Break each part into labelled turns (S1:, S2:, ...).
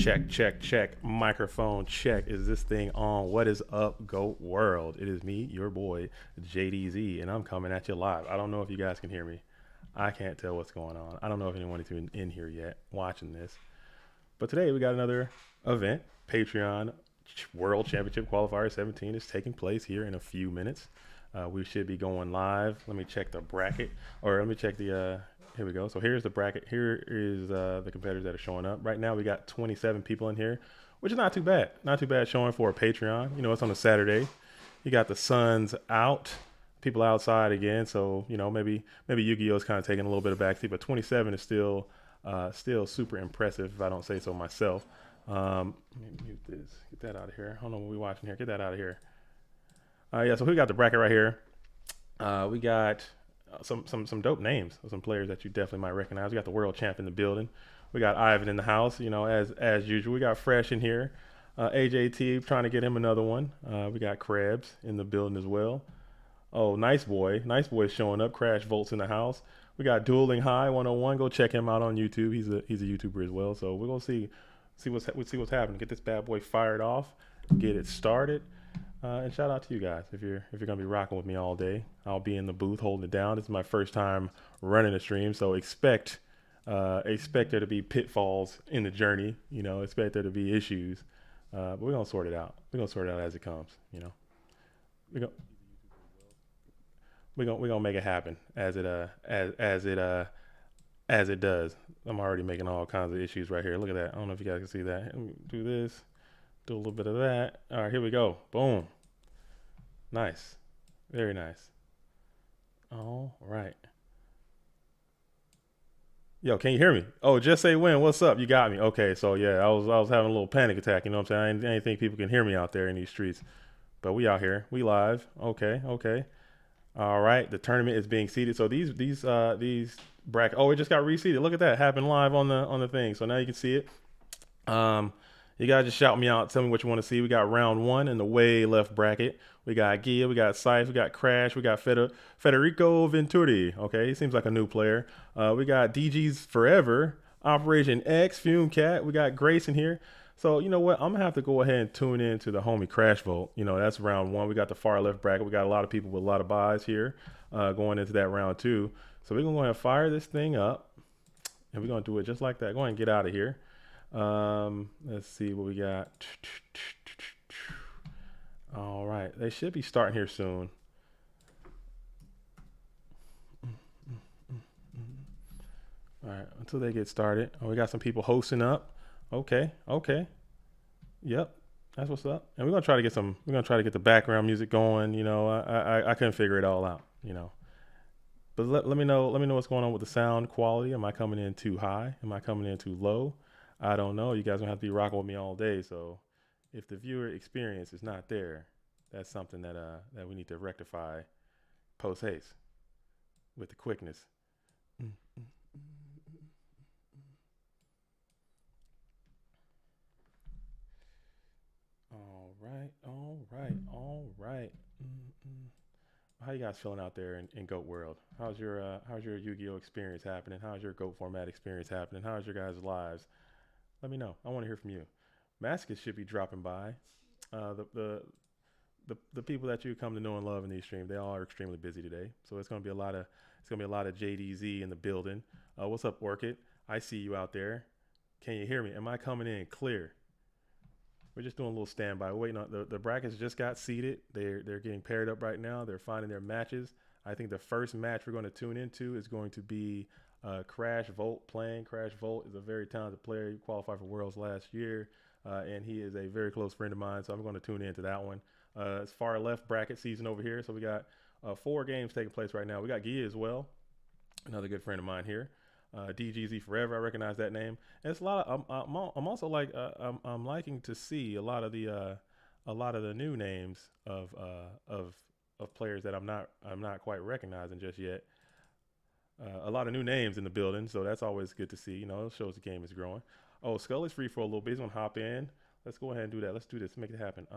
S1: Check, check, check. Microphone check. Is this thing on? What is up, Goat World? It is me, your boy, JDZ, and I'm coming at you live. I don't know if you guys can hear me. I can't tell what's going on. I don't know if anyone is even in here yet watching this. But today we got another event. Patreon World Championship Qualifier 17 is taking place here in a few minutes. We should be going live. Let me check the bracket, or let me check the. Here we go. So here's the bracket. Here is the competitors that are showing up. Right now we got 27 people in here, which is not too bad. Not too bad showing for a Patreon. You know, it's on a Saturday. You got the sun's out, people outside again. So you know, maybe Yu-Gi-Oh is kind of taking a little bit of backseat, but 27 is still super impressive if I don't say so myself. Let me mute this. Get that out of here. I don't know what we're watching here. Get that out of here. Yeah, so we got the bracket right here. We got some dope names of some players that you definitely might recognize. We got the world champ in the building. We got Ivan in the house, you know, as usual. We got Fresh in here. AJT trying to get him another one. We got Krebs in the building as well. Oh, Nice Boy. Nice Boy's showing up. Crash Volts in the house. We got Dueling High 101. Go check him out on YouTube. He's a YouTuber as well. So we're gonna see what's happening. Get this bad boy fired off. Get it started. And shout out to you guys if you're gonna be rocking with me all day. I'll be in the booth holding it down. This is my first time running a stream, so expect there to be pitfalls in the journey. You know, expect there to be issues, but we're gonna sort it out. We're gonna sort it out as it comes. You know, we're gonna we're gonna make it happen as it does. I'm already making all kinds of issues right here. Look at that. I don't know if you guys can see that. Let me do this. Do a little bit of that. All right, here we go. Boom. Nice. Very nice. All right. Yo, can you hear me? Oh, just say when. What's up? You got me. Okay, so yeah, I was having a little panic attack. You know what I'm saying? I didn't think people can hear me out there in these streets, but we out here. We live. Okay, okay. All right. The tournament is being seeded. So these bracket. Oh, it just got reseeded. Look at that. Happened live on the thing. So now you can see it. You guys just shout me out. Tell me what you want to see. We got round one in the way left bracket. We got Gia, we got Scythe, we got Crash, we got Federico Venturi. Okay, he seems like a new player. We got DG's Forever, Operation X, Fume Cat. We got Grace in here. So you know what? I'm gonna have to go ahead and tune in to the homie Crash Vote. You know, that's round one. We got the far left bracket. We got a lot of people with a lot of buys here going into that round two. So we're gonna go ahead and fire this thing up, and we're gonna do it just like that. Go ahead and get out of here. Let's see what we got. All right, they should be starting here soon. All right, until they get started. Oh, we got some people hosting up. Okay, okay. Yep, that's what's up. And we're gonna try to get some. We're gonna try to get the background music going. You know, I couldn't figure it all out. You know, but let me know. Let me know what's going on with the sound quality. Am I coming in too high? Am I coming in too low? I don't know. You guys are gonna have to be rocking with me all day. So if the viewer experience is not there, that's something that we need to rectify post haste with the quickness. All right, all right, all right. How you guys feeling out there in Goat World? How's your Yu-Gi-Oh experience happening? How's your Goat format experience happening? How's your guys' lives? Let me know. I want to hear from you. Mascus should be dropping by. The people that you come to know and love in these streams, they all are extremely busy today. So it's gonna be a lot of JDZ in the building. What's up, Orchid? I see you out there. Can you hear me? Am I coming in clear? We're just doing a little standby. We're waiting on the brackets just got seated. They're getting paired up right now. They're finding their matches. I think the first match we're going to tune into is going to be Crash Volt playing. Crash Volt is a very talented player. He qualified for Worlds last year, and he is a very close friend of mine. So I'm going to tune into that one. It's far left bracket season over here. So we got 4 games taking place right now. We got Gia as well, another good friend of mine here. DGZ Forever, I recognize that name. And it's a lot of. I'm also like I'm liking to see a lot of the new names of players that I'm not quite recognizing just yet. A lot of new names in the building, so that's always good to see. You know, it shows the game is growing. Oh, Skull is free for a little bit. He's gonna hop in. Let's go ahead and do that. Let's do this. Make it happen.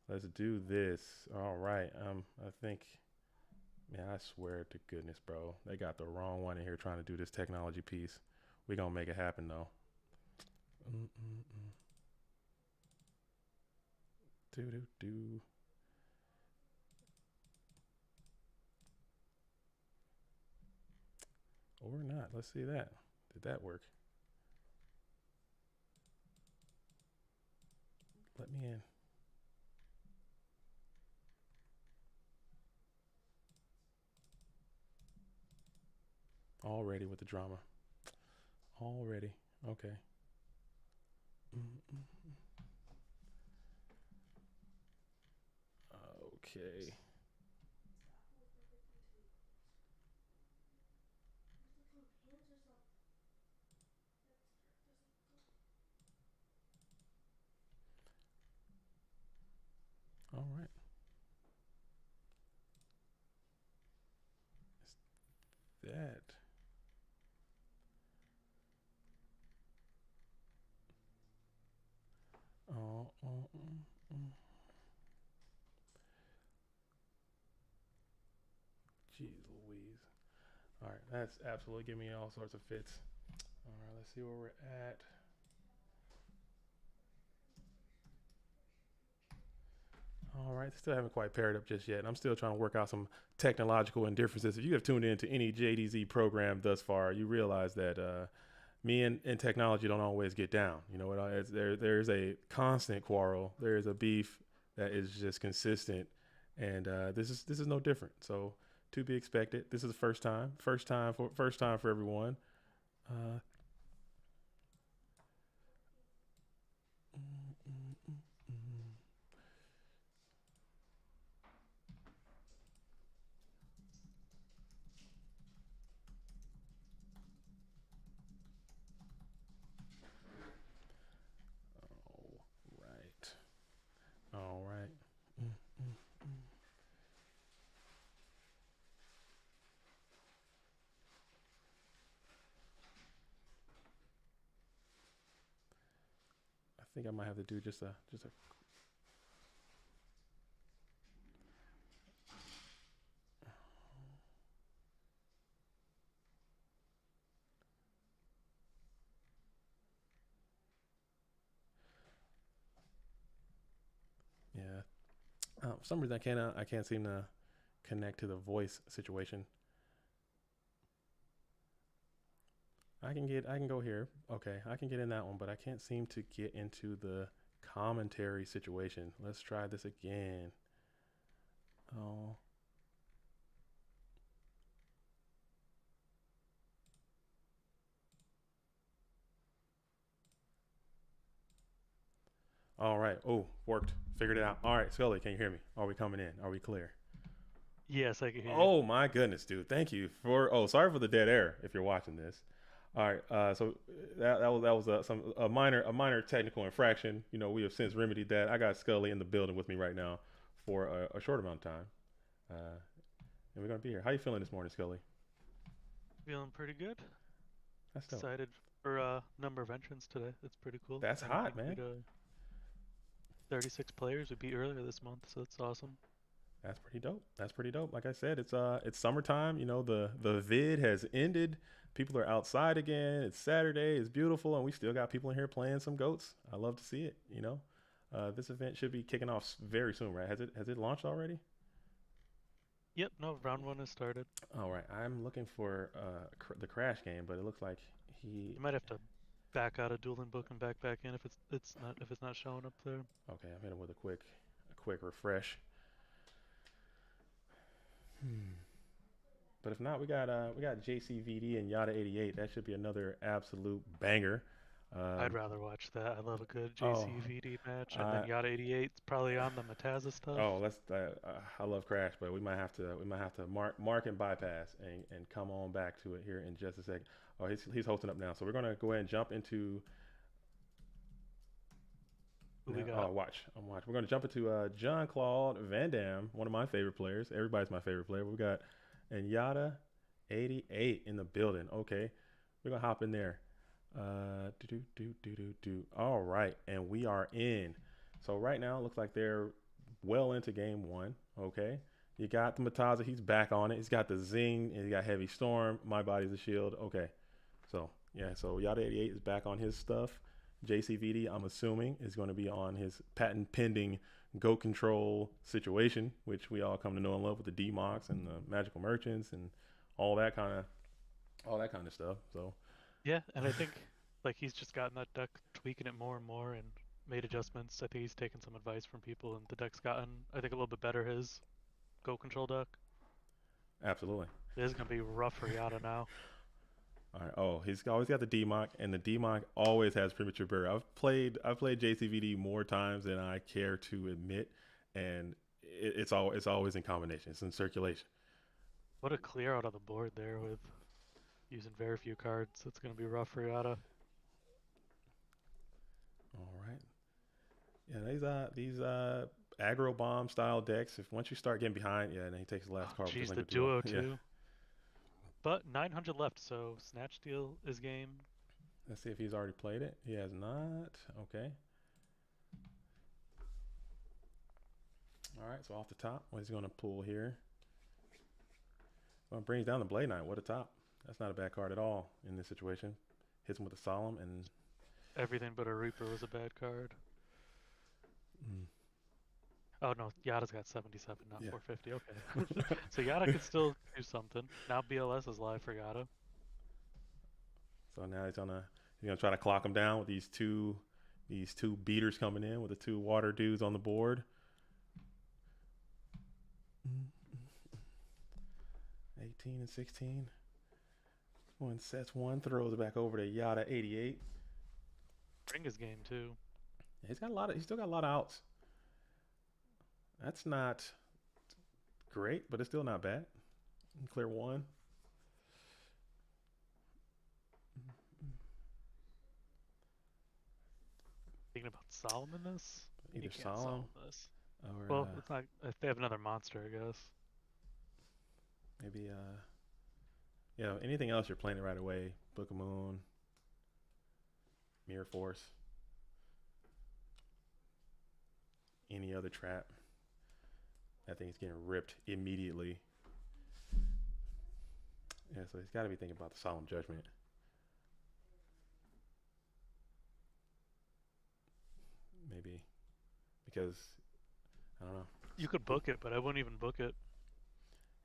S1: Let's do this. All right. I think. Man, I swear to goodness, bro, they got the wrong one in here trying to do this technology piece. We gonna make it happen though. Mm-mm-mm. Do do do. Or not. Let's see that. Did that work? Let me in. Already with the drama. Already. Okay. Mm-mm. Okay. All right. Is that? Oh, oh, mm. Jeez Louise. All right. That's absolutely giving me all sorts of fits. All right. Let's see where we're at. All right, still haven't quite paired up just yet. I'm still trying to work out some technological indifferences. If you have tuned into any JDZ program thus far, you realize that me and technology don't always get down. You know what? There's a constant quarrel. There is a beef that is just consistent, and this is no different. So to be expected. This is the first time for everyone. Uh, mm, mm, mm, mm. All right. All right. Mm, mm, mm. I think I might have to do just a yeah. For some reason I can't seem to connect to the voice situation. I can go here. Okay, I can get in that one, but I can't seem to get into the commentary situation. Let's try this again. Oh, all right. Oh, worked. Figured it out. All right, Scully, can you hear me? Are we coming in? Are we clear?
S2: Yes, I can hear you.
S1: Oh my goodness, dude. Thank you for. Oh, sorry for the dead air. If you're watching this. All right. So that was some a minor technical infraction. You know, we have since remedied that. I got Scully in the building with me right now for a short amount of time, uh, and we're gonna be here. How you feeling this morning, Scully?
S2: Feeling pretty good.
S1: That's dope.
S2: Excited for number of entrants today. That's pretty cool.
S1: That's
S2: I didn't
S1: hot,
S2: think we'd
S1: man.
S2: 36 players would be earlier this month, so that's awesome.
S1: That's pretty dope. That's pretty dope. Like I said, it's summertime. You know, the vid has ended. People are outside again. It's Saturday. It's beautiful, and we still got people in here playing some goats. I love to see it. You know, this event should be kicking off very soon, right? Has it launched already?
S2: Yep, no, round one has started.
S1: All right. I'm looking for the crash game, but it looks like he.
S2: You might have to back out of dueling book and back in if it's not showing up there.
S1: Okay, I'm hitting with a quick refresh. Hmm. But if not, we got JCVD and Yada 88. That should be another absolute banger.
S2: I'd
S1: Um,
S2: rather watch that. I love a good
S1: oh,
S2: JCVD match, and then
S1: I
S2: Yada 88's probably on the Mataza
S1: oh,
S2: stuff.
S1: that's I love Crash, but we might have to mark and bypass and come on back to it here in just a second. Oh, he's hosting up now, so we're gonna go ahead and jump into
S2: Who we
S1: now. Oh,
S2: got?
S1: watch, I'm watching. We're gonna jump into John Claude Van Damme, one of my favorite players. Everybody's my favorite player. We got and Yada 88 in the building. Okay, we're gonna hop in there. Do do do do do do. All right, and we are in. So right now, it looks like they're well into game one. Okay, you got the Mataza. He's back on it. He's got the Zing and he got Heavy Storm. My body's a shield. Okay, so yeah, so Yada 88 is back on his stuff, JCVD, I'm assuming, is going to be on his patent pending goat control situation, which we all come to know and love with the DMOX and the magical merchants and all that kind of all that kind of stuff. So
S2: Yeah, and I think like he's just gotten that deck, tweaking it more and more, and made adjustments. I think he's taken some advice from people, and the deck's gotten, I think, a little bit better. His Go Control deck.
S1: absolutely.
S2: It is gonna be rough for Yada now.
S1: All right. Oh, he's always got the DMOC, and the DMOC always has premature burial. I've played JCVD more times than I care to admit, and it's always in combination. It's in circulation.
S2: What a clear out of the board there with using very few cards. It's gonna be rough for Yada.
S1: All right. Yeah, these aggro bomb style decks. If once you start getting behind, yeah, and then he takes the last card with
S2: Jeez,
S1: the
S2: the
S1: Liquid Duo.
S2: duo
S1: Yeah.
S2: too. But 900 left, so Snatch Steal is game.
S1: Let's see if he's already played it. He has not. Okay. All right. So off the top, what he's going to pull here? Well, it brings down the Blade Knight. What a top. That's not a bad card at all in this situation. Hits him with a Solemn and
S2: Everything but a Reaper was a bad card.
S1: mm,
S2: Oh no, Yada's got 77, not
S1: yeah.
S2: 450. Okay. So Yada could still do something. Now BLS is live for Yada.
S1: So now he's gonna try to clock him down with these two beaters coming in with the two water dudes on the board. 18 and 16. One sets one, throws it back over to Yada 88.
S2: Bring his game too.
S1: He's still got a lot of outs. That's not great, but it's still not bad. Clear one.
S2: Thinking about Solomon this?
S1: Either
S2: You can't
S1: Solemn
S2: this.
S1: or
S2: Well, it's not. If they have another monster, I guess.
S1: maybe anything else you're playing it right away. Book of Moon, Mirror Force, any other trap. I think he's getting ripped immediately. Yeah, so he's got to be thinking about the Solemn Judgment. Maybe because I don't know.
S2: You could book it, but I wouldn't even book it.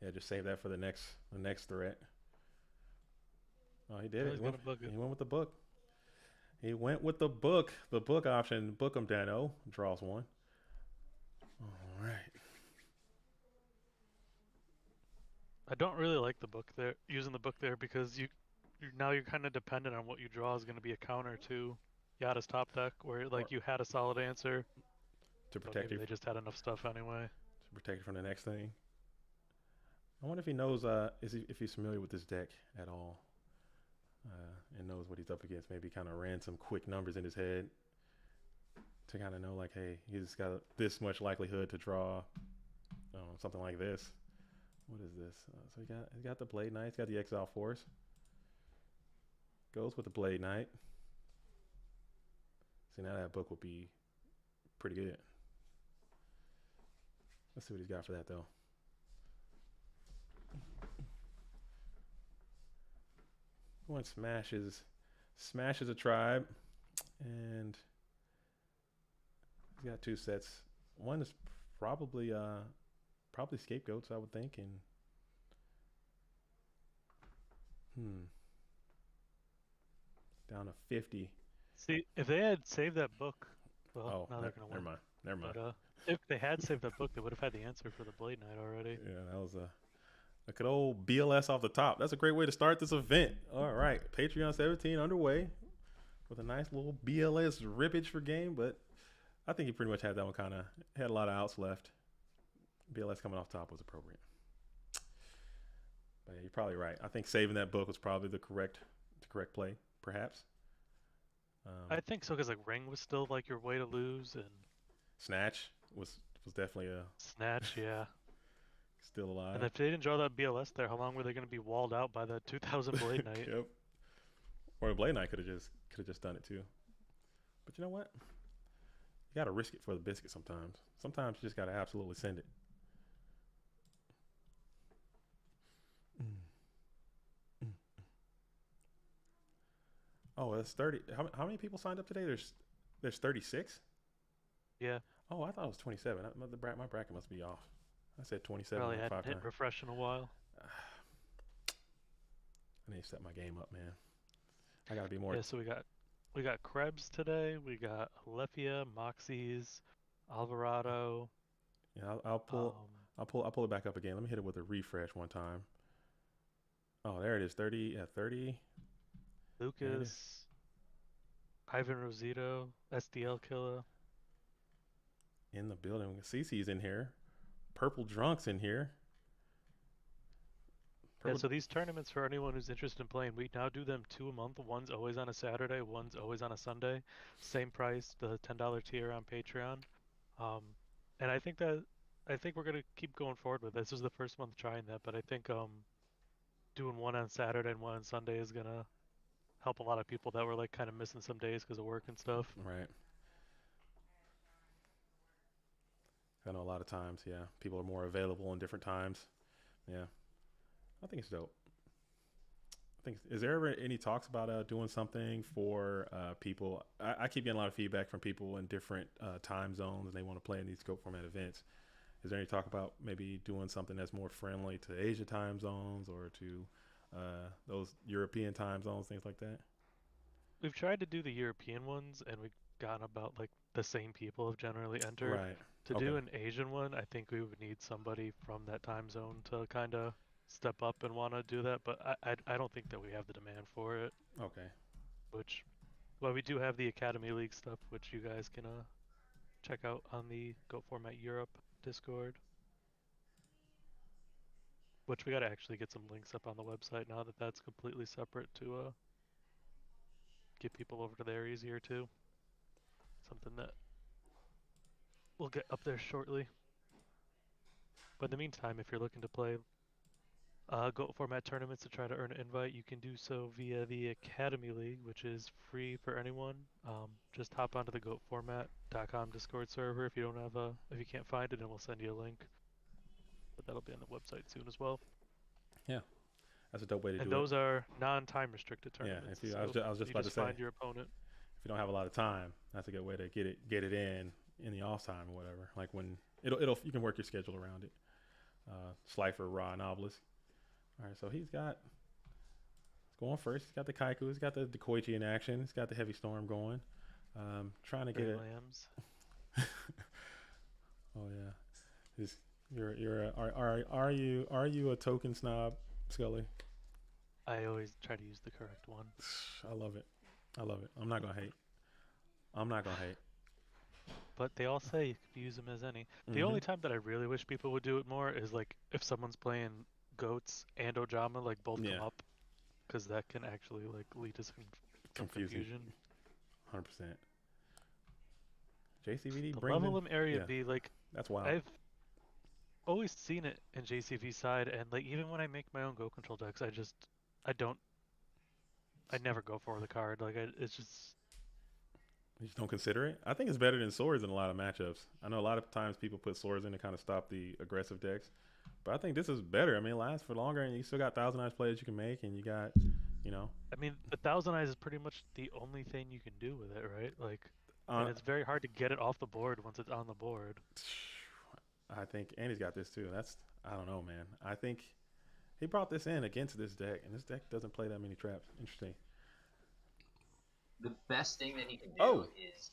S1: Yeah, just save that for the next threat. Oh, he did
S2: No,
S1: it.
S2: he's gonna book it.
S1: He went with the book. He went with the book. The book option. Book him, Dano. Draws one. All right.
S2: I don't really like the book there, using the book there, because you're kind of dependent on what you draw is going to be a counter to Yada's top deck, where like you had a solid answer,
S1: To
S2: but
S1: protect
S2: maybe
S1: you.
S2: they just had enough stuff anyway.
S1: To protect you from the next thing. I wonder if he knows. If he's familiar with this deck at all, and knows what he's up against. Maybe kind of ran some quick numbers in his head to kind of know, like, hey, he's got this much likelihood to draw, something like this. What is this? So he got the Blade Knight. He's got the Exile Force. Goes with the Blade Knight. See, now that book will be pretty good. Let's see what he's got for that, though. One smashes a tribe, and he's got two sets. One is probably scapegoats, I would think, and down to 50.
S2: See, if they had saved that book, well,
S1: Oh,
S2: now they're gonna win.
S1: Never mind.
S2: But if they had saved that book, they would have had the answer for the Blade Knight already.
S1: Yeah, that was a good old BLS off the top. That's a great way to start this event. All right, Patreon 17 underway with a nice little BLS rippage for game, but I think he pretty much had that one had a lot of outs left. BLS coming off top was appropriate. But yeah, you're probably right. I think saving that book was probably the correct play, perhaps.
S2: I think so, because like Ring was still like your way to lose, and
S1: Snatch was definitely a
S2: Snatch, yeah.
S1: still alive.
S2: And if they didn't draw that BLS there, how long were they going to be walled out by the 2000 Blade Knight?
S1: Yep. Or the Blade Knight could have just done it too. But you know what? You got to risk it for the biscuit sometimes. Sometimes you just got to absolutely send it. Oh, that's 30. How many people signed up today? There's 36.
S2: Yeah,
S1: Oh, I thought it was 27. My bracket must be off. I said 27
S2: probably
S1: like
S2: hadn't
S1: five
S2: hit
S1: times.
S2: refresh in a while.
S1: I need to set my game up, man. I gotta be more.
S2: Yeah, so we got Krebs today. We got Lefia, Moxies, Alvarado.
S1: Yeah, I'll pull.
S2: Um,
S1: I'll pull it back up again. Let me hit it with a refresh one time. Oh, there it is. 30. Yeah, 30. There it is.
S2: Lucas, Ivan Rosito, SDL Killer.
S1: In the building. Cece's in here. Purple Drunk's in here.
S2: Yeah,
S1: Purple.
S2: so these tournaments for anyone who's interested in playing, we now do them two a month. One's always on a Saturday, one's always on a Sunday. Same price, the $10 tier on Patreon. Um, and I think we're gonna keep going forward with this. This is the first month trying that, but I think doing one on Saturday and one on Sunday is gonna help a lot of people that were like kind of missing some days because of work and stuff.
S1: Right. I know a lot of times, yeah, people are more available in different times. Yeah, I think it's dope. I think is there ever any talks about doing something for people? I keep getting a lot of feedback from people in different time zones, and they want to play in these scope format events. Is there any talk about maybe doing something that's more friendly to Asia time zones or to those European time zones, things like that?
S2: We've tried to do the European ones, and we've gotten about like the same people have generally entered.
S1: Right.
S2: To
S1: Okay.
S2: do an Asian one, I think we would need somebody from that time zone to kind of step up and want to do that, but I don't think that we have the demand for it.
S1: Okay.
S2: Which, well, we do have the Academy League stuff, which you guys can check out on the Go Format Europe Discord. Which we got to actually get some links up on the website now that that's completely separate to get people over to there easier too. Something that we'll get up there shortly. But in the meantime, if you're looking to play Go format tournaments to try to earn an invite, you can do so via the Academy League, which is free for anyone. Just hop onto the goatformat.com Discord server if you don't have if you can't find it, and we'll send you a link. But that'll be on the website soon as well.
S1: Yeah, that's a dope way to
S2: And
S1: do it.
S2: those are non-time restricted
S1: Yeah.
S2: tournaments.
S1: I was just
S2: You
S1: about to
S2: just
S1: say,
S2: find your opponent.
S1: if you don't have a lot of time, that's a good way to get it in the off time or whatever. Like when it'll you can work your schedule around it. Slifer, Raw, and Obelisk. All right, so he's going first. He's got the Kaiku. He's got the Koichi in action. He's got the Heavy Storm going. Trying to get it.
S2: Lambs.
S1: Oh yeah, Is are you a token snob, Scully?
S2: I always try to use the correct one.
S1: I love it. I love it. I'm not gonna hate. I'm not gonna hate.
S2: But they all say you can use them as any. The
S1: Mm-hmm.
S2: only time that I really wish people would do it more is like if someone's playing goats and Ojama, like both come
S1: Yeah,
S2: up, because that can actually like lead to some
S1: confusing.
S2: confusion.
S1: 100%. JCVD
S2: The
S1: brings
S2: level
S1: in.
S2: limit area
S1: Yeah,
S2: B, like
S1: that's wild.
S2: I've always seen it in JCV side, and like even when I make my own Go control decks, I don't I never go for the card. Like it's just
S1: You just don't consider it. I think it's better than swords in a lot of matchups. I know a lot of times people put swords in to kind of stop the aggressive decks, but I think this is better. I mean, it lasts for longer, and you still got Thousand Eyes plays you can make, and you got, you know,
S2: I mean the Thousand Eyes is pretty much the only thing you can do with it, right? Like, and
S1: uh,
S2: it's very hard to get it off the board once it's on the board.
S1: I think, and he's got this too. That's I don't know, man. I think he brought this in against this deck, and this deck doesn't play that many traps. Interesting.
S3: The best thing that he can do
S1: Oh.
S3: is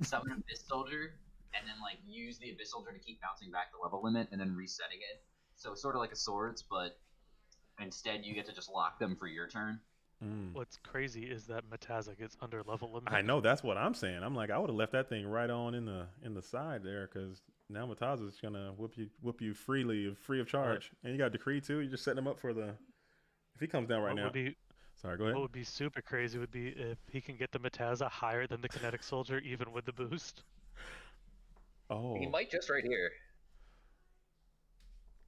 S3: summon Abyss Soldier and then like use the Abyss Soldier to keep bouncing back the level limit and then resetting it. So it's sort of like a swords, but instead you get to just lock them for your turn.
S2: What's crazy is that Metaza gets under level limit.
S1: I know that's what I'm saying. I'm like, I would have left that thing right on in the side there because now Mataza's gonna whoop you freely, free of charge, and you got Decree too. You're just setting him up for the if he comes down right
S2: What
S1: now.
S2: would be
S1: Sorry, go
S2: what
S1: ahead.
S2: would be super crazy would be if he can get the Metaza higher than the Kinetic Soldier even with the boost.
S1: Oh,
S4: He might just right here.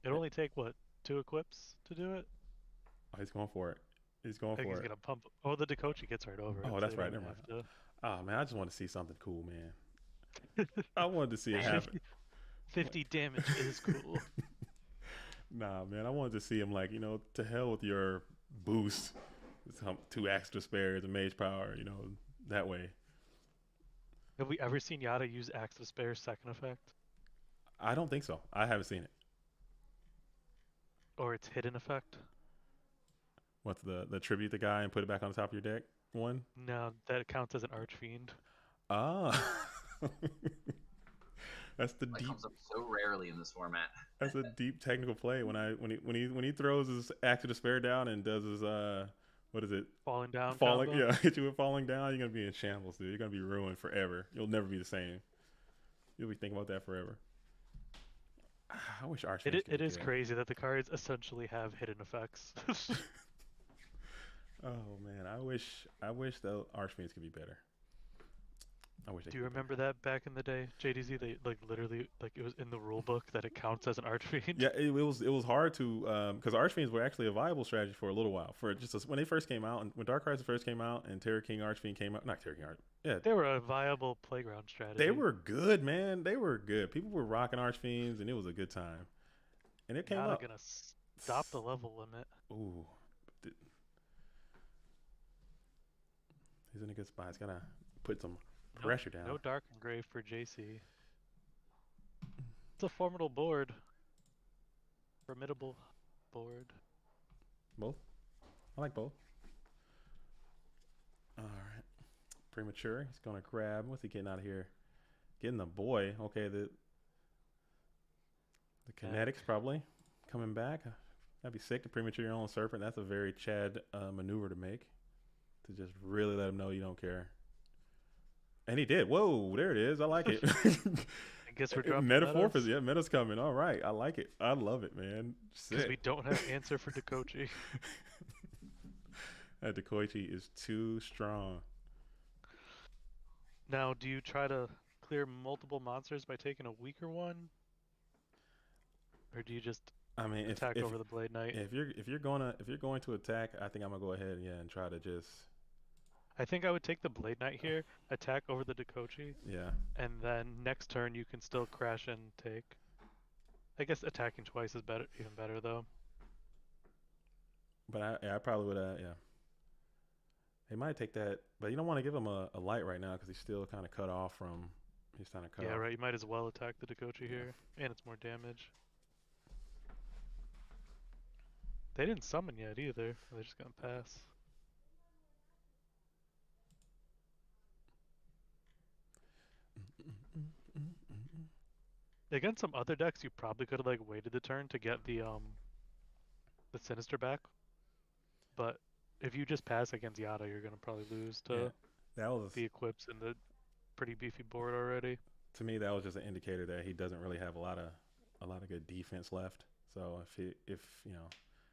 S2: It'd only take what, 2 equips to do it?
S1: oh, he's going for it. He's going
S2: I think
S1: for
S2: he's
S1: it.
S2: gonna pump. Oh, the Dekochi gets right over it.
S1: Oh,
S2: so
S1: that's
S2: you
S1: right.
S2: don't
S1: Never
S2: even have
S1: Oh man, I just want to see something cool, man. I wanted to see it happen.
S2: 50 damage is cool.
S1: Nah, man, I wanted to see him like to hell with your boost. 2 extra spares, a mage power, that way.
S2: Have we ever seen Yada use Axe of Spare's second effect?
S1: I don't think so. I haven't seen it.
S2: Or its hidden effect?
S1: What's the tribute the guy and put it back on the top of your deck one?
S2: No, that counts as an Archfiend.
S1: Ah. That's the
S3: That
S1: deep.
S3: comes up so rarely in this format.
S1: That's a deep technical play. When he throws his Axe of Despair down and does his what is it?
S2: Falling down
S1: Falling,
S2: combo?
S1: yeah, hit you with falling down. You're gonna be in shambles, dude. You're gonna be ruined forever. You'll never be the same. You'll be thinking about that forever. I wish Archfiends could
S2: It
S1: be
S2: is
S1: good.
S2: crazy that the cards essentially have hidden effects.
S1: Oh man, I wish the Archfiends could be better. I wish they
S2: Do you
S1: could be
S2: remember that back in the day, JDZ? They literally it was in the rule book that it counts as an Archfiend.
S1: better. Yeah, it was hard to because Archfiends were actually a viable strategy for a little while. For when they first came out, and when Dark Horizon first came out, and Terror King Archfiend came out, not Terror King Arch, yeah,
S2: They were a viable playground strategy.
S1: they were good, man. They were good. People were rocking Archfiends, and it was a good time. And it came
S2: Yada
S1: up.
S2: gonna stop the level limit.
S1: Ooh, he's in a good spot. He's gotta put some pressure down.
S2: No Dark Engrave for JC. It's a formidable board. Formidable board.
S1: Both. I like both. All right. Premature. He's gonna grab. What's he getting out of here? Getting the boy. Okay. The kinetics probably coming back. That'd be sick to premature your own serpent. That's a very Chad maneuver to make. To just really let him know you don't care. And he did. Whoa, there it is. I like it.
S2: I guess we're dropping
S1: Metamorphosis. Yeah, meta's coming. All right. I like it. I love it, man.
S2: because we
S1: Sick.
S2: don't have answer for Dekochi.
S1: That Dekoichi is too strong.
S2: Now, do you try to clear multiple monsters by taking a weaker one, or do you just
S1: I mean,
S2: attack over the Blade Knight?
S1: if you're going to attack, I think I'm gonna go ahead and try to just
S2: I think I would take the Blade Knight here, attack over the Dekochi,
S1: yeah.
S2: and then next turn you can still crash and take. I guess attacking twice is better, even better though.
S1: But I probably would yeah. He might take that, but you don't want to give him a light right now because he's still kind of cut off from. He's kind of cut
S2: Yeah,
S1: off.
S2: right. You might as well attack the Dekochi here, and it's more damage. They didn't summon yet either. They're just gonna pass. Against some other decks, you probably could have like waited the turn to get the Sinister back. But if you just pass against Yada, you're gonna probably lose to
S1: Yeah, that was
S2: the Equips and the pretty beefy board already.
S1: to me. That was just an indicator that he doesn't really have a lot of good defense left. So if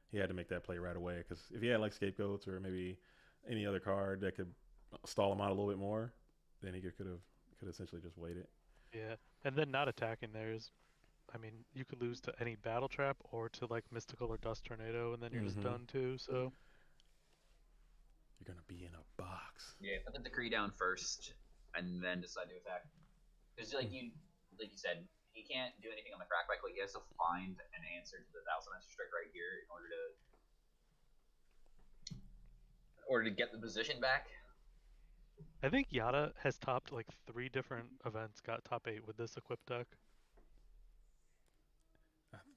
S1: he had to make that play right away because if he had like scapegoats or maybe any other card that could stall him out a little bit more, then he could essentially just waited.
S2: Yeah, and then not attacking there is, I mean, you could lose to any Battle Trap or to like Mystical or Dust Tornado, and then you're just done too. So
S1: You're gonna be in a box.
S3: Yeah, put the decree down first, and then decide to attack. Because like you said, he can't do anything on the crack back. Like he has to find an answer to the Thousand Master Strike right here in order to get the position back.
S2: I think Yada has topped like 3 different events, got top 8 with this equipped deck.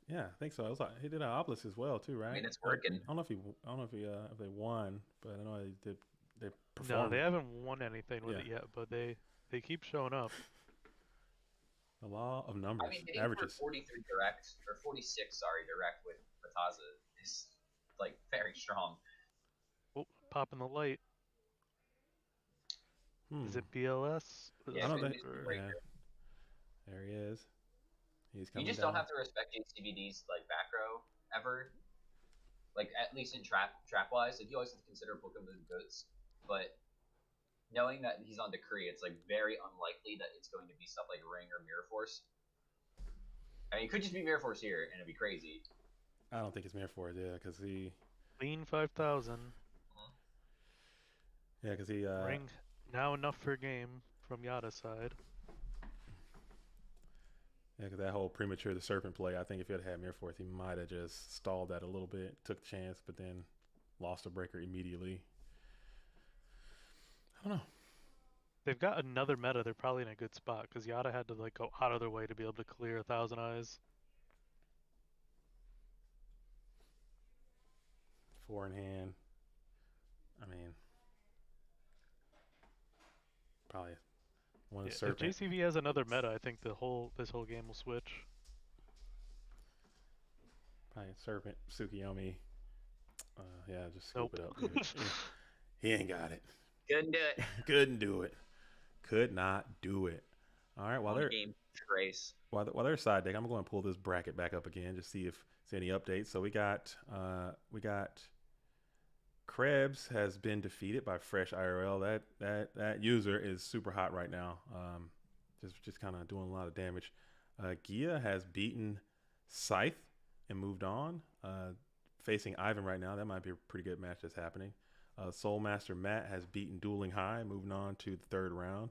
S1: Yeah, I think so. It was like, he did an Obelisk as well too, right?
S3: I mean, it's working.
S1: I don't know if they won, but I know they did. They
S2: No,
S1: performed.
S2: they haven't won anything with
S1: Yeah.
S2: it yet, but they keep showing up.
S1: The law of numbers,
S3: I mean, hitting
S1: averages.
S3: for 43 direct or 46, sorry, direct with Mataza is like very strong.
S2: Oh, popping the light. Is it BLS?
S3: Yeah,
S1: I don't
S3: it's
S1: think.
S3: right
S1: Yeah.
S3: here.
S1: There he is. He's
S3: You
S1: coming
S3: just
S1: down.
S3: don't have to respect JCVD's like back row ever. Like at least in trap wise, like you always have to consider Book of the Goods, but knowing that he's on Decree, it's like very unlikely that it's going to be stuff like Ring or Mirror Force. I mean, it could just be Mirror Force here, and it'd be crazy.
S1: I don't think it's Mirror Force, yeah, because he.
S2: Lean 5,000.
S1: Yeah, because he.
S2: Ring now enough for game from Yada's side.
S1: Yeah, because that whole premature the serpent play, I think if he had had Mirror Force, he might have just stalled that a little bit, took the chance, but then lost a breaker immediately. I don't know.
S2: They've got another meta. They're probably in a good spot because Yada had to like go out of their way to be able to clear 1,000 eyes.
S1: 4 in hand. I mean, probably one
S2: Yeah, if
S1: serpent.
S2: JCV has another meta, I think this whole game will switch.
S1: Probably serpent. Tsukiyomi. Yeah, just scoop
S2: Nope.
S1: it up, dude. He ain't got it.
S3: Couldn't do it.
S1: Couldn't do it. Could not do it. All right, while
S3: On
S1: they're
S3: game trace.
S1: while they're side deck, I'm going to pull this bracket back up again, just see if there's any updates. So we got Krebs has been defeated by Fresh IRL. That user is super hot right now. Just kind of doing a lot of damage. Gia has beaten Scythe and moved on. Facing Ivan right now. That might be a pretty good match that's happening. Soulmaster Matt has beaten Dueling High, moving on to the third round.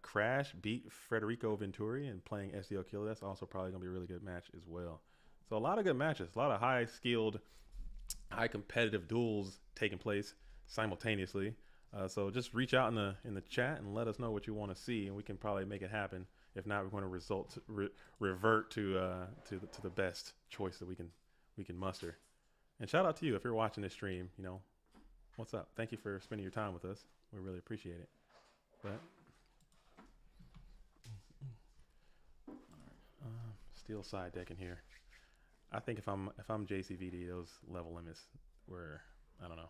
S1: Crash beat Federico Venturi and playing SDL Killer. That's also probably going to be a really good match as well. So a lot of good matches, a lot of high skilled, high competitive duels taking place simultaneously. So just reach out in the chat and let us know what you want to see, and we can probably make it happen. If not, we're going to revert to the best choice that we can muster. And shout out to you if you're watching this stream. You know, what's up? Thank you for spending your time with us. We really appreciate it. But still side decking here. I think if I'm JCVD, those level limits were, I don't know.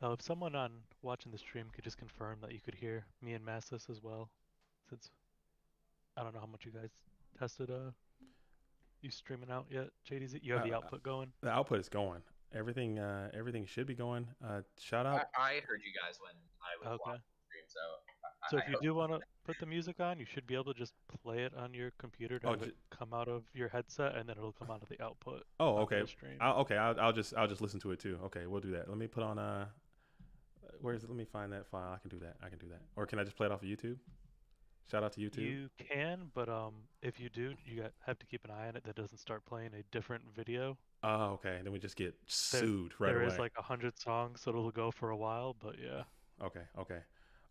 S2: Oh, if someone on watching the stream could just confirm that you could hear me and Massis as well, since I don't know how much you guys tested you streaming out yet, JDZ. You have the output going.
S1: The output is going. Everything should be going. Shout out.
S3: I heard you guys when I was watching the stream,
S2: so if you do want to put the music on, you should be able to just play it on your computer to have it come out of your headset, and then it'll come out of the output.
S1: Oh, okay.
S2: Stream.
S1: I'll just listen to it too. Okay, we'll do that. Let me put on let me find that file. I can do that. Or can I just play it off of YouTube? Shout out to YouTube.
S2: You can, but if you do, you have to keep an eye on it that doesn't start playing a different video.
S1: Oh, okay. Then we just get sued right away.
S2: There is like 100 songs, so it'll go for a while, but yeah.
S1: Okay.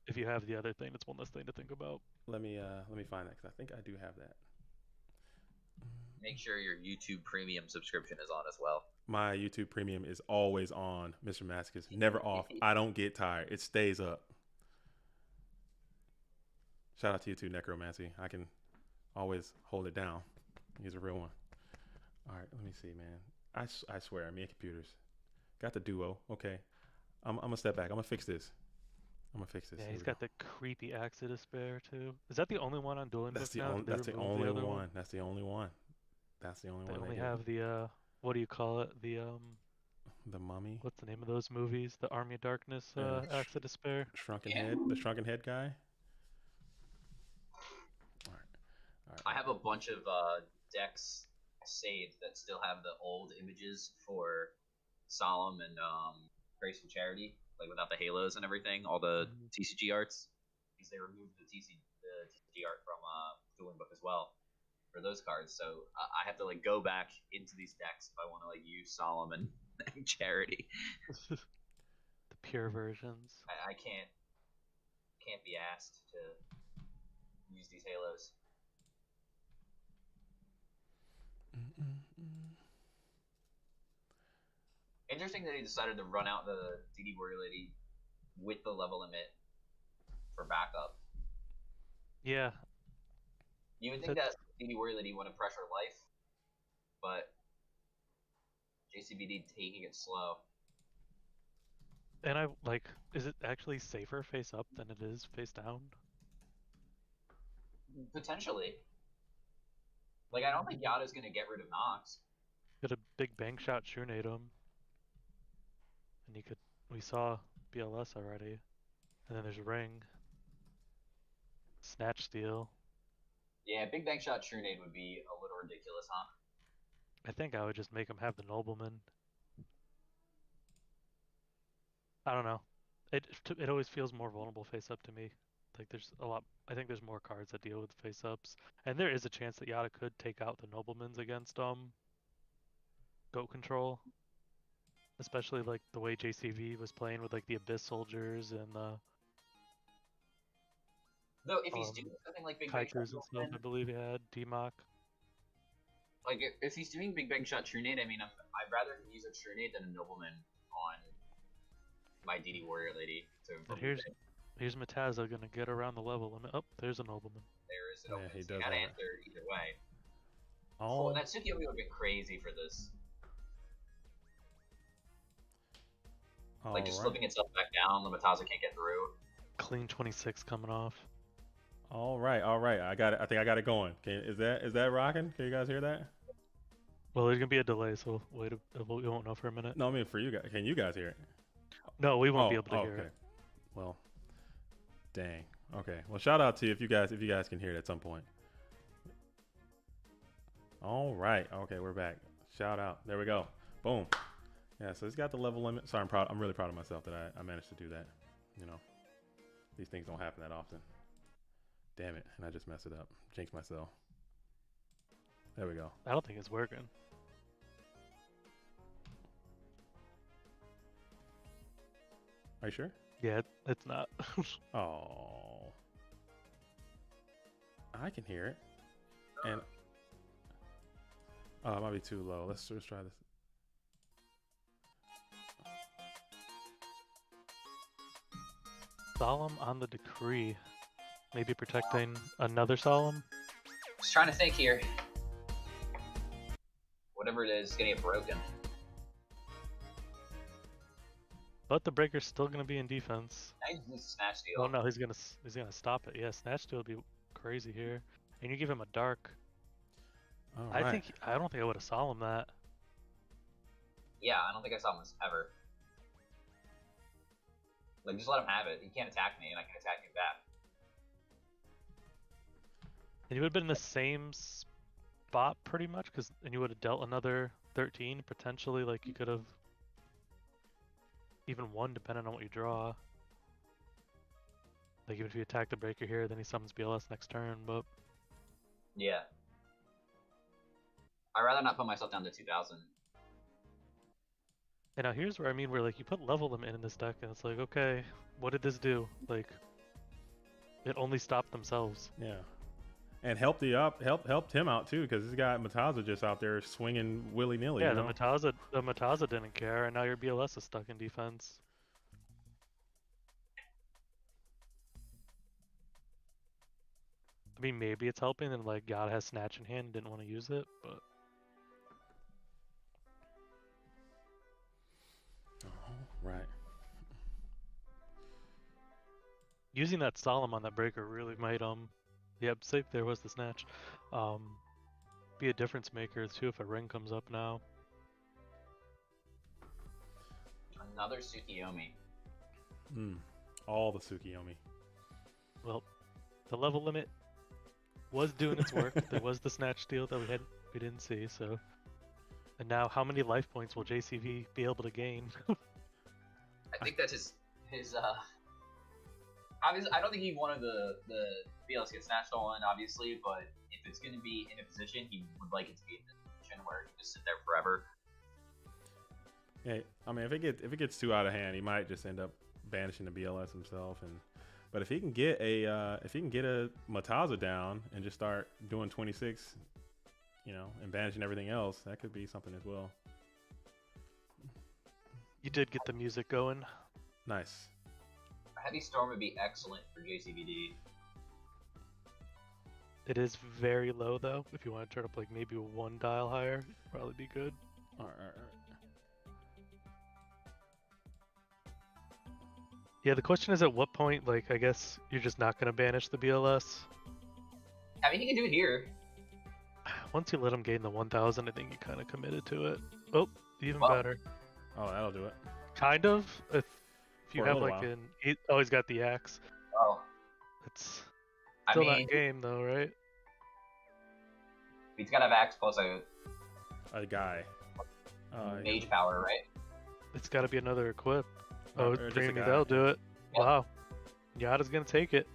S2: If you have the other thing, it's one less thing to think about.
S1: Let me find that because I think I do have that.
S3: Make sure your YouTube Premium subscription is on as well.
S1: My YouTube Premium is always on, Mr. Maskis. Never off. I don't get tired. It stays up. Shout out to you too, Necromancy. I can always hold it down. He's a real one. All right, let me see, man. I swear, me and computers. Got the duo. Okay. I'm going to step back. I'm going to fix this.
S2: Yeah, he's got the creepy Axe of Despair too. Is that the only one on Dueling Book now?
S1: That's the only one. That's the only one. They
S2: only have the what do you call it? The
S1: Mummy.
S2: What's the name of those movies? The Army of Darkness, Axe of Despair.
S1: Shrunken Head. The Shrunken Head guy. All right.
S3: I have a bunch of decks saved that still have the old images for Solemn and Graceful Charity, like without the halos and everything, all the TCG arts, because they removed the TCG art from Dueling Book as well for those cards. So I have to like go back into these decks if I want to like use Solemn and Charity.
S2: The pure versions.
S3: I can't be asked to use these halos. Interesting that he decided to run out the DD Warrior Lady with the level limit for backup.
S2: Yeah.
S3: You would think that DD Warrior Lady want to pressure life, but JCVD taking it slow.
S2: And I like, is it actually safer face up than it is face down?
S3: Potentially. Like, I don't think Yada's gonna get rid of Nox.
S2: Got a big bang shot Shunade him. And we saw BLS already. And then there's Ring. Snatch Steal.
S3: Yeah, big bang shot Trunade would be a little ridiculous, huh?
S2: I think I would just make him have the Nobleman. I don't know. It always feels more vulnerable face up to me Like there's a lot. I think there's more cards that deal with face-ups, and there is a chance that Yada could take out the Noblemans against Goat Control. Especially like the way JCV was playing with like the Abyss Soldiers and
S3: Though if he's doing something like Big Bang Shot,
S2: Kaikus and stuff, I believe he had DMOC.
S3: like if he's doing Big Bang Shot True Nade, I mean, I'd rather him use a True Nade than a Nobleman on my DD Warrior Lady.
S2: But here's Mataza gonna get around the level limit. Oh, there's a Nobleman.
S3: There is an
S1: Yeah,
S3: open.
S1: he
S3: So
S1: does
S3: you gotta
S1: have it.
S3: answer either way.
S1: Oh,
S3: Oh, that Tsukiyomi would have been crazy for this. Like just slipping itself back down, the Mataza can't get through.
S2: Clean 26 coming off.
S1: All right. I got it. I think I got it going. Is that rocking? Can you guys hear that?
S2: Well, there's gonna be a delay, so we won't know for a minute.
S1: No, I mean for you guys. Can you guys hear it?
S2: No, we won't be able to hear it.
S1: Well, dang. Okay. Well, shout out to you if you guys can hear it at some point. All right. Okay, we're back. Shout out. There we go. Boom. Yeah. So it's got the level limit. Sorry, I'm really proud of myself that I managed to do that. You know, these things don't happen that often. Damn it! And I just messed it up. Jinxed myself. There we go.
S2: I don't think it's working.
S1: Are you sure?
S2: Yeah, it's not.
S1: Oh, I can hear it. And oh, it might be too low. Let's try this.
S2: Solemn on the decree. Maybe protecting another Solemn?
S3: Just trying to think here. Whatever it is gonna get broken.
S2: But the breaker's still gonna be in defense.
S3: I just need to snatch deal.
S2: Oh no, he's gonna stop it. Yeah, Snatch Steal would be crazy here. And you give him a dark.
S1: All
S2: I
S1: right.
S2: don't think I would have Solemn that.
S3: Yeah, I don't think I saw him ever. Like, just let him have it. He can't attack me, and I can attack him back.
S2: And you would have been in the same spot pretty much, and you would have dealt another 13 potentially. Like you could have even won depending on what you draw. Like even if you attack the breaker here, then he summons BLS next turn. But
S3: Yeah. I'd rather not put myself down to 2,000.
S2: and now here's where where like you put level limit in this deck, and it's like, okay, what did this do? Like it only stopped themselves.
S1: Yeah. And helped him out too, because this guy Mataza just out there swinging willy nilly.
S2: Yeah,
S1: you know?
S2: the Mataza didn't care, and now your BLS is stuck in defense. I mean, maybe it's helping, and like God has Snatch in hand and didn't want to use it, but
S1: Right.
S2: using that Solemn on that breaker really might yep, safe there was the Snatch. Be a difference maker too if a ring comes up now.
S3: Another Tsukiyomi.
S1: All the Tsukiyomi.
S2: Well, the level limit was doing its work. There was the Snatch Steal that we didn't see, so. And now, how many life points will JCV be able to gain?
S3: I think that's his obviously, I don't think he wanted the BLS get snatched on, obviously, but if it's going to be in a position, he would like it to be in a position where he can just sit there forever.
S1: Yeah, I mean, if it gets too out of hand, he might just end up banishing the BLS himself. But if he can get a Mataza down and just start doing 26, and banishing everything else, that could be something as well.
S2: You did get the music going.
S1: Nice.
S3: A Heavy Storm would be excellent for JCVD.
S2: It is very low though. If you want to turn up like maybe one dial higher, probably be good.
S1: All right.
S2: Yeah, the question is at what point, like, I guess you're just not going to banish the BLS.
S3: I mean, he can do it here.
S2: Once you let him gain the 1000, I think you kind of committed to it. Oh, even
S3: Well,
S2: better.
S1: Oh, that'll do it.
S2: Kind of. If you
S1: For a
S2: have
S1: little
S2: like
S1: while.
S2: oh, he's got the axe.
S3: Oh,
S2: It's
S3: I
S2: still
S3: mean,
S2: not game though, right?
S3: he's got to have Axe plus
S1: A guy.
S3: Mage power, right?
S2: It's got to be another equip.
S1: Or
S2: Oh,
S1: just a
S2: Dreamy,
S1: guy.
S2: that'll do it.
S3: Yeah.
S2: Wow. Yada's gonna take it.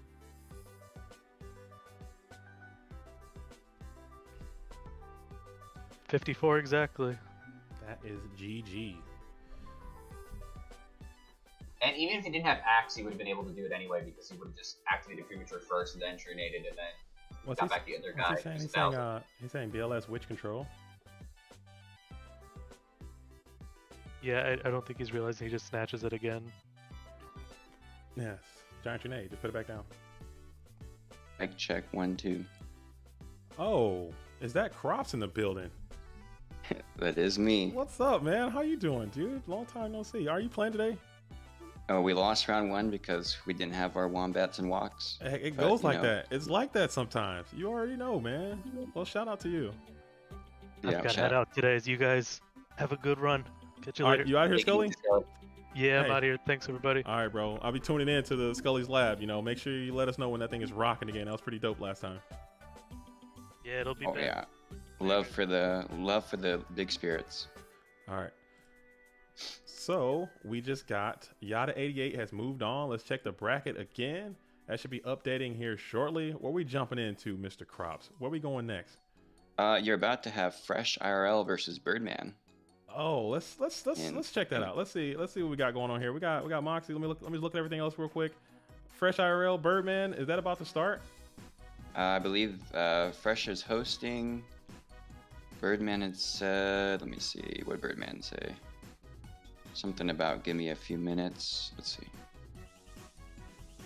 S2: 54 exactly.
S1: That is GG.
S3: And even if he didn't have Axe, he would have been able to do it anyway because he would have just activated Premature first and then True Nated and then got back the other guy.
S1: He's saying BLS Witch Control.
S2: Yeah, I don't think he's realizing he just snatches it again.
S1: Yes. Giant Grenade. Just put it back down.
S4: Mic check 1 2.
S1: Oh, is that Crops in the building?
S4: That is me.
S1: What's up, man? How you doing, dude? Long time no see. Are you playing today?
S4: Oh, we lost round 1 because we didn't have our wombats and walks.
S1: Heck, it goes like that. It's like that sometimes. You already know, man. Well, shout out to you.
S2: I've got to head out today. As you guys have a good run. Catch you later.
S1: You out here, Scully?
S2: Yeah, I'm out here. Thanks, everybody.
S1: All right, bro. I'll be tuning in to the Scully's lab. You know, make sure you let us know when that thing is rocking again. That was pretty dope last time.
S2: Yeah, it'll be back.
S4: Yeah. Love for the big spirits.
S1: All right. So we just got Yada88 has moved on. Let's check the bracket again. That should be updating here shortly. Where we jumping into, Mr. Crops? Where we going next?
S4: You're about to have Fresh IRL versus Birdman.
S1: Oh, let's check that out. Let's see what we got going on here. We got Moxie. Let me look at everything else real quick. Fresh IRL, Birdman, is that about to start?
S4: I believe Fresh is hosting. Birdman had said, let me see, what did Birdman say? Something about give me a few minutes. Let's see.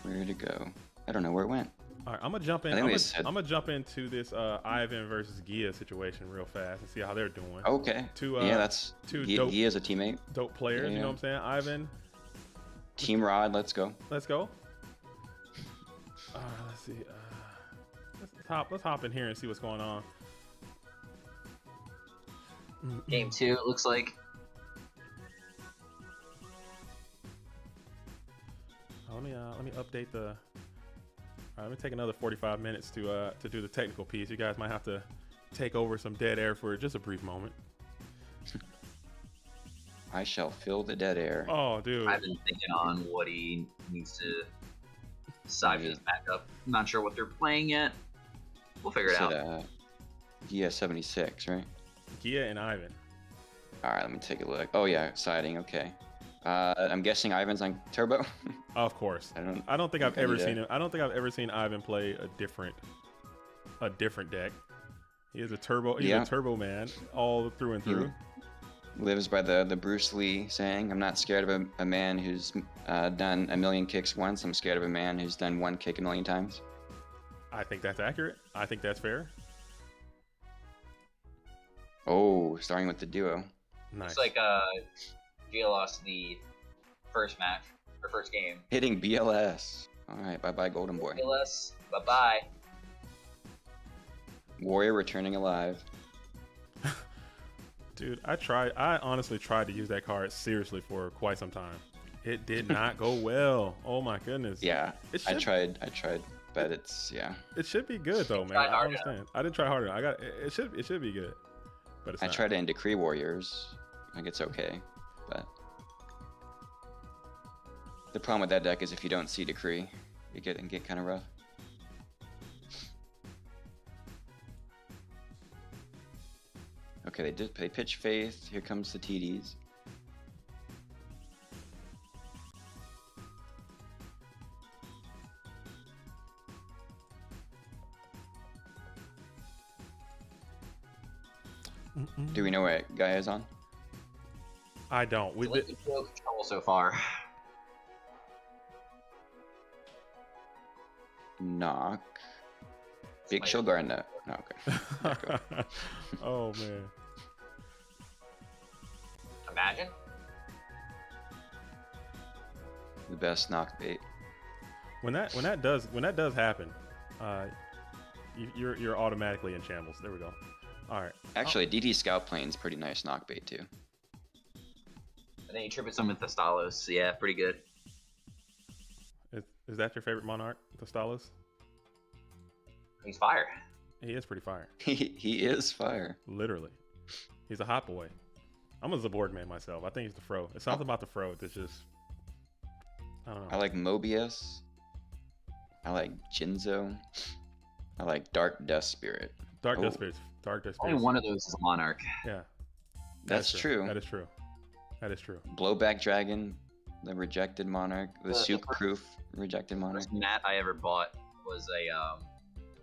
S4: Where'd it go? I don't know where it went.
S1: All right, I'm gonna jump in. I'm gonna jump into this Ivan versus Gia situation real fast and see how they're doing.
S4: Okay. That's Gia's a teammate.
S1: Dope players. You know what I'm saying? Ivan.
S4: Team Rod. Let's go.
S1: Let's go. Let's see. Let's hop in here and see what's going on.
S3: Game 2, it looks like.
S1: Let me update the. All right, let me take another 45 minutes to do the technical piece. You guys might have to take over some dead air for just a brief moment.
S4: I shall fill the dead air.
S1: Oh, dude.
S3: I've been thinking on what he needs to decide for his backup. I'm not sure what they're playing yet. We'll figure it out.
S4: Gia 76, right?
S1: Gia and Ivan.
S4: All right, let me take a look. Oh yeah, siding. Okay. I'm guessing Ivan's on turbo.
S1: Of course. I don't think I've ever seen him. I don't think I've ever seen Ivan play a different deck. He is a turbo. He's a turbo man all through and through.
S4: Lives by the Bruce Lee saying, "I'm not scared of a man who's done a million kicks once. I'm scared of a man who's done one kick a million times."
S1: I think that's accurate. I think that's fair.
S4: Oh, starting with the duo.
S1: Nice.
S3: It's like Gia lost the first match or first game.
S4: Hitting BLS. All right, bye bye, Golden Boy.
S3: BLS, bye bye.
S4: Warrior returning alive.
S1: Dude, I honestly tried to use that card seriously for quite some time. It did not go well. Oh my goodness.
S4: Yeah, I tried, but it
S1: should be good though, man. I understand. I didn't try harder. It should be good. But
S4: I tried to end Decree Warriors. I think it's okay, but the problem with that deck is if you don't see Decree, it can get kind of rough. Okay, they did play Pitch Faith. Here comes the TDs. Do we know what guy is on?
S1: I don't. We did
S3: control so far.
S4: Knock. Big Shield Guard. No, okay.
S1: Oh man.
S3: Imagine.
S4: The best knock bait.
S1: When that does happen, you're automatically in shambles. There we go. All right.
S4: Actually, DD Scout Plane's pretty nice knock bait too.
S3: And then you tribute some with the Stalos. Yeah, pretty good.
S1: Is that your favorite Monarch, the Stalos?
S3: He's fire.
S1: He is pretty fire.
S4: He is fire.
S1: Literally. He's a hot boy. I'm a Zabord man myself. I think he's the Fro. It's something about the Fro that's just, I don't know.
S4: I like Mobius. I like Jinzo. I like Dark Death Spirit.
S1: Dark
S4: Oh.
S1: Dust Spirits. Dark Dust
S3: Only
S1: Spirits.
S3: one of those is a monarch.
S1: Yeah.
S4: That's true.
S1: That is true. That is true.
S4: Blowback Dragon, the rejected monarch, the
S3: The
S4: Souk Proof rejected monarch.
S3: First mat I ever bought was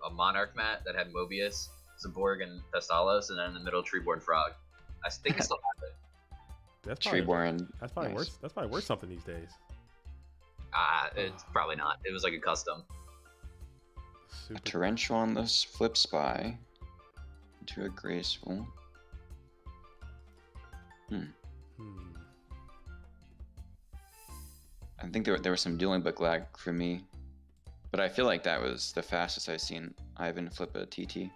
S3: a monarch mat that had Mobius, Zaborg, and Thessalos, and then in the middle Treeborn Frog. I think I still have it.
S1: That's probably,
S4: Treeborn.
S1: that's probably
S4: nice.
S1: worse. That's probably worth something these days.
S3: It's probably not. It was like a custom.
S1: Super.
S4: Torrential on this flip spy. Into a graceful.
S1: Hmm.
S4: I think there was some dueling book lag for me. But I feel like that was the fastest I've seen Ivan flip a TT.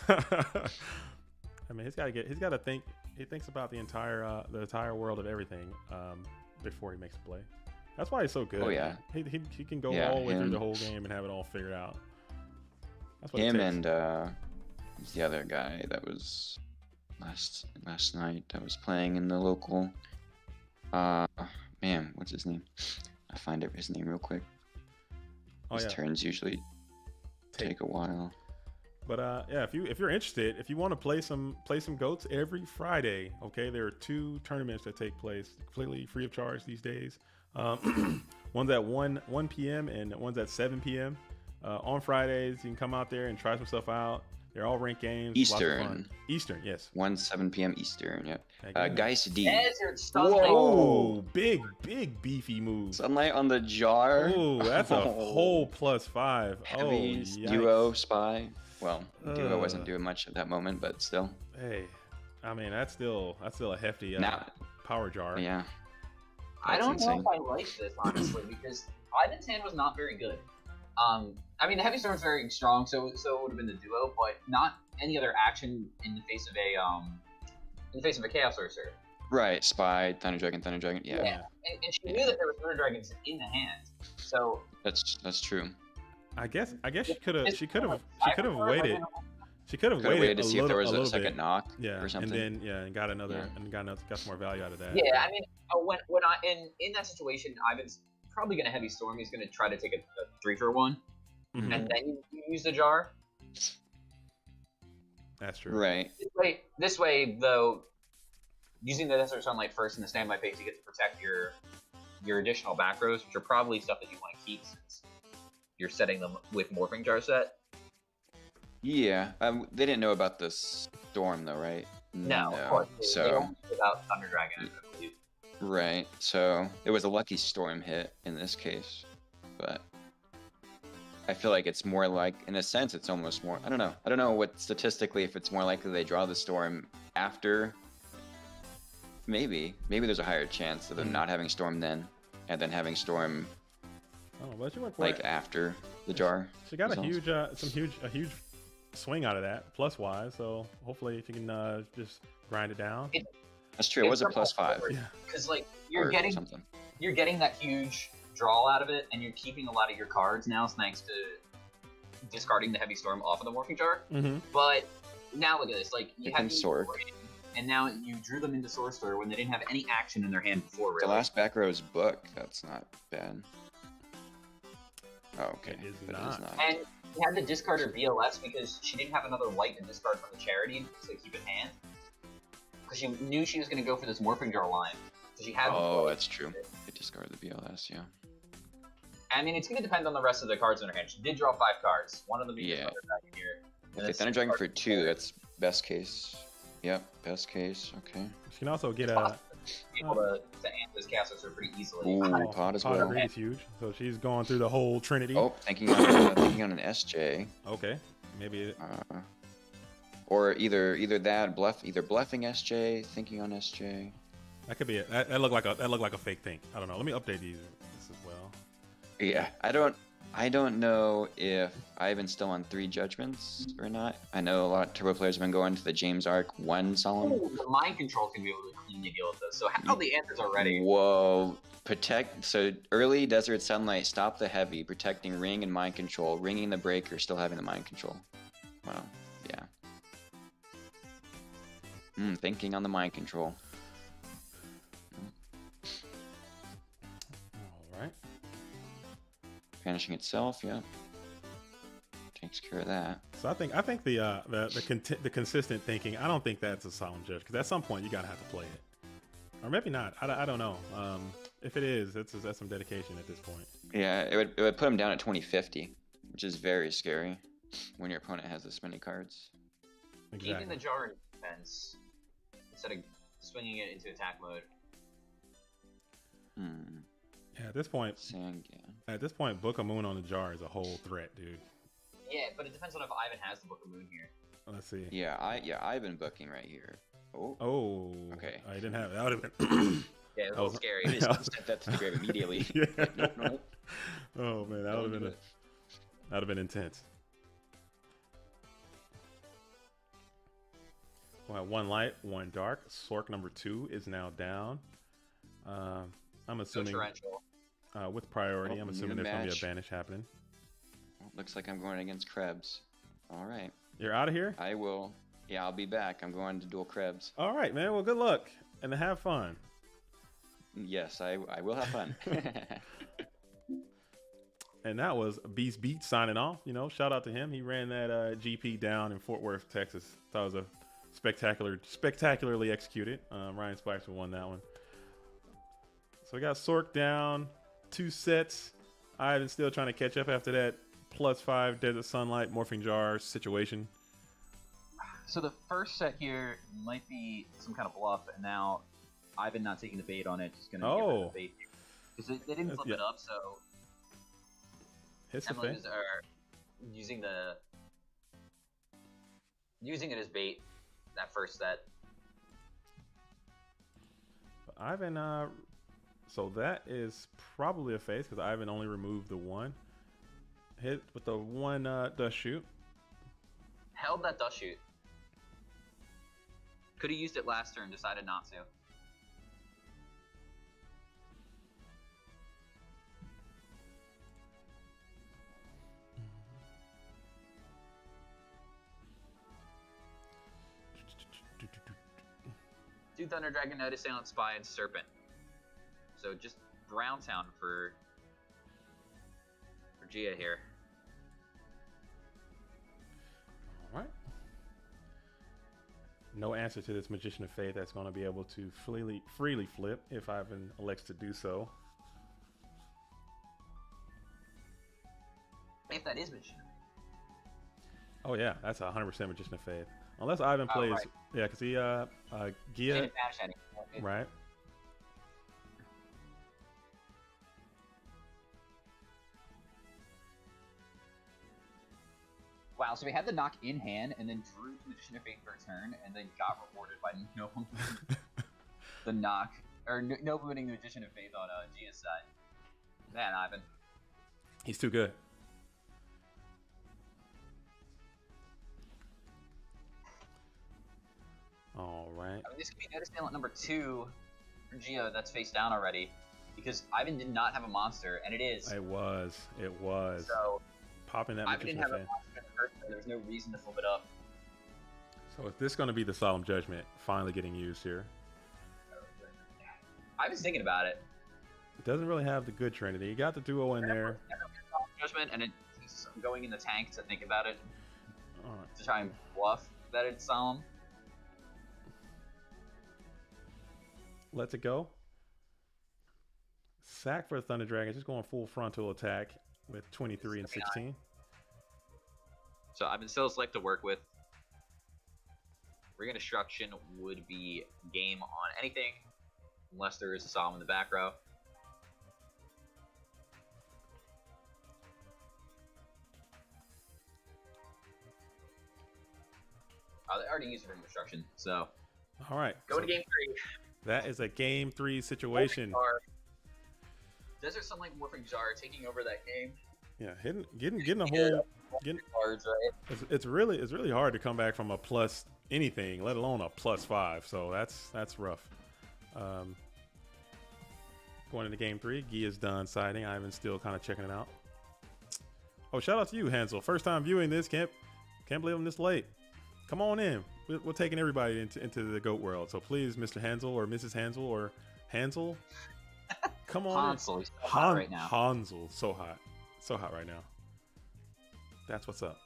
S1: I mean, he's got to think. He thinks about the entire world of everything before he makes a play. That's why he's so good.
S4: Oh, yeah.
S1: He can go
S4: Yeah,
S1: all the way through
S4: him.
S1: the whole game and have it all figured out. That's what
S4: Him
S1: it takes.
S4: and who's the other guy that was last night that was playing in the local. Man, what's his name? I'll find his name real quick.
S1: Oh,
S4: His
S1: yeah.
S4: turns usually take a while.
S1: But yeah, if you're interested, if you want to play some goats every Friday, okay, there are 2 tournaments that take place completely free of charge these days. One's at 1 p.m. and one's at 7 p.m. On Fridays, you can come out there and try some stuff out. They're all ranked games. Lots of fun.
S4: Eastern.
S1: Eastern, yes.
S4: 7 p.m. Eastern. Yep.
S1: Heck yeah.
S4: Geist D.
S3: Desert Sunlight.
S1: Whoa, big beefy move.
S4: Sunlight on the jar.
S1: Oh, that's a whole +5.
S4: Heavy
S1: yikes.
S4: duo spy. Well, duo
S1: Uh.
S4: wasn't doing much at that moment, but still.
S1: Hey, I mean that's still a hefty
S4: Now,
S1: power jar.
S4: yeah.
S3: I
S4: That's
S3: don't know
S4: insane.
S3: if I like this honestly because Ivan's hand was not very good. I mean the heavy storm is very strong, so it would have been the duo, but not any other action in the face of a chaos sorcerer.
S4: Right. Spy, Thunder Dragon, Yeah.
S3: And she knew that there were Thunder Dragons in the hand, so
S4: That's true.
S1: I guess she could have
S3: Cypher card,
S1: waited.
S3: like,
S1: She could have
S4: Could have
S1: waited
S4: waited to
S1: a
S4: see if there was
S1: little
S4: a second
S1: bit.
S4: knock
S1: Yeah,
S4: or something.
S1: and then got some more value out of that.
S3: Yeah, I mean, when I in that situation, Ivan's probably gonna heavy storm. He's gonna try to take a 3-for-1,
S1: Mhm.
S3: and then you use the jar.
S1: That's true.
S4: Right.
S3: This way, though, using the Desert Sunlight first in the standby phase, you get to protect your additional back rows, which are probably stuff that you want to keep since you're setting them with Morphing Jar set.
S4: Yeah. They didn't know about the storm though, right?
S3: No, of course. They
S4: So
S3: don't without Thunder Dragon, I believe.
S4: right. So it was a lucky storm hit in this case, but I feel like it's more like, in a sense, it's almost more. I don't know. I don't know what statistically if it's more likely they draw the storm after. Maybe there's a higher chance of them not having storm then, and then having storm
S1: Oh, but she went for
S4: like
S1: it.
S4: after the jar.
S1: She got a
S4: results.
S1: huge swing out of that plus wise. So hopefully if you can just grind it down.
S4: That's true. It was a +5
S1: Yeah.
S3: Because like
S4: or
S3: you're getting
S4: something.
S3: that huge draw out of it, and you're keeping a lot of your cards now thanks to discarding the heavy storm off of the Morphing Jar.
S1: Mm-hmm.
S3: But now look at this, like you
S4: It
S3: have
S4: can
S3: these
S4: sort.
S3: four in, and now you drew them into Sorcerer when they didn't have any action in their hand before.
S4: The
S3: Really,
S4: last back row is book. That's not bad. Oh, okay.
S1: It is
S4: But
S1: not.
S3: and you had to discard her BLS because she didn't have another light to discard from the charity to keep in hand. Because she knew she was going to go for this Morphing Jar line, so she had.
S4: Oh, that's true. They discarded the BLS, yeah.
S3: I mean, it's going to depend on the rest of the cards in her hand. She did draw 5 cards. One of them being
S4: Yeah.
S3: Thunder Dragon here.
S4: If they Thunder Dragon for 2, that's best case. Yep, best case. Okay.
S1: She can also get
S3: Able to amp this Castle pretty easily.
S4: Ooh, pot as well.
S1: Is huge. So she's going through the whole Trinity.
S4: Oh, thinking on an SJ.
S1: Okay. Maybe.
S4: Or either that either bluffing SJ, thinking on SJ.
S1: That could be it. That looked like a fake thing. I don't know. Let me update these as well.
S4: Yeah, I don't know if Ivan's still on 3 judgments or not. I know a lot of turbo players have been going to the James Arc 1 solemn.
S3: Ooh, the mind control can be able to cleanly deal with this. So how the answers are ready?
S4: Whoa. So early Desert Sunlight, stop the heavy, protecting ring and mind control, ringing the breaker, still having the mind control. Wow, yeah. Thinking on the mind control.
S1: All right.
S4: Vanishing itself, yeah. takes care of that.
S1: So I think the consistent thinking. I don't think that's a solemn judge because at some point you gotta have to play it, or maybe not. I don't know. If it is, that's some dedication at this point.
S4: Yeah, it would put him down at 2050, which is very scary when your opponent has this many cards.
S1: Exactly.
S3: Keeping the jar in defense instead of swinging it into attack mode.
S1: Yeah, at this point, Book of Moon on the jar is a whole threat, dude.
S3: Yeah, but it depends on if Ivan has the Book of Moon here.
S1: Let's see.
S4: Yeah, I've been booking right here. Oh.
S1: Okay. I didn't have it. That would have been.
S3: Yeah, it was a little scary.
S4: I just sent that to the grave immediately.
S1: Yeah.
S4: Like, nope.
S1: Oh man, that would have been intense. Well, one light, one dark. Sork number 2 is now down. I'm assuming with priority. I'm assuming there's gonna be a banish happening.
S4: Looks like I'm going against Krebs. All right.
S1: You're out of here?
S4: I will. Yeah, I'll be back. I'm going to duel Krebs.
S1: All right, man. Well, good luck and have fun.
S4: Yes, I will have fun.
S1: And that was Beast Beat signing off. You know, shout out to him. He ran that GP down in Fort Worth, Texas. That was a spectacularly executed. Ryan Spikes won that one. So we got Sork down 2 sets. Ivan's still trying to catch up after that +5 Desert Sunlight Morphing Jar situation.
S3: So the first set here might be some kind of bluff, and now Ivan not taking the bait on it, just going to give it the bait. Because they didn't flip it up, so Templars are using it as bait that first set.
S1: Ivan, so that is probably a face because Ivan only removed the 1. Hit with the 1 dust shoot.
S3: Held that dust shoot. Could have used it last turn, decided not to. Do Thunder Dragon, Night Assailant, Spy, and Serpent. So just Brown Town for Gia here.
S1: All right. No answer to this Magician of Faith that's going to be able to freely flip if Ivan elects to do so.
S3: If that is Magician.
S1: Oh yeah, that's 100% Magician of Faith. Unless Ivan plays,
S3: right.
S1: Yeah, because he Gia, right?
S3: Wow, so we had the knock in hand, and then drew Magician of Faith for a turn, and then got rewarded by the knock, or no putting the Magician of Faith on Gia's side. Man, Ivan.
S1: He's too good. All right.
S3: I mean, this could be Night Assailant number 2 for Gia that's face down already, because Ivan did not have a monster, and it is.
S1: It was.
S3: So
S1: popping that
S3: Ivan didn't
S1: Magician
S3: have
S1: of
S3: a
S1: Faith.
S3: monster first, so there was no reason to flip it up.
S1: So is this going to be the Solemn Judgment finally getting used here?
S3: I was thinking about it.
S1: It doesn't really have the good Trinity. You got the duo in there.
S3: Judgment, and he's going in the tank to think about it,
S1: All right.
S3: to try and bluff that it's solemn.
S1: Lets it go. Sack for the Thunder Dragon, just going full frontal attack with 23 and 16.
S3: So I've been still select to work with. Ring of Destruction would be game on anything, unless there is a solemn in the back row. They already used Ring of Destruction, so
S1: All right.
S3: go
S1: so
S3: to game 3.
S1: that is a game 3 situation.
S3: Desert Sunlight Morphing Jar taking over that game.
S1: Yeah, getting a whole
S3: Cards, right?
S1: it's really hard to come back from a plus anything, let alone a +5. So that's rough. Going into game 3, Gia's done siding. Ivan's still kind of checking it out. Oh, shout out to you, Hansel. First time viewing this. Can't believe I'm this late. Come on in. We're taking everybody into the GOAT world. So please, Mr. Hansel or Mrs. Hansel or Hansel, come on.
S3: Hansel, he's so hot right now.
S1: Hansel, so hot right now. That's what's up.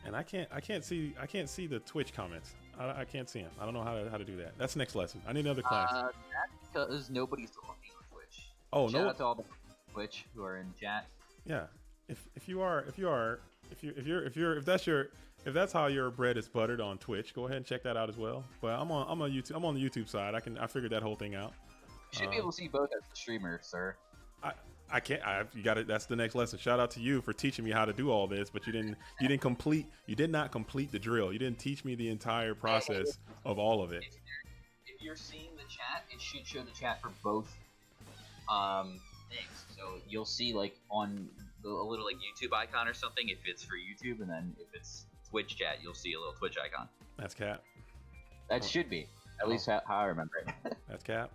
S1: And I can't see the Twitch comments. I can't see them. I don't know how to do that. That's next lesson. I need another class.
S3: That's because nobody's talking on Twitch.
S1: Oh,
S3: Shout
S1: no.
S3: out to all the Twitch who are in chat.
S1: Yeah. If that's how your bread is buttered on Twitch, go ahead and check that out as well. But I'm on YouTube. I'm on the YouTube side. I figured that whole thing out.
S3: You should be able to see both as the streamer, sir.
S1: I can't. You got it. That's the next lesson. Shout out to you for teaching me how to do all this, but you did not complete the drill. You didn't teach me the entire process of all of it.
S3: If you're seeing the chat, it should show the chat for both things. So you'll see like on a little like YouTube icon or something if it's for YouTube, and then if it's Twitch chat, you'll see a little Twitch icon.
S1: That's Cap.
S3: That should be at least how I remember it.
S1: That's Cap.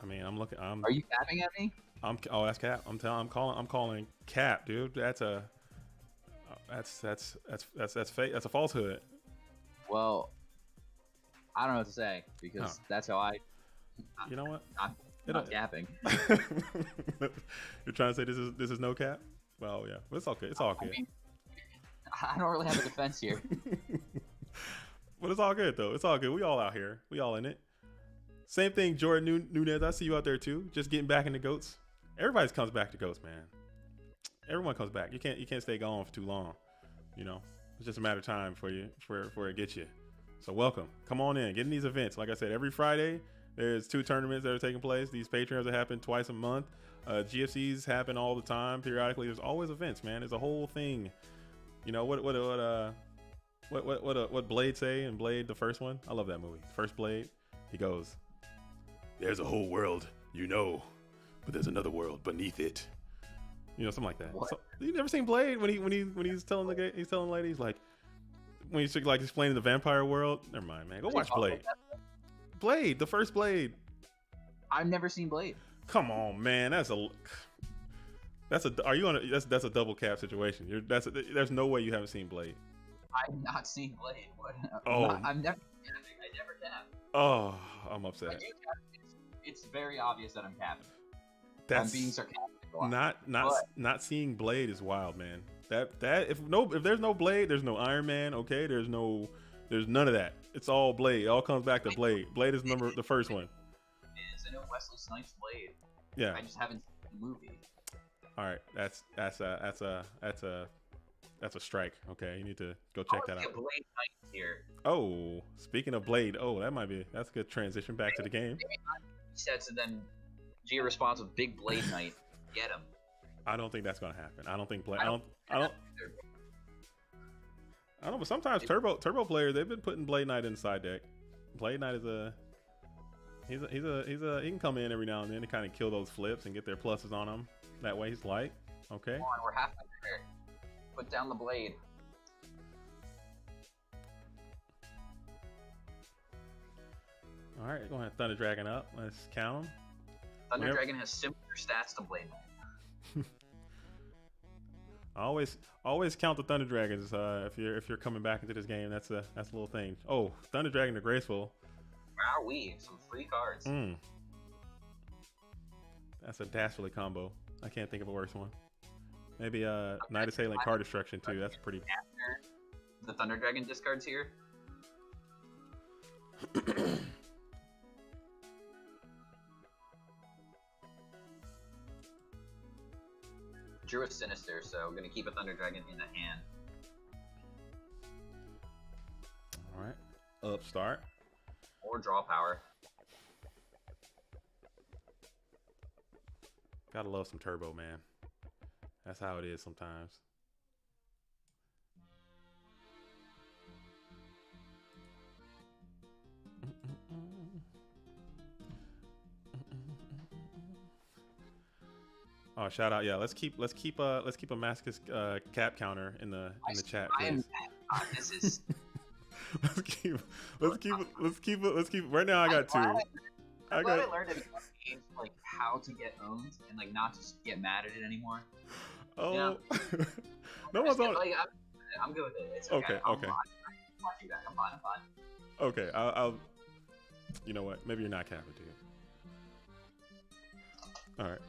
S1: I mean, I'm looking.
S3: Are you tapping at me?
S1: That's Cap. I'm calling Cap, dude. That's fake. That's a falsehood.
S3: Well, I don't know what to say because that's how
S1: You know what?
S3: I'm not capping.
S1: You're trying to say this is no cap? Well, yeah. But it's okay. It's all good.
S3: I mean, I don't really have a defense here.
S1: But it's all good though. It's all good. We all out here. We all in it. Same thing, Jordan Nunez. I see you out there too. Just getting back into goats. Everybody comes back to goats, man. Everyone comes back. You can't stay gone for too long. You know, it's just a matter of time for it gets you. So welcome. Come on in. Get in these events. Like I said, every Friday there's 2 tournaments that are taking place. These Patreons that happen twice a month. GFCs happen all the time. Periodically, there's always events, man. There's a whole thing. You know what Blade say in Blade, the first one? I love that movie. First Blade. He goes, "There's a whole world, you know, but there's another world beneath it." You know, something like that. So, you never seen Blade when he's telling the lady, he's like, when he's like explaining the vampire world. Never mind, man. Go watch Blade. Blade, the first Blade.
S3: I've never seen Blade.
S1: Come on, man. That's a double cap situation. There's no way you haven't seen Blade.
S3: I've not seen Blade. What?
S1: Oh.
S3: I never cap.
S1: Oh, I'm upset.
S3: I do cap. It's very obvious that I'm capping.
S1: That's
S3: I'm being sarcastic.
S1: Not seeing Blade is wild, man. If there's no Blade, there's no Iron Man. Okay, there's none of that. It's all Blade. It all comes back to Blade. Blade is the first one.
S3: I know Wesley Snipes Blade.
S1: Yeah.
S3: I just haven't seen the movie.
S1: All right, that's a strike. Okay, you need to go check that out.
S3: Blade Knight here.
S1: Oh, speaking of Blade, that's a good transition back to the game.
S3: Sets and then G responds with Big Blade Knight. Get him.
S1: I don't think that's gonna happen. I don't think Blade. I don't know, but sometimes Turbo players, they've been putting Blade Knight in the side deck. Blade Knight is he can come in every now and then to kind of kill those flips and get their pluses on him. That way he's light. Okay.
S3: Come on, we're halfway there. Put down the blade.
S1: All right, go ahead, Thunder Dragon up. Let's count them.
S3: Thunder Dragon has similar stats to Blade Knight.
S1: I always count the Thunder Dragons if you're coming back into this game. That's a little thing. Oh, Thunder Dragon to Graceful.
S3: Wowee, some free cards.
S1: That's a dastardly combo. I can't think of a worse one. Maybe Night Assailant card destruction too. That's pretty.
S3: After the Thunder Dragon discards here. Drew a Sinister, so I'm gonna keep a Thunder Dragon in the hand.
S1: All right, upstart.
S3: Or draw power.
S1: Gotta love some turbo, man. That's how it is sometimes. Oh, shout out! Yeah, let's keep a Mascus cap counter in the chat, please.
S3: This is.
S1: let's keep. Right now, I got 2.
S3: I'm glad I learned at age like how to get owned and like not just get mad at it anymore.
S1: Oh,
S3: you know?
S1: No one's on.
S3: Like, I'm good with it. It's
S1: okay. Okay.
S3: I'm watching that. I'm fine.
S1: Okay, I'll. You know what? Maybe you're not capping, dude. All right.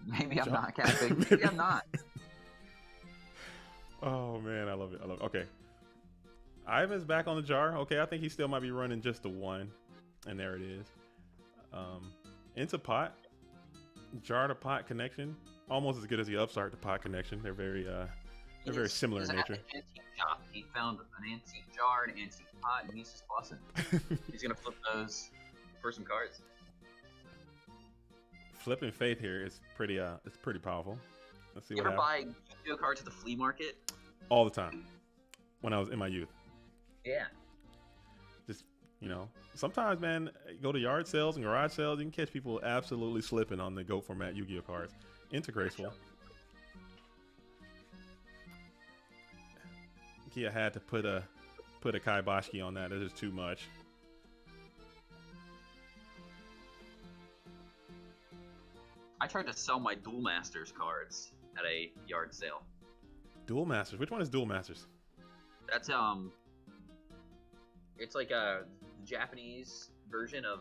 S3: Maybe I'm not capping. Maybe I'm not.
S1: Oh man, I love it. I love it. Okay. Ivan's back on the jar. Okay, I think he still might be running just the one. And there it is. Into pot. Jar to pot connection. Almost as good as the upstart to pot connection. They're very similar in nature.
S3: An antique shop. He found an antique jar, an antique pot, and he's just fussing. He's gonna flip those for some cards.
S1: Flipping Faith here is pretty it's pretty powerful. Let's see
S3: You
S1: what
S3: ever
S1: happens.
S3: buy Yu-Gi-Oh cards at the flea market?
S1: All the time. When I was in my youth.
S3: Yeah.
S1: Just, sometimes, man, you go to yard sales and garage sales, you can catch people absolutely slipping on the GOAT format Yu-Gi-Oh cards. Into Graceful. Kia had to put a Kaiboshki on that. It is too much.
S3: I tried to sell my Duel Masters cards at a yard sale.
S1: Duel Masters. Which one is Duel Masters?
S3: That's it's like a Japanese version of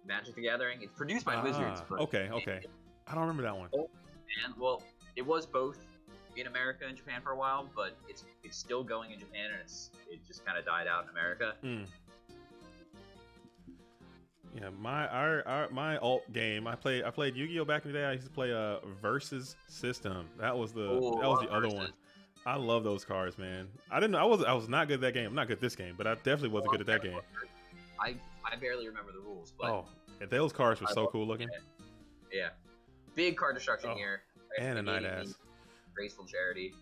S3: Magic the Gathering. It's produced by Wizards. But
S1: Okay. I don't remember that one.
S3: And well, it was both in America and Japan for a while, but it's still going in Japan, and it just kind of died out in America.
S1: Yeah, my alt game. I played Yu-Gi-Oh back in the day. I used to play Versus System. That was the other one. I love those cards, man. I was not good at that game. I'm not good at this game, but I definitely wasn't good at that game.
S3: I barely remember the rules, but
S1: those cards were so cool looking.
S3: Yeah, big card destruction here.
S1: And a Night Ass.
S3: Graceful Charity.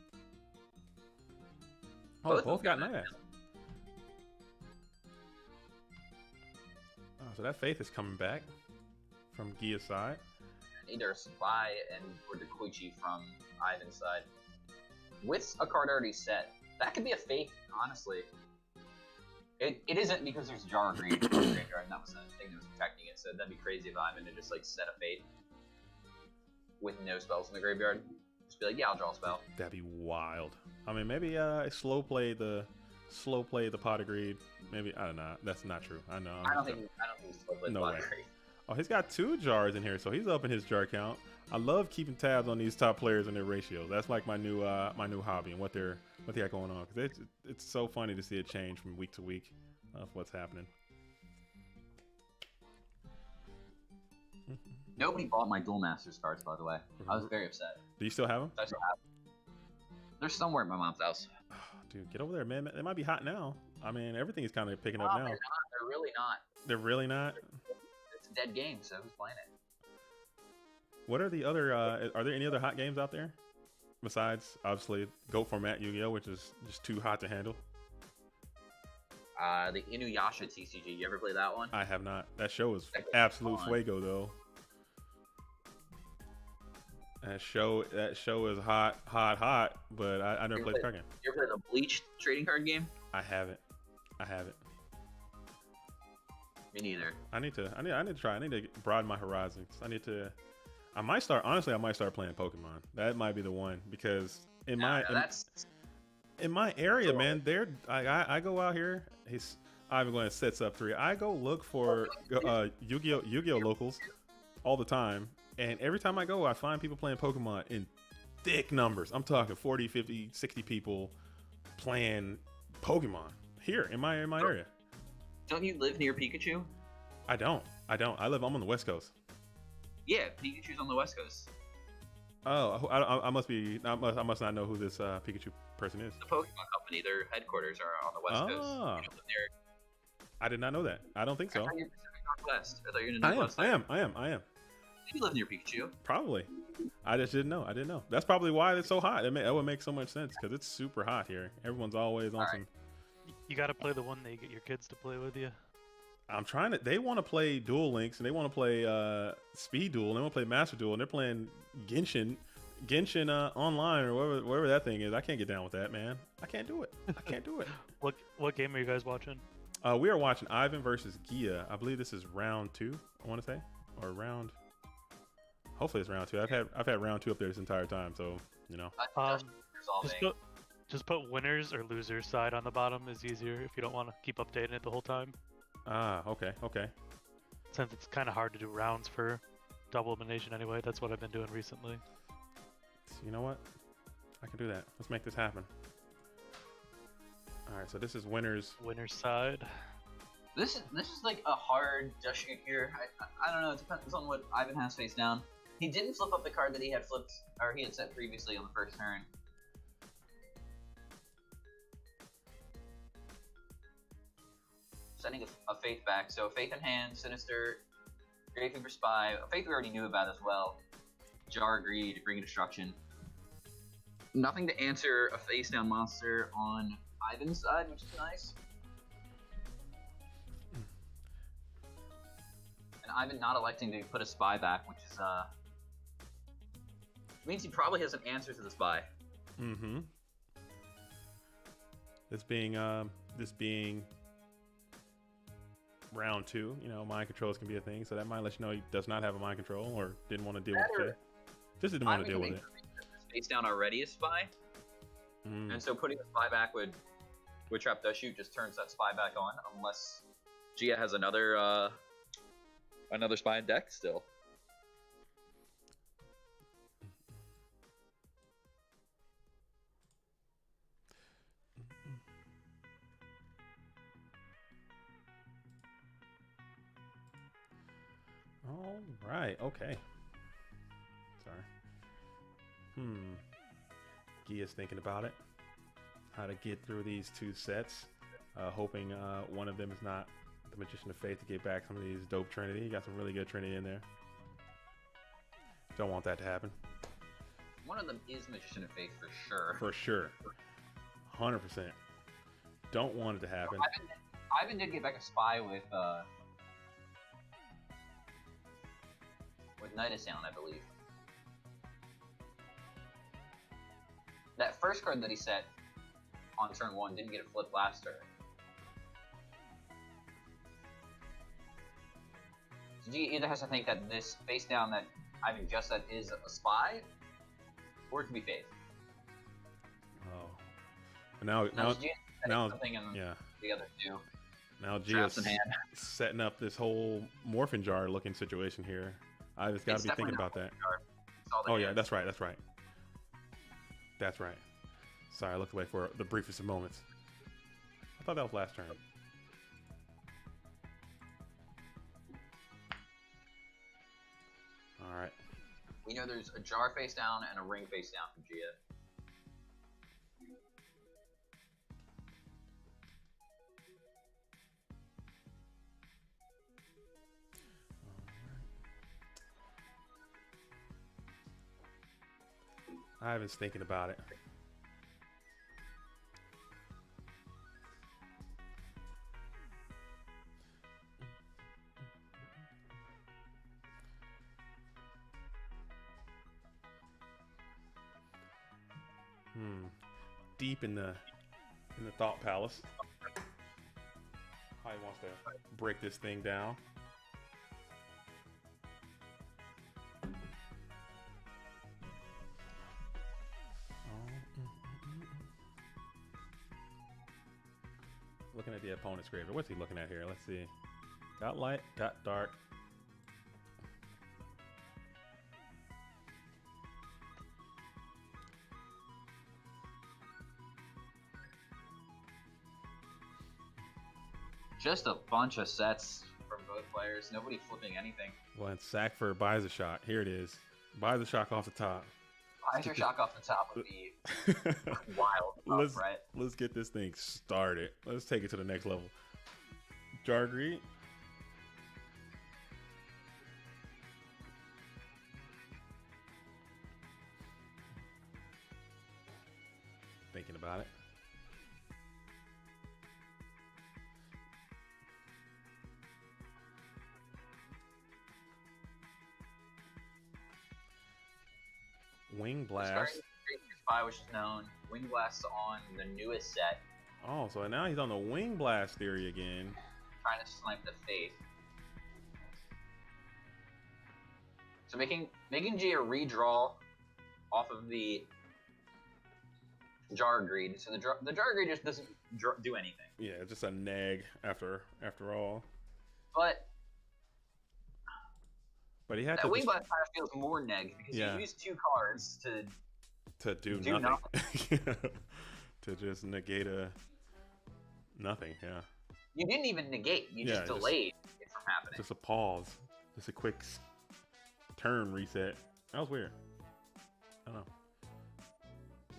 S1: Oh, both got Night Ass. Oh, so that Faith is coming back from Gia's side.
S3: Either a Supply or the Koichi from Ivan's side. With a card already set, that could be a Faith, honestly. It isn't because there's Jar of Greed in the graveyard, and that was the thing that was protecting it, so that'd be crazy if Ivan had just like set a Faith with no spells in the graveyard. Just be like, yeah, I'll draw a spell.
S1: That'd be wild. I mean, maybe slow play the Pot of Greed. Maybe, I don't know. That's not true. I know.
S3: I don't think he's slow played the Pot of Greed.
S1: Oh, he's got 2 jars in here, so he's up in his jar count. I love keeping tabs on these top players and their ratios. That's like my new hobby and what they got going on. Because it's so funny to see it change from week to week of what's happening.
S3: Nobody bought my Duel Masters cards, by the way. I was very upset.
S1: Do you still have them?
S3: I still have them. They're somewhere at my mom's house.
S1: Oh, dude, get over there, man. It might be hot now. I mean, everything is kind of picking up now.
S3: They're not. They're really not.
S1: They're really not?
S3: It's a dead game, so who's playing it?
S1: What are the other, are there any other hot games out there? Besides, obviously, GOAT format Yu-Gi-Oh, which is just too hot to handle.
S3: The Inuyasha TCG. You ever play that one?
S1: I have not. That show is absolute fuego, though. That show is hot, but I never played the card game.
S3: You ever played the Bleach trading card game?
S1: I haven't.
S3: Me neither.
S1: I need to try. I need to broaden my horizons. I might start playing Pokemon. That might be the one, because in my area, man, I go out here. I'm going to set up 3. I go look for Yu-Gi-Oh locals all the time, and every time I go, I find people playing Pokemon in thick numbers. I'm talking 40, 50, 60 people playing Pokemon here in my area.
S3: Don't you live near Pikachu?
S1: I don't. I'm on the West Coast.
S3: Yeah, Pikachu's on the West Coast.
S1: Oh, I must not know who this Pikachu person is.
S3: The Pokemon Company, their headquarters are on the West Coast. You don't live near...
S1: I did not know that. I don't think so.
S3: I thought you were Pacific Northwest. I thought you were in the Northwest.
S1: I am.
S3: You live near Pikachu.
S1: Probably. I just didn't know. That's probably why it's so hot. That would make so much sense, because it's super hot here. Everyone's always on some...
S2: You gotta play the one that you get your kids to play with you.
S1: I'm trying to. They want to play Duel Links, and they want to play Speed Duel, and they want to play Master Duel, and they're playing Genshin online or whatever that thing is. I can't get down with that, man. I can't do it.
S2: What game are you guys watching?
S1: We are watching Ivan versus Gia. I believe this is round 2. I want to say, or round. Hopefully it's round 2. I've had round 2 up there this entire time, so you know.
S2: Just put winners or losers side on the bottom is easier if you don't want to keep updating it the whole time.
S1: Okay.
S2: Since it's kind of hard to do rounds for double elimination anyway, that's what I've been doing recently.
S1: You know what? I can do that. Let's make this happen. All right, so this is winner's.
S2: Winner's side.
S3: This is like a hard dust shoot here. I don't know. It depends on what Ivan has face down. He didn't flip up the card that he had flipped, or he had set previously on the first turn. Sending a Faith back. So Faith in hand, Sinister, Gravekeeper Spy. Faith we already knew about as well. Jar Greed, Bring Destruction. Nothing to answer a face down monster on Ivan's side, which is nice. And Ivan not electing to put a Spy back, which is means he probably has an answer to the Spy.
S1: Mm-hmm. This being round 2, you know, mind controls can be a thing, so that might let you know he does not have a mind control or didn't want to deal with it. Just didn't want to deal with it.
S3: Face down already a Spy, and so putting the Spy back would trap Dust Shoot just turns that Spy back on, unless Gia has another Spy in deck still.
S1: All right. Okay. Sorry. Gia's thinking about it. How to get through these 2 sets. Hoping one of them is not the Magician of Faith to get back some of these dope Trinity. You got some really good Trinity in there. Don't want that to happen.
S3: One of them is Magician of Faith for sure.
S1: For sure. 100%. Don't want it to happen.
S3: Ivan did get back a Spy with Night of Sound, I believe. That first card that he set on turn 1 didn't get a flip last turn. So G either has to think that this face down that Ivan just said is a Spy, or it could be Faith.
S1: Oh. Now,
S3: something in the other 2.
S1: Now Gia's setting up this whole morphin jar looking situation here. I just got to be thinking about that. Oh yeah, that's right. That's right. Sorry, I looked away for the briefest of moments. I thought that was last turn. All right.
S3: We know there's a jar face down and a ring face down from Gia.
S1: Ivan's thinking about it. Deep in the thought palace. How he wants to break this thing down. Looking at the opponent's graveyard. What's he looking at here? Let's see. Got light, got dark.
S3: Just a bunch of sets from both players. Nobody flipping anything.
S1: Well, and Sackford buys a shot. Here it is. Buys a shock off the top.
S3: Buys your shock off the top would be wild. Right?
S1: Let's get this thing started. Let's take it to the next level. Jar Greed. Thinking about it. Wing Blast.
S3: Spy, which is known. Wing Blast's on the newest set.
S1: Oh, so now he's on the Wing Blast theory again.
S3: Trying to snipe the Faith. So making G a redraw off of the Jar Greed. So the Jar Greed just doesn't do anything.
S1: Yeah, it's just a nag after all.
S3: But
S1: he had
S3: that
S1: to.
S3: Wing Blast kind of feels more neg because
S1: yeah.
S3: you use 2 cards to
S1: To do
S3: Do
S1: nothing. To just negate a nothing. Yeah.
S3: You didn't even negate. You
S1: Yeah,
S3: just
S1: just-
S3: delayed it from happening.
S1: Just a pause. Just a quick turn reset. That was weird. I don't know.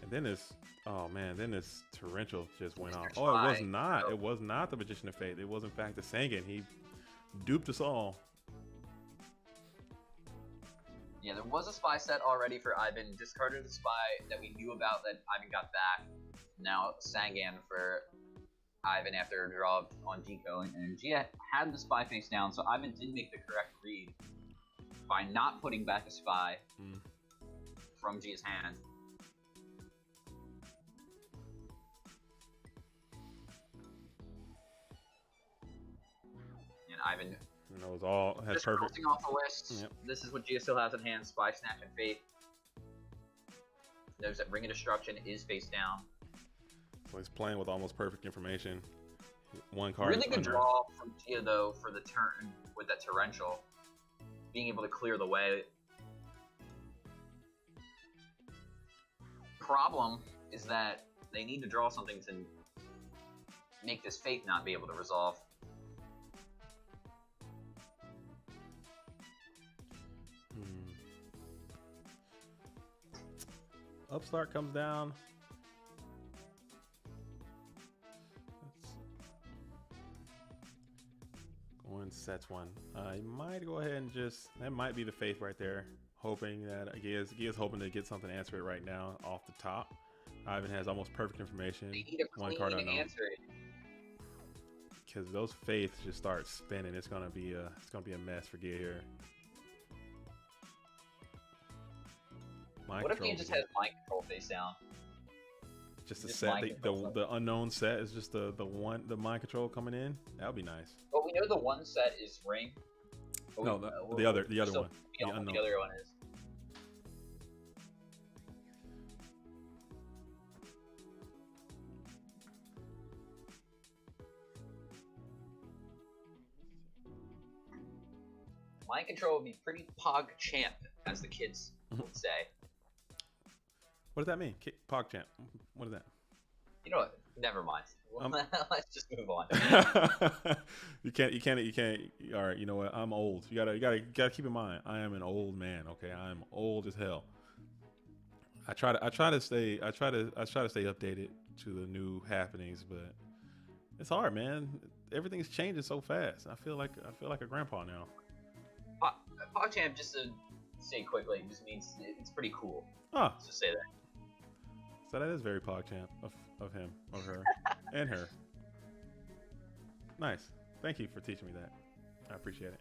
S1: And then this, oh man, then this torrential just went off. Oh, it was not. It was not the Magician of Fate. It was in fact the Sangan. He duped us all.
S3: Yeah, there was a spy set already for Ivan. Discarded the spy that we knew about that Ivan got back. Now Sangan for Ivan after a draw on Gico, and Gia had the spy face down, so Ivan did make the correct read by not putting back a spy from Gia's hand. And Ivan
S1: Knows all, has
S3: just
S1: perfect.
S3: crossing off the list.
S1: Yep.
S3: This is what Gia still has in hand: Spy, Snatch, and Fate. Knows that Ring of Destruction is face down.
S1: So he's playing with almost perfect information. One card.
S3: Really
S1: is
S3: good
S1: under-
S3: draw from Gia though for the turn with that torrential, being able to clear the way. Problem is that they need to draw something to make this fate not be able to resolve.
S1: Upstart comes down. Going sets one. I might go ahead and just, that might be the faith right there. Hoping that Gia's hoping to get something answer it right now off the top. Ivan has almost perfect information.
S3: They need a
S1: One card
S3: clean
S1: unknown.
S3: answer.
S1: Because those faiths just start spinning. It's gonna be a mess for Gia here. Mind
S3: What if he
S1: control
S3: just
S1: again.
S3: has mind control face down?
S1: Just a
S3: just
S1: set,
S3: mind control
S1: the unknown set is just the mind control coming in. That would be nice.
S3: Well, we know the one set is ring. But
S1: No,
S3: we-
S1: the other
S3: still
S1: one.
S3: feel what
S1: unknown.
S3: the other one is. Mind control would be pretty pog champ, as the kids would say.
S1: What does that mean? PogChamp. What is that?
S3: You know what? Never mind. Let's just move on.
S1: you can't. All right. You know what? I'm old. You gotta keep in mind. I am an old man. Okay. I'm old as hell. I try to stay updated to the new happenings, but it's hard, man. Everything's changing so fast. I feel like a grandpa now.
S3: Pog champ, just to say quickly, just means it's pretty cool.
S1: Oh,
S3: Let's just say that.
S1: so that is very PogChamp of him, of her, and her. Nice. Thank you for teaching me that. I appreciate it.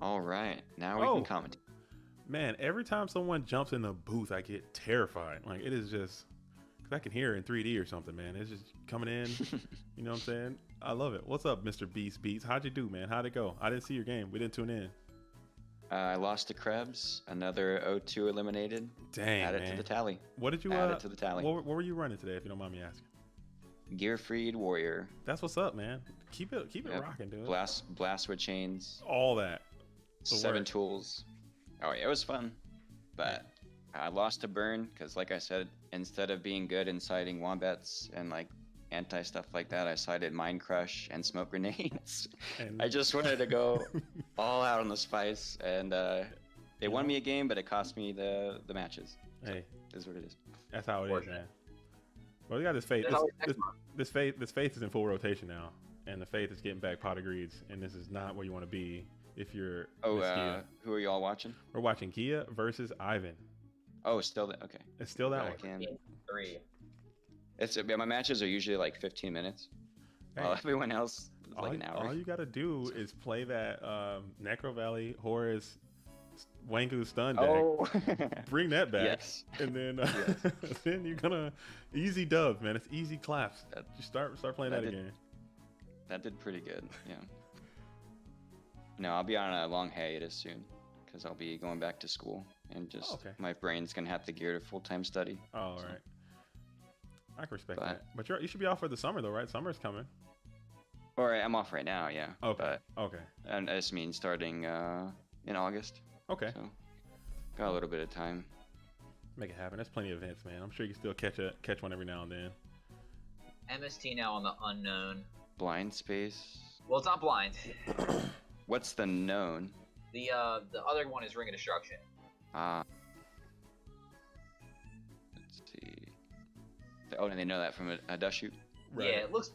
S4: All right, now we
S1: Oh.
S4: can comment.
S1: Man, every time someone jumps in the booth, I get terrified. Like, it is just, because I can hear it in 3D or something, man. It's just coming in. You know what I'm saying? I love it. What's up, Mr. Beast Beats? How'd you do, man? How'd it go? I didn't see your game. We didn't tune in.
S4: I lost to Krebs, another O2 eliminated.
S1: Dang,
S4: Add it
S1: man.
S4: to the tally.
S1: What did you,
S4: Add it to the tally.
S1: what were you running today, if you don't mind me asking?
S4: Gear Freed Warrior.
S1: That's what's up, man. Keep it
S4: Yep.
S1: rocking, dude.
S4: Blast with chains.
S1: All that. The
S4: 7
S1: work.
S4: tools. Oh yeah, it was fun. But I lost to Burn because, like I said, instead of being good in sighting wombats and like anti stuff like that, I cited Mind Crush and smoke grenades.
S1: And
S4: I just wanted to go all out on the spice, and they won me a game, but it cost me the matches.
S1: hey,
S4: So, is what it is.
S1: that's how it is, man. Well, we got this faith.
S3: There's always next month.
S1: This faith is in full rotation now, and the faith is getting back pot of greeds, and this is not where you want to be if you're.
S4: Oh,
S1: Miss Gia.
S4: who are you all watching?
S1: We're watching Gia versus Ivan.
S4: Oh, still okay.
S1: It's still that
S4: I
S1: one.
S4: can.
S3: 3.
S4: My matches are usually like 15 minutes.
S1: Hey,
S4: While everyone else is like an hour.
S1: all you gotta do is play that Necro Valley Horus Wangu stun deck.
S4: Oh,
S1: Bring that back,
S4: yes.
S1: and then
S4: Yes.
S1: then you're gonna easy dubs, man. It's easy claps.
S4: That-
S1: Just start playing
S4: that
S1: that
S4: did-
S1: again.
S4: That did pretty good. Yeah. No, I'll be on a long hiatus soon because I'll be going back to school and just
S1: okay.
S4: my brain's gonna have to gear to full-time study.
S1: Oh, all
S4: So-
S1: right. I can respect
S4: But-
S1: that. But you should be off for the summer though, right? Summer's coming.
S4: Or I'm off right now, yeah.
S1: Okay.
S4: But
S1: Okay.
S4: and I just mean starting in August.
S1: Okay.
S4: So got a little bit of time.
S1: Make it happen. There's plenty of events, man. I'm sure you can still catch one every now and then.
S3: MST now on the unknown.
S4: Blind space.
S3: Well, it's not blind.
S4: What's the known?
S3: The other one is Ring of Destruction.
S4: Let's see. Oh, and they know that from a dust shoot.
S1: Right.
S3: Yeah, it looks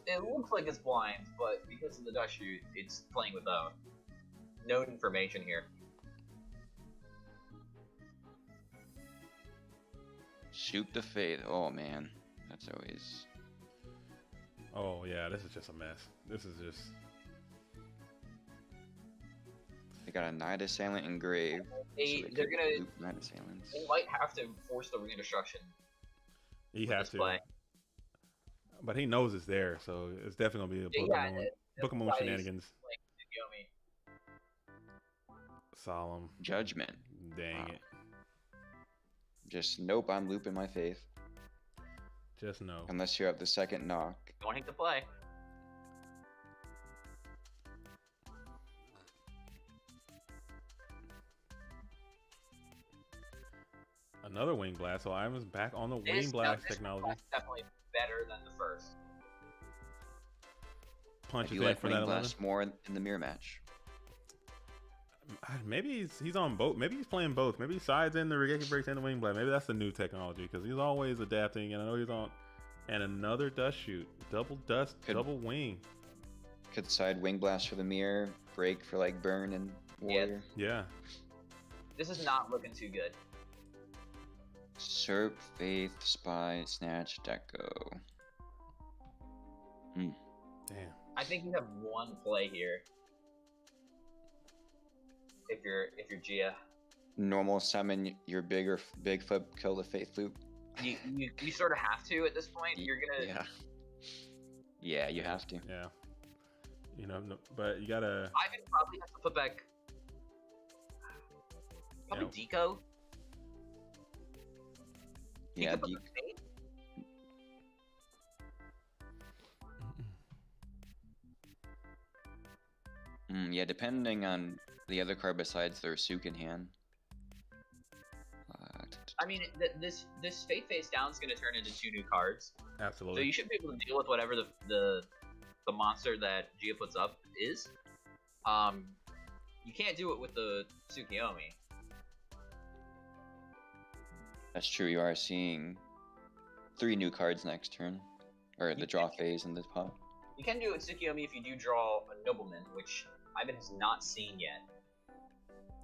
S3: like it's blind, but because of the dust shoot, it's playing with known information here.
S4: Shoot the fade. Oh man, that's always.
S1: Oh yeah, this is just a mess. This is just.
S4: They got a Night Assailant engraved.
S3: They're gonna.
S4: Night Assailants.
S3: They might have to force the Ring of Destruction.
S1: He has to. But he knows it's there, so it's definitely gonna be a Book of Moon shenanigans. Solemn.
S4: Judgment.
S1: Dang it.
S4: Just nope, I'm looping my faith.
S1: Just no.
S4: Unless you have the second knock.
S3: Don't hate to play.
S1: Another Wing Blast, so I was back on the Wing
S3: This
S1: technology.
S3: Blast definitely better than the first.
S1: Punch
S4: If
S1: is
S4: you
S1: in
S4: like
S1: for that
S4: Wing
S1: 11.
S4: Blast more in the mirror match.
S1: Maybe he's on both. Maybe he's playing both. Maybe he sides in the Regeki Breaks and the Wing Blast. Maybe that's the new technology because he's always adapting. And I know he's on. And another dust shoot, double dust, double wing.
S4: Could side Wing Blast for the mirror, break for like burn and warrior.
S1: Yeah.
S3: This is not looking too good.
S4: Serp, Faith, Spy, Snatch, Deco.
S1: Damn.
S3: I think you have one play here. If you're Gia.
S4: Normal summon your big flip, kill the Faith loop.
S3: You sort of have to at this point. You're gonna.
S4: Yeah. Yeah, you have to.
S1: Yeah. You know, but you gotta.
S3: Ivan probably has to put back. Probably Deco.
S4: Yeah,
S3: Deco.
S4: Yeah, depending on the other card besides their Sook in hand.
S3: I mean, this Fate Face Down is going to turn into 2 new cards.
S1: Absolutely.
S3: So you should be able to deal with whatever the monster that Gia puts up is. You can't do it with the Tsukiyomi.
S4: That's true. You are seeing 3 new cards next turn, or the draw phase in this pot.
S3: You can do it with Tsukiyomi if you do draw a Nobleman, which Ivan has not seen yet.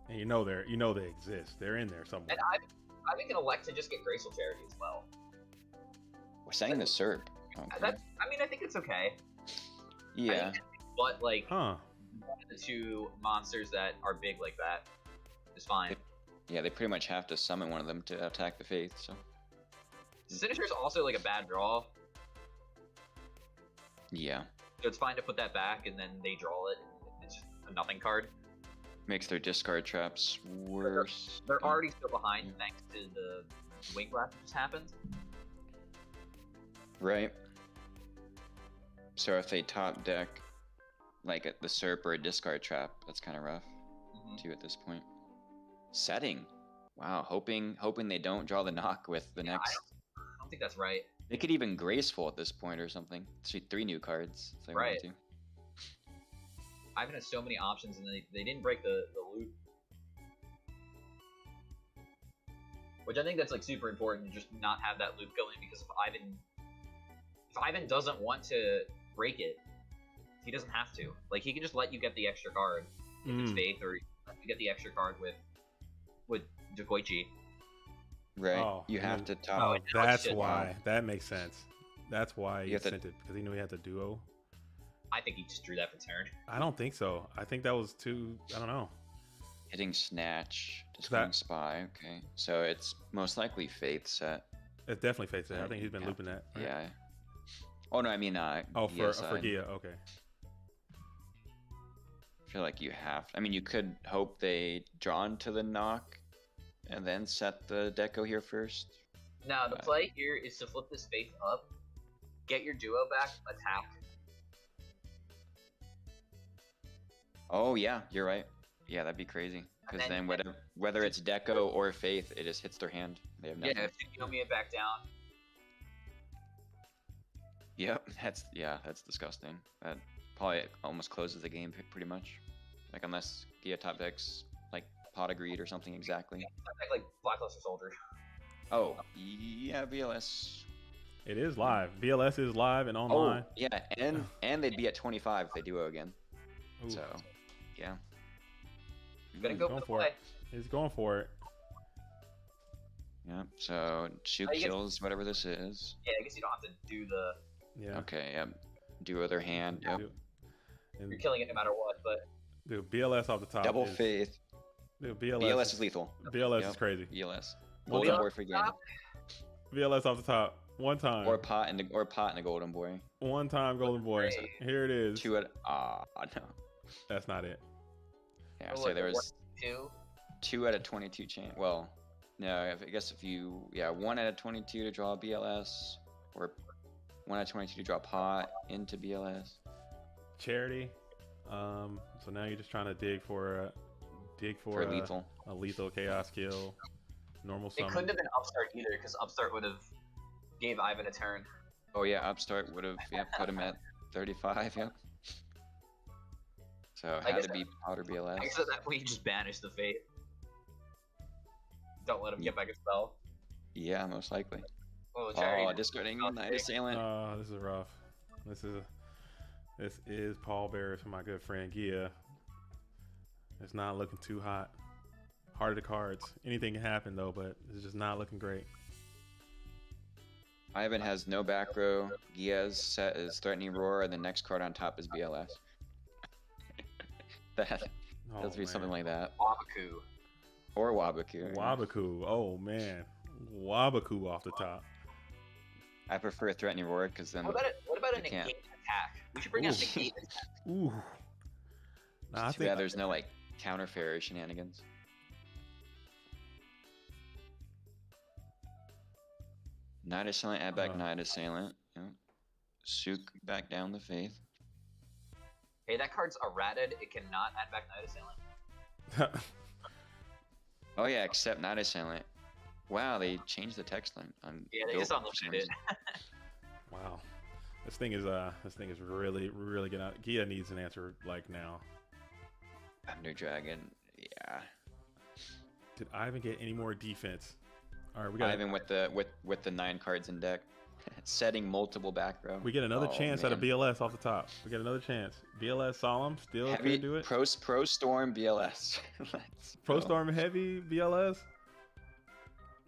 S1: And you know they exist. They're in there somewhere.
S3: And Ivan can elect to just get Graceful Charity as well.
S4: We're saying the Serp. Okay.
S3: I think it's okay.
S4: Yeah.
S3: But like,
S1: Huh.
S3: one of the 2 monsters that are big like that is fine.
S4: Yeah, they pretty much have to summon one of them to attack the Faith, so.
S3: Sinister's also like a bad draw,
S4: Yeah.
S3: so it's fine to put that back and then they draw it. It's just a nothing card.
S4: Makes their discard traps worse.
S3: They're already still behind thanks to the Wing Blast that just happened.
S4: Right. So if they top deck like the Serp or a discard trap, that's kind of rough too at this point. Setting. Wow, hoping they don't draw the knock with the next.
S3: I don't think that's right.
S4: They could even Graceful at this point or something. See 3 new cards if they
S3: Right.
S4: want to.
S3: Ivan has so many options, and they didn't break the loop, which I think that's like super important. Just not have that loop going, because if Ivan doesn't want to break it, he doesn't have to. Like, he can just let you get the extra card if it's Faith, or let you get the extra card with Jokoichi.
S4: Right.
S1: Oh,
S4: you have to top.
S1: Oh, that's
S3: shit.
S1: why. That makes sense. That's why he
S4: You have to-
S1: sent it, because he knew he had the duo.
S3: I think he just drew that for turn.
S1: I don't think so. I think that was too. I don't know.
S4: Hitting Snatch,
S1: that-
S4: discarding Spy. Okay, so it's most likely Faith set.
S1: It's definitely Faith Set. I think he's been
S4: Yeah.
S1: looping that. Right?
S4: Yeah. Oh no, I mean
S1: Oh, for
S4: side.
S1: Gia. Okay.
S4: I feel like you have. I mean, you could hope they draw into the knock, and then set the deco here first.
S3: Now, the play here is to flip this Faith up, get your duo back, attack.
S4: Oh yeah, you're right. Yeah, that'd be crazy. Because
S3: then-
S4: then whether it's deco or Faith, it just hits their hand. They have nothing.
S3: Yeah, if you know me it back down.
S4: Yep, that's disgusting. That probably almost closes the game pretty much. Like unless Gia top decks like Pot of Greed or something exactly.
S3: Like Blackluster Soldier.
S4: Oh, yeah, VLS.
S1: It is live. VLS is live and online.
S4: Oh, yeah, and they'd be at 25 if they duo again.
S1: Ooh.
S4: So, yeah.
S3: Gonna
S1: He's
S3: go
S1: going
S3: for
S1: for
S3: the
S1: it. He's going for it.
S4: Yeah, so shoot
S3: you get-
S4: kills whatever this is.
S3: Yeah, I guess you don't have to do the.
S1: Yeah.
S4: Okay, yep. Duo their hand. Yep.
S3: You're
S1: And
S3: killing it no matter what, but
S1: dude, BLS off the top.
S4: Double
S1: is,
S4: faith.
S1: Dude, BLS,
S4: BLS is lethal.
S1: BLS
S4: Yep.
S1: is crazy.
S4: BLS.
S1: Well,
S4: Golden
S1: yeah.
S4: boy for game.
S1: BLS off the top. One time.
S4: Or pot and the golden boy.
S1: One time golden boy.
S3: Great.
S1: Here it is.
S4: Two at no.
S1: That's not it.
S4: Yeah,
S3: Oh,
S4: so there
S3: what,
S4: was
S3: 2.
S4: 2 out of 22 chance. Well, no, I guess if you 1 out of 22 to draw BLS, or 1 out of 22 to draw pot into BLS.
S1: Charity. So now you're just trying to dig for
S4: For lethal.
S1: a lethal chaos kill. Normal
S3: It
S1: summon.
S3: couldn't have been Upstart either, because Upstart would have gave Ivan a turn.
S4: Oh yeah, Upstart would have put him at 35. Yep. So
S3: I
S4: had
S3: guess
S4: to be pot or BLS.
S3: I guess at that point you just banish the Fate. Don't let him get back a spell.
S4: Yeah, most likely.
S3: Oh, Charity.
S4: Oh, discarding Night Assailant.
S1: This is rough. This is Paul Bearers for my good friend Gia. It's not looking too hot. Heart of the cards. Anything can happen though, but it's just not looking great.
S4: Ivan has no back row. Gia's set is Threatening Roar, and the next card on top is BLS. That has
S1: Oh,
S4: to be something
S1: man.
S4: like that.
S3: Wabaku.
S4: Or Wabaku.
S1: Wabaku. Oh man. Wabaku off the top.
S4: I prefer Threatening Roar because then
S3: What about a
S4: you can't.
S3: negate attack? We should bring out
S1: Ooh.
S3: negate attack.
S1: Ooh. Nah, I
S4: too
S1: think
S4: bad there's no like counter fairy shenanigans. Night Assailant, add back Night Assailant. Yep. Sook back down the Faith.
S3: Hey, that card's errated. It cannot add back Night Assailant.
S4: Oh yeah, except Night Assailant. Wow, they changed the text line.
S3: Yeah, they just unlimited it.
S1: wow. This thing is really getting out. Gia needs an answer like now.
S4: Thunder Dragon. Yeah.
S1: Did Ivan get any more defense? All right, we got
S4: Ivan with the 9 cards in deck, setting multiple back row.
S1: we get another
S4: Oh,
S1: chance at a
S4: man.
S1: BLS off the top. We get another chance. BLS Solemn still
S4: Heavy
S1: could do it.
S4: Pro Storm BLS. Let's
S1: Pro
S4: go.
S1: Storm Heavy BLS.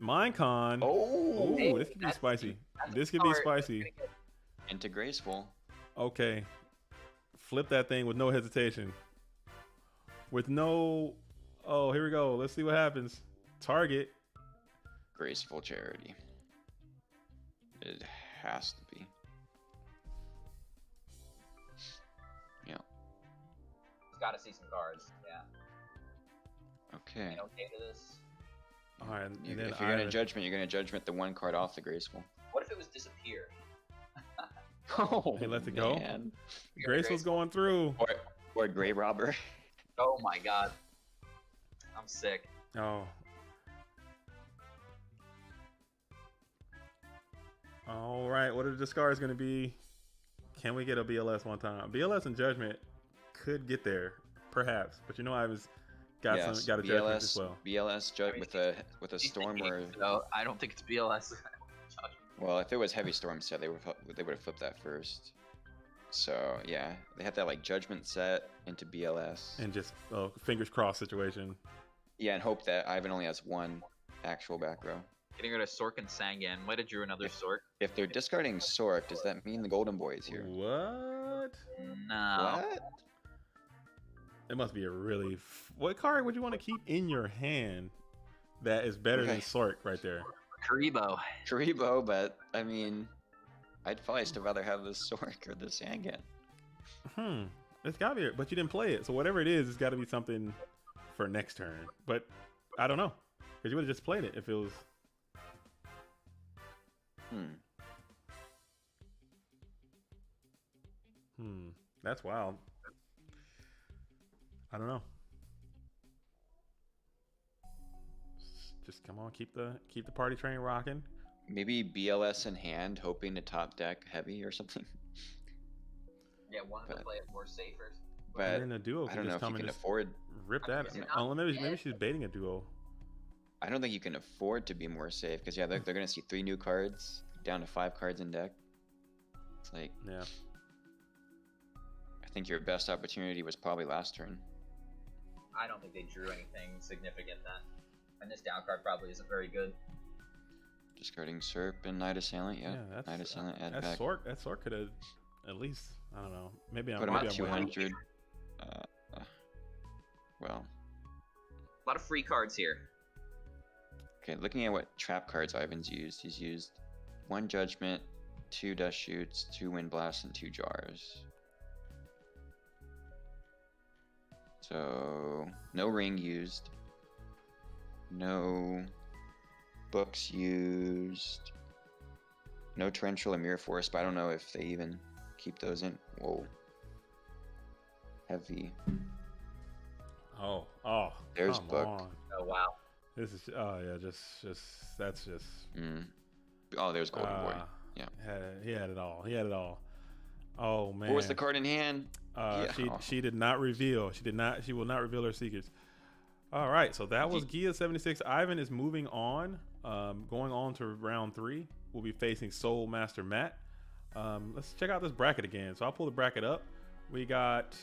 S1: Minecon.
S4: Oh,
S1: Ooh,
S3: Hey,
S1: this could be
S3: that's-
S1: spicy.
S3: that's
S1: This could be
S3: smart.
S1: spicy.
S4: into Graceful.
S1: Okay. Flip that thing with no hesitation. With no. Oh, here we go. Let's see what happens. Target.
S4: Graceful Charity. It has to be. Yeah.
S3: He's got to see some cards. Yeah.
S4: Okay.
S3: You okay to this?
S1: All right. And then
S4: If you're gonna
S1: Ivan-
S4: judgment, you're gonna judgment the 1 card off the Graceful.
S3: What if it was disappear?
S4: Oh,
S1: He lets it go?
S4: man.
S1: Graceful's going through.
S4: Or Grave Robber.
S3: Oh my god. I'm sick.
S1: Oh. All right. What are the discards going to be? Can we get a BLS one time? BLS and Judgment could get there, perhaps. But you know, I was got
S4: Yes,
S1: a Judgment as well.
S4: BLS with a storm or
S3: No, I don't think it's BLS.
S4: well, if it was Heavy Storm set, they would have flipped that first. So yeah, they had that like Judgment set into BLS.
S1: And just fingers crossed situation.
S4: Yeah, and hope that Ivan only has 1 actual back row.
S3: Getting rid of Sork and Sangan. Might have drew another Sork.
S4: If they're discarding Sork, does that mean the Golden Boy is here?
S1: What?
S3: No.
S4: What?
S1: It must be a really. What card would you want to keep in your hand that is better than
S4: Okay.
S1: Sork right there?
S3: Karibo.
S4: Karibo, but I mean, I'd probably still rather have the Sork or the Sangan.
S1: It's gotta be, but you didn't play it, so whatever it is, it's got to be something for next turn. But I don't know, because you would have just played it if it was. That's wild. I don't know. Just come on, keep the party train rocking.
S4: Maybe BLS in hand, hoping to top deck heavy or something.
S3: Yeah, one to
S4: But-
S3: play it more safer.
S1: And
S4: But
S1: then the duo
S4: I
S1: can
S4: don't know
S1: just
S4: if
S1: come
S4: you
S1: and
S4: can
S1: just
S4: afford.
S1: rip
S3: I mean,
S1: that.
S3: is it
S1: Oh,
S3: not
S1: maybe
S3: dead?
S1: she's baiting a duo.
S4: I don't think you can afford to be more safe because yeah, they're gonna see 3 new cards down to 5 cards in deck. It's like
S1: Yeah.
S4: I think your best opportunity was probably last turn.
S3: I don't think they drew anything significant then. And this down card probably isn't very good.
S4: Discarding Serp and Knight Assailant. Yeah,
S1: that's
S4: Knight Assailant add
S1: that
S4: back.
S1: sword could have at least, I don't know. Maybe I'm
S4: Put him
S1: maybe
S4: at
S1: I'm way off.
S4: 200. Well,
S3: A lot of free cards here.
S4: okay. Looking at what trap cards Ivan's used, he's used 1 Judgment, 2 Dust Shoots, 2 Wind Blasts, and 2 Jars. So no ring used, no books used, no torrential or mirror force, but I don't know if they even keep those in. Whoa, heavy.
S1: Oh,
S4: There's
S1: come
S4: Book.
S1: on.
S3: Oh wow.
S1: This is just that's just
S4: Oh, there's Golden Boy. Yeah.
S1: he had it all. He had it all. Oh man.
S4: What was the card in hand? Yeah.
S1: She did not reveal. She will not reveal her secrets. All right, so that was Gia 76. Ivan is moving on, going on to round 3. We'll be facing Soul Master Matt. Let's check out this bracket again. So I'll pull the bracket up. We got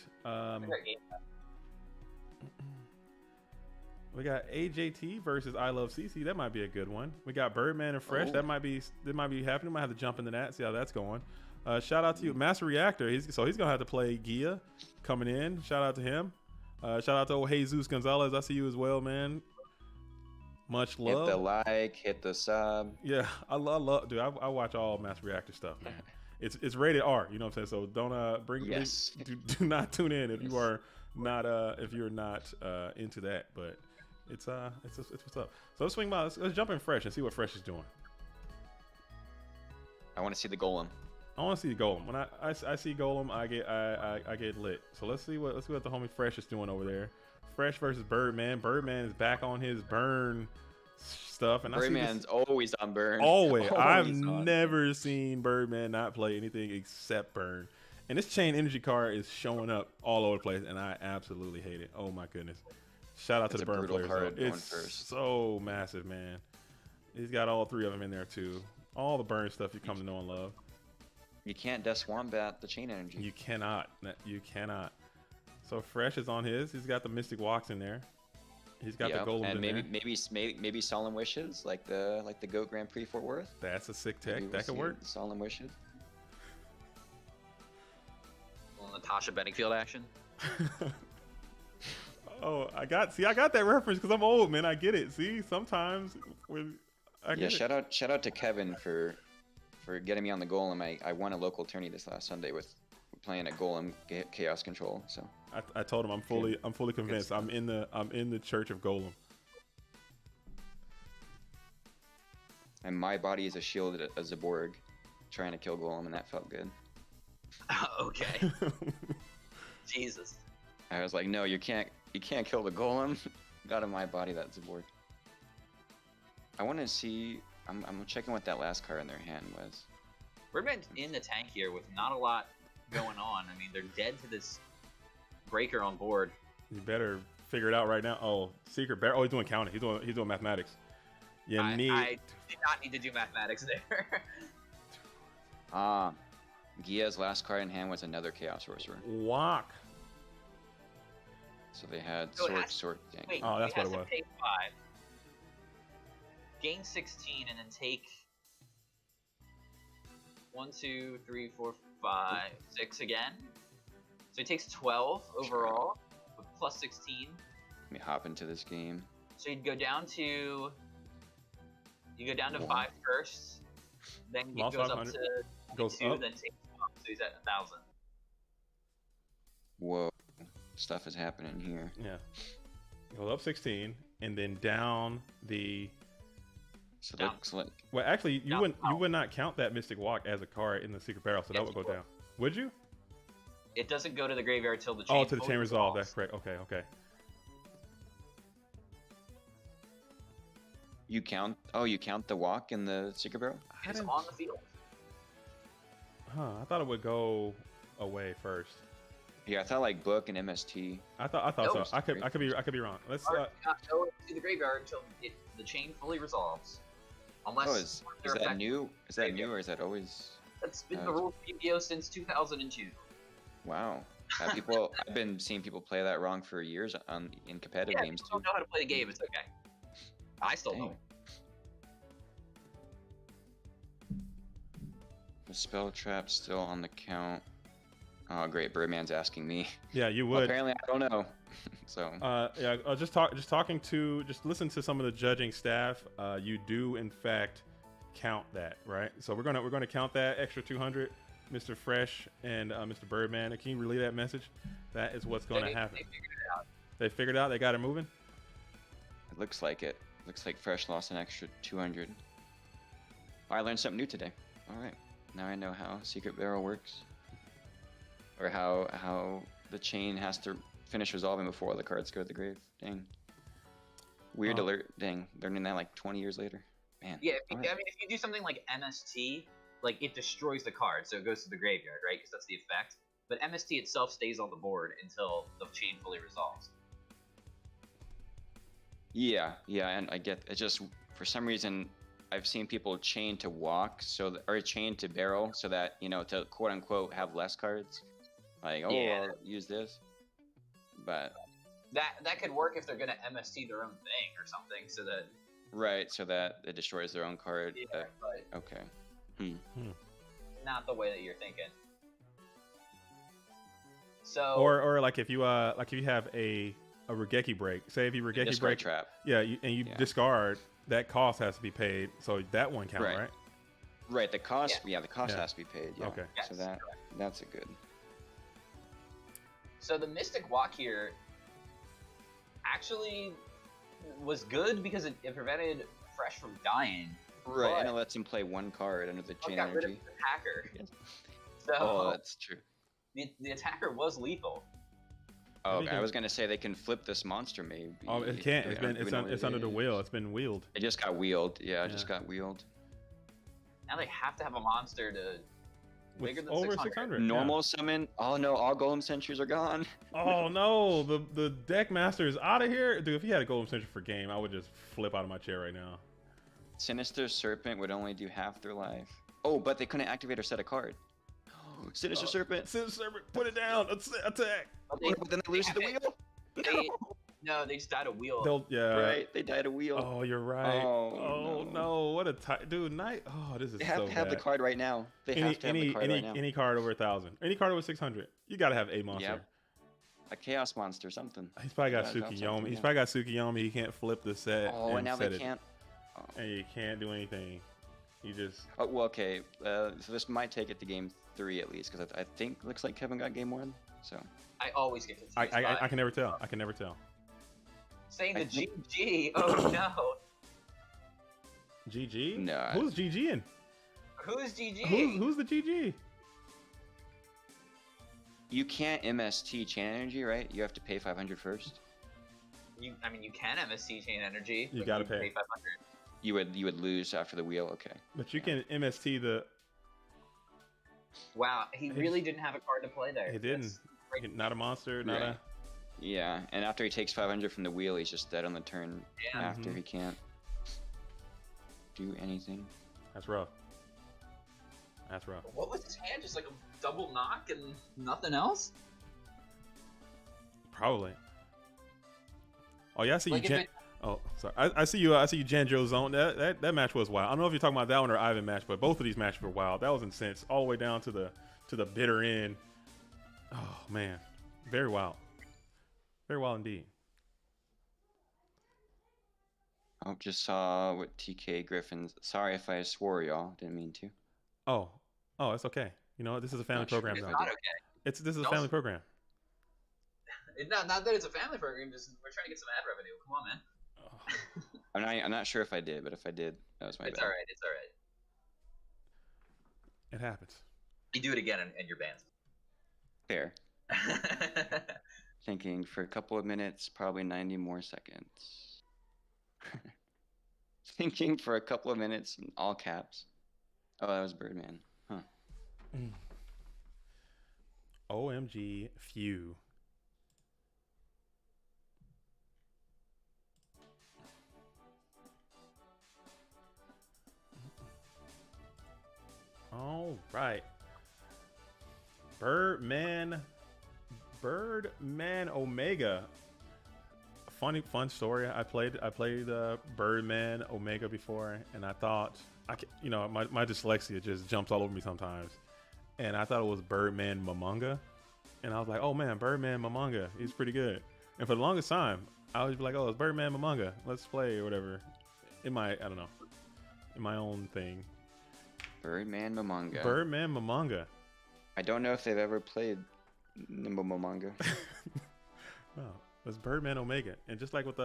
S1: AJT versus I Love CC. That might be a good one. We got Birdman and Fresh.
S4: Oh.
S1: That might be happening. Might have to jump into that. See how that's going. Shout out to you, Master Reactor. He's gonna have to play Gia coming in. Shout out to him. Shout out to old Jesus Gonzalez. I see you as well, man. Much love.
S4: Hit the like, hit the sub.
S1: Yeah, I love, dude. I watch all Master Reactor stuff, man. It's rated R. You know what I'm saying? So don't bring.
S4: Yes.
S1: Do not tune in if you are not into that. But it's what's up. So let's swing by. Let's jump in Fresh and see what Fresh is doing.
S4: I want to see the golem.
S1: I want to see Golem. When I see Golem, I get lit. So let's see what the homie Fresh is doing over there. Fresh versus Birdman. Birdman is back on his burn stuff, and
S4: Birdman's always on burn.
S1: Always. I've
S4: Always on.
S1: never seen Birdman not play anything except burn. And this chain energy card is showing up all over the place, and I absolutely hate it. Oh my goodness! Shout out to
S4: It's
S1: the
S4: a
S1: burn
S4: brutal
S1: players.
S4: card
S1: though.
S4: going
S1: It's
S4: first.
S1: so massive, man. He's got all 3 of them in there too. All the burn stuff you come to know and love.
S4: You can't Death Wombat the chain energy.
S1: You cannot. You cannot. So Fresh is on his. He's got the Mystic Walks in there. He's got the Golem
S4: and
S1: in there.
S4: maybe Solemn Wishes like the Goat Grand Prix Fort Worth.
S1: That's a sick
S4: Maybe
S1: tech.
S4: we'll
S1: That could
S4: see
S1: work.
S4: Solemn Wishes.
S3: Little Natasha Bedingfield action.
S1: Oh, I got that reference because I'm old, man. I get it. See, sometimes I
S4: Yeah,
S1: get it.
S4: shout out to Kevin for getting me on the Golem. I won a local tourney this last Sunday with playing at Golem Chaos Control. So
S1: I told him I'm fully convinced. I'm in the Church of Golem.
S4: and my body is a shield as a Borg, trying to kill Golem, and that felt good.
S3: Okay. Jesus.
S4: I was like, no, you can't kill the Golem. Got in my body that Zaborg. I want to see. I'm checking what that last card in their hand was.
S3: Birdman's in the tank here with not a lot going on. I mean, they're dead to this breaker on board.
S1: You better figure it out right now. Oh, Secret Bear. Oh, he's doing counting. He's doing mathematics.
S3: I did not need to do mathematics there.
S4: Gia's last card in hand was another Chaos Sorcerer.
S1: Walk.
S4: So they had
S3: So it
S4: Sword Gang.
S3: Wait,
S1: Oh, that's
S3: he has
S1: what it was.
S3: to pay 5, gain 16, and then take 1, 2, 3, 4, 5, 6 again. So he takes 12 overall, with plus 16.
S4: Let me hop into this game.
S3: So you'd go down to 5
S4: One.
S3: first, then it
S1: Lost
S3: goes up
S1: 500.
S3: to
S1: Goes
S3: 2,
S1: up.
S3: then takes up, so he's at 1,000.
S4: Whoa, stuff is happening here.
S1: Yeah. Go up 16 and then down the.
S4: So
S3: Down.
S4: looks like
S1: Well, actually, you
S3: Down.
S1: would not count that Mystic Walk as a card in the Secret Barrel, so that
S3: Yes,
S1: would go
S3: you would.
S1: down. Would you?
S3: It doesn't go to the graveyard till the chain.
S1: Oh, to the
S3: fully
S1: chain resolve.
S3: resolves.
S1: That's correct. Okay.
S4: You count? Oh, you count the walk in the secret barrel?
S1: I
S3: It's
S1: didn't-
S3: on the field.
S1: I thought it would go away first.
S4: Yeah, I thought like book and MST.
S1: I thought
S3: No,
S1: so. I could be wrong. Let's
S3: Or not go to the graveyard until the chain fully resolves. Unless
S4: Oh, is
S3: they're
S4: that
S3: affected.
S4: new? Is that new or is that always?
S3: That's been
S4: Oh,
S3: the rule of PBO since 2002.
S4: Wow. I've been seeing people play that wrong for years in competitive
S3: Yeah,
S4: games
S3: people
S4: too.
S3: don't know how to play the game. It's okay. I still
S4: Dang.
S3: don't.
S4: The spell trap still on the count. Oh, great. Birdman's asking me.
S1: Yeah, you
S4: Well,
S1: would.
S4: apparently, I don't know. So.
S1: Yeah, just listen to some of the judging staff. You do in fact count that, right? So we're gonna count that extra 200, Mr. Fresh and Mr. Birdman. Can you relay that message? That is what's going to happen.
S3: They figured it out.
S1: They figured out. They got it moving.
S4: It looks like it. Looks like Fresh lost an extra 200. I learned something new today. All right. Now I know how Secret Barrel works. Or how the chain has to finish resolving before all the cards go to the grave. Dang. Weird alert. Dang. Learning that like 20 years later. Man.
S3: Yeah,
S4: All
S3: I
S4: right.
S3: mean, if you do something like MST, like it destroys the card, so it goes to the graveyard, right? Because that's the effect. But MST itself stays on the board until the chain fully resolves.
S4: Yeah, and I get it. Just for some reason, I've seen people chain to walk, or chain to barrel, so that to quote unquote have less cards. Like, oh,
S3: Yeah.
S4: I'll use this. But
S3: That could work if they're gonna MST their own thing or something, so that
S4: right, so that it destroys their own card.
S3: yeah, but
S4: Okay.
S3: not the way that you're thinking. So
S1: Or like if you have a Regeki break. Say if you Regeki
S4: Discard
S1: break,
S4: trap.
S1: yeah, and you
S4: Yeah.
S1: discard, that cost has to be paid. So that one count,
S4: Right.
S1: right?
S4: Right, the cost. Yeah, the cost
S1: Yeah.
S4: has to be paid. Yeah.
S1: Okay.
S3: Yes,
S4: So that's a good.
S3: So the Mystic Walk here actually was good because it prevented Fresh from dying.
S4: Right, and it
S3: But-
S4: lets him play one card under the
S3: But
S4: chain
S3: got rid of
S4: energy.
S3: the attacker.
S4: Yes.
S3: So
S4: Oh, that's true.
S3: the attacker was lethal.
S4: Oh,
S1: Maybe
S4: I was gonna say they can flip this monster maybe.
S1: Oh, it can't.
S4: Do we-
S1: It's been
S4: do we know what
S1: it's
S4: it
S1: under the
S4: is?
S1: wheel. It's been wheeled.
S4: It just got wheeled. Yeah, it just
S1: Yeah.
S4: got wheeled.
S3: Now they have to have a monster to bigger
S1: With
S3: than
S1: over
S3: 600.
S1: 600. yeah.
S4: Normal summon. Oh no, all golem sentries are gone.
S1: Oh no, the deck master is out of here, dude. If he had a golden century for game, I would just flip out of my chair right now.
S4: Sinister Serpent would only do half their life. Oh, but they couldn't activate or set a card. Sinister Serpent.
S1: Put it down. Attack.
S3: But
S4: Oh, but then they lose the wheel.
S3: they just died a wheel.
S1: They'll yeah.
S4: Right, they died a wheel.
S1: Oh, you're right.
S4: Oh,
S1: Oh,
S4: no.
S1: no. What a dude. Night. Oh, this is
S4: They have
S1: so
S4: to have
S1: bad.
S4: the card right now. They have to have the card right now.
S1: Any card over 1,000. Any card over 600. You gotta have a monster.
S4: Yep. A chaos monster, something.
S1: He's probably got
S4: Gotta drop
S1: Tsukiyomi.
S4: something,
S1: He's
S4: yeah.
S1: probably got Tsukiyomi. He can't flip the set.
S4: Oh, and now
S1: set
S4: they
S1: it.
S4: can't. Oh.
S1: And you can't do anything. You just.
S4: Oh, well, okay. So this might take it to game 3 at least, because I think looks like Kevin got game 1. So
S3: I always get confused.
S1: I can never tell. I can never tell.
S3: Saying
S4: I
S3: the
S4: think-
S3: GG. Oh no.
S1: GG?
S4: No.
S1: Who's GG in?
S3: Who's GG?
S1: Who's the GG?
S4: you can't MST chain energy, right? You have to pay 500 first.
S3: You can MSC chain energy.
S1: You
S3: but
S1: gotta pay.
S3: 500.
S4: You would lose after the wheel. Okay.
S1: But you can MST the.
S3: Wow, he really didn't have a card to play there.
S1: He didn't.
S3: That's great.
S1: Not a monster. Not
S4: Right. Yeah, and after he takes 500 from the wheel, he's just dead on the turn.
S3: Yeah.
S4: After
S1: Mhm.
S4: he can't do anything.
S1: That's rough. That's rough.
S3: What was his hand? Just like a double knock and nothing else?
S1: Probably. Oh yeah, I see
S3: Like
S1: you.
S3: if
S1: Jan-
S3: it-
S1: oh, sorry. I see you. I see you. Janjo zone. That match was wild. I don't know if you're talking about that one or Ivan match, but both of these matches were wild. That was intense, all the way down to the bitter end. Oh man, very wild. Very wild indeed.
S4: Oh, just saw what TK Griffin's. Sorry if I swore, y'all. Didn't mean to.
S1: Oh, it's okay. You know what? This is a family
S4: Not sure.
S1: program
S3: It's
S1: zone.
S3: not okay.
S1: This is a
S3: Don't-
S1: family program.
S3: Not that it's a family program. Just we're trying to get some ad revenue. Come on, man.
S1: Oh,
S4: I'm not sure if I did, but if I did, that was my
S3: It's
S4: bad.
S3: all right. It's all right.
S1: it happens.
S3: You do it again, and you're banned.
S4: Fair. Thinking for a couple of minutes, probably 90 more seconds. thinking for a couple of minutes in all caps. Oh, that was Birdman. Huh.
S1: OMG few. All right. Birdman Omega. Fun story. I played Birdman Omega before, and I thought my dyslexia just jumps all over me sometimes, and I thought it was Birdman Mamanga, and I was like, oh man, Birdman Mamanga, he's pretty good. And for the longest time, I always be like, oh, it's Birdman Mamanga, let's play or whatever. In my own thing.
S4: Birdman Mamanga.
S1: Birdman Mamanga.
S4: I don't know if they've ever played Nimble Mamanga.
S1: No, it's Birdman Omega, and just like with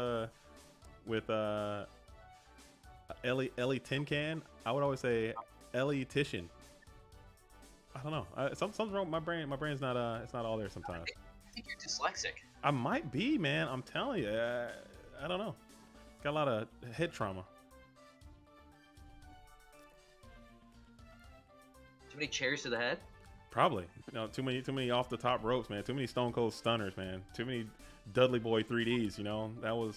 S1: Ellie Tin Can, I would always say Ellie Titian. I don't know. Something's wrong with my brain. My brain's not it's not all there sometimes.
S3: I think you're dyslexic.
S1: I might be, man. I'm telling you. I don't know. Got a lot of head trauma.
S3: Too many chairs to the head.
S1: Probably. Too many off the top ropes, man. Too many Stone Cold Stunners, man. Too many Dudley Boy 3Ds. That was.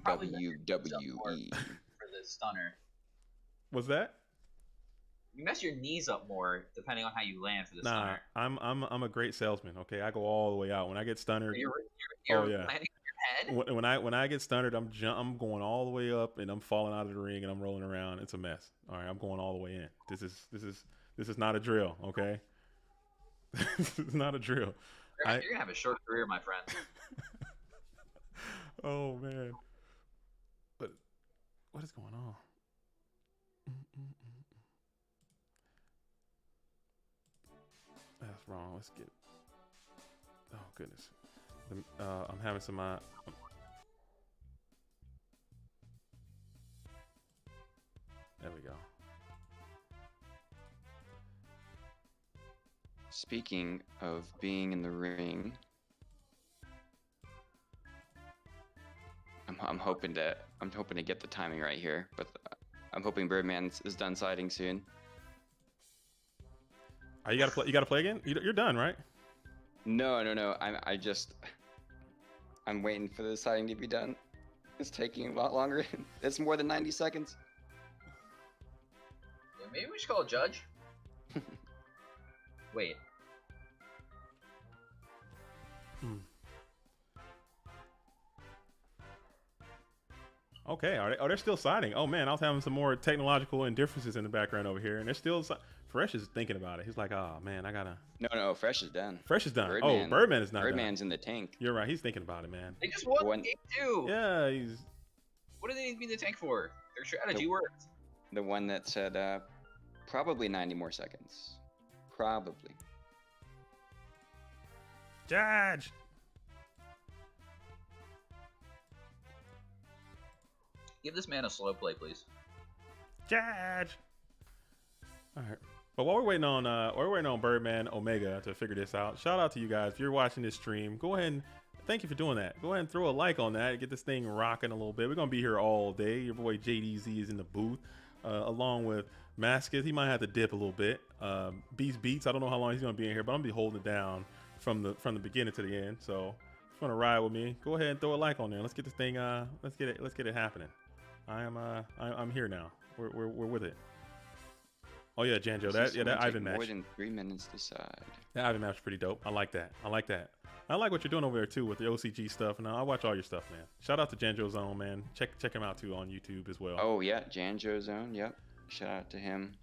S3: Probably
S4: WWE.
S3: For the stunner.
S1: Was that?
S3: You mess your knees up more depending on how you land for the
S1: Nah,
S3: stunner.
S1: I'm a great salesman. Okay, I go all the way out. When I get stunnered,
S3: You're
S1: oh yeah.
S3: landing on your head.
S1: When I get stunnered, I'm going all the way up and I'm falling out of the ring and I'm rolling around. It's a mess. All right, I'm going all the way in. This is not a drill. Okay, this is not a drill.
S3: You're gonna have a short career, my friend.
S1: Oh man, but what is going on? That's wrong. Let's get. Oh goodness, I'm having some. There we go.
S4: Speaking of being in the ring, I'm hoping to get the timing right here, but I'm hoping Birdman is done siding soon.
S1: You gotta play again. You're done, right?
S4: No. I'm waiting for the siding to be done. It's taking a lot longer. It's more than 90 seconds.
S3: Yeah, maybe we should call a judge. Wait.
S1: Okay, are they still siding? Oh man, I was having some more technological indifferences in the background over here, and they're still. Fresh is thinking about it. He's like, oh man, I gotta.
S4: No, Fresh is done.
S1: Fresh is done.
S4: Birdman,
S1: Birdman is not.
S4: Birdman's
S1: done.
S4: in the tank.
S1: You're right. He's thinking about it, man.
S3: They just won game 2.
S1: Yeah, he's.
S3: What do they need to be in the tank for? Their strategy worked.
S4: The one that said probably 90 more seconds. Probably.
S1: Judge.
S3: Give this man a slow play, please.
S1: Judge. All right. But while we're waiting on Birdman Omega to figure this out, shout out to you guys. If you're watching this stream, go ahead and thank you for doing that. Go ahead and throw a like on that. Get this thing rocking a little bit. We're gonna be here all day. Your boy JDZ is in the booth, along with Mascus. He might have to dip a little bit. Beats. I don't know how long he's gonna be in here, but I'm gonna be holding it down from the beginning to the end. So if you wanna ride with me, go ahead and throw a like on there. Let's get this thing. Let's get it happening. I'm here now. We're with it. Oh yeah, Janjo. That Ivan match.
S4: More than 3 minutes to side.
S1: That Ivan match is pretty dope. I like that. I like what you're doing over there too with the OCG stuff. And I watch all your stuff, man. Shout out to Janjo Zone, man. Check him out too on YouTube as well.
S4: Oh yeah, Janjo Zone. Yep. Shout out to him.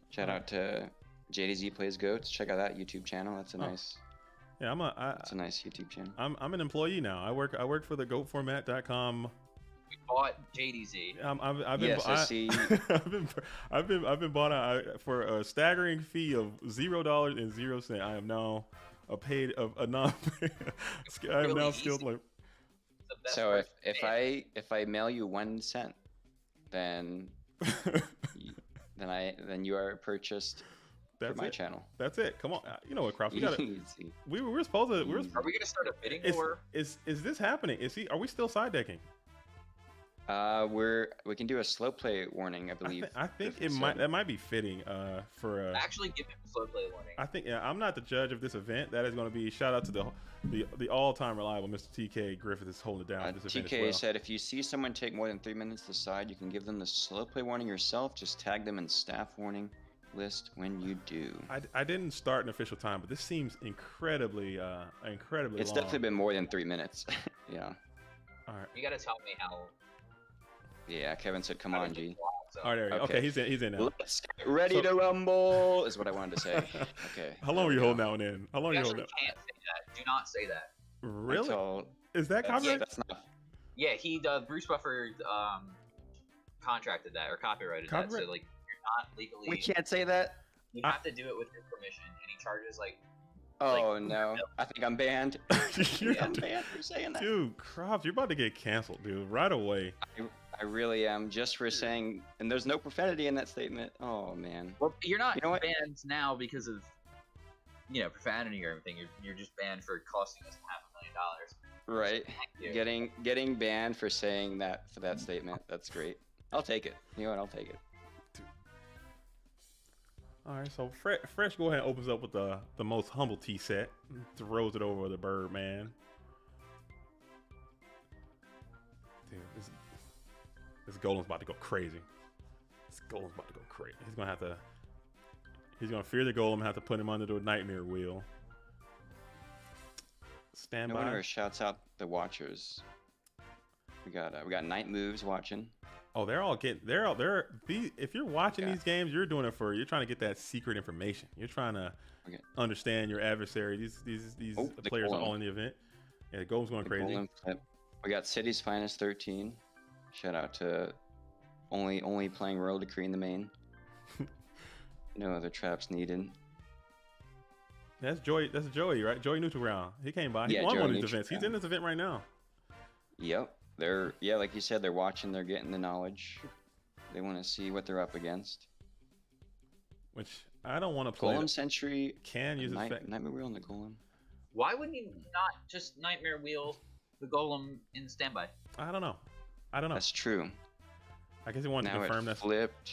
S4: Shout out to JDZ Plays Goats. Check out that YouTube channel. That's a nice.
S1: Yeah,
S4: That's a nice YouTube channel.
S1: I'm an employee now. I work for the GoatFormat.com.
S3: We bought JDZ.
S1: I've been bought out for a staggering fee of $0.00. I am now a paid of a non. I am now skilled labor.
S4: So if I mail you 1 cent, then then you are purchased for my channel.
S1: That's it. Come on, you know what, Crops? We were supposed to.
S3: Are we gonna start a bidding war?
S1: Is this happening? Are we still side decking?
S4: We can do a slow play warning, I believe.
S1: I think
S4: Griffin
S1: it might
S4: said.
S1: that might be fitting for
S3: Actually, give him a slow play warning.
S1: I think I'm not the judge of this event. That is going to be shout out to the all-time reliable Mr. TK Griffith is holding it down with this event
S4: TK
S1: as well.
S4: said if you see someone take more than 3 minutes to decide, you can give them the slow play warning yourself. Just tag them in staff warning list when you do.
S1: I didn't start an official time, but this seems incredibly incredibly
S4: It's
S1: long.
S4: definitely been more than 3 minutes. Yeah.
S1: All right.
S3: You gotta tell me how.
S4: Yeah, Kevin said, come on, G.
S3: So.
S1: All right, there we go.
S4: Okay.
S1: Okay, he's in now.
S4: Let's get ready to rumble, is what I wanted to say. Okay.
S1: How long were you
S4: there we
S1: holding
S4: go.
S1: that one in? How long
S3: You
S1: were you
S3: actually
S1: holding that?
S3: can't say that. Do not say that.
S1: Really?
S4: Until-
S1: Is that copyright?
S4: That's not.
S3: Yeah, Bruce Buffer contracted that or copyrighted that.
S1: Copyright?
S3: So like, you're not legally.
S4: We can't say that.
S3: You have to do it with your permission, and he charges like.
S4: Oh no, I think I'm banned.
S1: You're
S4: I'm banned for saying that.
S1: Dude, Crops, you're about to get canceled, dude, right away.
S4: I really am, just for saying, and there's no profanity in that statement. Oh man.
S3: Well, you're not
S4: You know what?
S3: banned now because of, profanity or everything. You're just banned for costing us $500,000.
S4: Right.
S3: you.
S4: Getting banned for saying that for that statement. That's great. I'll take it. You know what? I'll take it.
S1: All right, so Fresh go ahead and opens up with the most humble tea set, throws it over the Birdman. Dude, this Golem's about to go crazy. This Golem's about to go crazy. He's gonna fear the Golem, have to put him under the nightmare wheel. Stand
S4: No one
S1: by.
S4: ever shouts out the watchers. We got night moves watching.
S1: Oh, if you're watching these games, you're trying to get that secret information. You're trying to understand your adversary. These
S4: the
S1: players are
S4: Golem.
S1: all in the event. Yeah, the Golem's going crazy.
S4: Golem flip. We got City's Finest 13. Shout out to only playing Royal Decree in the main. No other traps needed.
S1: That's Joey, right? Joey Neutral Ground. He came by. He
S4: Yeah,
S1: won
S4: Joey
S1: one of these
S4: Neutral
S1: events. He's
S4: Ground.
S1: in this event right now.
S4: Yep. Like you said, they're watching, they're getting the knowledge. They want to see what they're up against.
S1: Which I don't want to play.
S4: Golem Sentry
S1: Can use effect.
S4: Nightmare Wheel on the Golem.
S3: Why wouldn't you not just Nightmare Wheel the Golem in standby?
S1: I don't know.
S4: That's true.
S1: I guess he wanted
S4: Now
S1: to confirm
S4: it
S1: that.
S4: flipped.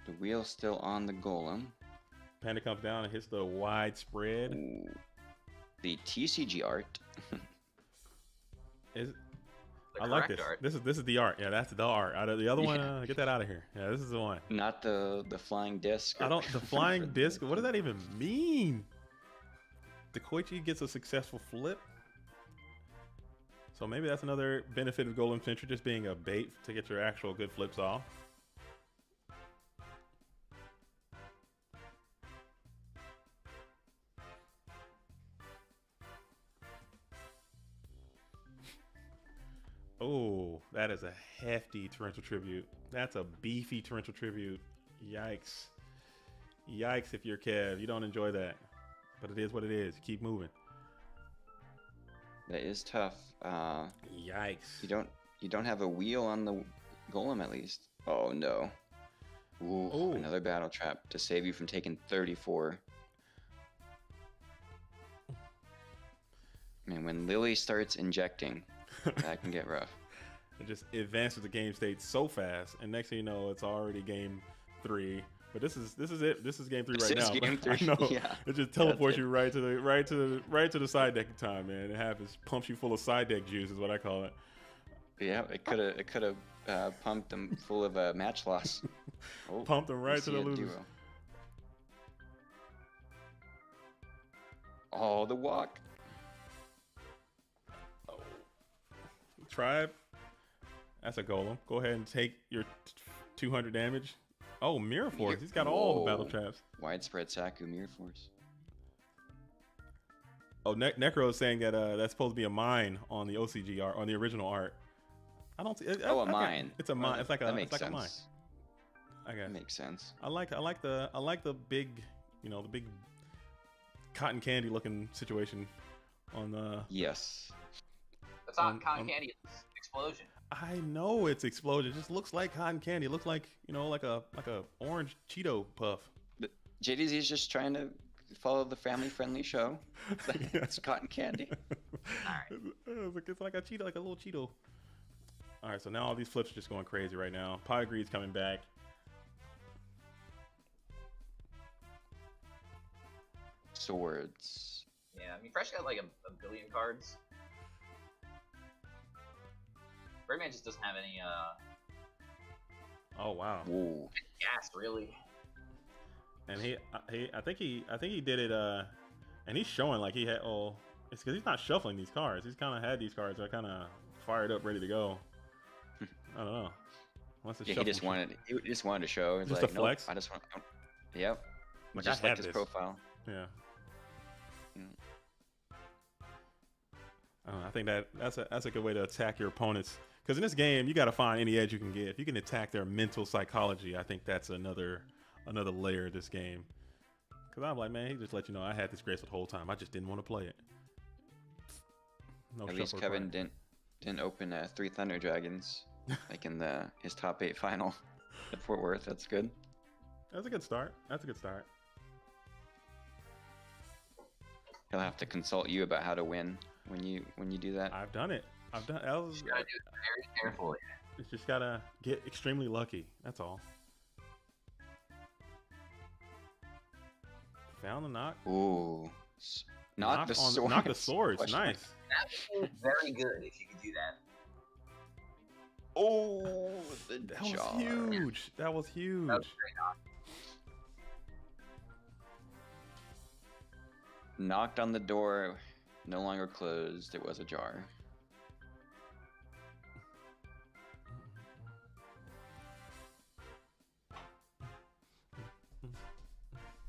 S4: The wheel's still on the Golem.
S1: Panda comes down and hits the widespread.
S4: Ooh. The TCG art.
S1: I
S3: The
S1: like
S3: correct
S1: this.
S3: art.
S1: This is the art. Yeah, that's the art. Out of the other one, get that out of here. Yeah, this is the one.
S4: Not the flying disc.
S1: The flying disc. What does that even mean? The Koichi gets a successful flip. So maybe that's another benefit of Golem Sentry, just being a bait to get your actual good flips off. Oh, that is a hefty torrential tribute. That's a beefy torrential tribute. Yikes. Yikes if you're Kev. You don't enjoy that. But it is what it is. Keep moving.
S4: That is tough.
S1: Yikes.
S4: You don't have a wheel on the Golem at least. Oh no. Ooh,
S1: Ooh.
S4: Another battle trap to save you from taking 34. Man, when Lily starts injecting, that can get rough.
S1: It just advances the game state so fast, and next thing you know, it's already game 3. But this is it. This is game 3
S4: This
S1: right
S4: is
S1: now.
S4: game
S1: I
S4: 3,
S1: know.
S4: yeah.
S1: It just teleports
S4: That's it.
S1: you right to the side deck time, man. It happens. Pumps you full of side deck juice is what I call it.
S4: Yeah, it could have pumped them full of match loss. Oh,
S1: Pumped them right
S4: we
S1: to the
S4: see a
S1: losers.
S4: duo. Oh, the walk.
S1: Tribe. That's a golem. Go ahead and take your 200 damage. Oh, Mirror Force. He's got all the battle
S4: Whoa.
S1: traps.
S4: Widespread Saku Mirror Force.
S1: Oh, Necro is saying that that's supposed to be a mine on the OCG art, on the original art. I don't see.
S4: A mine.
S1: It's a mine. It's like a.
S4: That
S1: It's
S4: makes
S1: like a mine.
S4: sense.
S1: I guess.
S4: That makes sense.
S1: I like the big, the big cotton candy looking situation on the.
S4: Yes.
S3: That's not cotton candy. It's explosion.
S1: I know it's explosion. It just looks like cotton candy. It looks like like a orange Cheeto puff.
S4: JDZ is just trying to follow the family-friendly show. It's cotton candy.
S1: It's like a Cheeto, like a little Cheeto. All right, so now all these flips are just going crazy right now. Pot Greed's coming back.
S4: Swords.
S3: Yeah, I mean, Fresh got like a billion cards. Birdman just doesn't have any
S1: Oh wow.
S4: Ooh.
S3: gas, really.
S1: And I think he did it. And he's showing like he had. Oh, it's because he's not shuffling these cards. He's kind of had these cards are kind of fired up, ready to go. I don't know. Once
S4: Yeah, he just wanted to show. It's
S1: Just
S4: like,
S1: a flex?
S4: Nope, I just want. Yep.
S1: Like,
S4: Just
S1: I
S4: like
S1: have
S4: his
S1: this.
S4: profile.
S1: Yeah.
S4: Mm.
S1: I don't know, I think that's a good way to attack your opponents. Because in this game, you got to find any edge you can get. If you can attack their mental psychology, I think that's another layer of this game. Because I'm like, man, he just let you know I had this graceful the whole time. I just didn't want to play it. No
S4: At least
S1: shuffle
S4: Kevin
S1: required.
S4: didn't open 3 Thunder Dragons like in his top 8 final at Fort Worth. That's good.
S1: That's a good start. That's a good start.
S4: He'll have to consult you about how to win when you do that.
S1: I've done it. That was,
S3: You gotta do it very carefully.
S1: it's just gotta get extremely lucky. That's all. Found the knock.
S4: Ooh. Not the swords.
S1: Knock the swords.
S4: Question.
S1: Nice.
S3: That would be very good if you could do that.
S4: Oh, the
S1: That was
S4: jar.
S1: huge. That was huge.
S3: That was very knock.
S4: Knocked on the door, no longer closed. It was ajar.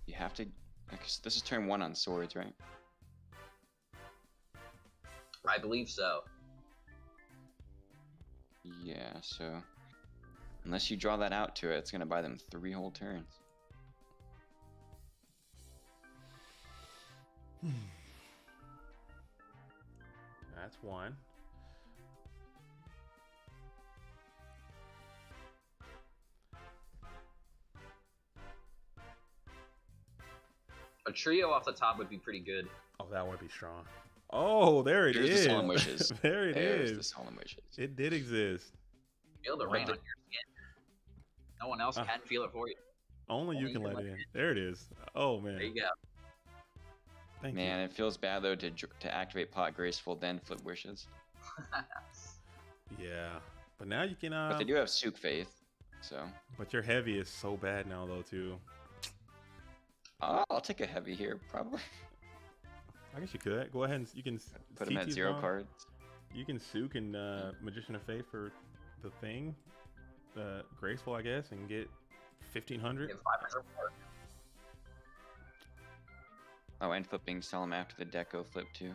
S4: You have to. I guess this is turn 1 on swords, right?
S3: I believe so.
S4: Yeah. So unless you draw that out to it, it's gonna buy them 3 whole turns.
S1: That's one.
S3: A trio off the top would be pretty good.
S1: Oh, that would be strong. Oh, there it
S4: Here's
S1: is.
S4: the Solemn Wishes.
S1: There it
S4: There's
S1: is.
S4: the Solemn Wishes.
S1: It did exist.
S3: Feel the
S1: Wow.
S3: rain on your skin. No one else can feel it for you.
S1: Only you
S3: Only
S1: can
S3: you
S1: let
S3: can
S1: it
S3: let
S1: in.
S3: it
S1: There it is. Oh man.
S3: There you go.
S1: Thank
S4: Man, it feels bad though to activate Pot Graceful then flip Wishes.
S1: you. Yeah. But now you can.
S4: But they do have Sook Faith, so
S1: But your heavy is so bad now though too.
S4: I'll take a heavy here probably.
S1: I guess you could go ahead and you can
S4: Put him at
S1: CT
S4: 0
S1: down.
S4: cards.
S1: You can Sook and Magician of Faith for the thing, the graceful I guess, and get 1500.
S3: You have 500 more.
S4: Oh, and flipping Solemn after the Deco flip too.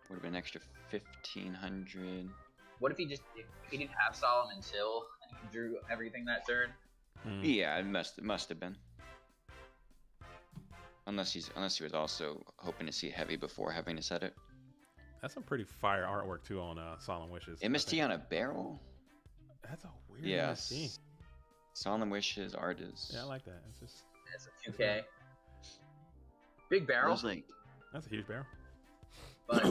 S4: Would have been an extra 1500.
S3: What if he didn't have Solemn until and he drew everything that turn?
S1: Hmm.
S4: Yeah, it must have been. Unless he was also hoping to see heavy before having to set it.
S1: That's some pretty fire artwork too on Solemn Wishes. I
S4: MST
S1: think.
S4: on a barrel?
S1: That's a weird
S4: Yes.
S1: MST.
S4: Solemn Wishes art is.
S1: Yeah, I like that. It's just
S3: That's a 2K. Big barrel,
S4: Feels like
S1: that's a huge barrel.
S3: but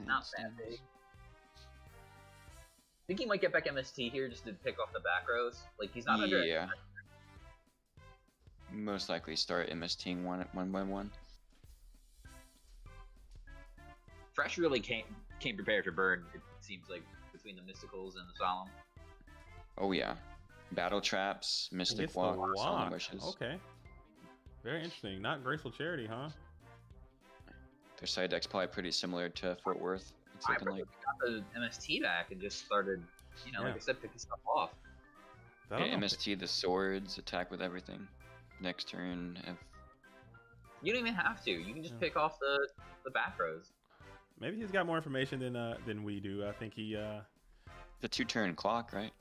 S3: not that big. I think he might get back MST here just to pick off the back rows. Like he's not under.
S4: Yeah. Most likely start MSTing one by one.
S3: Fresh really came prepared for burn. It seems like between the mysticals and the solemn.
S4: Oh yeah. Battle traps,
S1: He
S4: Mystic
S1: gets the
S4: Walk, Solemn
S1: walk.
S4: Wishes.
S1: Okay. Very interesting. Not Graceful Charity, huh?
S4: Their side deck's probably pretty similar to Fort Worth. It's
S3: I
S4: looking
S3: probably
S4: like.
S3: got the MST back and just started, like
S1: Yeah.
S3: I said, picking stuff off.
S1: I don't
S4: Yeah,
S1: know.
S4: MST the swords, attack with everything. Next turn, have
S3: You don't even have to. You can just
S1: Yeah.
S3: pick off the back rows.
S1: Maybe he's got more information than we do. I think he
S4: the 2-turn clock, right?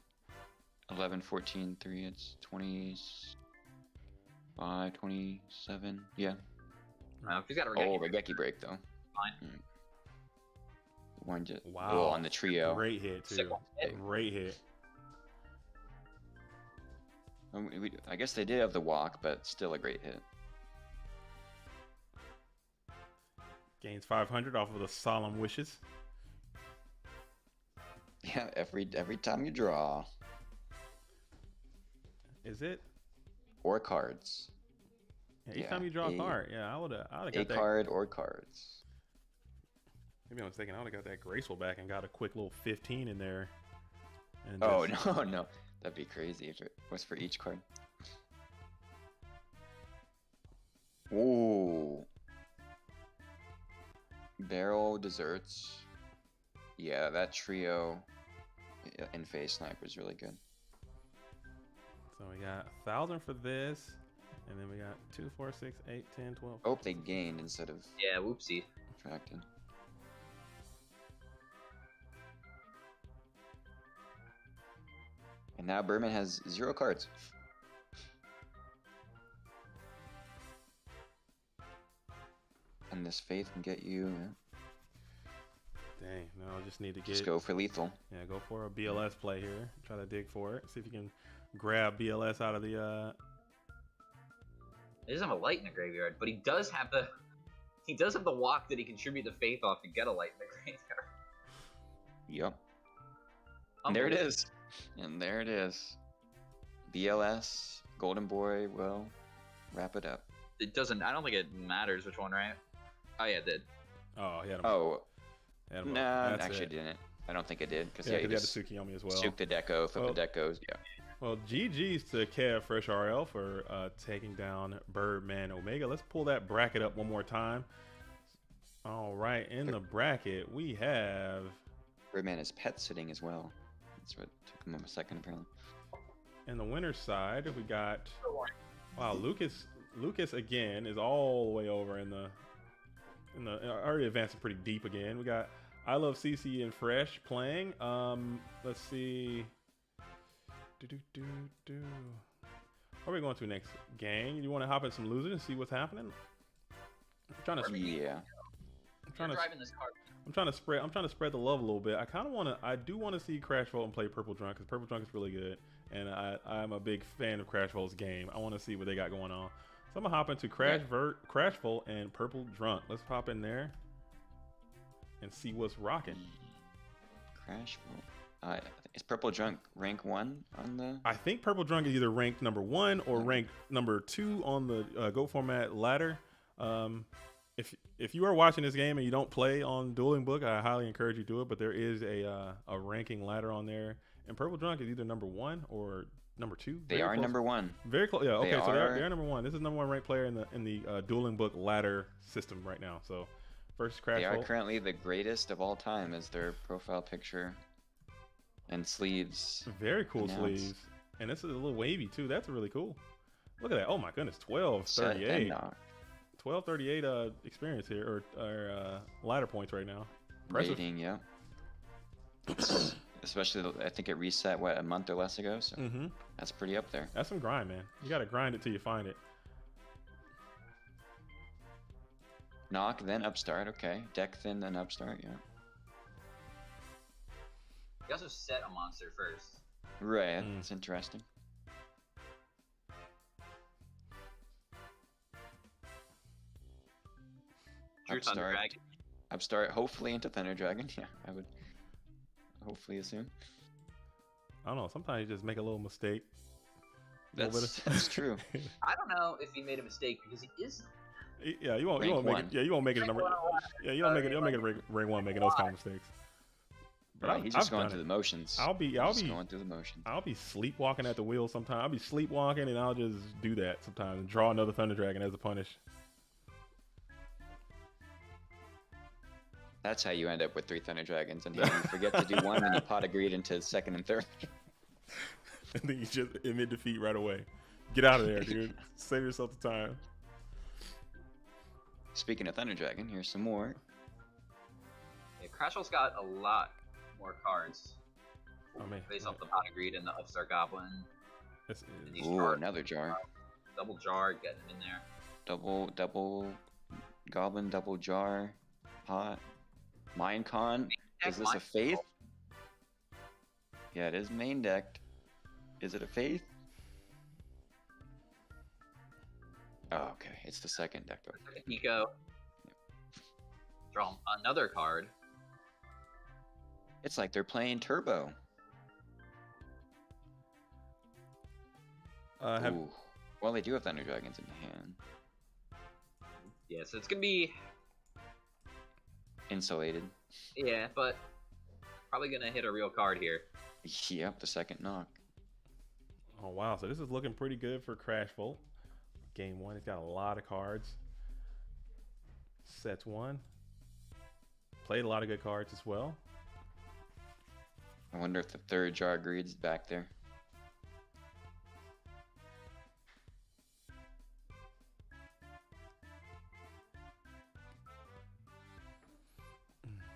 S4: 11, 14, 3, it's 25, 27. Yeah.
S3: If he's got a
S4: Oh,
S3: Regeki,
S4: Regeki break though.
S3: fine.
S4: One just
S1: Wow.
S4: oh, on the trio.
S1: great hit too.
S3: Sick one.
S1: Great hit.
S4: I guess they did have the walk, but still a great hit.
S1: Gains 500 off of the Solemn Wishes.
S4: Yeah, every time you draw.
S1: Is it?
S4: Or cards.
S1: Yeah, each
S4: Yeah,
S1: time you draw a card. Yeah, I would have
S4: A
S1: got that.
S4: card or cards.
S1: Maybe I'm mistaken. I would have got that Graceful back and got a quick little 15 in there. And
S4: Oh,
S1: just-
S4: no, no. That'd be crazy if it was for each card. Ooh. Barrel Desserts. Yeah, that trio in Phase Sniper is really good.
S1: So we got 1,000 for this. And then we got 2, 4, 6, 8, 10, 12.
S4: Oh, they gained instead of
S3: Yeah, whoopsie.
S4: subtracted. And now Berman has 0 cards. And this Faith can get you.
S1: Dang, no, I just need to
S4: Just
S1: get.
S4: go for lethal.
S1: Yeah, go for a BLS play here. Try to dig for it. See if you can grab BLS out of the.
S3: He doesn't have a light in the graveyard, but he does have the walk that he can tribute the faith off to get a light in the graveyard.
S4: Yep. And there it is. And there it is. BLS, Golden Boy will wrap it up.
S3: It doesn't. I don't think it matters which one, right? Oh yeah, it did.
S1: Oh, he had him.
S4: Oh,
S1: Had him
S4: nah,
S1: That's
S4: actually
S1: it.
S4: didn't. I don't think it did. Because
S1: Yeah,
S4: yeah,
S1: because
S4: you
S1: he had
S4: just
S1: the Tsukiyomi as well.
S4: juke the deco, flip
S1: Well-
S4: the decos. Yeah.
S1: Well, GG's to Kev Fresh RL for taking down Birdman Omega. Let's pull that bracket up one more time. All right, in the bracket, we have.
S4: Birdman is pet sitting as well. That's what took him a second, apparently.
S1: In the winner's side, we got. Wow, Lucas again is all the way over in the. Already advancing pretty deep again. We got I Love CC and Fresh playing. Let's see. Where are we going to next, gang? You want to hop in some losers and see what's happening? I'm trying to.
S4: Yeah.
S1: I'm trying
S3: You're
S1: to.
S3: driving this car.
S1: I'm trying to spread the love a little bit. I do want to see Crash Vault and play Purple Drunk because Purple Drunk is really good, and I'm a big fan of Crash Vault's game. I want to see what they got going on. So I'm gonna hop into Crash Vault and Purple Drunk. Let's hop in there and see what's rocking.
S4: Crash Vault. Is Purple Drunk rank 1 on the?
S1: I think Purple Drunk is either ranked number 1 or ranked number 2 on the Go Format ladder. If you are watching this game and you don't play on Dueling Book, I highly encourage you to do it. But there is a ranking ladder on there, and Purple Drunk is either number 1 or number 2.
S4: They are number 1.
S1: Very close. Yeah. Okay.
S4: They
S1: So
S4: are-
S1: they're number 1. This is number 1 ranked player in the Dueling Book ladder system right now. So first Crash
S4: They are
S1: Vault.
S4: currently the greatest of all time as their profile picture and sleeves.
S1: Very cool
S4: announced.
S1: sleeves, and this is a little wavy too. That's really cool. Look at that. Oh my goodness.
S4: Set
S1: 1238.
S4: and knock.
S1: 1238 experience here or ladder points right now. Impressive.
S4: Rating, yeah. Especially, I think it reset a month or less ago, so that's pretty up there.
S1: That's some grind, man. You gotta grind it till you find it.
S4: Knock, then upstart. Okay, deck thin, then upstart. Yeah.
S3: You also set a monster first.
S4: Right. That's interesting.
S3: True Thunder
S4: Upstart.
S3: Dragon.
S4: Upstart, hopefully into Thunder Dragon. Yeah, I would hopefully assume.
S1: I don't know. Sometimes you just make a little mistake. Little bit of-
S4: That's true.
S3: I don't know if he made a mistake because he is.
S1: Yeah, you won't
S4: Rank
S1: make
S4: one.
S1: it. Yeah, you won't make it number. Yeah, you don't make it. You'll make it ring 1 making those kind of mistakes. But
S4: Right, he's just going through the motions.
S1: I'll be
S4: going through the motions.
S1: I'll be sleepwalking at the wheel sometimes. I'll be sleepwalking and I'll just do that sometimes and draw another Thunder Dragon as a punish.
S4: That's how you end up with 3 Thunder Dragons, and you forget to do one, and you pot a greed into second and third.
S1: And then you just admit defeat right away. Get out of there, dude. Save yourself the time.
S4: Speaking of Thunder Dragon, here's some more.
S3: Yeah, Crashwell's got a lot more cards.
S1: I mean,
S3: Based off the Pot of Greed and the Upstart Goblin.
S1: this
S3: And
S1: is,
S3: these
S4: Ooh,
S3: cards,
S4: another jar.
S3: double jar, getting him in there.
S4: Double goblin, double jar, pot. Minecon. Is this a faith? Yeah, it is main decked. Is it a faith? Oh, okay. It's the second deck. Okay.
S3: Eco. Draw another card.
S4: It's like they're playing Turbo. Ooh. Well, they do have Thunder Dragons in hand.
S3: Yeah, so it's gonna be
S4: Insulated.
S3: yeah, but probably gonna hit a real card here.
S4: Yep, the second knock.
S1: Oh wow, so this is looking pretty good for Crash Volt. Game 1, it's got a lot of cards. Sets 1. Played a lot of good cards as well.
S4: I wonder if the third jar greed's back there.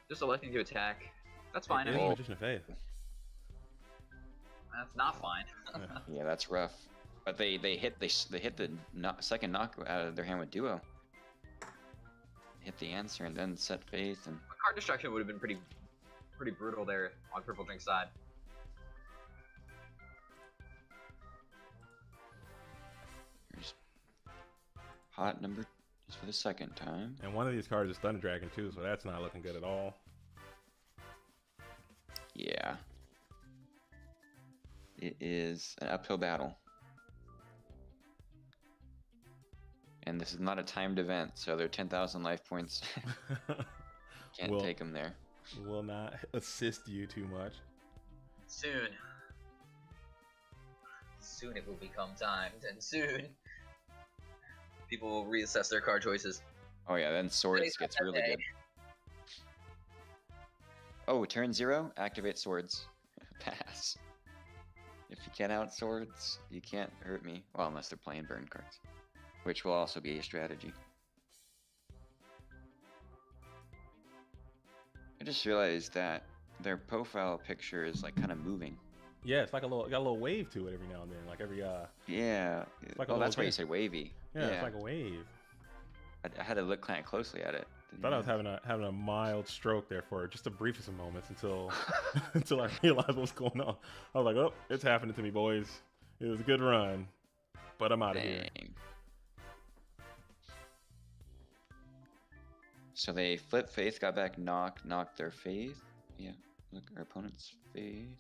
S3: Just electing to attack. That's fine.
S1: It
S3: I
S1: is
S3: mean,
S1: Magician of Faith.
S3: that's not fine.
S4: Yeah, that's rough. But they hit the second knock out of their hand with Duo. Hit the answer and then set Faith and
S3: Card destruction would have been pretty brutal there on Purple Drink's side.
S4: here's hot number just for the second time.
S1: And one of these cards is Thunder Dragon too, so that's not looking good at all.
S4: Yeah. It is an uphill battle. And this is not a timed event, so they're 10,000 life points. Can't take them there.
S1: Will not assist you too much.
S3: Soon. Soon it will become timed, and soon people will reassess their card choices.
S4: Oh yeah, then Swords gets really good. Oh, turn 0, activate Swords. Pass. If you can't out Swords, you can't hurt me. Well, unless they're playing burn cards, which will also be a strategy. I just realized that their profile picture is like kind of moving.
S1: Yeah, it's like got a little wave to it every now and then, like every
S4: Yeah.
S1: like
S4: Well, that's why you say wavy.
S1: Yeah, it's like a wave.
S4: I had to look kind of closely at it.
S1: Thought I was having a mild stroke there for just the briefest of moments until until I realized what was going on. I was like, oh, it's happening to me, boys. It was a good run, but I'm out of here.
S4: So they flip Faith, got back knock their Faith. Yeah, look, our opponent's Faith.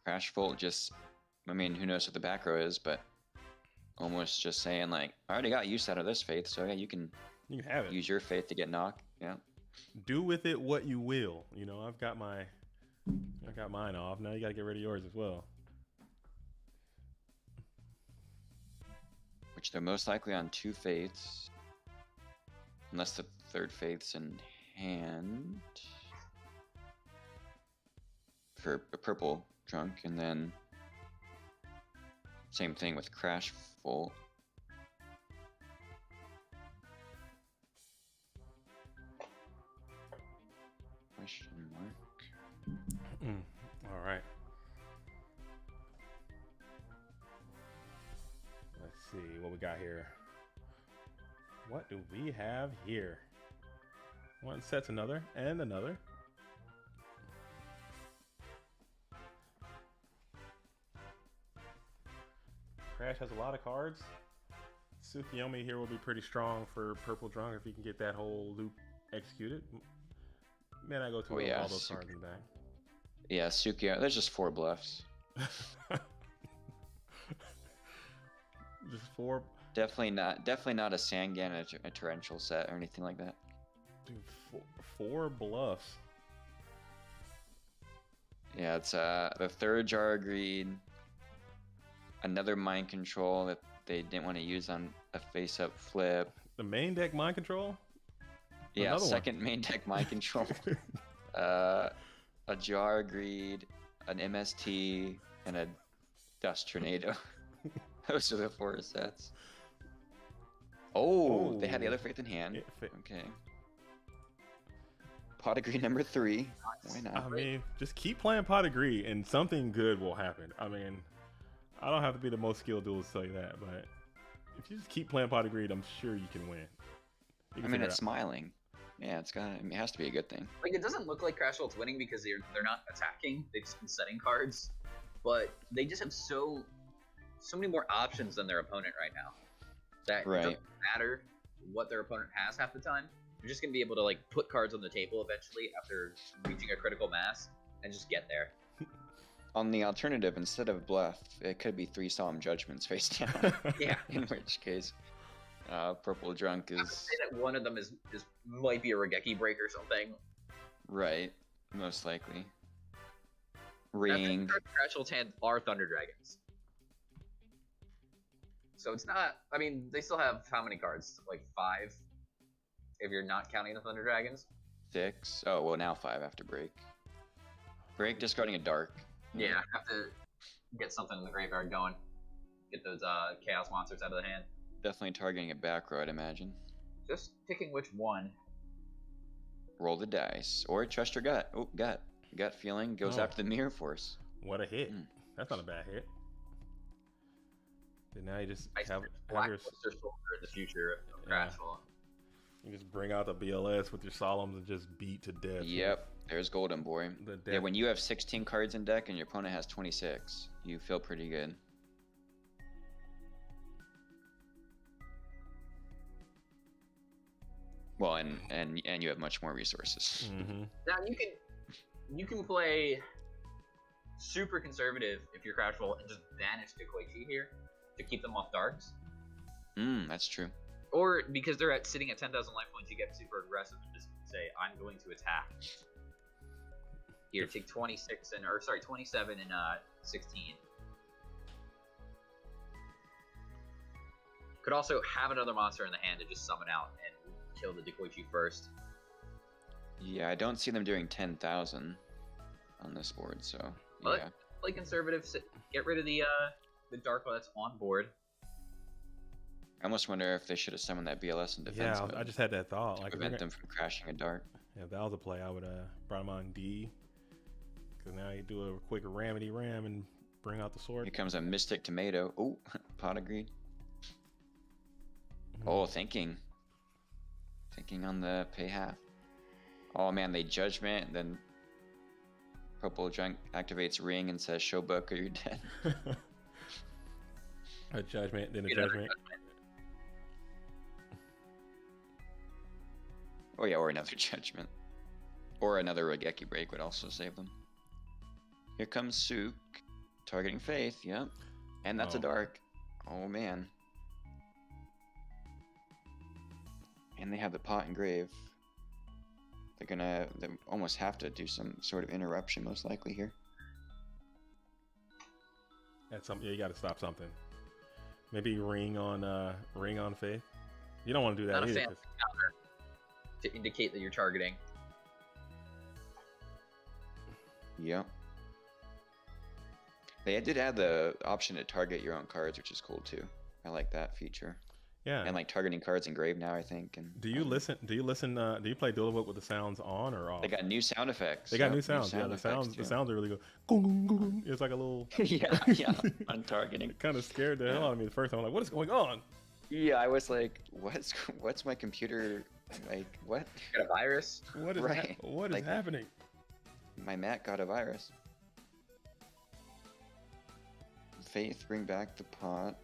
S4: Crash Volt just, I mean, who knows what the back row is, but almost just saying like, I already got use out of this Faith, so yeah, you can
S1: have it.
S4: Use your Faith to get knocked. Yeah.
S1: Do with it what you will. You know, I got mine off. Now you got to get rid of yours as well.
S4: Which they're most likely on 2 Faiths, unless the third Faith's in hand for a purple trunk, and then same thing with Crash Volt. Question mark.
S1: All right. Let's see what we got here. What do we have here? One sets another and another. Crash has a lot of cards. Tsukiyomi here will be pretty strong for Purple Drunk if he can get that whole loop executed. Man, I go to all those cards in the back.
S4: Yeah, Tsukiyomi. There's just 4 bluffs.
S1: Just 4.
S4: Definitely not a Sangan, a torrential set or anything like that.
S1: Dude, 4 bluffs.
S4: Yeah, it's the third Jar of Greed, another Mind Control that they didn't want to use on a face-up flip.
S1: The main deck Mind Control?
S4: Yeah,
S1: Another
S4: second main deck Mind Control. A Jar of Greed, an MST, and a Dust Tornado. Those are the 4 sets. Oh, they had the other Faith in hand. Okay. Pot of Greed number 3. Why not?
S1: I mean, just keep playing Pot of Greed and something good will happen. I mean, I don't have to be the most skilled duelist to tell you that, but if you just keep playing Pot of Greed, I'm sure you can win.
S4: I mean, it's smiling. Yeah, it's got. I mean, it has to be a good thing.
S3: Like, it doesn't look like Crash World's winning because they're not attacking. They've just been setting cards, but they just have so many more options than their opponent right now. That it doesn't matter what their opponent has half the time. You're just gonna be able to like put cards on the table eventually after reaching a critical mass and just get there.
S4: On the alternative, instead of bluff, it could be 3 Solemn Judgments face down.
S3: Yeah.
S4: In which case, Purple Drunk
S3: I would
S4: is
S3: say that one of them is might be a Regeki break or something.
S4: right, most likely.
S3: That's
S4: Ring.
S3: Crash World's hand are Thunder Dragons. So it's not. I mean, they still have how many cards? Like 5, if you're not counting the Thunder Dragons.
S4: 6. Oh well, now 5 after break. Break, discarding a dark.
S3: Yeah, have to get something in the graveyard going. Get those chaos monsters out of the hand.
S4: Definitely targeting a back row, I'd imagine.
S3: Just picking which one.
S4: Roll the dice or trust your gut. Oh, gut feeling goes
S1: Oh.
S4: after the Mirror Force.
S1: What a hit.
S4: Mm.
S1: That's not a bad hit. Then now you just
S3: I
S1: have
S3: Black
S1: your,
S3: Blister Soldier in the future of
S1: Yeah.
S3: Crash World.
S1: you just bring out the BLS with your solemns and just beat to death.
S4: Yep, there's Golden Boy.
S1: The
S4: Yeah,
S1: death.
S4: when you have 16 cards in deck and your opponent has 26, you feel pretty good. Well, and you have much more resources.
S1: Mm-hmm.
S3: Now you can play super conservative if you're Crash World and just banish the Koichi here to keep them off darks.
S4: That's true.
S3: Or because they're sitting at 10,000 life points, you get super aggressive and just say, "I'm going to attack." Here, take 27 and 16. Could also have another monster in the hand to just summon out and kill the Dekoichi first.
S4: Yeah, I don't see them doing 10,000 on this board, so
S3: But
S4: yeah.
S3: play conservative. Get rid of the dark that's on board.
S4: I almost wonder if they should have summoned that BLS in defense
S1: Yeah,
S4: mode
S1: I just had that thought.
S4: to
S1: Like, if
S4: prevent
S1: they're
S4: them from crashing a dark.
S1: yeah, if that was a play, I would brought him on D. Because now you do a quick ramity ram and bring out the sword.
S4: Here comes a Mystic Tomato. Oh, pot agreed.
S1: Mhm.
S4: Oh, thinking on the pay half. Oh man, they judgment, and then Purple Drunk activates Ring and says, "Show book or you're dead."
S1: A judgment, then a
S3: Get another
S1: judgment.
S4: Oh yeah, or another judgment, or another Regeki break would also save them. Here comes Sook, targeting Faith. Yep, and that's a
S1: Oh.
S4: dark. Oh man. And they have the pot and grave. They almost have to do some sort of interruption, most likely here.
S1: That's something. Yeah, you got to stop something. Maybe ring on Faith. You don't want to do that
S3: Not a
S1: either.
S3: fan.
S1: 'cause-
S3: Counter to indicate that you're targeting.
S4: Yep. They did add the option to target your own cards, which is cool too. I like that feature.
S1: Yeah.
S4: And like targeting cards engraved now, I think. And
S1: do you listen? Do you listen? Do you play Duel Whip with the sounds on or off?
S4: they got new sound effects.
S1: They got
S4: Yep,
S1: new sounds. Yeah,
S4: sound
S1: the
S4: effects,
S1: sounds. The
S4: too.
S1: sounds are really good. Gung, gung, gung, gung. It's like a little.
S4: yeah, on targeting.
S1: It kind of scared the hell out of me the first time. I'm like, what is going on?
S4: Yeah, I was like, what's my computer like? What?
S3: Got a virus.
S1: What is
S4: Right.
S1: what is
S4: Like-
S1: happening?
S4: My Mac got a virus. Faith, bring back the pot.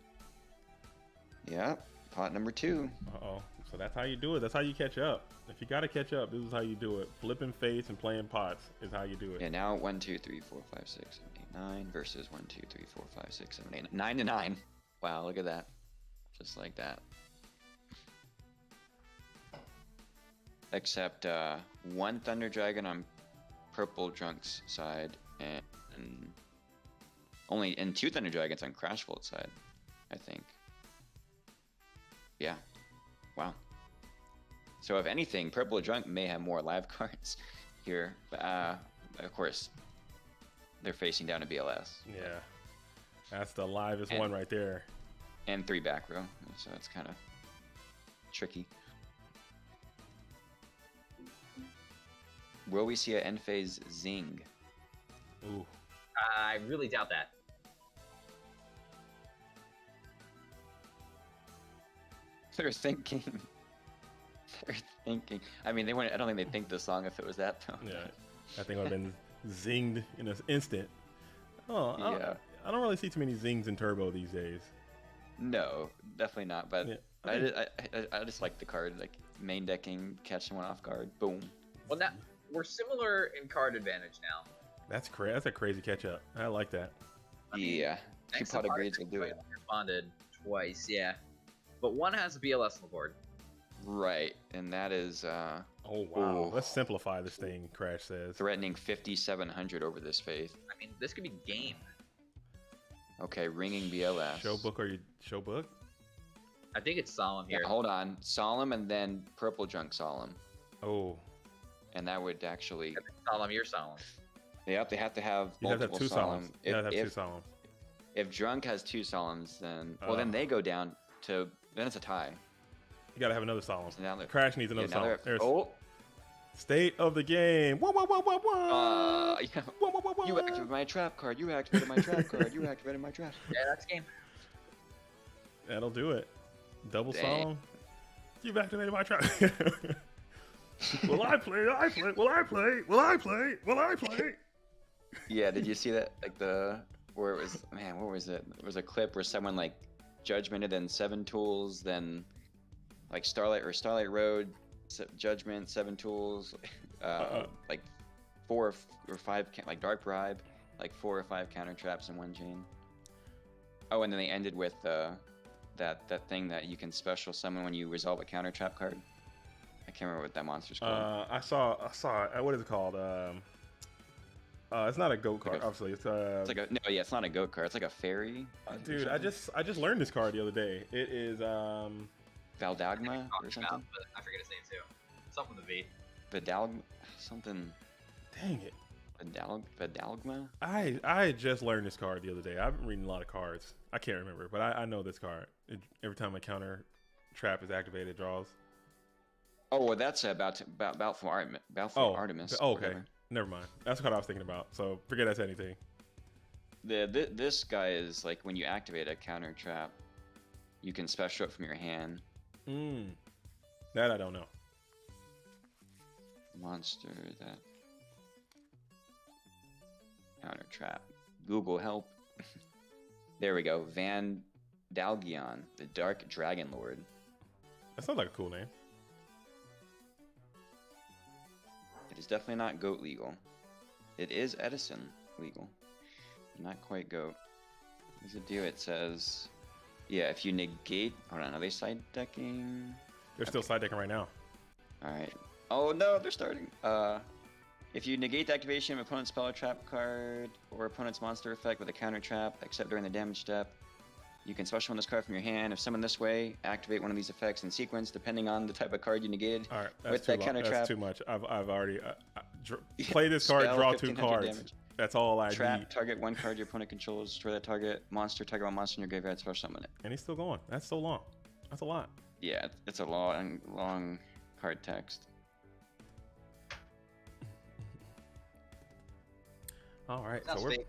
S4: Yep, pot number 2.
S1: Uh-oh. So that's how you do it. That's how you catch up. If you got to catch up, this is how you do it. Flipping face and playing pots is how you do it.
S4: Yeah, now 1, 2, 3, 4, 5, 6, 7, 8, 9 versus 1, 2, 3, 4, 5, 6, 7, 8, 9 to 9. Wow, look at that. Just like that. Except 1 Thunder Dragon on Purple Drunk's side and only 2 Thunder Dragons on Crash Volt's side, I think. Yeah. Wow. So if anything, Purple Drunk may have more live cards here. But of course, they're facing down a BLS.
S1: Yeah. That's the livest
S4: And-
S1: one right there.
S4: And 3 back row. So it's kind of tricky. Will we see an end phase Zing?
S1: Ooh.
S3: I really doubt that.
S4: They're thinking. they're thinking. I mean, they weren't. I don't think they'd think this long if it was that though.
S1: Yeah, I think I've been zinged in an instant. Oh,
S4: Yeah.
S1: I don't really see too many zings in Turbo these days.
S4: No, definitely not. But
S1: Yeah,
S4: I just like the card, like main decking, catch someone off guard, boom.
S5: Well, now we're similar in card advantage now.
S1: That's a crazy catch up. I like that.
S5: I mean,
S4: Yeah, two
S5: Next
S4: pot of
S5: apart,
S4: grades will do it.
S5: Responded twice, yeah. But one has a BLS on the board.
S4: Right, and that is
S1: Oh wow.
S4: Ooh.
S1: Let's simplify this thing. Crash says.
S4: threatening 5,700 over this faith.
S5: I mean, this could be game.
S4: Okay, ringing BLS.
S1: Show book or you show book?
S5: I think it's solemn
S4: Yeah,
S5: here.
S4: hold on, solemn and then purple drunk solemn,
S1: Oh,
S4: and that would actually.
S5: Solemn, you're solemn.
S4: Yep, they have to have
S1: you have to
S4: multiple
S1: have two
S4: solemn.
S1: solemns. You have to have two solemns.
S4: If drunk has two solemns, then then
S1: Oh.
S4: they go down to then it's a tie.
S1: You gotta have another solemn.
S4: So now they're-
S1: Crash needs another
S4: yeah, now
S1: solemn.
S4: they're-
S1: There's
S4: oh,
S1: state of the game. Whoa, whoa, whoa, whoa, whoa.
S4: yeah.
S1: Whoa, whoa, whoa, whoa.
S4: You activated my trap card. You activated my trap card. You activated my trap.
S5: Yeah, that's game.
S1: That'll do it. Double
S4: Dang.
S1: solemn. You've activated my trap. Will I play? I play. Will I play? Will I play? Will I play?
S4: Yeah, did you see that? Like where it was, man, what was it? There was a clip where someone like judgmented, then 7 tools, then like Starlight Road, Judgment, 7 tools, like 4 or 5, like Dark Bribe, like 4 or 5 counter traps in one chain. Oh, and then they ended with that thing that you can special summon when you resolve a counter trap card. I can't remember what that monster's called.
S1: I saw. What is it called? It's not a goat card,
S4: Like a-
S1: obviously. It's
S4: It's like it's not a goat card. It's like a fairy. or
S1: dude. I
S4: something.
S1: just learned this card the other day. It is
S4: Valdagma or something.
S5: But I forget his name too. Something with a V.
S4: Vidal, something.
S1: Dang it.
S4: Vidalgma.
S1: I just learned this card the other day. I've been reading a lot of cards. I can't remember, but I know this card. Every time a counter trap is activated, it draws.
S4: Oh, well, that's about Artemis.
S1: Oh, okay.
S4: whatever.
S1: Never mind. That's what I was thinking about. So forget I said anything.
S4: This guy is like when you activate a counter trap, you can special it from your hand.
S1: That I don't know.
S4: Monster that counter trap. Google help. There we go. Van Dalgion, the Dark Dragon Lord.
S1: That sounds like a cool name.
S4: It is definitely not goat legal. It is Edison legal. Not quite goat. There's a deal. It says, yeah, if you negate. Hold on, are they side decking?
S1: They're still side decking right now.
S4: Alright. Oh no, they're starting. If you negate the activation of opponent's spell or trap card or opponent's monster effect with a counter trap, except during the damage step, you can special summon this card from your hand. If summoned this way, activate one of these effects in sequence, depending on the type of card you negated.
S1: All right,
S4: With
S1: that's
S4: that
S1: too
S4: counter
S1: That's
S4: trap.
S1: too much. I've already play this card,
S4: Spell,
S1: draw 2
S4: 1500
S1: cards.
S4: damage.
S1: That's all I
S4: Trap,
S1: need.
S4: target one card your opponent controls, destroy that target monster one monster in your graveyard, special summon it.
S1: And he's still going. That's so long. That's a lot.
S4: Yeah, it's a long card text.
S1: All right,
S5: Sounds
S1: so we're
S5: fake.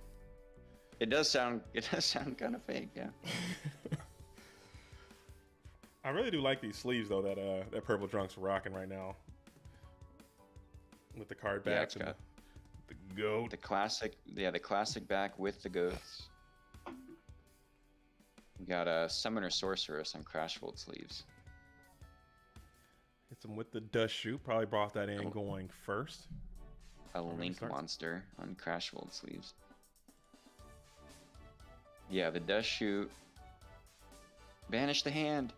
S4: It does sound kind of fake, yeah.
S1: I really do like these sleeves though that Purple Drunk's rocking right now. With the card
S4: Yeah,
S1: backs
S4: it's
S1: and
S4: got
S1: the goat.
S4: the classic back with the goats. We got a Summoner Sorceress on Crashfold sleeves.
S1: Hits him with the dust shoot. Probably brought that in
S4: Oh.
S1: going first.
S4: A
S1: Already
S4: Link
S1: starts.
S4: monster on Crashfold sleeves. Yeah, the Dust Shoot. Banish the hand.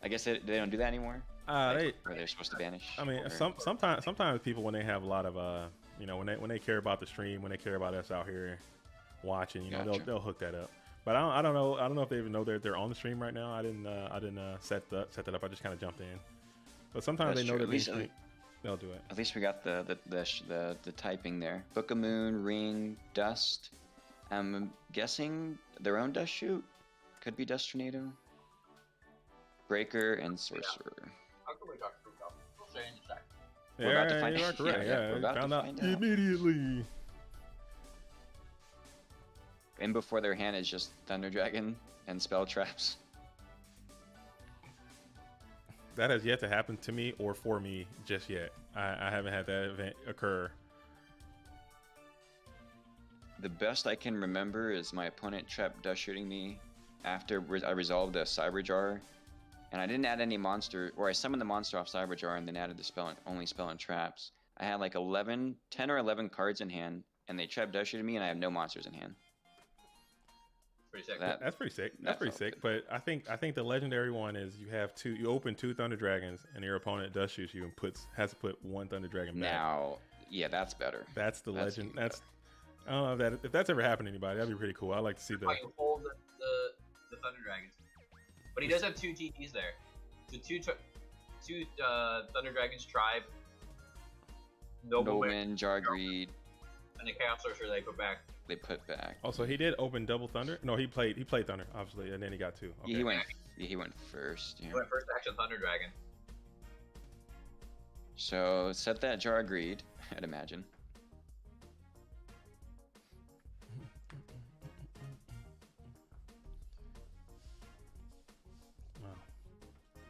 S4: I guess they don't do that anymore. Or they're supposed to banish.
S1: I mean,
S4: or-
S1: sometimes people when they have a lot of when they care about the stream, when they care about us out here watching,
S4: Gotcha.
S1: they'll hook that up. But I don't know if they even know they're on the stream right now. I didn't set that up. I just kind of jumped in. But sometimes
S4: That's
S1: they know
S4: true.
S1: that
S4: At least-
S1: they'll do it.
S4: At least we got the typing there. Book of Moon, Ring, Dust. I'm guessing their own Dust Shoot. Could be Dust Tornado. Breaker and Sorcerer.
S5: How can we talk to them? We'll say in a sec.
S4: We're about to
S1: Yeah,
S4: find
S1: you are
S4: out.
S1: correct.
S4: Yeah,
S1: Yeah,
S4: we're about to
S1: found out
S4: find out.
S1: immediately.
S4: And before their hand is just Thunder Dragon and Spell Traps.
S1: That has yet to happen to me or for me just yet. I haven't had that event occur.
S4: The best I can remember is my opponent trap dust shooting me after I resolved a Cyber Jar, and I didn't add any monster, or I summoned the monster off Cyber Jar and then added the spell, only spell and traps. I had like 10 or 11 cards in hand, and they trap dust shooting me, and I have no monsters in hand.
S3: Pretty sick.
S1: That's pretty sick. That's pretty sick. But I think the legendary one is you open 2 Thunder Dragons, and your opponent dust shoots you and has to put 1 Thunder Dragon back.
S4: Now, yeah, that's better.
S1: That's the legend. I don't know if that's ever happened to anybody. That'd be pretty cool. I'd like to see
S3: How you hold the Thunder Dragons. But he does have 2 TTs there. So two Thunder Dragons tribe.
S4: Nobleman, Jargreed.
S3: And the Chaos Sorcerer they put back.
S4: They put back.
S1: Oh, so he did open double Thunder? No, he played Thunder, obviously, and then he got 2. Okay.
S4: He went first. Yeah.
S3: He went first action Thunder Dragon.
S4: So set that Jargreed, I'd imagine.
S1: Wow.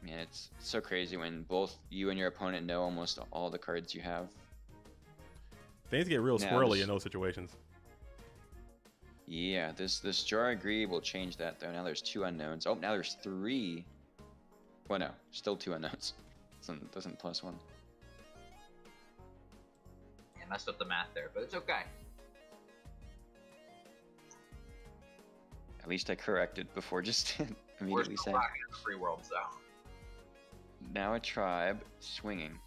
S4: Man, it's so crazy when both you and your opponent know almost all the cards you have.
S1: Things get real squirrely in those situations.
S4: Yeah, this Jargreed will change that though. Now there's 2 unknowns. Oh, now there's 3. Well, no, still 2 unknowns. Doesn't plus 1.
S3: Yeah, messed up the math there, but it's okay.
S4: At least I corrected before just immediately
S3: We're still
S4: saying.
S3: rocking in the free world, so.
S4: Now a tribe swinging.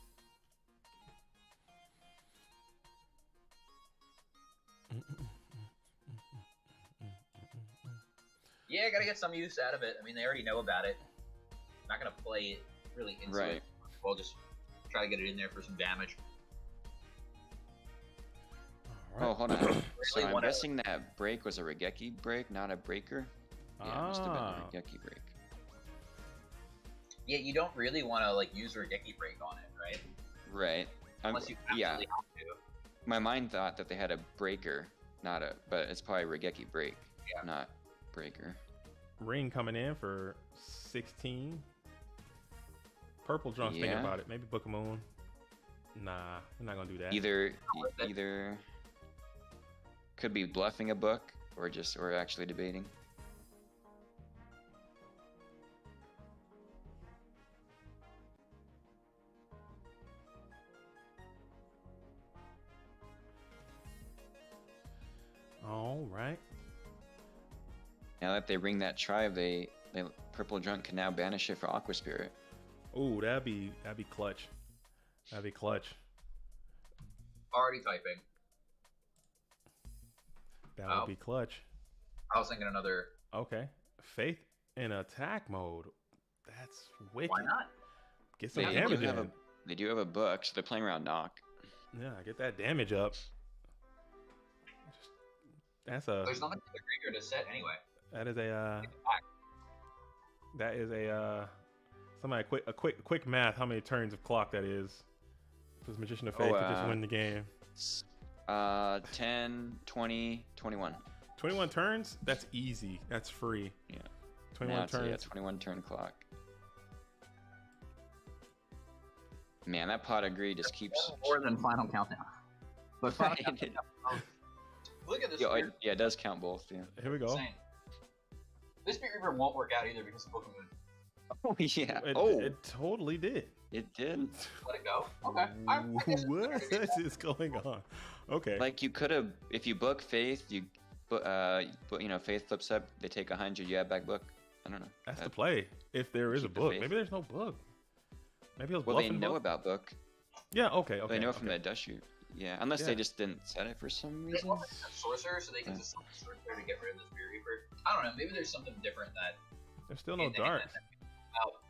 S3: Yeah, gotta get some use out of it. I mean, they already know about it. I'm not gonna play it really into
S4: Right.
S3: it. We'll just try to get it in there for some damage.
S4: Oh, hold on. So
S3: Really
S4: I'm
S3: wanna-
S4: guessing that break was a Regeki break, not a breaker. Yeah, it must have been a Regeki break.
S3: Yeah, you don't really want to like use Regeki break on it, right?
S4: Right.
S3: Unless you absolutely
S4: Yeah.
S3: have to.
S4: My mind thought that they had a breaker, but it's probably Regeki break,
S3: Yeah.
S4: not breaker.
S1: Ring coming in for 16. Purple Drunk's thinking
S4: Yeah.
S1: about it. Maybe Book of Moon. Nah, we're not gonna do that.
S4: Either could be bluffing a book or actually debating.
S1: All right.
S4: Now that they ring that tribe, they Purple Drunk can now banish it for Aqua Spirit.
S1: Oh, that'd be clutch. That'd be clutch.
S3: Already typing.
S1: That
S3: Oh.
S1: would be clutch.
S3: I was thinking another.
S1: Okay. Faith in attack mode. That's wicked.
S3: Why not?
S1: Get some
S4: They do
S1: damage
S4: have
S1: in.
S4: They do have a book, so they're playing around knock.
S1: Yeah, get that damage up. That's a.
S3: There's nothing for the Krieger to set anyway.
S1: That is a. That is a. Somebody quick math. How many turns of clock that is? Does Magician of Faith to just win the game?
S4: 10, 20, 21.
S1: 21 turns? That's easy. That's free.
S4: Yeah.
S1: 21 turns.
S4: Yeah, 21 turn clock. Man, that pot of greed just keeps.
S3: More than Final Countdown. But Final Countdown. Look at this.
S4: Yeah, it does count both. Yeah.
S1: Here we go.
S3: Insane. This Spirit Reaper won't work out either because of Pokemon.
S4: Oh yeah.
S1: It totally did.
S4: It did.
S3: Let it go. Okay. I guess
S1: What is going on? Okay.
S4: Like you could have, if you book Faith, Faith flips up. They take 100. You add back book. I don't know.
S1: That's the play. If there is a
S4: Keep the
S1: book,
S4: faith.
S1: maybe there's no book. Maybe it was
S4: Well, they
S1: bluffing
S4: know
S1: book.
S4: about book.
S1: Yeah. Okay.
S4: They know from the dust shoot. Yeah, unless
S1: Yeah.
S4: they just didn't set it for some
S3: They
S4: reason.
S3: want a sorcerer, so they can just summon a sorcerer to get rid of the Spirit Reaper. I don't know. Maybe there's something different that
S1: There's still no dark.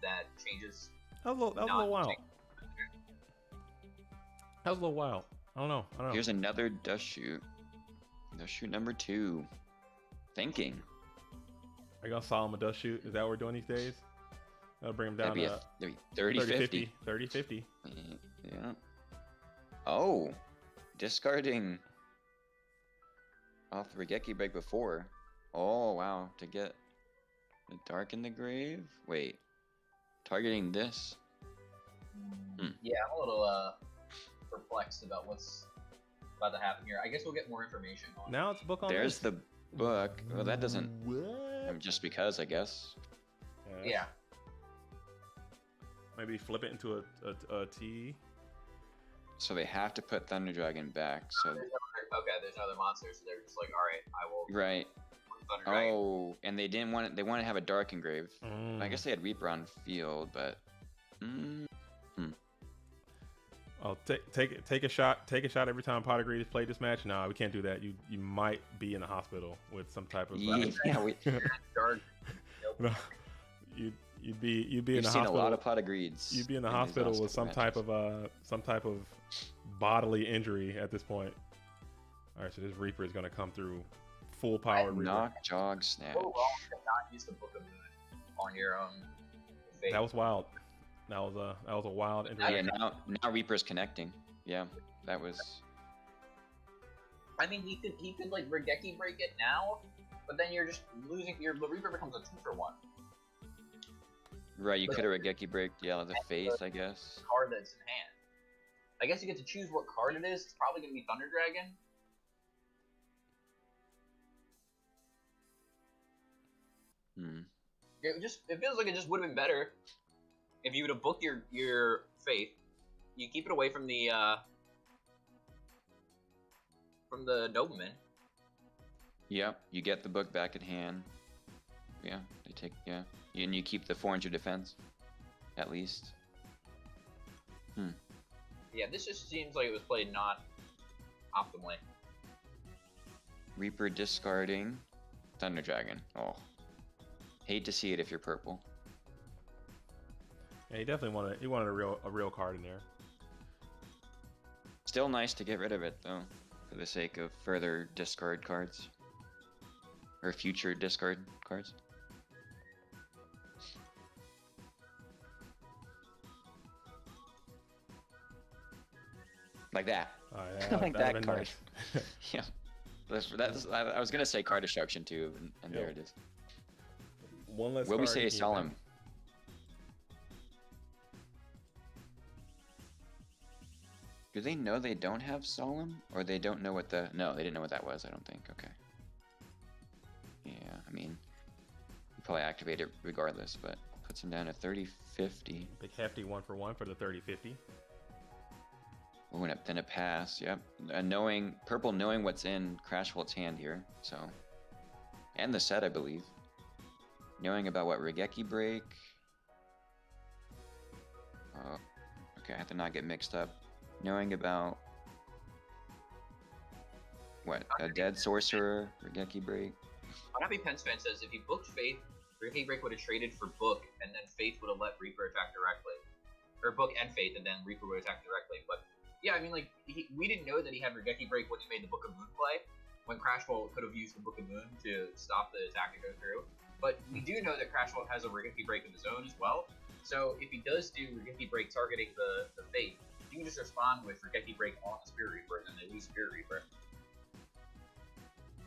S3: that changes.
S1: That was a little wild. That was a little wild. I don't know.
S4: Here's another dust shoot. Dust shoot number 2. Thinking.
S1: Are you gonna Solomon dust shoot? Is that what we're doing these days? That'll bring him down
S4: That'd
S1: to
S4: be 30-50.
S1: 30-50.
S4: Yeah. Oh, discarding off the Regeki break before. Oh wow, to get the Dark in the Grave. Wait, targeting this.
S3: Yeah, I'm a little perplexed about what's about to happen here. I guess we'll get more information on.
S1: Now it's a book on
S4: There's
S1: this.
S4: the book. Well, that doesn't.
S1: What?
S4: Just because, I guess.
S3: Yeah.
S1: Maybe flip it into a T.
S4: So they have to put Thunder Dragon back. So
S3: Okay, there's another monster, so they're just like, all right, I will.
S4: right.
S3: put Thunder Dragon.
S4: Oh, and they didn't want it. They want to have a Dark Engrave.
S1: Mm.
S4: I guess they had Reaper on field, but.
S1: Oh, take a shot. Take a shot every time Pot agrees to play this match. No, we can't do that. You might be in the hospital with some type of.
S4: Yeah, we.
S3: Dark.
S1: No, you'd be in
S4: We've
S1: the
S4: seen
S1: hospital.
S4: a lot of pot of greeds.
S1: You'd be in the
S4: these
S1: hospital
S4: last
S1: with some
S4: couple
S1: type of bodily injury at this point. All right, so this Reaper is gonna come through full power. Reaper.
S4: Knock, jog, snatch.
S3: Oh, wrong to not use the Book of Moon on your fate.
S1: That was wild. That was a wild injury.
S4: Yeah, now Reaper's connecting. Yeah, that was.
S3: I mean, he could like Regeki break it now, but then you're just losing. Your Reaper becomes a 2-for-1
S4: Right, you could have Regeki break, yeah, the face, I guess.
S3: card that's in hand. I guess you get to choose what card it is. It's probably gonna be Thunder Dragon. It feels like it just would have been better if you would have booked your faith. You keep it away from the Nobleman.
S4: Yep, you get the book back at hand. Yeah, they take, yeah. And you keep the 400 defense, at least.
S3: Yeah, this just seems like it was played not optimally.
S4: Reaper discarding Thunder Dragon. Oh. Hate to see it if you're purple.
S1: Yeah, he definitely wanted a real card in there.
S4: Still nice to get rid of it, though, for the sake of further discard cards. Or future discard cards. Like that.
S1: Oh, yeah,
S4: Like
S1: that'd
S4: that
S1: been
S4: card.
S1: nice.
S4: Yeah. I was gonna say card destruction too, and there it is.
S1: One less.
S4: Will we
S1: card
S4: say
S1: in
S4: solemn?
S1: here.
S4: Do they know they don't have solemn, or they don't know what the? No, they didn't know what that was. I don't think. Okay. Yeah, I mean, you probably activate it regardless, but puts him down to 30-50.
S1: Big hefty 1-for-1 for the 30-50.
S4: We'll win then a pass. Yep. Knowing purple, knowing what's in Crashbolt's hand here, so, and the set, I believe. Knowing about what Regeki break. Okay, I have to not get mixed up. Knowing about what a dead sorcerer, Regeki break.
S3: Unhappy Pence fan says if he booked Faith, Regeki break would have traded for Book, and then Faith would have let Reaper attack directly, or Book and Faith, and then Reaper would attack directly. But yeah, I mean, like we didn't know that he had Regeki break when he made the Book of Moon play. When Crashbolt could have used the Book of Moon to stop the attack to go through. But we do know that Crashbolt has a Regeki break of his own as well. So if he does do Regeki break targeting the Faith, you can just respond with Regeki break on the Spirit Reaper, and then they lose Spirit Reaper.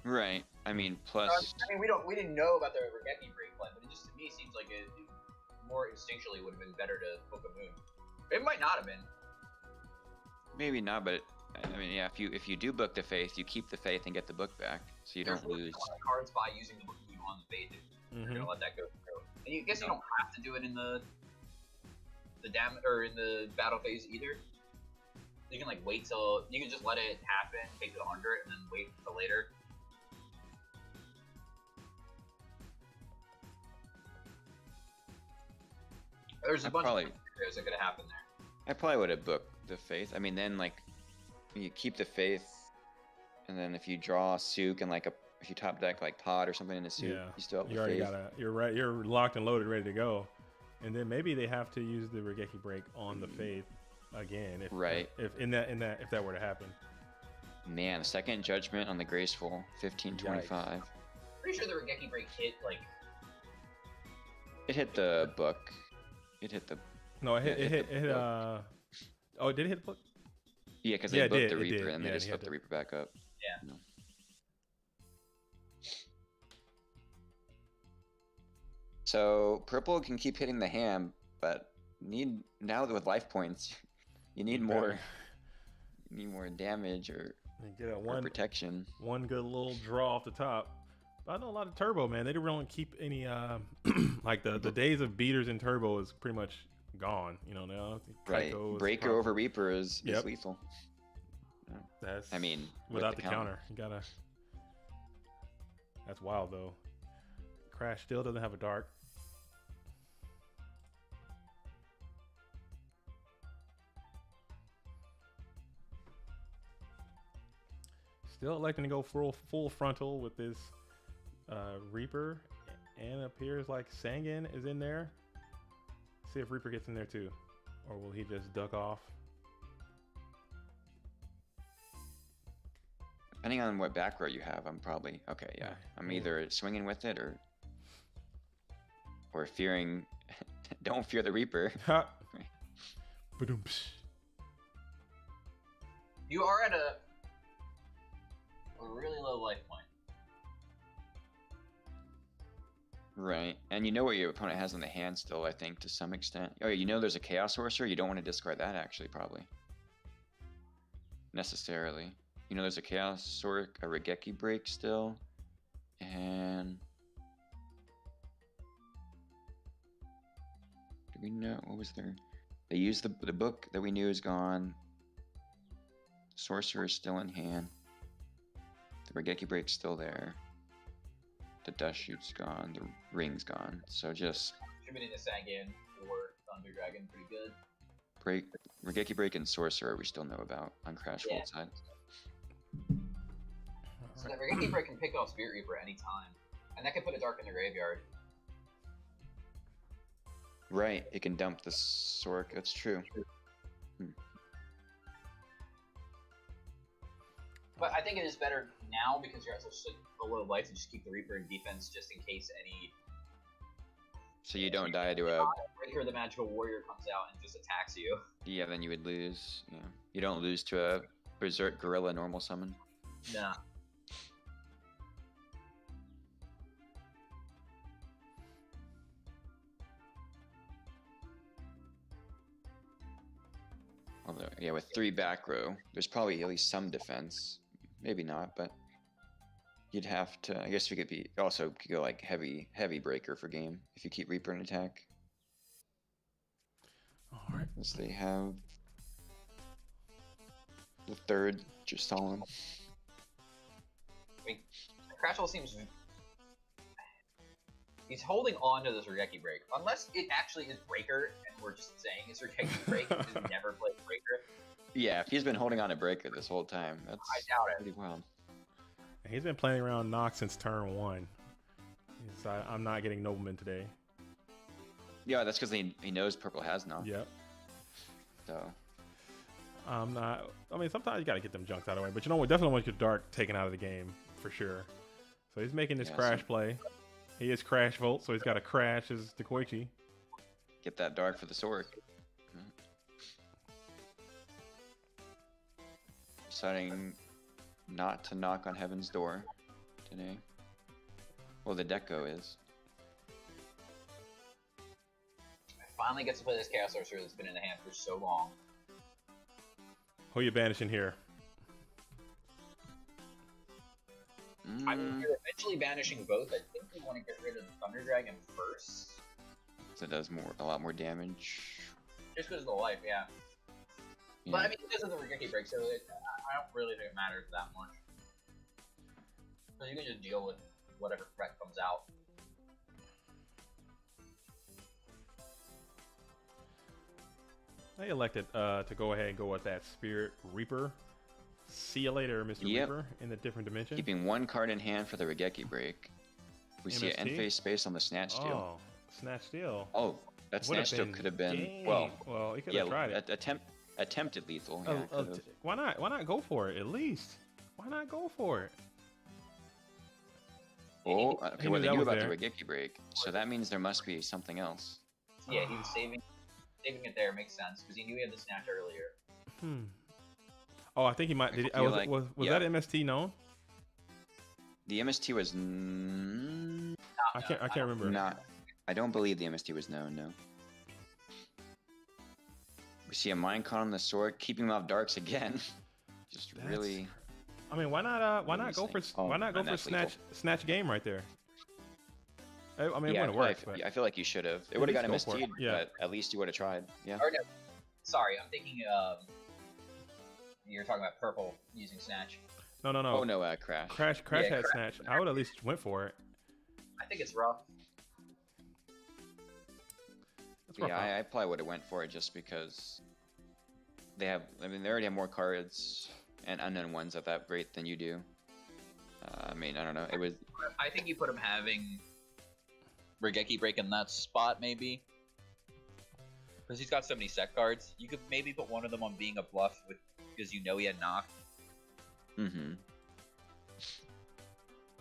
S4: Right. I mean, plus.
S3: I mean, we didn't know about the Regeki break play, but it just to me seems like it more instinctually would have been better to Book of Moon. It might not have been.
S4: Maybe not, but I mean, yeah. If you do book the faith, you keep the faith and get the book back, so you don't lose.
S3: Cards by using the Book of Moon on the Faith. If you're gonna let that go through, and you guess you don't have to do it in the damage or in the battle phase either. You can like wait till you can just let it happen, take it 100, and then wait until later. There's a bunch of scenarios that could have happened there.
S4: I probably would have booked the faith. I mean, then like you keep the faith, and then if you draw Sook and like if you top deck like Todd or something in a Sook, you still have the faith.
S1: You're right. You're locked and loaded, ready to go. And then maybe they have to use the Regeki break on the faith again. If that were to happen.
S4: Man, second judgment on the graceful 1525.
S3: Pretty sure the Regeki break hit like.
S4: It hit the book. It hit the.
S1: No, it hit. Oh, did it hit the book?
S4: Yeah, because they booked the Reaper and they just flipped the Reaper back up.
S3: Yeah.
S4: No. So purple can keep hitting the ham, but Need now with life points, you need
S1: You
S4: more.
S1: better.
S4: You need more damage or
S1: Get a
S4: or protection.
S1: one good little draw off the top. But I know a lot of turbo, man. They didn't really keep any like the days of beaters in turbo is pretty much gone. You know now.
S4: Right.
S1: Tycho is
S4: Breaker
S1: probably-
S4: over Reaper is
S1: Yep.
S4: lethal.
S1: That's
S4: I mean, with
S1: without
S4: the
S1: the counter, you gotta. That's wild though. Crash still doesn't have a dark. Still electing to go full frontal with this Reaper, and it appears like Sangan is in there. See if Reaper gets in there too, or will he just duck off?
S4: Depending on what back row you have, I'm probably okay. Yeah, I'm either swinging with it or fearing. Don't fear the Reaper.
S1: Ha! Ba-dum-psh.
S3: You are at a really low life point.
S4: Right, and you know what your opponent has in the hand still, I think, to some extent. Oh, you know there's a Chaos Sorcerer. You don't want to discard that, actually, probably. Necessarily. You know there's a Chaos Sorcerer, a Regeki Break still, and... Do we know? What was there? They used the book that we knew is gone. Sorcerer is still in hand. The Regeki Break's still there. The Dust Shoot's gone. The Ring's gone. So just
S3: Contributing to Sangan or Thunder Dragon, pretty good.
S4: Regeki Break and Sorcerer we still know about on Crash
S3: Yeah.
S4: Vault side.
S3: So that Regeki Break can pick off Spirit Reaper any time, and that can put a Dark in the graveyard.
S4: Right, it can dump the Sork. That's true.
S3: But I think it is better now because you're at such a low life to just keep the Reaper in defense just in case any
S4: So you don't die to a...
S3: Breaker the Magical Warrior comes out and just attacks you.
S4: Yeah, then you would lose. Yeah. You don't lose to a Berserk Gorilla normal summon.
S3: Nah.
S4: Although, yeah, with 3 back row, there's probably at least some defense. Maybe not, but you'd have to. I guess you could be also could go like heavy breaker for game if you keep Reaper in attack.
S1: All right.
S4: As they have the third just solemn.
S3: I mean, Crashwell seems... He's holding on to this Regeki Break. Unless it actually is Breaker, and we're just saying it's Regeki Break, and just never played Breaker.
S4: Yeah, if he's been holding on to breaker this whole time, that's
S3: I doubt it.
S4: pretty wild.
S1: He's been playing around Nox since turn 1. I'm not getting Nobleman today.
S4: Yeah, that's because he knows purple has not.
S1: Yep.
S4: So
S1: I'm not. I mean, sometimes you gotta get them junks out of the way, but you know what? Definitely want your dark taken out of the game for sure. So he's making this
S4: Yeah,
S1: crash
S4: so-
S1: play. He is Crash Volt, so he's got to crash his Dekoichi.
S4: get that dark for the sword. Deciding not to knock on heaven's door today. Well, the deco is.
S3: I finally get to play this Chaos Sorcerer that's been in the hand for so long.
S1: Who you banishing here?
S3: I mean, you're eventually banishing both. I think we want to get rid of the Thunder Dragon first.
S4: So it does a lot more damage.
S3: Just because of the life, yeah.
S4: Yeah.
S3: But I mean, because of the Regeki Break, so I don't really think it matters that much. So you can just deal with whatever threat comes out.
S1: They elected to go ahead and go with that Spirit Reaper. See you later, Mr.
S4: Yep.
S1: Reaper, in the different dimension.
S4: Keeping 1 card in hand for the Regeki break. We see an
S1: MST?
S4: end phase space on the Snatch Steal.
S1: Oh, Snatch Steal.
S4: Oh, that
S1: Would've
S4: Snatch Steal
S1: been
S4: could have been
S1: game.
S4: well,
S1: he could
S4: yeah,
S1: have tried it.
S4: attempted lethal. Yeah, could've.
S1: Why not? Why not go for it at least? Why not go for it?
S4: Oh,
S1: He
S4: okay.
S1: knew
S4: Well, they
S1: that
S4: knew
S1: was
S4: about
S1: there.
S4: the Regeki break, so that means there must be something else.
S3: Yeah, he was saving it there. Makes sense because he knew he had the snatch earlier.
S1: Hmm. Oh, I think he might. Did he,
S4: feel like-
S1: was
S4: yeah.
S1: that MST known?
S4: The MST was
S1: I can't remember.
S4: not. I don't believe the MST was known. No. see a Minecon on the sword, keeping him off darks again. Just
S1: That's
S4: really.
S1: I mean, why not
S4: What do you
S1: go for
S4: think? Oh,
S1: why not go
S4: and
S1: for
S4: that's lethal.
S1: snatch game right there? I mean, it
S4: Yeah,
S1: wouldn't work, but
S4: I feel like you should have. It
S1: At
S4: would have got
S1: least
S4: him
S1: go for it.
S4: ST'd,
S1: Yeah.
S4: but at least you would have tried. Yeah.
S5: Or no, sorry, I'm thinking. You're talking about purple using snatch.
S1: no.
S4: Oh no, Crash.
S1: Crash
S5: Yeah,
S1: had
S5: Crash.
S1: snatch. I would at least went for it.
S5: I think it's rough.
S1: That's rough.
S4: Yeah, I probably would have went for it just because they have. I mean, they already have more cards and unknown ones at that rate than you do. I mean, I don't know. It was.
S5: I think you put him having Regeki break in that spot, maybe. Because he's got so many set cards. You could maybe put one of them on being a bluff with because you know he had knock.
S4: Mm-hmm.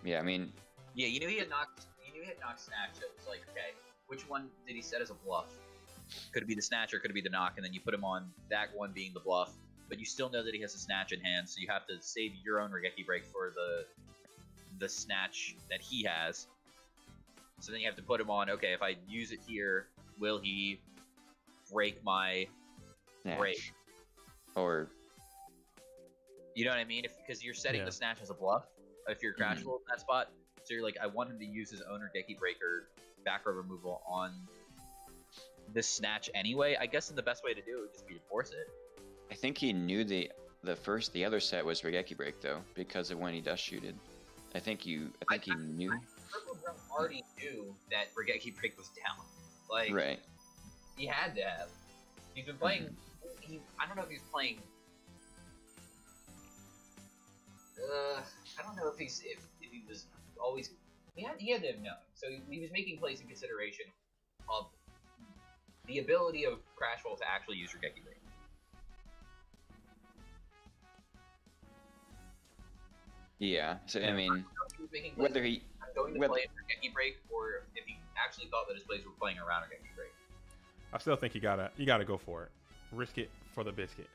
S4: Yeah, I mean,
S5: Yeah, you knew he had knock. You knew he had knock snatch. So it was like, okay, which one did he set as a bluff? Could it be the snatch or could it be the knock? And then you put him on that one being the bluff. But you still know that he has a snatch in hand, so you have to save your own Regeki break for the snatch that he has. So then you have to put him on, okay, if I use it here, will he break my
S4: Snatch.
S5: break?
S4: Or
S5: You know what I mean? Because you're setting
S1: Yeah.
S5: the snatch as a bluff, if you're crashable in that spot. So you're like, I want him to use his own Regeki breaker back row removal on this snatch anyway. I guess the best way to do it would just be to force it.
S4: I think he knew the other set was Regeki break though, because of when he dust shooted. I think he knew.
S5: Purple Drum already knew that Regeki break was down. Like,
S4: Right.
S5: he had to have. He's been playing. I don't know if he's playing. I don't know if he was always. He had to have known. So he was making plays in consideration of the ability of Crashwell to actually use Regeki break.
S4: Yeah. So I mean,
S5: He was making plays
S4: whether he
S5: going to
S4: whether-
S5: play Regeki break, or if he actually thought that his plays were playing around Regeki break.
S1: I still think you gotta go for it. Risk it for the biscuit.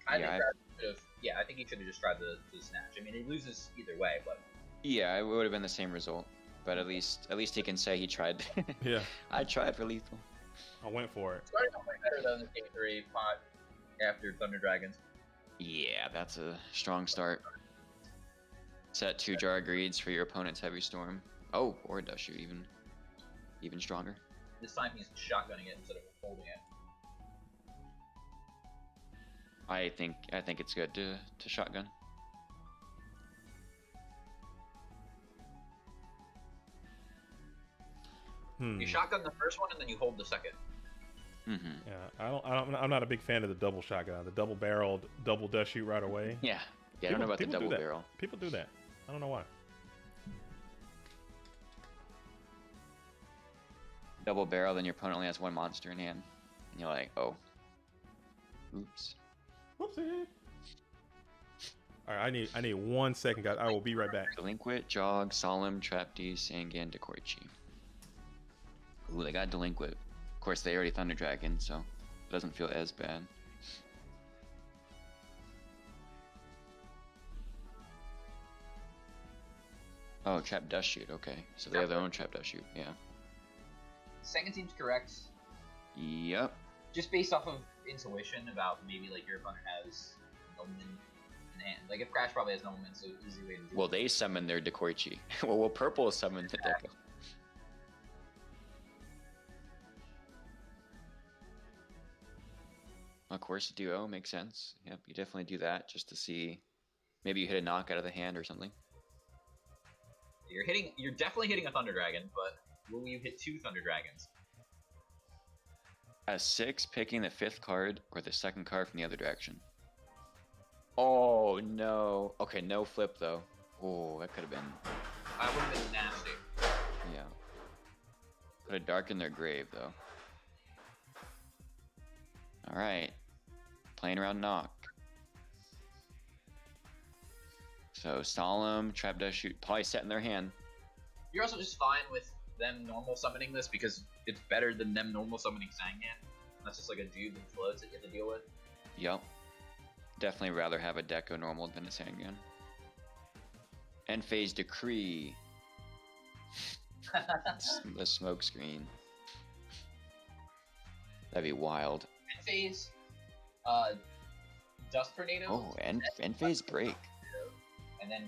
S5: I
S4: Yeah,
S5: think Crash should have. Yeah, I think he should have just tried the snatch. I mean, he loses either way, but
S4: yeah, it would have been the same result. But at least he can say he tried.
S1: Yeah,
S4: I tried for lethal.
S1: I went for it.
S5: starting to play better than the game 3 pot after Thunder Dragons.
S4: Yeah, that's a strong start. Set 2 jar greeds for your opponent's heavy storm. Oh, or dust shoot even stronger.
S5: This time he's shotgunning it instead of holding it.
S4: I think it's good to shotgun.
S5: You shotgun the first one and then you hold the second.
S4: Mm-hmm.
S1: Yeah, I'm not a big fan of the double shotgun, the double barreled, double dust shoot right away.
S4: Yeah. Yeah, I don't know about the
S1: People do
S4: double
S1: that.
S4: barrel.
S1: People do that. I don't know why.
S4: Double barrel, then your opponent only has one monster in hand. And you're like, oh. Oops.
S1: Whoopsie. All right, I need 1 second, guys. I will be right back.
S4: Delinquent, Jog, Solemn, Trap D, Sangan, Dekoichi. Ooh, they got Delinquent. Of course, they already Thunder Dragon, so it doesn't feel as bad. Oh, Trap Dust Shoot, okay. So they have their own Trap Dust Shoot, yeah.
S5: Second seems correct,
S4: Yep.
S5: just based off of intuition about maybe like your opponent has Nomen in hand. Like if Crash probably has Nomen, so easy way to do
S4: Well,
S5: it.
S4: they summoned their Dekoichi. well, Purple summoned the Deco. Of course, duo makes sense. Yep, you definitely do that just to see. Maybe you hit a knock out of the hand or something.
S5: You're definitely hitting a Thunder Dragon, but will you hit 2 Thunder Dragons?
S4: A 6 picking the 5th card or the 2nd card from the other direction. Oh no. Okay, no flip though. Oh, that could have been.
S5: I would have been nasty.
S4: Yeah. Put a dark in their grave though. Alright. Playing around knock. So Solemn, Trap Dust Shoot, probably set in their hand.
S5: You're also just fine with them normal summoning this because it's better than them normal summoning Sangan. That's just like a dude that floats that you have to deal with.
S4: Yep. Definitely rather have a Deco normal than a Sangan. End phase Decree. The smoke screen. That'd be wild.
S5: End phase,
S3: Dust Tornado.
S4: Oh, end phase break.
S3: And then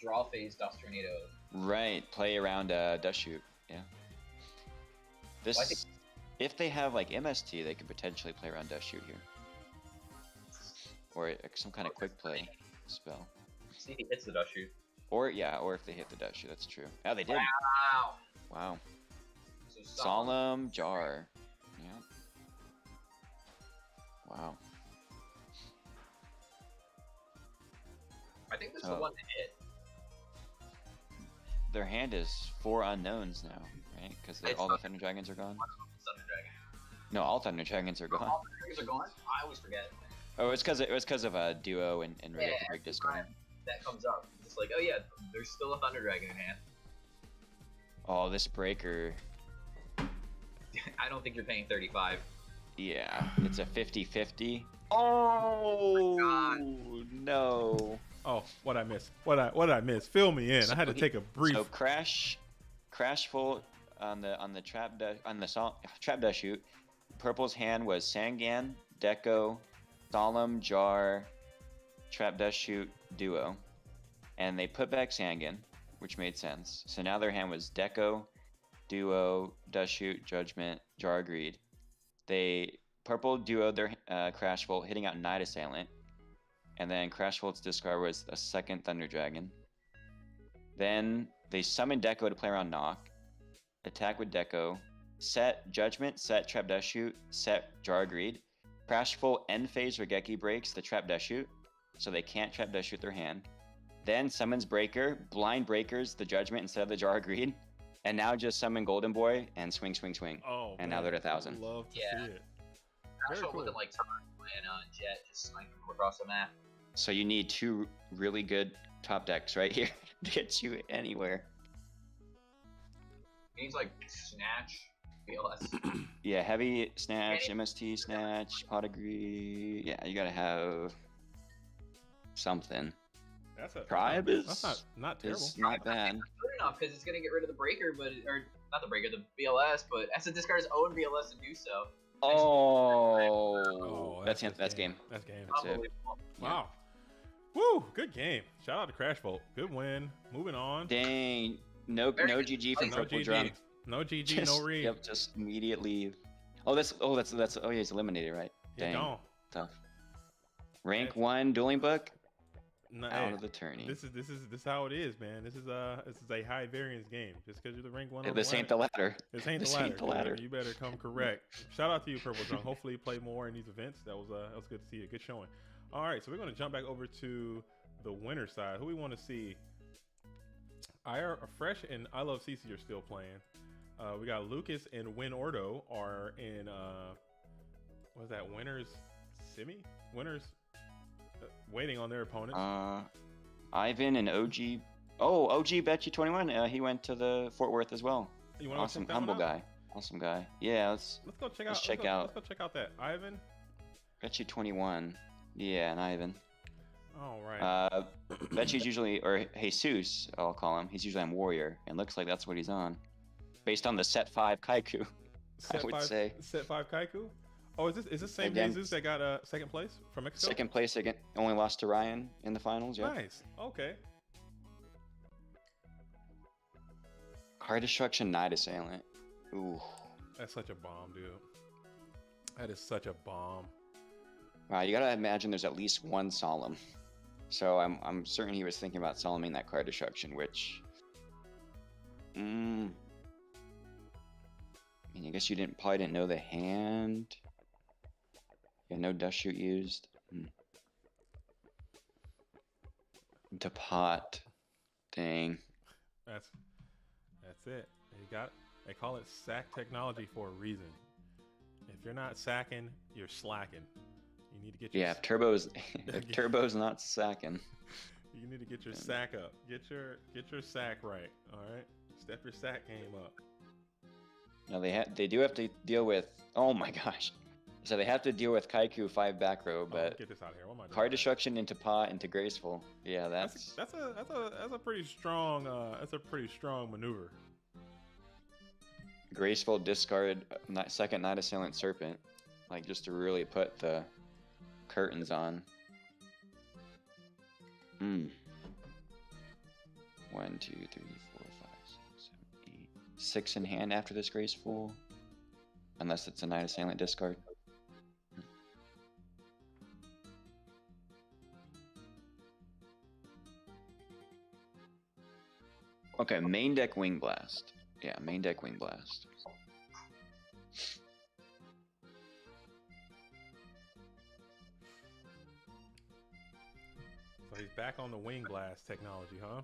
S3: draw phase Dust Tornado.
S4: Right, play around Dust Shoot. Yeah. This,
S3: Well, I think-
S4: if they have like MST, they could potentially play around Dust Shoot here, or some kind of quick play spell.
S3: See if he hits the Dust Shoot.
S4: Or yeah, or if they hit the Dust Shoot, that's true. Oh, they did.
S3: Wow.
S4: Wow.
S3: So
S4: Solemn Jar. Yeah. Wow.
S3: I think this is
S4: Oh.
S3: the one to hit.
S4: Their hand is 4 unknowns now, right? Because
S3: It's
S4: all the
S3: not-
S4: Thunder Dragons are gone.
S3: Thunder Dragon.
S4: No, all Thunder Dragons are gone.
S3: All the Dragons are gone? I always forget.
S4: Oh, it's because of a duo and
S3: Yeah,
S4: Ready to Break discard.
S3: that comes up. It's like, oh yeah, there's still a Thunder Dragon in hand.
S4: Oh, this breaker.
S3: I don't think you're paying 35.
S4: Yeah, it's a 50-50. Oh no.
S1: Oh, what I missed? What I miss? Fill me in. I had to take a brief.
S4: So crash full on the trap dash shoot. Purple's hand was Sangan, Deco, Solemn Jar, trap dash shoot duo, and they put back Sangan, which made sense. So now their hand was Deco, duo, dash shoot, Judgment, Jar Greed. They purple duo their crash volt, hitting out Night Assailant. And then Crash Volt's discard was a second Thunder Dragon. Then they summoned Deco to play around Knock. Attack with Deco. Set Judgment, set Trap Dash Shoot, set Jar Greed. Crash Volt end phase Regeki breaks the Trap Dash Shoot, so they can't Trap Dash Shoot their hand. Then summons Breaker, blind breakers the Judgment instead of the Jar Greed. And now just summon Golden Boy and swing.
S1: Oh,
S4: And
S1: man,
S4: now they're at 1,000.
S1: Love to
S3: Yeah.
S1: see it.
S3: Crash
S1: Very
S3: Volt looking
S1: cool.
S3: like Turn and Jet just sniping from across the map.
S4: So you need 2 really good top decks right here to get you anywhere.
S3: He needs like Snatch, BLS.
S4: Yeah, heavy snatch, MST snatch, pot agree. Yeah, you gotta have something.
S1: That's a
S4: Tribe
S1: that's
S4: is
S1: not terrible.
S4: It's not bad.
S3: Good enough because it's gonna get rid of the Breaker, or not the Breaker, the BLS, but has to discard his own BLS to do so.
S4: Oh, that's game.
S1: That's game.
S4: That's it.
S3: Unbelievable.
S1: Wow. Woo! Good game. Shout out to Crash Bolt. Good win. Moving on.
S4: Dang, no GG from
S1: No
S4: Purple
S1: GG.
S4: Drum.
S1: No GG. No read.
S4: Yep, just immediate leave. Oh, that's oh yeah, he's eliminated, right?
S1: You're
S4: Dang,
S1: gone.
S4: tough. Rank
S1: That's-
S4: 1 dueling book
S1: No,
S4: out
S1: hey,
S4: of the tourney.
S1: this is how it is, man. This is a high variance game. Just because you're the rank one. on
S4: This
S1: the
S4: ain't the ladder.
S1: This ain't
S4: This
S1: the ladder.
S4: ain't the ladder.
S1: You better come correct. Shout out to you, Purple Drunk. Hopefully you play more in these events. That was good to see you. Good showing. All right, so we're gonna jump back over to the winner side. Who we want to see? Fresh and I Love CC are still playing. We got Lucas and Win Ordo are in what's that? Winners semi? Winners waiting on their opponents.
S4: Ivan and OG. Oh, OG Bet You 21. He went to the Fort Worth as well.
S1: You wanna
S4: Awesome,
S1: check that one
S4: humble
S1: out?
S4: guy. Awesome guy. Yeah, let's
S1: Let's go check
S4: let's
S1: out.
S4: check
S1: Let's
S4: out.
S1: go check out that Ivan.
S4: Bet You 21. Yeah, and Ivan.
S1: All right.
S4: Bet You's usually, or Jesus, I'll call him. He's usually on Warrior, and looks like that's what he's on, based on the set 5 Kaiku. I would say
S1: Set 5 Kaiku. Oh, is this same
S4: Again,
S1: Jesus that got second place from Mexico?
S4: second place again. Only lost to Ryan in the finals. Yeah.
S1: Nice. Okay.
S4: Card Destruction, Night Assailant. Ooh.
S1: That's such a bomb, dude. That is such a bomb.
S4: Wow, you gotta imagine there's at least one Solemn. So I'm certain he was thinking about Solemning that Card Destruction, which. I mean, I guess you probably didn't know the hand. Yeah, no Dust Shoot used. To pot. Dang.
S1: That's it. They call it sack technology for a reason. If you're not sacking, you're slacking. You need to get your
S4: Yeah, if Turbo's not sacking.
S1: You need to get your sack up. Get your sack right. All right. Step your sack game up.
S4: No, they do have to deal with. Oh my gosh. So they have to deal with Kaiku 5 back row, but
S1: Get this out of here. What am I doing?
S4: Card Destruction into pot into Graceful. Yeah, that's
S1: That's a pretty strong maneuver.
S4: Graceful discard second Night Assailant Serpent, like just to really put the curtains on. 1, 2, 3, 4, 5, 6, 7, 8. 6 in hand after this graceful. Unless it's a Knight Assailant discard. Okay, main deck Wing Blast. Yeah, main deck Wing Blast.
S1: So he's back on the Wing Blast technology, huh?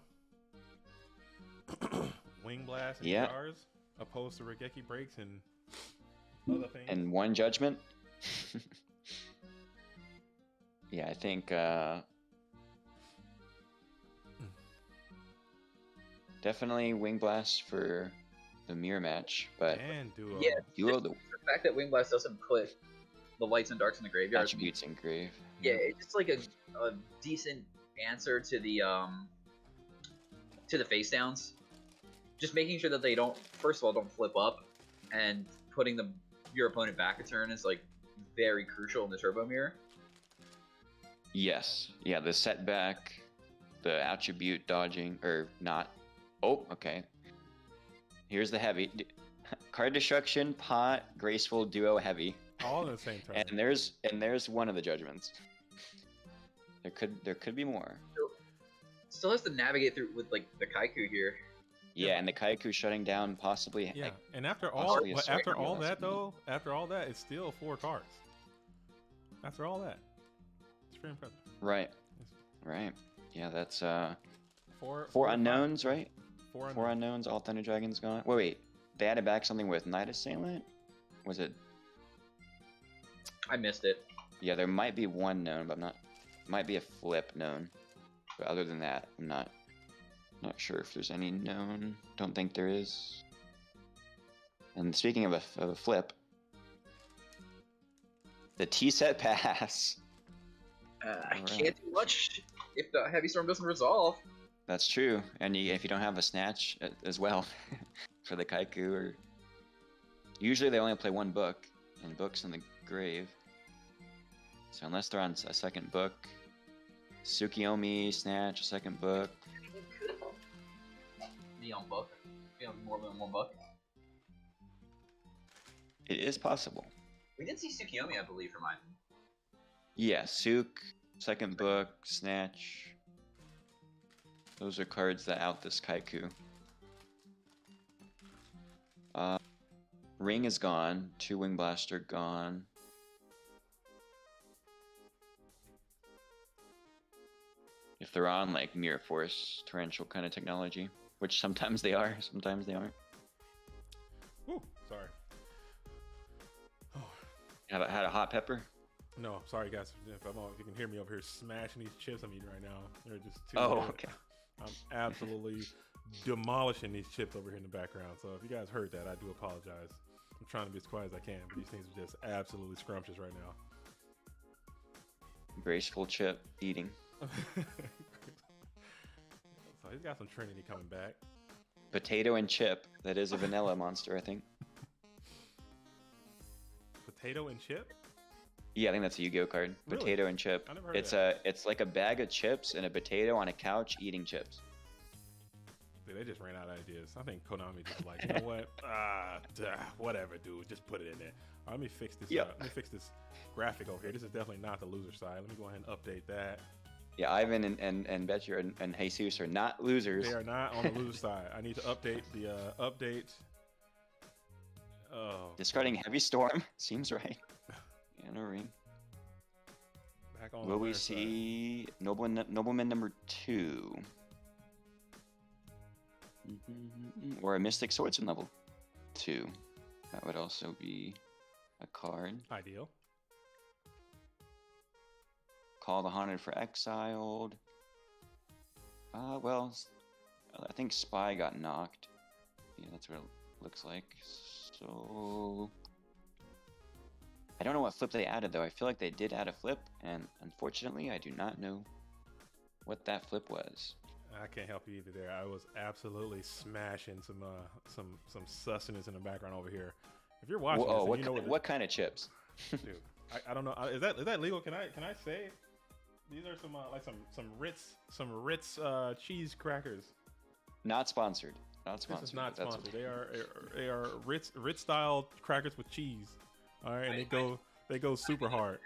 S1: Wing Blast and
S4: Yeah.
S1: jars, opposed to Regeki Breaks and other things.
S4: And 1 Judgment. Yeah, I think definitely Wing Blast for the mirror match, but
S1: and duo.
S5: Yeah.
S4: duo the
S5: The fact that Wing Blast doesn't put the lights and darks in the graveyard.
S4: attributes engrave.
S5: Yeah, it's just like a decent answer to the face downs. Just making sure that they don't, first of all, don't flip up, and putting your opponent back a turn is like very crucial in the turbo mirror.
S4: Yes. Yeah, the setback, the attribute dodging, or not. Oh, okay. Here's the heavy. Card destruction, pot, graceful, duo, heavy.
S1: All in the same turn.
S4: And there's one of the judgments. There could be more.
S5: Still has to navigate through with like the Kaiku here.
S4: Yeah, and the Kaiku shutting down possibly.
S1: Yeah,
S4: Like,
S1: and after
S4: possibly
S1: all,
S4: a strike
S1: after all
S4: deal.
S1: that though, after all that, it's still 4 cards. After all that, it's pretty impressive.
S4: right. Right. Yeah, that's
S1: Four
S4: 4 unknowns, right?
S1: 4
S4: 4 unknowns, all Thunder Dragons gone. Wait. They added back something with Knight Assailant? Was it?
S5: I missed it.
S4: Yeah, there might be 1 known, but I'm not. Might be a flip known. But other than that, I'm not sure if there's any known. Don't think there is. And speaking of a flip, the T-set pass.
S5: I
S4: Alright.
S5: can't do much if the Heavy Storm doesn't resolve.
S4: That's true. And if you don't have a snatch as well for the Kaiku, or usually they only play 1 book, and book's in the grave. So unless they're on a second book, Tsukiyomi, snatch, a second book.
S5: Be on book. Be on more than 1 book.
S4: It is possible.
S5: We did see Tsukiyomi, I believe, for mine.
S4: Yeah, Suk, second book, snatch. Those are cards that out this Kaiku. Ring is gone. 2 Wing Blaster gone. If they're on like Mirror Force, torrential kind of technology, which sometimes they are, sometimes they aren't.
S1: Woo, sorry. Oh,
S4: Had a hot pepper.
S1: no, sorry guys. If you can hear me over here smashing these chips I'm eating right now, they're just too
S4: Oh,
S1: good.
S4: okay.
S1: I'm absolutely demolishing these chips over here in the background. So if you guys heard that, I do apologize. I'm trying to be as quiet as I can, but these things are just absolutely scrumptious right now.
S4: Graceful chip eating.
S1: So he's got some Trinity coming back.
S4: Potato and chip. That is a vanilla monster, I think.
S1: Potato and chip?
S4: Yeah, I think that's a Yu-Gi-Oh card.
S1: Really?
S4: Potato and chip.
S1: I never heard
S4: It's
S1: that.
S4: it's like a bag of chips and a potato on a couch eating chips.
S1: Dude, they just ran out of ideas. I think Konami just like, you know what? Whatever, dude. Just put it in there. All right, let me fix this.
S4: Yeah.
S1: Let me fix this graphic over here. This is definitely not the loser side. Let me go ahead and update that.
S4: Yeah, Ivan and Betcher and Jesus are not losers.
S1: They are not on the loser side. I need to update the update. Oh,
S4: Discarding Heavy Storm seems right. And a ring.
S1: back on the
S4: Will we
S1: winner side.
S4: see Nobleman number 2? Or a Mystic Swordsman level 2. That would also be a card.
S1: Ideal.
S4: Call the Haunted for Exiled. Well, I think Spy got knocked. Yeah, that's what it looks like. So I don't know what flip they added though. I feel like they did add a flip, and unfortunately, I do not know what that flip was.
S1: I can't help you either there. I was absolutely smashing some sustenance in the background over here. If you're watching
S4: Whoa,
S1: this, and you know
S4: what kind of chips?
S1: dude, I don't know. Is that legal? Can I say? These are some like some Ritz cheese crackers.
S4: Not sponsored. Not
S1: This
S4: sponsored.
S1: is not
S4: but that's
S1: sponsored. They are Ritz style crackers with cheese. All right, and they go super hard.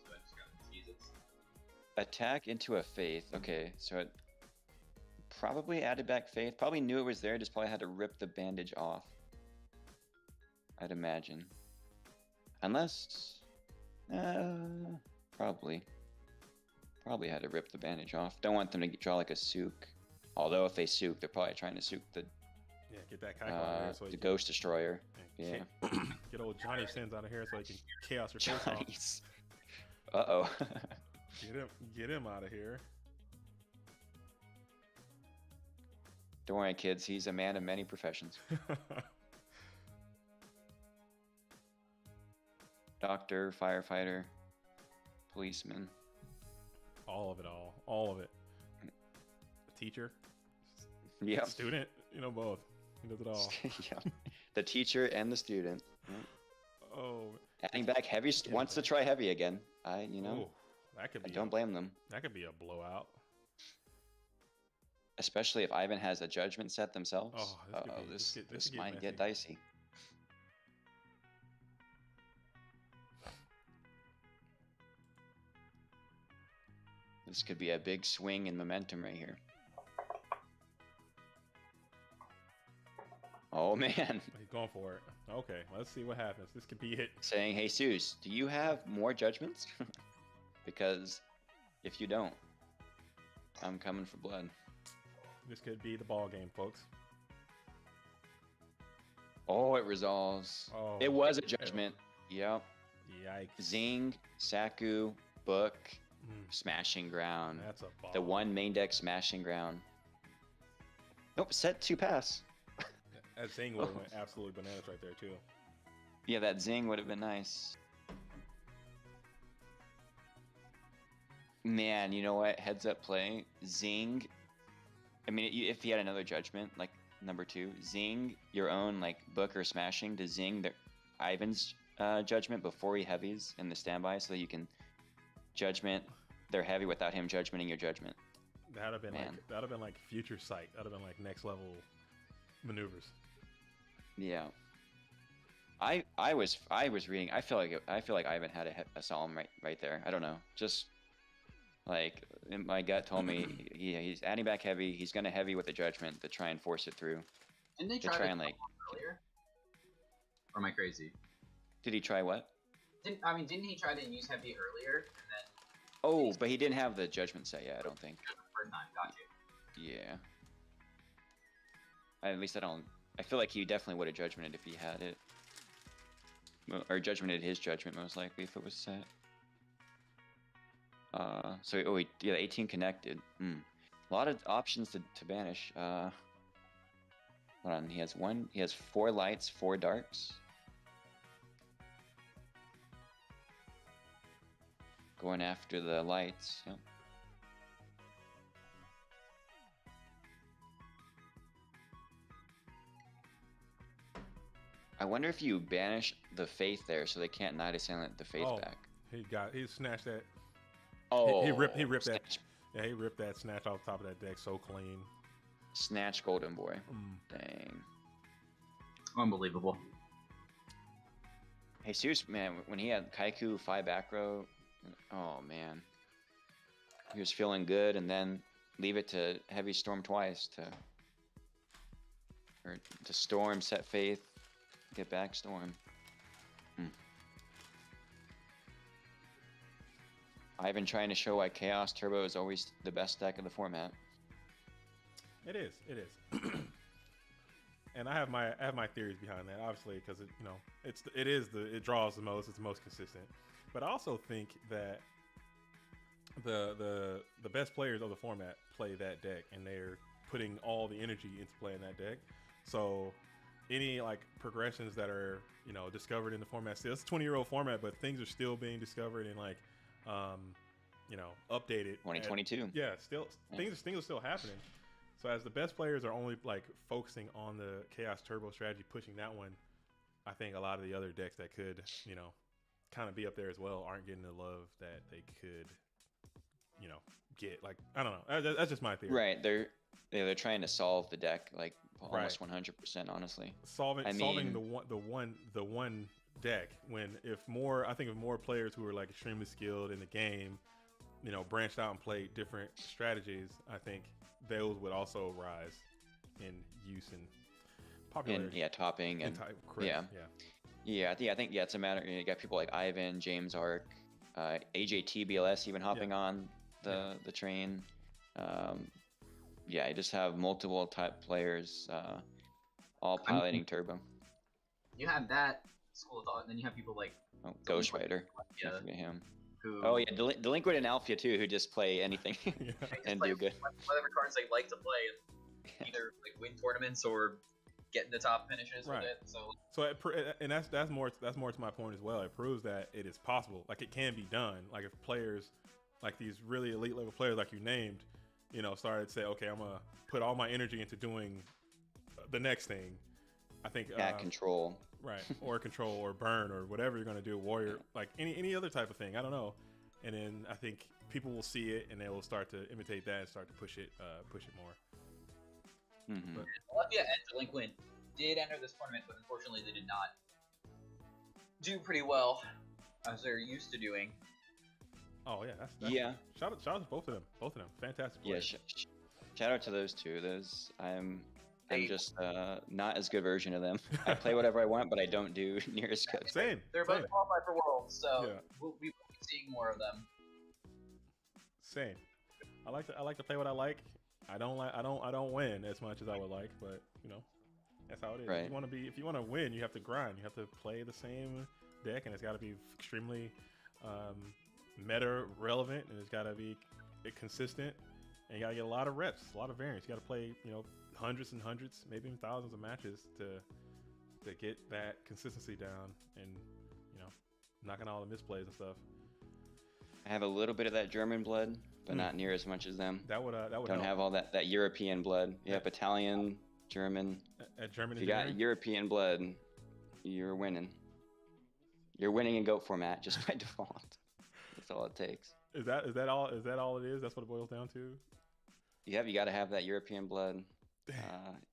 S3: So I just got the Cheez-Its.
S4: Attack into a faith. Okay, so it probably added back faith. Probably knew it was there. Just probably had to rip the bandage off. I'd imagine. Unless, probably had to rip the bandage off. Don't want them to draw like a souk. Although if they souk, they're probably trying to souk the
S1: Get that Kaiko out of here so
S4: the
S1: he can,
S4: Ghost Destroyer. Yeah.
S1: get old Johnny Sins out of here so he can chaos your face off.
S4: Johnny's. Uh-oh.
S1: Get him out of here.
S4: Don't worry, kids. He's a man of many professions. Doctor, firefighter, policeman.
S1: All of it. Teacher,
S4: Yep.
S1: student, both. He does it all.
S4: Yeah. The teacher and the student. Yep.
S1: Oh,
S4: Adding back heavy wants to try heavy again.
S1: ooh,
S4: I don't blame them.
S1: That could be a blowout.
S4: Especially if Ivan has a judgment set themselves.
S1: Oh, this could
S4: this
S1: get
S4: might
S1: messy.
S4: get dicey. This could be a big swing in momentum right here. Oh man.
S1: He's going for it. Okay, let's see what happens. This could be it.
S4: Saying, "Hey, Jesus, do you have more judgments? Because if you don't, I'm coming for blood."
S1: This could be the ball game, folks.
S4: Oh, it resolves.
S1: Oh,
S4: It was a judgment. Yep.
S1: Yikes.
S4: Zing, Saku, Book,
S1: Mm,
S4: Smashing Ground.
S1: that's a ball.
S4: The one main deck Smashing Ground. Nope, set 2 pass.
S1: That Zing would have went absolutely bananas right there too.
S4: Yeah, that Zing would have been nice. Man, you know what? Heads up play. Zing. I mean, if he had another judgment, like number 2, Zing your own like Book or Smashing to Zing Ivan's judgment before he heavies in the standby so that you can judgment their heavy without him judgmenting your judgment.
S1: That'd have
S4: Man.
S1: been like future sight. That'd have been like next level maneuvers.
S4: Yeah. I was reading. I feel like Ivan had a solemn right there. I don't know. Just like my gut told me he's adding back heavy. He's gonna heavy with a judgment to try and force it through.
S3: Didn't they
S4: To
S3: try
S4: try
S3: to
S4: and like.
S3: earlier? Or am I crazy?
S4: Did he try what?
S3: Didn't he try to use heavy earlier and then
S4: Oh, but he didn't have the judgment set yet. I don't think.
S3: the first time? Got you.
S4: Yeah. At least I don't. I feel like he definitely would have judgmented if he had it. Or judgmented his judgment most likely if it was set. So 18 connected. A lot of options to banish. Hold on, he has 4 lights, 4 darks. Going after the lights, yep. I wonder if you banish the Faith there so they can't Night Assailant the Faith back.
S1: He snatched that.
S4: Oh,
S1: he ripped that.
S4: Snatch,
S1: Yeah, he ripped that snatch off the top of that deck so clean.
S4: snatch Golden Boy. Dang.
S3: Unbelievable.
S4: Hey, seriously, man, when he had Kaiku 5 back row, oh man. He was feeling good and then leave it to Heavy Storm twice to Storm, set Faith, get back Storm. Ivan trying to show why Chaos Turbo is always the best deck of the format.
S1: It is. And I have my theories behind that, obviously, because it draws the most, it's the most consistent. But I also think that the best players of the format play that deck, and they're putting all the energy into playing that deck. So any like progressions that are discovered in the format, still it's a 20-year-old format, but things are still being discovered and like updated.
S4: 2022.
S1: Things are still happening. So as the best players are only like focusing on the Chaos Turbo strategy, pushing that one, I think a lot of the other decks that could kind of be up there as well aren't getting the love that they could, get. Like, I don't know. That's just my theory.
S4: Right. They're trying to solve the deck like almost 100%. Honestly,
S1: solving the one deck. When if more players who are like extremely skilled in the game, branched out and played different strategies, I think those would also rise in use and popularity.
S4: And topping and
S1: yeah.
S4: Yeah, I think it's a matter. You got people like Ivan, James Ark, AJTBLS even hopping on the train. You just have multiple type players, all piloting Turbo.
S3: You have that school of thought, and then you have people like
S4: Ghost Rider.
S3: Yeah.
S4: Can't forget him.
S3: Who,
S4: Delinquent and Alphia too, who just play anything and do good.
S3: Whatever cards they like to play, and either like win tournaments or get in the top finishes with it.
S1: And that's more to my point as well. It proves that it is possible. Like, it can be done. Like, if players, like these really elite level players, like you named, started to say, okay, I'm gonna put all my energy into doing the next thing. I think
S4: control,
S1: right, or control, or burn, or whatever you're gonna do, warrior, like any other type of thing. I don't know. And then I think people will see it and they will start to imitate that and start to push it more.
S4: Mm-hmm.
S3: Olympia and Delinquent did enter this tournament, but unfortunately they did not do pretty well as they're used to doing.
S1: Oh yeah, that's Shout out to both of them. Fantastic players.
S4: Yeah, shout out to those two. I'm just not as good version of them. I play whatever I want, but I don't do near as good.
S1: Same.
S3: They're both qualified for Worlds, so we'll be seeing more of them.
S1: Same. I like to play what I like. I don't win as much as I would like, but that's how it is.
S4: Right.
S1: If you want to win, you have to grind. You have to play the same deck, and it's got to be extremely meta relevant, and it's got to be consistent, and you got to get a lot of reps, a lot of variance. You got to play hundreds and hundreds, maybe even thousands of matches to get that consistency down, and knocking all the misplays and stuff.
S4: I have a little bit of that German blood, but not near as much as them.
S1: That would
S4: don't
S1: help.
S4: Have all that European blood. Yep, Italian, German.
S1: German.
S4: If you got European blood, you're winning. You're winning in GOAT format just by default. That's all it takes.
S1: Is that all? Is that all it is? That's what it boils down to.
S4: Yeah, you got to have that European blood,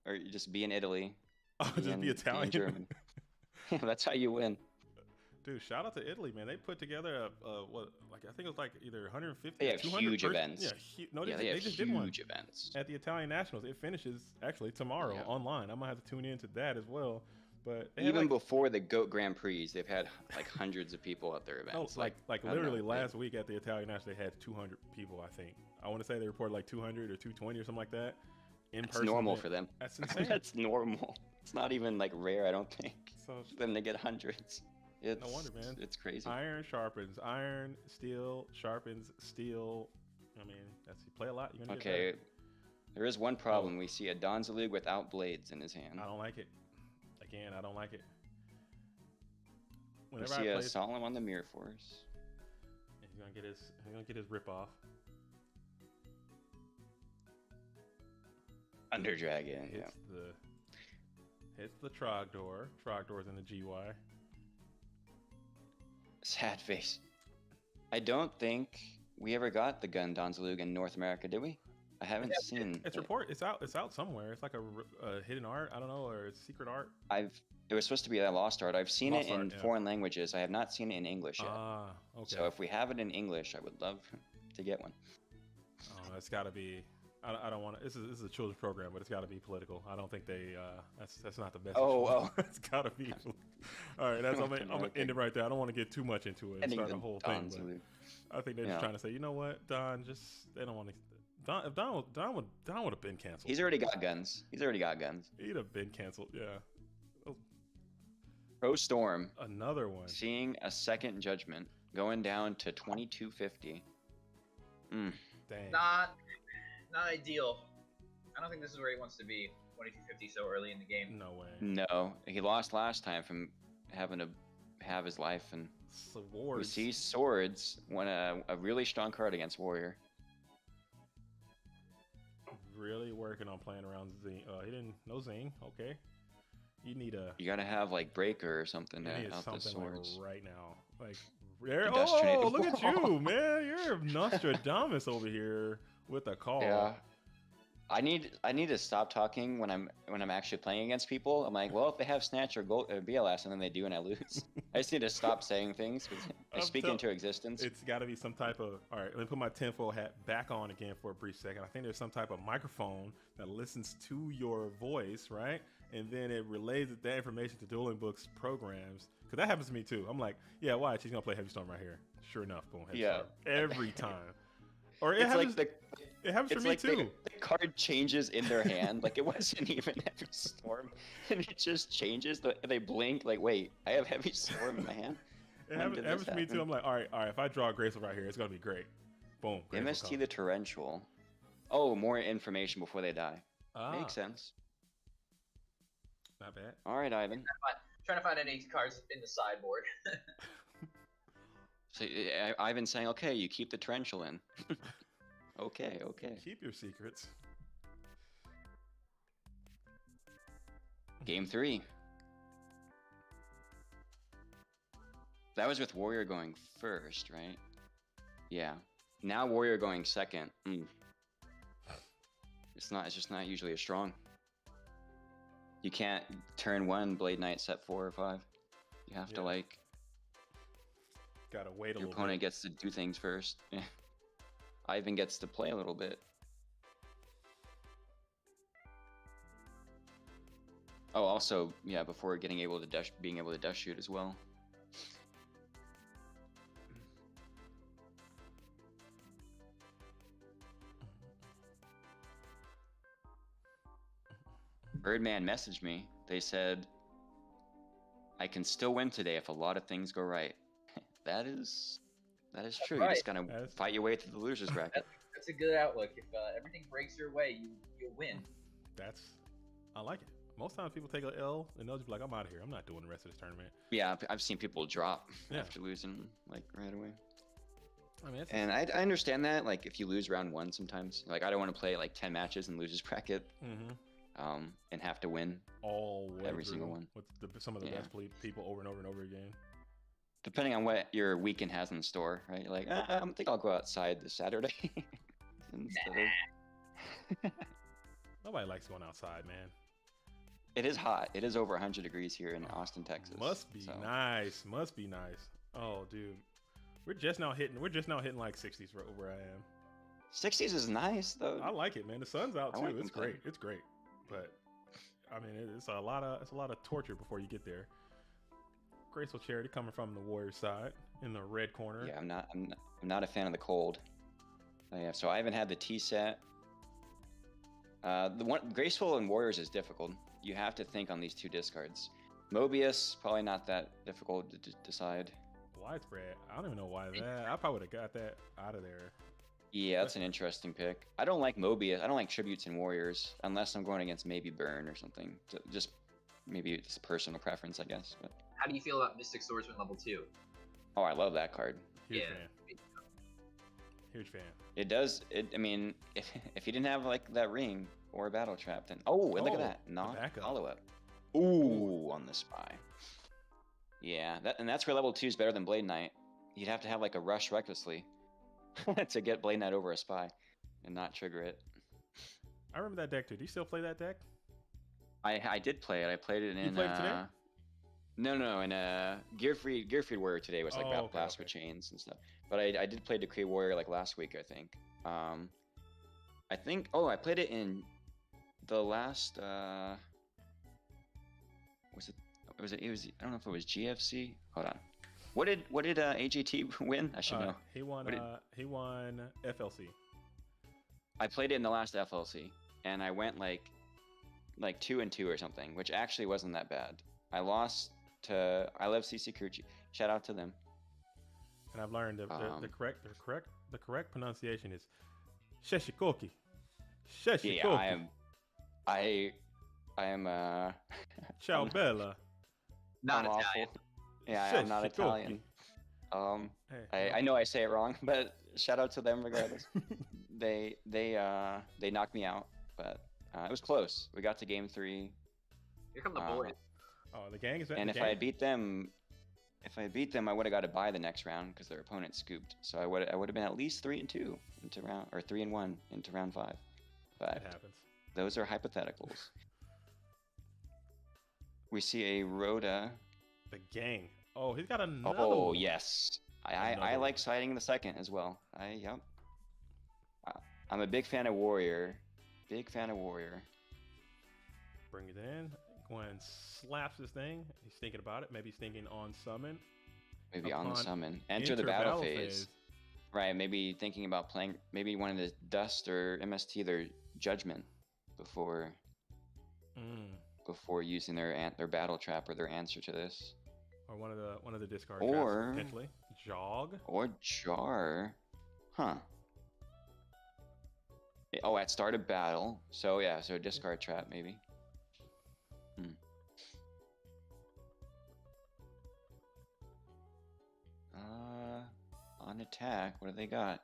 S4: or you just be in Italy.
S1: Just be Italian.
S4: Be in German. That's how you win.
S1: Dude, shout out to Italy, man. They put together I think it was like either 150
S4: They
S1: or
S4: have
S1: 200
S4: huge events.
S1: They just did one
S4: events
S1: at the Italian Nationals. It finishes actually tomorrow online. I'm gonna have to tune into that as well. But
S4: even before the GOAT Grand Prix, they've had like hundreds of people at their events.
S1: Like literally last week at the Italian National, they had 200 people. I think I want to say they reported like 200 or 220 or something like that.
S4: It's normal for them.
S1: That's insane.
S4: That's normal. It's not even like rare, I don't think.
S1: So
S4: then they get hundreds.
S1: No wonder, man.
S4: It's crazy.
S1: Iron sharpens iron, steel sharpens steel. I mean, you play a lot. You're gonna get better.
S4: There is one problem. We see a Donzalug without blades in his hand.
S1: I don't like it. Again, I don't like it.
S4: We see a Solemn on the Mirror Force.
S1: He's gonna get his rip off.
S4: Under Dragon.
S1: Hits the Trogdor. Trogdor's in the GY.
S4: Sad face. I don't think we ever got the gun Donzalug in North America, did we? I haven't seen.
S1: It's out somewhere. It's like a hidden art. I don't know, or it's secret art.
S4: It was supposed to be a lost art. I've seen it in foreign languages. I have not seen it in English yet.
S1: Ah, okay.
S4: So if we have it in English, I would love to get one.
S1: Oh, it's got to be. I don't want to. This is a children's program, but it's got to be political. I don't think they. That's not the message.
S4: Oh.
S1: It's got to be. All right, I'm gonna end it right there. I don't want to get too much into it and start the whole thing. But I think they're just trying to say, you know what, Don? They don't want to. Don would have been canceled.
S4: He's already got guns. He'd
S1: have been canceled. Yeah.
S4: Pro Storm.
S1: Another one.
S4: Seeing a second judgment going down to 2250.
S1: Dang.
S3: Not ideal. I don't think this is where he wants to be. 2250 so early in the game.
S1: No way.
S4: No, he lost last time from having to have his life, and
S1: Swords.
S4: we see Swords won a really strong card against Warrior.
S1: Really working on playing around Zing. He didn't know Zing. Okay. You need a.
S4: You gotta have like breaker or something
S1: You
S4: to
S1: need
S4: out the
S1: something
S4: swords.
S1: like right now. Like there.
S4: Indoctrinate.
S1: Oh, look at you, man! You're Nostradamus over here with a call.
S4: Yeah. I need to stop talking when I'm actually playing against people. I'm like, well, if they have snatch or gold or BLS, and then they do, and I lose. I just need to stop saying things. I speak into existence.
S1: It's got to be some type of. All right, let me put my tinfoil hat back on again for a brief second. I think there's some type of microphone that listens to your voice, right? And then it relays that information to Dueling Books programs. Because that happens to me too. I'm like, yeah, watch, she's gonna play Heavy Storm right here. Sure enough, boom, Heavy Storm every time. Or it happens. It happens for me too.
S4: The card changes in their hand, like it wasn't even Heavy Storm, and it just changes. They blink, like, wait, I have Heavy Storm in my hand.
S1: It happens for me too. I'm like, all right. If I draw a Graceful right here, it's gonna be great. Boom.
S4: MST the Torrential. Oh, more information before they die. Makes sense.
S1: Not bad.
S4: All right, Ivan.
S5: Trying to find any cards in the sideboard.
S4: So Ivan's saying, okay, you keep the Torrential in. Okay.
S1: Keep your secrets.
S4: Game 3. That was with Warrior going first, right? Yeah. Now Warrior going second. It's just not usually as strong. You can't turn 1 Blade Knight set 4 or 5. You have to like.
S1: Gotta wait a little bit.
S4: Your opponent gets to do things first. Ivan gets to play a little bit. Oh, also, yeah, before being able to dash shoot as well. Birdman messaged me. They said, I can still win today if a lot of things go right. That is true.
S5: Right.
S4: You just gotta fight your way through the losers bracket.
S5: That's a good outlook. If everything breaks your way, you win.
S1: I like it. Most times people take an L and they'll just be like, I'm out of here. I'm not doing the rest of this tournament.
S4: Yeah, I've seen people drop after losing like right away.
S1: I mean,
S4: and I understand that. Like if you lose round 1 sometimes, like I don't want to play like 10 matches in losers bracket. And have to win every single one
S1: with some of the best people over and over and over again.
S4: Depending on what your weekend has in store, right? Like, I think I'll go outside this Saturday.
S1: Nobody likes going outside, man.
S4: It is hot. It is over 100 degrees here in Austin, Texas.
S1: Must be nice. Must be nice. Oh, dude, we're just now hitting like 60s where I am.
S4: 60s is nice though.
S1: I like it, man. The sun's out too.
S4: Like
S1: it's great. It's great. But I mean, it's a lot of torture before you get there. Graceful Charity coming from the Warriors side in the red corner.
S4: Yeah, I'm not a fan of the cold. So I haven't had the T set. The one Graceful and Warriors is difficult. You have to think on these 2 discards. Mobius probably not that difficult to decide.
S1: Widespread. I don't even know why that. I probably would have got that out of there.
S4: Yeah, that's an interesting pick. I don't like Mobius. I don't like Tributes and Warriors unless I'm going against maybe Burn or something. Just maybe it's personal preference, I guess. But
S5: how do you feel about Mystic Swordsman level 2?
S4: Oh, I love that card.
S1: Huge fan. Huge fan.
S4: It does. I mean, if you didn't have like that ring or a battle trap, then look at that. Not follow up. Ooh, on the spy. Yeah, that's where level 2 is better than Blade Knight. You'd have to have like a rush recklessly to get Blade Knight over a spy and not trigger it.
S1: I remember that deck too. Do you still play that deck?
S4: I did play it. I played it in.
S1: You played it today?
S4: No, in Gearfried Warrior today was like Blast with Chains and stuff. But I did play Decree Warrior like last week, I think. I played it in the last it was I don't know if it was GFC. Hold on. What did AGT win? I should know.
S1: He won FLC.
S4: I played it in the last FLC and I went like 2-2 or something, which actually wasn't that bad. I lost to I Love CC Kuchi. Shout out to them.
S1: And I've learned the correct pronunciation is Sheshikoki. Sheshikoki.
S4: Yeah, I am
S1: Ciao Bella.
S5: Not Italian.
S4: Yeah, I'm not Italian. I know I say it wrong, but shout out to them regardless. They knocked me out, but it was close. We got to game 3.
S5: Here come the boys.
S1: Oh, the gang is at
S4: And
S1: the
S4: if I
S1: gang?
S4: beat them, I would have got to buy the next round because their opponent scooped. So I would have been at least 3-2 into round, or 3-1 into round 5.
S1: It
S4: But
S1: happens.
S4: those are hypotheticals. We see a Rhoda.
S1: The gang. Oh, he's got another
S4: Oh
S1: one.
S4: yes, I
S1: Another
S4: like
S1: one.
S4: siding the second as well. Yep. I'm a big fan of Warrior. Big fan of Warrior.
S1: Bring it in. Go ahead and slaps this thing. He's thinking about it. Maybe he's thinking on summon.
S4: Maybe on the
S1: Upon
S4: summon. Enter the battle
S1: battle
S4: phase. Right, maybe thinking about playing, maybe wanting to dust or MST their judgment before using their battle trap or their answer to this.
S1: Or one of the discard
S4: Or-
S1: traps, potentially. Jog.
S4: Or Jar. Huh. Oh, at start of battle. So yeah, so discard trap maybe. On attack, what do they got?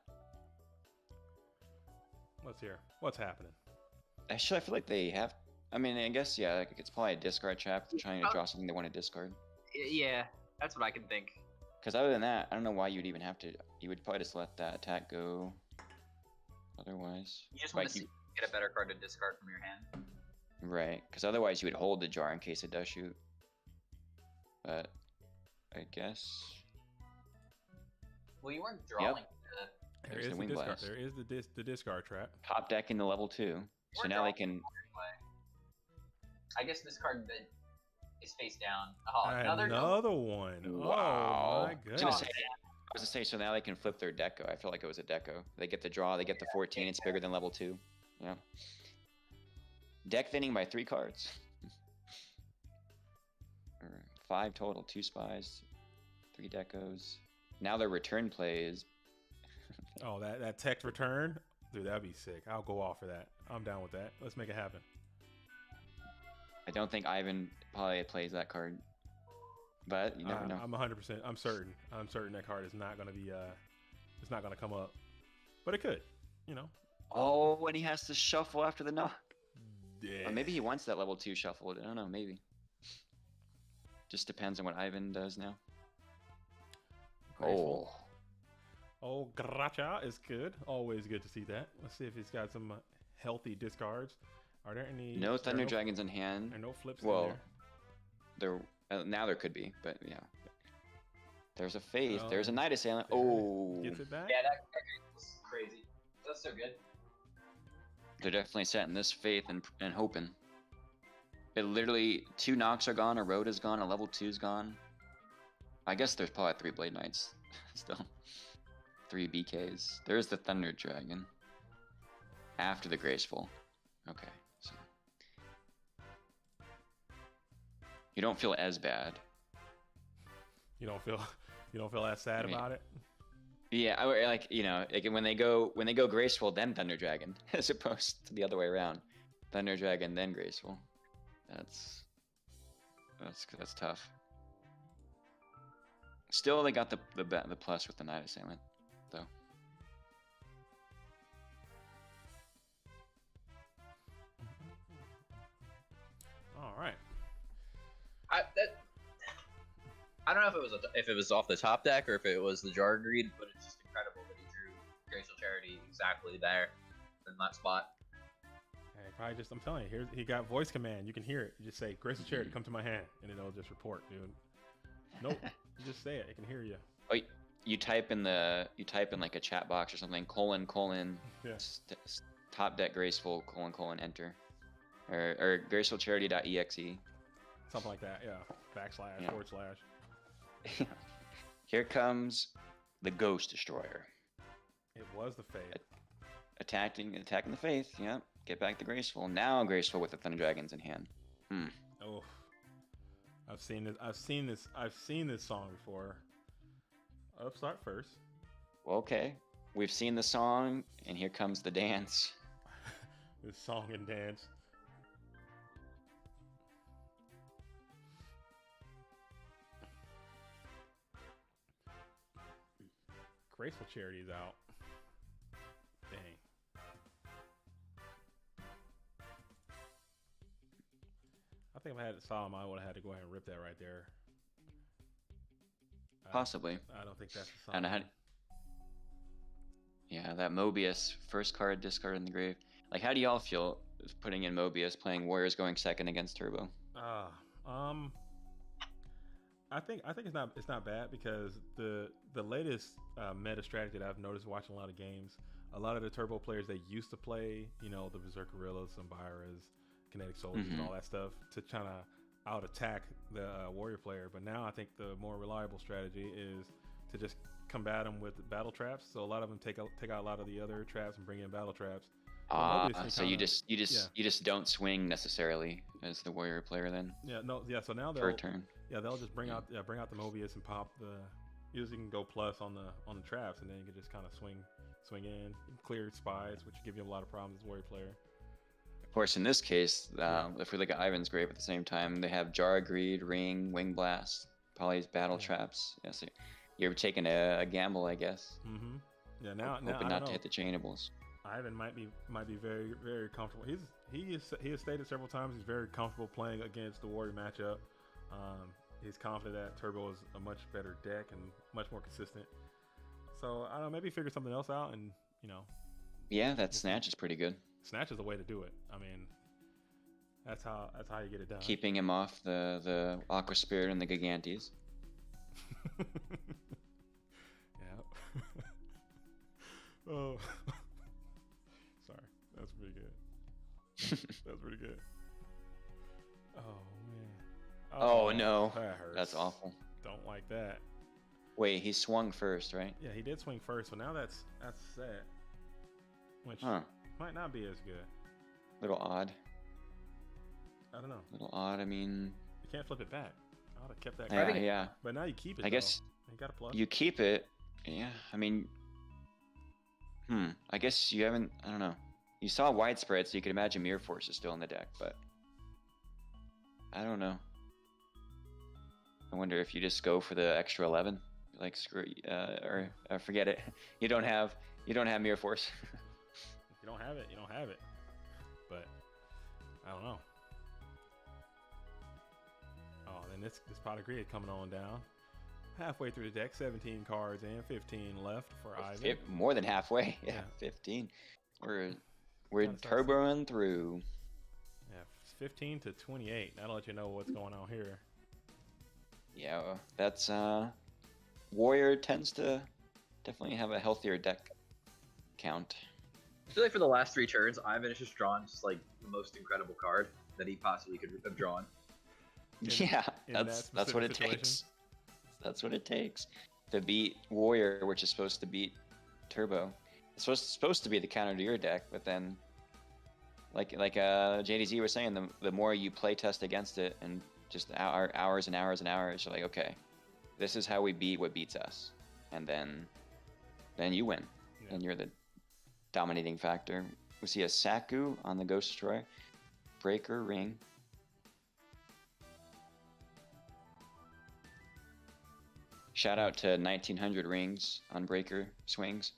S1: What's here? What's happening?
S4: Actually, I feel like they have. I mean, I guess yeah, like, it's probably a discard trap. They're trying to draw something they want to discard.
S5: Yeah, that's what I can think.
S4: Because other than that, I don't know why you'd even have to. You would probably just let that attack go. Otherwise,
S5: You just
S4: like
S5: want to get a better card to discard from your hand.
S4: right? Because otherwise, you would hold the jar in case it does shoot. But I guess.
S5: Well, you weren't drawing.
S1: There
S4: There's
S1: is
S4: the
S1: the
S4: Wing
S1: discard.
S4: Blast.
S1: There is the discard trap.
S4: Top deck into level 2. So now they can.
S5: I guess this card that is face down. Oh,
S1: Another one.
S4: Wow.
S1: Oh my
S4: I was
S1: goodness.
S4: gonna say, so now they can flip their deco. I feel like it was a deco. They get the draw, they get the 14, it's bigger than level 2. Yeah. Deck thinning by 3 cards. Or 5 total, 2 spies, 3 decos. Now their return play is.
S1: Oh, that text return, dude, that'd be sick. I'll go off for that. I'm down with that. Let's make it happen.
S4: I don't think Ivan probably plays that card. But you never know.
S1: I'm 100%. I'm certain. I'm certain that card is not gonna be. It's not gonna come up, but it could. You know.
S4: Oh, and he has to shuffle after the knock.
S1: Yeah.
S4: Or maybe he wants that level 2 shuffled. I don't know, maybe. Just depends on what Ivan does now.
S1: Graceful.
S4: Oh.
S1: Oh, Gracha is good. Always good to see that. Let's see if he's got some healthy discards. Are there any?
S4: No Thunder
S1: there are
S4: Dragons in hand.
S1: There are no flips
S4: Well,
S1: in there.
S4: now there could be, but yeah. There's a Faith.
S1: Oh,
S4: There's a Night Assailant.
S1: There.
S4: Oh.
S1: Gets it back.
S5: Yeah, that was crazy. That's so good.
S4: They're definitely setting this Faith and hoping. It literally, 2 knocks are gone, a road is gone, a level 2's gone. I guess there's probably 3 Blade Knights still. 3 BKs. There's the Thunder Dragon. After the Graceful. Okay, so. You don't feel as bad.
S1: You don't feel as sad about it.
S4: Yeah, like when they go Graceful then Thunder Dragon, as opposed to the other way around. Thunder Dragon then Graceful. That's tough. Still, they got the plus with the Night Assailant, though.
S1: All right.
S5: I don't know if it was off the top deck or if it was the Jar Greed, but it's just incredible that he drew Graceful Charity exactly there in that spot.
S1: Hey, probably just, I'm telling you, he got voice command. You can hear it. You just say, Graceful Charity, come to my hand, and it'll just report, dude. Nope. You just say it. It can hear you.
S4: Oh, you type in like a chat box or something, ::,
S1: Yeah.
S4: top deck Graceful, : enter. Or gracefulcharity.exe.
S1: Something like that, yeah. // //
S4: Here comes the Ghost Destroyer.
S1: It was the fate.
S4: Attacking the Faith, yeah. Get back the Graceful. Now Graceful with the Thunder Dragons in hand.
S1: Oh. I've seen this song before. Start first.
S4: Well, okay. We've seen the song, and here comes the dance.
S1: This song and dance. Graceful Charity is out. Dang. I think if I had saw him, I would have had to go ahead and rip that right there.
S4: Possibly.
S1: I don't think that's the
S4: And I
S1: song.
S4: had. Yeah, that Mobius first card discard in the grave. Like, how do y'all feel putting in Mobius, playing Warriors going second against Turbo?
S1: I think it's not bad because the latest meta strategy that I've noticed watching a lot of games, a lot of the Turbo players they used to play, you know, the Berserk Gorillas, Sambiras, Kinetic Soldiers, and all that stuff to try to out attack the Warrior player. But now I think the more reliable strategy is to just combat them with battle traps. So a lot of them take out a lot of the other traps and bring in battle traps.
S4: So you just don't swing necessarily as the Warrior player then
S1: So now
S4: for a turn.
S1: they'll just bring out the Mobius and pop the. Usually you can go plus on the traps, and then you can just kind of swing in, clear spies, which give you a lot of problems as a Warrior player.
S4: Of course, in this case, if we look at Ivan's grave at the same time, they have Jar Greed, Ring, Wing Blast, Poly's Battle Traps. Yeah, so you're taking a gamble, I guess.
S1: Mm-hmm. Yeah, now
S4: hoping not to hit the chainables.
S1: Ivan might be very, very comfortable. He has stated several times he's very comfortable playing against the Warrior matchup. He's confident that Turbo is a much better deck and much more consistent. So I don't know, maybe figure something else out, and you know.
S4: Yeah, that Snatch is pretty good.
S1: Snatch is the way to do it. I mean, that's how you get it done.
S4: Keeping him off the Aqua Spirit and the Gigantes.
S1: Yeah. Oh. Sorry, that's pretty good. That's pretty good. Oh man.
S4: Oh no,
S1: that hurts.
S4: That's awful.
S1: Don't like that.
S4: Wait, he swung first, right?
S1: Yeah, he did swing first, so now that's set, which might not be as good.
S4: Little odd.
S1: I don't know.
S4: Little odd. I mean,
S1: you can't flip it back. I would have kept that.
S4: Yeah.
S1: But now you keep it.
S4: I guess
S1: you got a plus.
S4: You keep it. Yeah. I mean, I guess you haven't. I don't know. You saw widespread, so you could imagine Mirror Force is still in the deck, but I don't know. I wonder if you just go for the extra 11, like screw, or forget it. You don't have Mirror Force.
S1: If you don't have it, you don't have it. But I don't know. Oh, then this pot of grid coming on down. Halfway through the deck, 17 cards in, 15 left for Ivan.
S4: More than halfway. Yeah, 15. We're turboing through.
S1: Yeah, 15 to 28. That'll let you know what's going on here.
S4: Yeah, that's Warrior tends to definitely have a healthier deck count.
S5: I feel like for the last 3 turns, Ivan has just drawn just like the most incredible card that he possibly could have drawn.
S4: That's what it takes. That's what it takes to beat Warrior, which is supposed to beat Turbo. It's supposed to be the counter to your deck, but then, like JDZ was saying, the more you play test against it and just hours and hours and hours, you're like, okay, this is how we beat what beats us, and then you win, and you're the dominating factor. We see a Saku on the Ghost Destroyer, Breaker, Ring. Shout out to 1900 Rings on Breaker swings.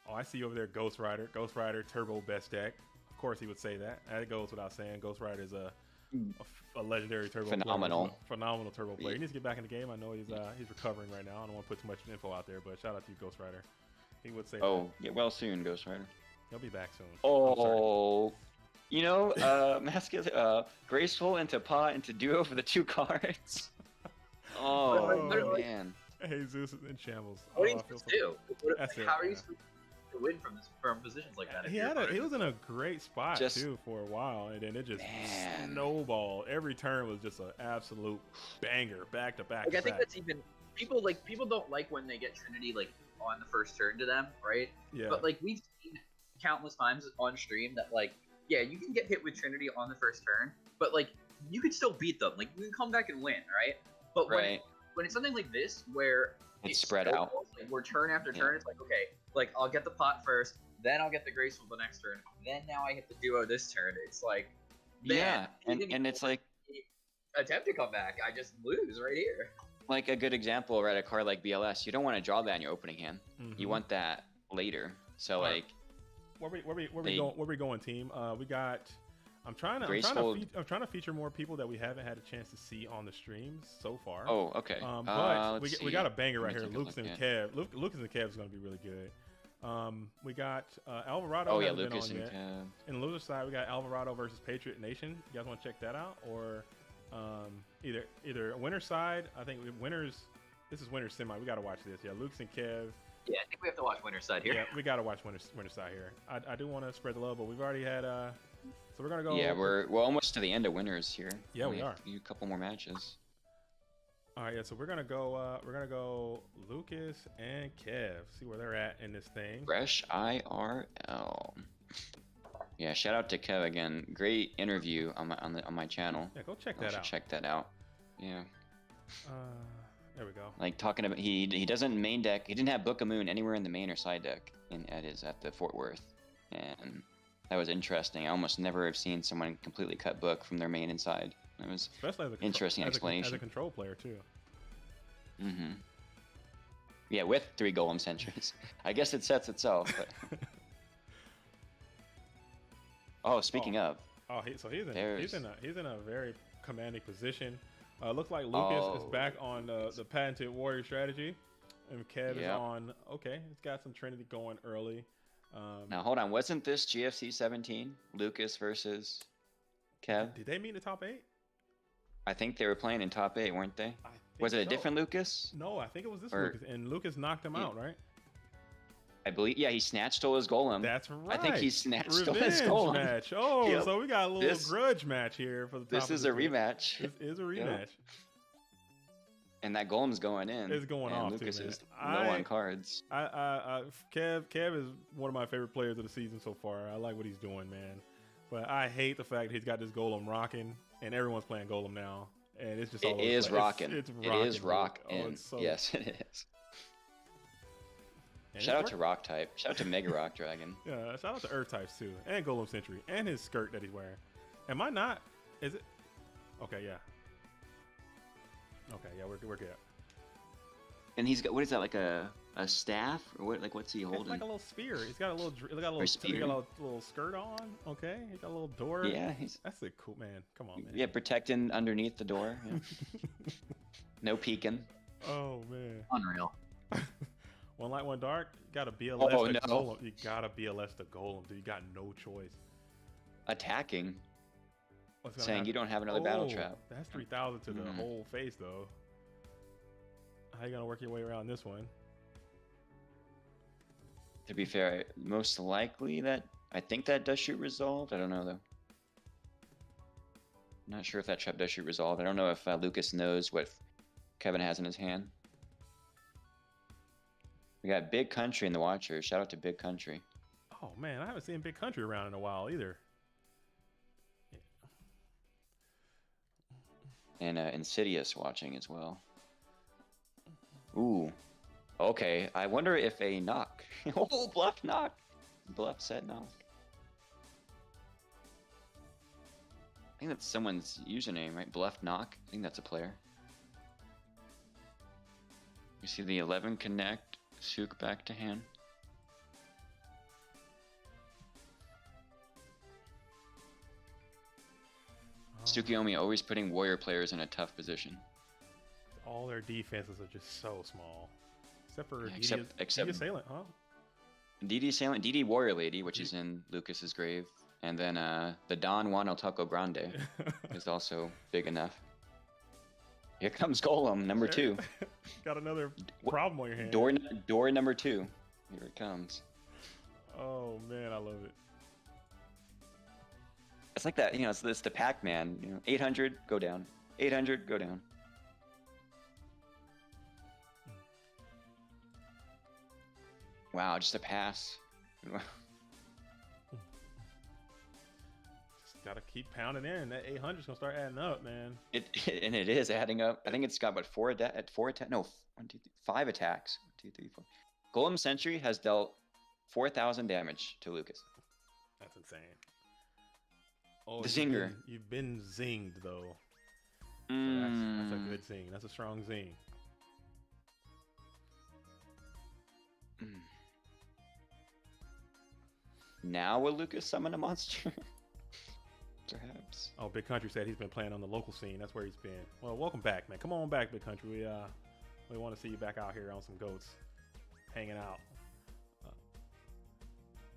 S1: Oh, I see you over there, Ghost Rider. Ghost Rider, Turbo best deck. Of course he would say that. That goes without saying. Ghost Rider is a legendary Turbo
S4: phenomenal
S1: player. Phenomenal Turbo player. He needs to get back in the game. I know he's recovering right now. I don't want to put too much info out there, but shout out to you, Ghost Rider. He would say that.
S4: Get well soon, Ghost Rider.
S1: He'll be back soon.
S4: Oh, you know, Graceful into Pot into Duo for the 2 cards. Oh, man.
S1: Hey, Zeus is in shambles.
S5: What are you supposed to do? How are you
S1: supposed
S5: to win from positions like that?
S1: He was in a great spot too for a while, and then it just snowballed. Every turn was just an absolute banger, back to back.
S5: Like, I think that's even people don't like when they get Trinity like on the first turn to them, right?
S1: Yeah.
S5: But like we've seen countless times on stream that like you can get hit with Trinity on the first turn, but like you could still beat them. Like you can come back and win, right? But when it's something like this where
S4: it's spread out,
S5: like we're turn after turn, it's like, okay, like I'll get the pot first, then I'll get the Graceful the next turn, then now I hit the Duo this turn. It's like, man,
S4: and it's like
S5: attempt to come back, I just lose right here.
S4: Like a good example, right? A card like BLS, you don't want to draw that in your opening hand.
S1: Mm-hmm.
S4: You want that later. So like,
S1: where we going, team? We got I'm trying
S4: Graceful.
S1: to feature more people that we haven't had a chance to see on the streams so far.
S4: Oh, okay.
S1: But
S4: let's
S1: we
S4: see.
S1: got a banger
S4: Let
S1: right
S4: me
S1: here.
S4: take a
S1: Lucas
S4: look
S1: and
S4: at-
S1: Kev. Lucas and Kev is going to be really good. We got Alvarado.
S4: Oh yeah,
S1: hasn't been
S4: Lucas
S1: on
S4: and
S1: yet.
S4: Kev.
S1: In the loser side, we got Alvarado versus Patriot Nation. You guys want to check that out, or either winner side? I think winners. This is winner semi. We got to watch this. Yeah, Lucas and Kev.
S5: Yeah, I think we have to watch winner's side here.
S1: Yeah, we got to watch winner side here. I do want to spread the love, but we've already had. So we're gonna go.
S4: Yeah, we're almost to the end of winners here.
S1: Yeah, we
S4: Only
S1: are.
S4: A couple more matches.
S1: All right, yeah. So we're gonna go Lucas and Kev. See where they're at in this thing.
S4: Fresh IRL. Yeah, shout out to Kev again. Great interview on my channel.
S1: Yeah, go check
S4: You
S1: that
S4: should
S1: out.
S4: check that out. Yeah.
S1: There we go.
S4: Like talking about he doesn't main deck. He didn't have Book of Moon anywhere in the main or side deck at the Fort Worth, and that was interesting. I almost never have seen someone completely cut Book from their main and side. It was
S1: Especially as a
S4: interesting
S1: as
S4: explanation.
S1: as a control player too.
S4: Mm-hmm. Yeah, with 3 Golem Sentries. I guess it sets itself. But... oh, speaking of.
S1: Oh, he's
S4: There's-
S1: in a very commanding position. Looks like Lucas is back on the patented warrior strategy, and Kev is
S4: Yep.
S1: on. Okay, he's got some Trinity going early.
S4: Now hold on, wasn't this GFC 17? Lucas versus Kev?
S1: Did they meet in the top 8?
S4: I think they were playing in top 8, weren't they?
S1: I think
S4: Was it a
S1: so.
S4: different Lucas?
S1: No, I think it was this
S4: Or-
S1: Lucas, and Lucas knocked him
S4: Yeah.
S1: out, right?
S4: I believe. Yeah, he snatched stole his golem.
S1: That's right.
S4: I think he snatched stole his
S1: Revenge
S4: golem.
S1: match. Oh,
S4: Yep.
S1: so we got a little
S4: This-
S1: grudge match here for the top.
S4: This
S1: of
S4: is
S1: the
S4: a
S1: game.
S4: rematch,
S1: This is a rematch.
S4: and that golem's going in.
S1: It's going
S4: and
S1: off
S4: Lucas
S1: too, man.
S4: is low on cards.
S1: Kev is one of my favorite players of the season so far. I like what he's doing, man. But I hate the fact he's got this golem rocking, and everyone's playing golem now, and it's just all
S4: It
S1: over the
S4: is
S1: place.
S4: rocking.
S1: It's
S4: It
S1: rocking,
S4: is
S1: dude.
S4: rock.
S1: Oh,
S4: And
S1: it's so,
S4: yes, it is.
S1: and
S4: Shout out
S1: it's
S4: to Rock Type. Shout out to Mega Rock Dragon.
S1: Yeah, shout out to Earth types too, and Golem Sentry, and his skirt that he's wearing. Am I not? Is it? Okay, yeah. Okay, yeah, we're good.
S4: And he's got, what is that, like a staff or what? Like what's he
S1: It's
S4: holding?
S1: like a little spear. He's got a little,
S4: spear.
S1: little skirt on. Okay, he's got a little door.
S4: Yeah, he's
S1: That's a cool man. Come on, man.
S4: yeah protecting underneath the door. Yeah. No peeking.
S1: Oh man.
S5: Unreal.
S1: One light, one dark. You gotta BLS
S4: Oh,
S1: the
S4: no.
S1: golem. You gotta BLS the golem, dude. You got no choice.
S4: Attacking,
S1: What's gonna
S4: saying
S1: happen?
S4: you don't have another battle
S1: Oh,
S4: trap.
S1: That's 3,000 to the
S4: Mhm.
S1: whole face, though. How you gonna work your way around this one?
S4: To be fair, most likely I think that does shoot resolved. I don't know though. Not sure if that trap does shoot resolved. I don't know if Lucas knows what Kevin has in his hand. We got Big Country in the Watcher. Shout out to Big Country.
S1: Oh man, I haven't seen Big Country around in a while either.
S4: And Insidious watching as well. Ooh. Okay. I wonder if a knock. Oh, bluff knock. Bluff set knock. I think that's someone's username, right? Bluff knock. I think that's a player. You see the 11 connect. Sook back to hand. Tsukiyomi always putting warrior players in a tough position.
S1: All their defenses are just so small, except for
S4: Yeah,
S1: DD,
S4: except-
S1: DD Assailant, huh?
S4: DD Assailant, DD Warrior Lady, which is in Lucas's grave, and then the Don Juan El Taco Grande is also big enough. Here comes Golem, number 2.
S1: Got another problem on your hand.
S4: Door number 2. Here it comes.
S1: Oh man, I love it.
S4: It's like that, it's the Pac-Man, 800, go down. 800, go down. Wow, just a pass.
S1: Just gotta keep pounding in. That 800's gonna start adding up, man.
S4: And it is adding up. I think it's got, what, 4 attack? No, 1, 2, 3, 5 attacks. 1, 2, 3, 4. Golem Sentry has dealt 4,000 damage to Lucas.
S1: That's insane. Oh,
S4: The zinger.
S1: You've been zinged though. So that's a good zing. That's a strong zing.
S4: Now will Lucas summon a monster? perhaps.
S1: Oh, Big Country said he's been playing on the local scene. That's where he's been. Well, welcome back, man. Come on back, Big Country. We want to see you back out here on some goats, hanging out.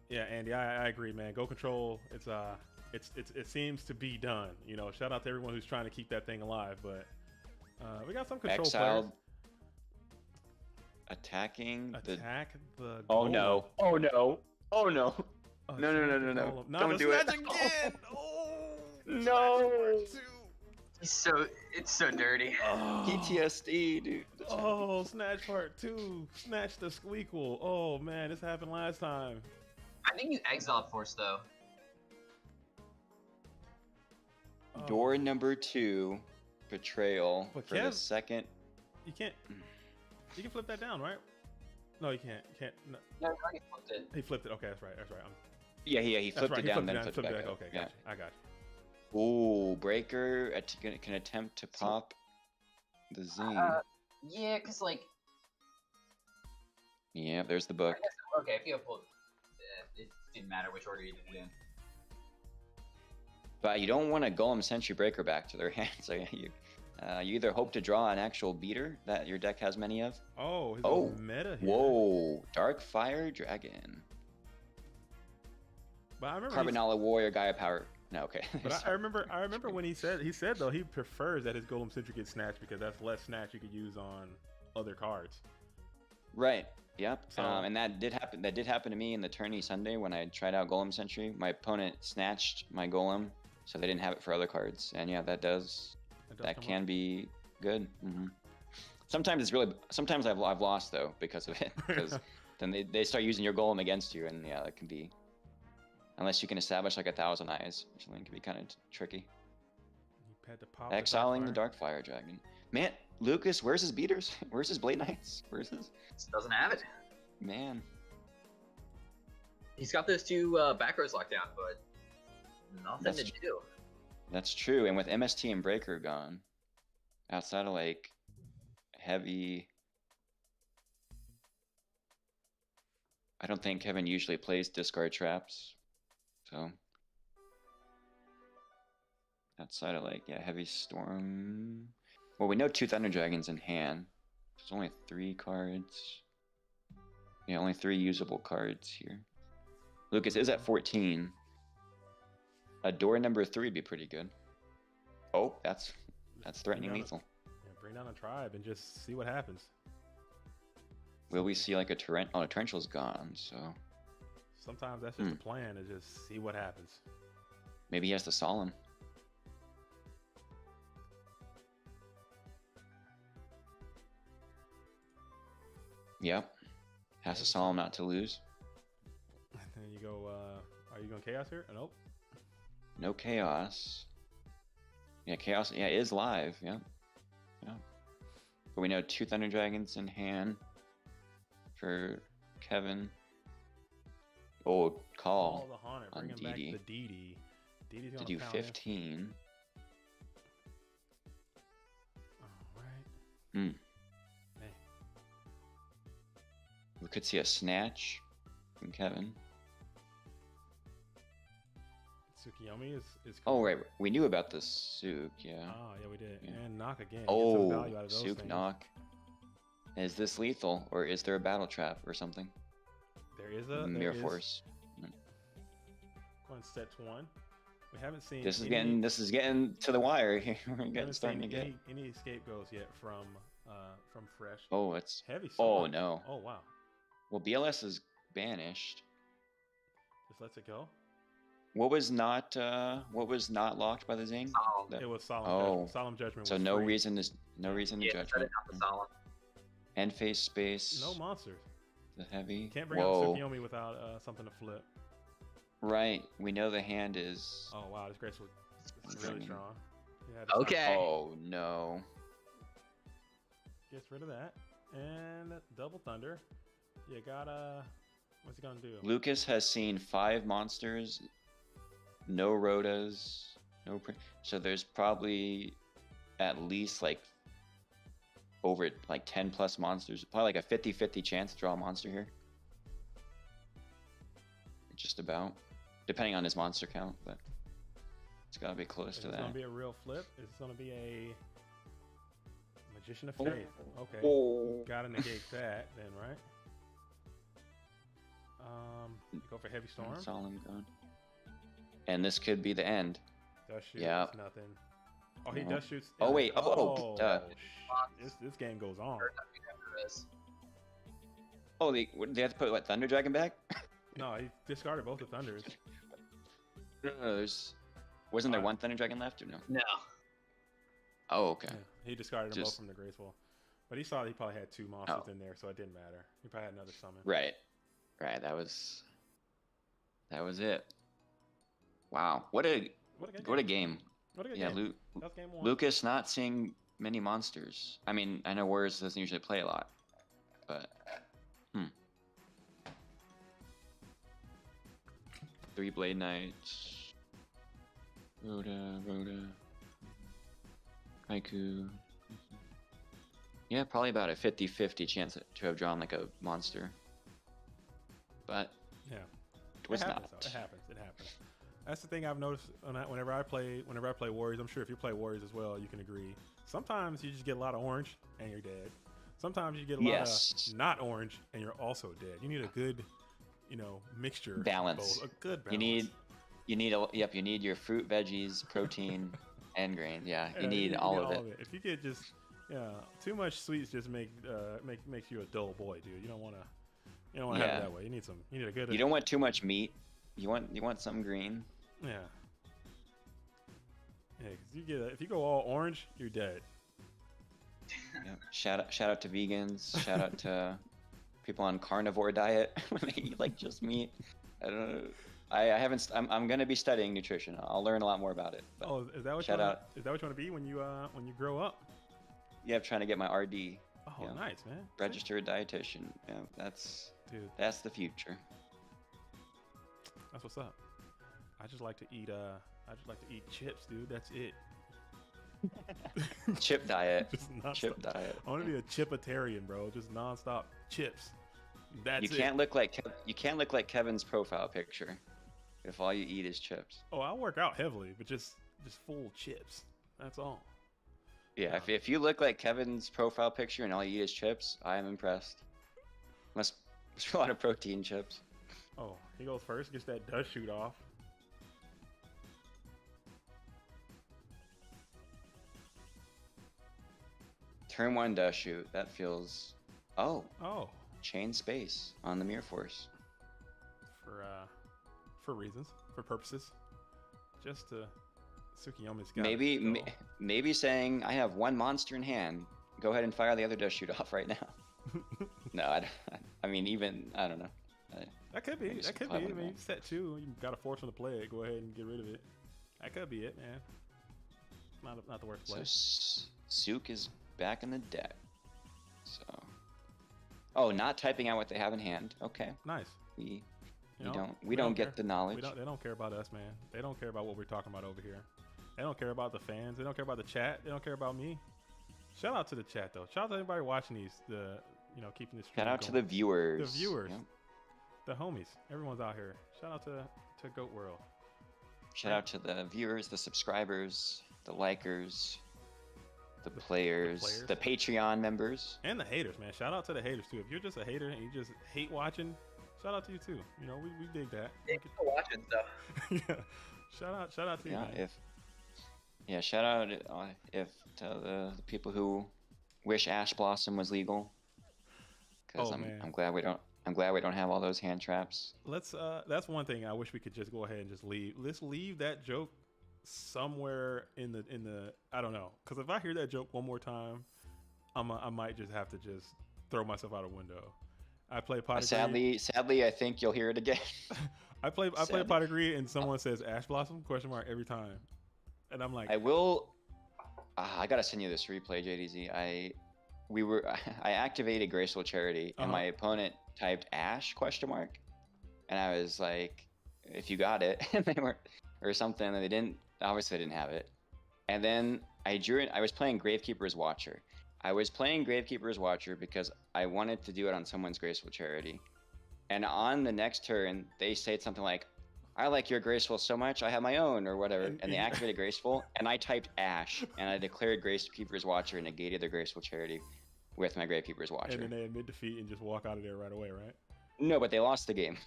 S1: Yeah, Andy, I agree, man. Go Control. It seems to be done. You know, shout out to everyone who's trying to keep that thing alive. But we got some Control
S4: Exiled.
S1: players.
S4: Attacking
S1: Attack the.
S4: Oh
S1: golem.
S4: no! Oh no! Oh no!
S1: Attack
S4: No! No! No!
S1: the
S4: No! No!
S1: golem. Not
S4: Don't
S1: the
S4: do it!
S1: snatch again. Oh
S4: No!
S3: It's so dirty.
S1: Oh.
S4: PTSD, dude.
S1: Oh, Snatch Part 2. Snatch the Squeakle. Oh, man, this happened last time.
S3: I think you exiled Force though.
S1: Oh.
S4: Door number 2, Betrayal
S1: But
S4: for the
S1: Kev-
S4: second.
S1: You can't. You can flip that down, right? No, you can't. You can't. No.
S3: No, you already flipped it.
S1: He flipped it. Okay, that's right. That's right.
S4: Yeah, he
S1: That's
S4: flipped
S1: right.
S4: it
S1: He
S4: down, then
S1: flipped
S4: flipped it back up.
S1: Okay,
S4: Yeah.
S1: gotcha. I got you.
S4: Ooh, Breaker can attempt to pop the Zing.
S3: Yeah, cause like,
S4: Yeah, there's the
S3: I
S4: book.
S3: guess, okay, if you have pulled, it didn't matter which order you did it in.
S4: But you don't want a Golem Sentry Breaker back to their hands. So you either hope to draw an actual beater that your deck has many of.
S1: Oh, his
S4: Oh,
S1: little meta here.
S4: Whoa, Dark Fire Dragon.
S1: But I remember.
S4: Carbonella Warrior Gaia Power. No, okay.
S1: But I remember when he said though he prefers that his Golem Sentry gets snatched because that's less snatch you could use on other cards.
S4: Right. Yep.
S1: So-
S4: And that did happen. That did happen to me in the tourney Sunday when I tried out Golem Sentry. My opponent snatched my Golem, so they didn't have it for other cards. And yeah, that
S1: Come
S4: can be good. Sometimes it's really. Sometimes I've lost though because of it. Because then they start using your Golem against you, and yeah, that can be. Unless you can establish like 1,000 eyes, which then can be kind of tricky.
S1: He had to pop
S4: Exiling the
S1: Dark
S4: Dark Fire Dragon. Man, Lucas, where's his beaters? Where's his Blade Knights? Where's his?
S3: Doesn't have it.
S4: Man.
S3: He's got those two back rows locked down, but nothing
S4: That's
S3: to do.
S4: That's true. And with MST and Breaker gone, outside of like heavy. I don't think Kevin usually plays discard traps. So outside of like, yeah, heavy storm. Well, we know 2 Thunder Dragons in hand. There's only 3 cards. Yeah, only 3 usable cards here. Lucas is at 14. A door number 3 would be pretty good. Oh, that's threatening lethal.
S1: Bring down a tribe and just see what happens.
S4: Will we see like a torrent? Oh, the torrential's gone, so
S1: Sometimes that's just the plan, is just see what happens.
S4: maybe he has to solemn. Yep. Has to solemn not to lose.
S1: And then you go, are you going chaos here? Nope.
S4: No chaos. Yeah, chaos. Yeah, is live. Yeah. Yeah. But we know 2 Thunder Dragons in hand for Kevin. Oh, call
S1: the Haunter,
S4: on
S1: bringing back
S4: DD.
S1: the DD. DD's
S4: to
S1: gonna
S4: do
S1: pound in.
S4: 15.
S1: All right.
S4: Hmm.
S1: Hey.
S4: We could see a snatch from Kevin.
S1: Tsukiyomi is.
S4: Oh, right. We knew about the Souk, yeah.
S1: Oh, yeah, we did.
S4: Yeah.
S1: And knock again. Get some value out
S4: Oh,
S1: of those
S4: Souk
S1: things.
S4: knock. Is this lethal, or is there a battle trap or something?
S1: There is a
S4: Mirror Force.
S1: Go and set one. We haven't seen.
S4: This is getting to the wire here. We're
S1: we haven't
S4: getting starting to
S1: seen
S4: get.
S1: any scapegoats yet from Fresh.
S4: Oh, it's.
S1: Heavy.
S4: Oh
S1: Sword.
S4: no.
S1: Oh wow.
S4: Well, BLS is banished.
S1: Just lets it go.
S4: What was not locked by the Zing?
S3: Oh,
S4: That-
S1: It was solemn.
S4: Oh.
S1: Judgment. Solemn judgment.
S4: So
S1: was
S4: no
S1: free.
S4: reason to
S3: yeah, set
S4: judgment.
S3: it not the solemn.
S4: End phase space.
S1: No monsters.
S4: The heavy.
S1: Can't bring out
S4: Whoa.
S1: Tsukiyomi without something to flip.
S4: Right. We know the hand is.
S1: Oh wow, this graceful is really
S4: Dreaming.
S1: strong. Yeah,
S3: Okay.
S4: Oh no.
S1: Gets rid of that. And double thunder. You gotta. What's he gonna do?
S4: Lucas has seen 5 monsters, no rotas, no. So there's probably at least like over like 10 plus monsters. Probably like a 50-50 chance to draw a monster here. Just about, depending on his monster count, but It's gotta be close
S1: Is
S4: to
S1: this
S4: that.
S1: gonna be a real flip? Is this gonna be a Magician of Faith? Okay.
S4: Oh.
S1: Gotta negate that then, right? Go for Heavy Storm.
S4: That's all I'm going. And this could be the end.
S1: Dust shoot.
S4: Yep.
S1: It's nothing. Oh, he
S4: No.
S1: dust shoots.
S4: Oh, wait. Oh, duh.
S1: This game goes on.
S4: Oh, they have to put what, Thunder Dragon back?
S1: No, he discarded both the Thunders.
S4: No, wasn't there one Thunder Dragon left or no?
S5: No.
S4: Oh, okay.
S1: Yeah, he discarded them both
S4: Just-
S1: from the Graceful. But he saw he probably had 2 monsters
S4: Oh.
S1: in there, so it didn't matter. He probably had another summon.
S4: Right. That was it. Wow. What a
S1: What a good
S4: what a
S1: game.
S4: game.
S1: What a good
S4: Yeah,
S1: game. That's game 1.
S4: Lucas not seeing many monsters. I mean, I know Warriors doesn't usually play a lot, but 3 Blade Knights, Rhoda, Haiku. Yeah, probably about a 50-50 chance to have drawn like a monster, but
S1: Yeah.
S4: it was
S1: it happens,
S4: not.
S1: though. It happens. It happens. That's the thing I've noticed whenever I play Warriors. I'm sure if you play Warriors as well, you can agree. Sometimes you just get a lot of orange and you're dead. Sometimes you get a lot of not orange and you're also dead. You need a good, mixture. of
S4: Balance.
S1: both. A good balance.
S4: You need your fruit, veggies, protein, and grain. Yeah, you need all of it.
S1: If you get just too much sweets, just makes you a dull boy, dude. You don't want to have it that way. You need a good.
S4: You don't want too much meat. You want some green.
S1: Yeah. Yeah, because if you go all orange, you're dead.
S4: Yep. Shout out to vegans. Shout out to people on carnivore diet when they eat like just meat. I don't know. I haven't. I'm gonna be studying nutrition. I'll learn a lot more about it. But
S1: Oh, is that what
S4: shout
S1: you
S4: out.
S1: Is that what you want to be when you grow up?
S4: Yeah, I'm trying to get my RD.
S1: Oh,
S4: Yeah.
S1: nice, man.
S4: Registered dietitian. Yeah, that's the future.
S1: That's what's up. I just like to eat chips, dude. That's it.
S4: Chip diet.
S1: Just nonstop.
S4: Chip diet.
S1: I want to be a chipitarian, bro. Just nonstop chips. That's
S4: You
S1: it.
S4: can't look like Kevin's profile picture if all you eat is chips.
S1: Oh, I work out heavily, but just full chips. That's all.
S4: Yeah, if you look like Kevin's profile picture and all you eat is chips, I am impressed. Must be a lot of protein chips.
S1: Oh, he goes first. Gets that dust shoot off.
S4: Turn 1 dust shoot. That feels. Oh,
S1: Oh,
S4: chain space on the Mirror Force.
S1: for reasons, for purposes, just to Tsukiyomi's got
S4: Maybe saying I have 1 monster in hand. Go ahead and fire the other dust shoot off right now. No, I mean I don't know.
S1: That could be.
S4: Maybe
S1: That could
S4: some
S1: be. I
S4: clever
S1: mean,
S4: one.
S1: you set 2. You got a force on the play. Go ahead and get rid of it. That could be it, man. Not the worst
S4: So
S1: play.
S4: Sook is back in the deck. So. Oh, not typing out what they have in hand. Okay.
S1: Nice.
S4: We
S1: You know,
S4: we don't
S1: care.
S4: get the knowledge.
S1: They don't care about us, man. They don't care about what we're talking about over here. They don't care about the fans. They don't care about the chat. They don't care about me. Shout out to the chat though. Shout out to everybody watching these. Keeping this.
S4: Shout out to the viewers.
S1: The viewers.
S4: Yep.
S1: The homies. Everyone's out here. Shout out to Goat World.
S4: Shout out to the viewers, the subscribers, the likers, the players, the Patreon members.
S1: And the haters, man. Shout out to the haters too. If you're just a hater and you just hate watching, shout out to you too. We dig that.
S5: Thanks for watching stuff.
S1: Yeah. Shout out to you.
S4: Yeah,
S1: man.
S4: shout out if to the people who wish Ash Blossom was legal. Because
S1: man.
S4: I'm glad we don't have all those hand traps.
S1: That's one thing I wish we could just go ahead and just leave. Let's leave that joke somewhere in the I don't know. Because if I hear that joke one more time, I might just have to just throw myself out a window. I play pot.
S4: Sadly, I think you'll hear it again.
S1: I play pot agree and someone says Ash Blossom ? Every time, and I'm like,
S4: I will. I gotta send you this replay, JDZ. I activated Graceful Charity and my opponent typed Ash ? And I was like, if you got it, and they weren't, or something, and they didn't. Obviously, they didn't have it. And then I drew it. I was playing Gravekeeper's Watcher. I was playing Gravekeeper's Watcher because I wanted to do it on someone's Graceful Charity. And on the next turn, they said something like, I like your graceful so much, I have my own, or whatever. And they
S1: yeah.
S4: activated graceful, and I typed Ash, and I declared Gravekeeper's Watcher and negated their graceful charity with my Gravekeeper's Watcher.
S1: And then they admit defeat and just walk out of there right away, right?
S4: No, but they lost the game.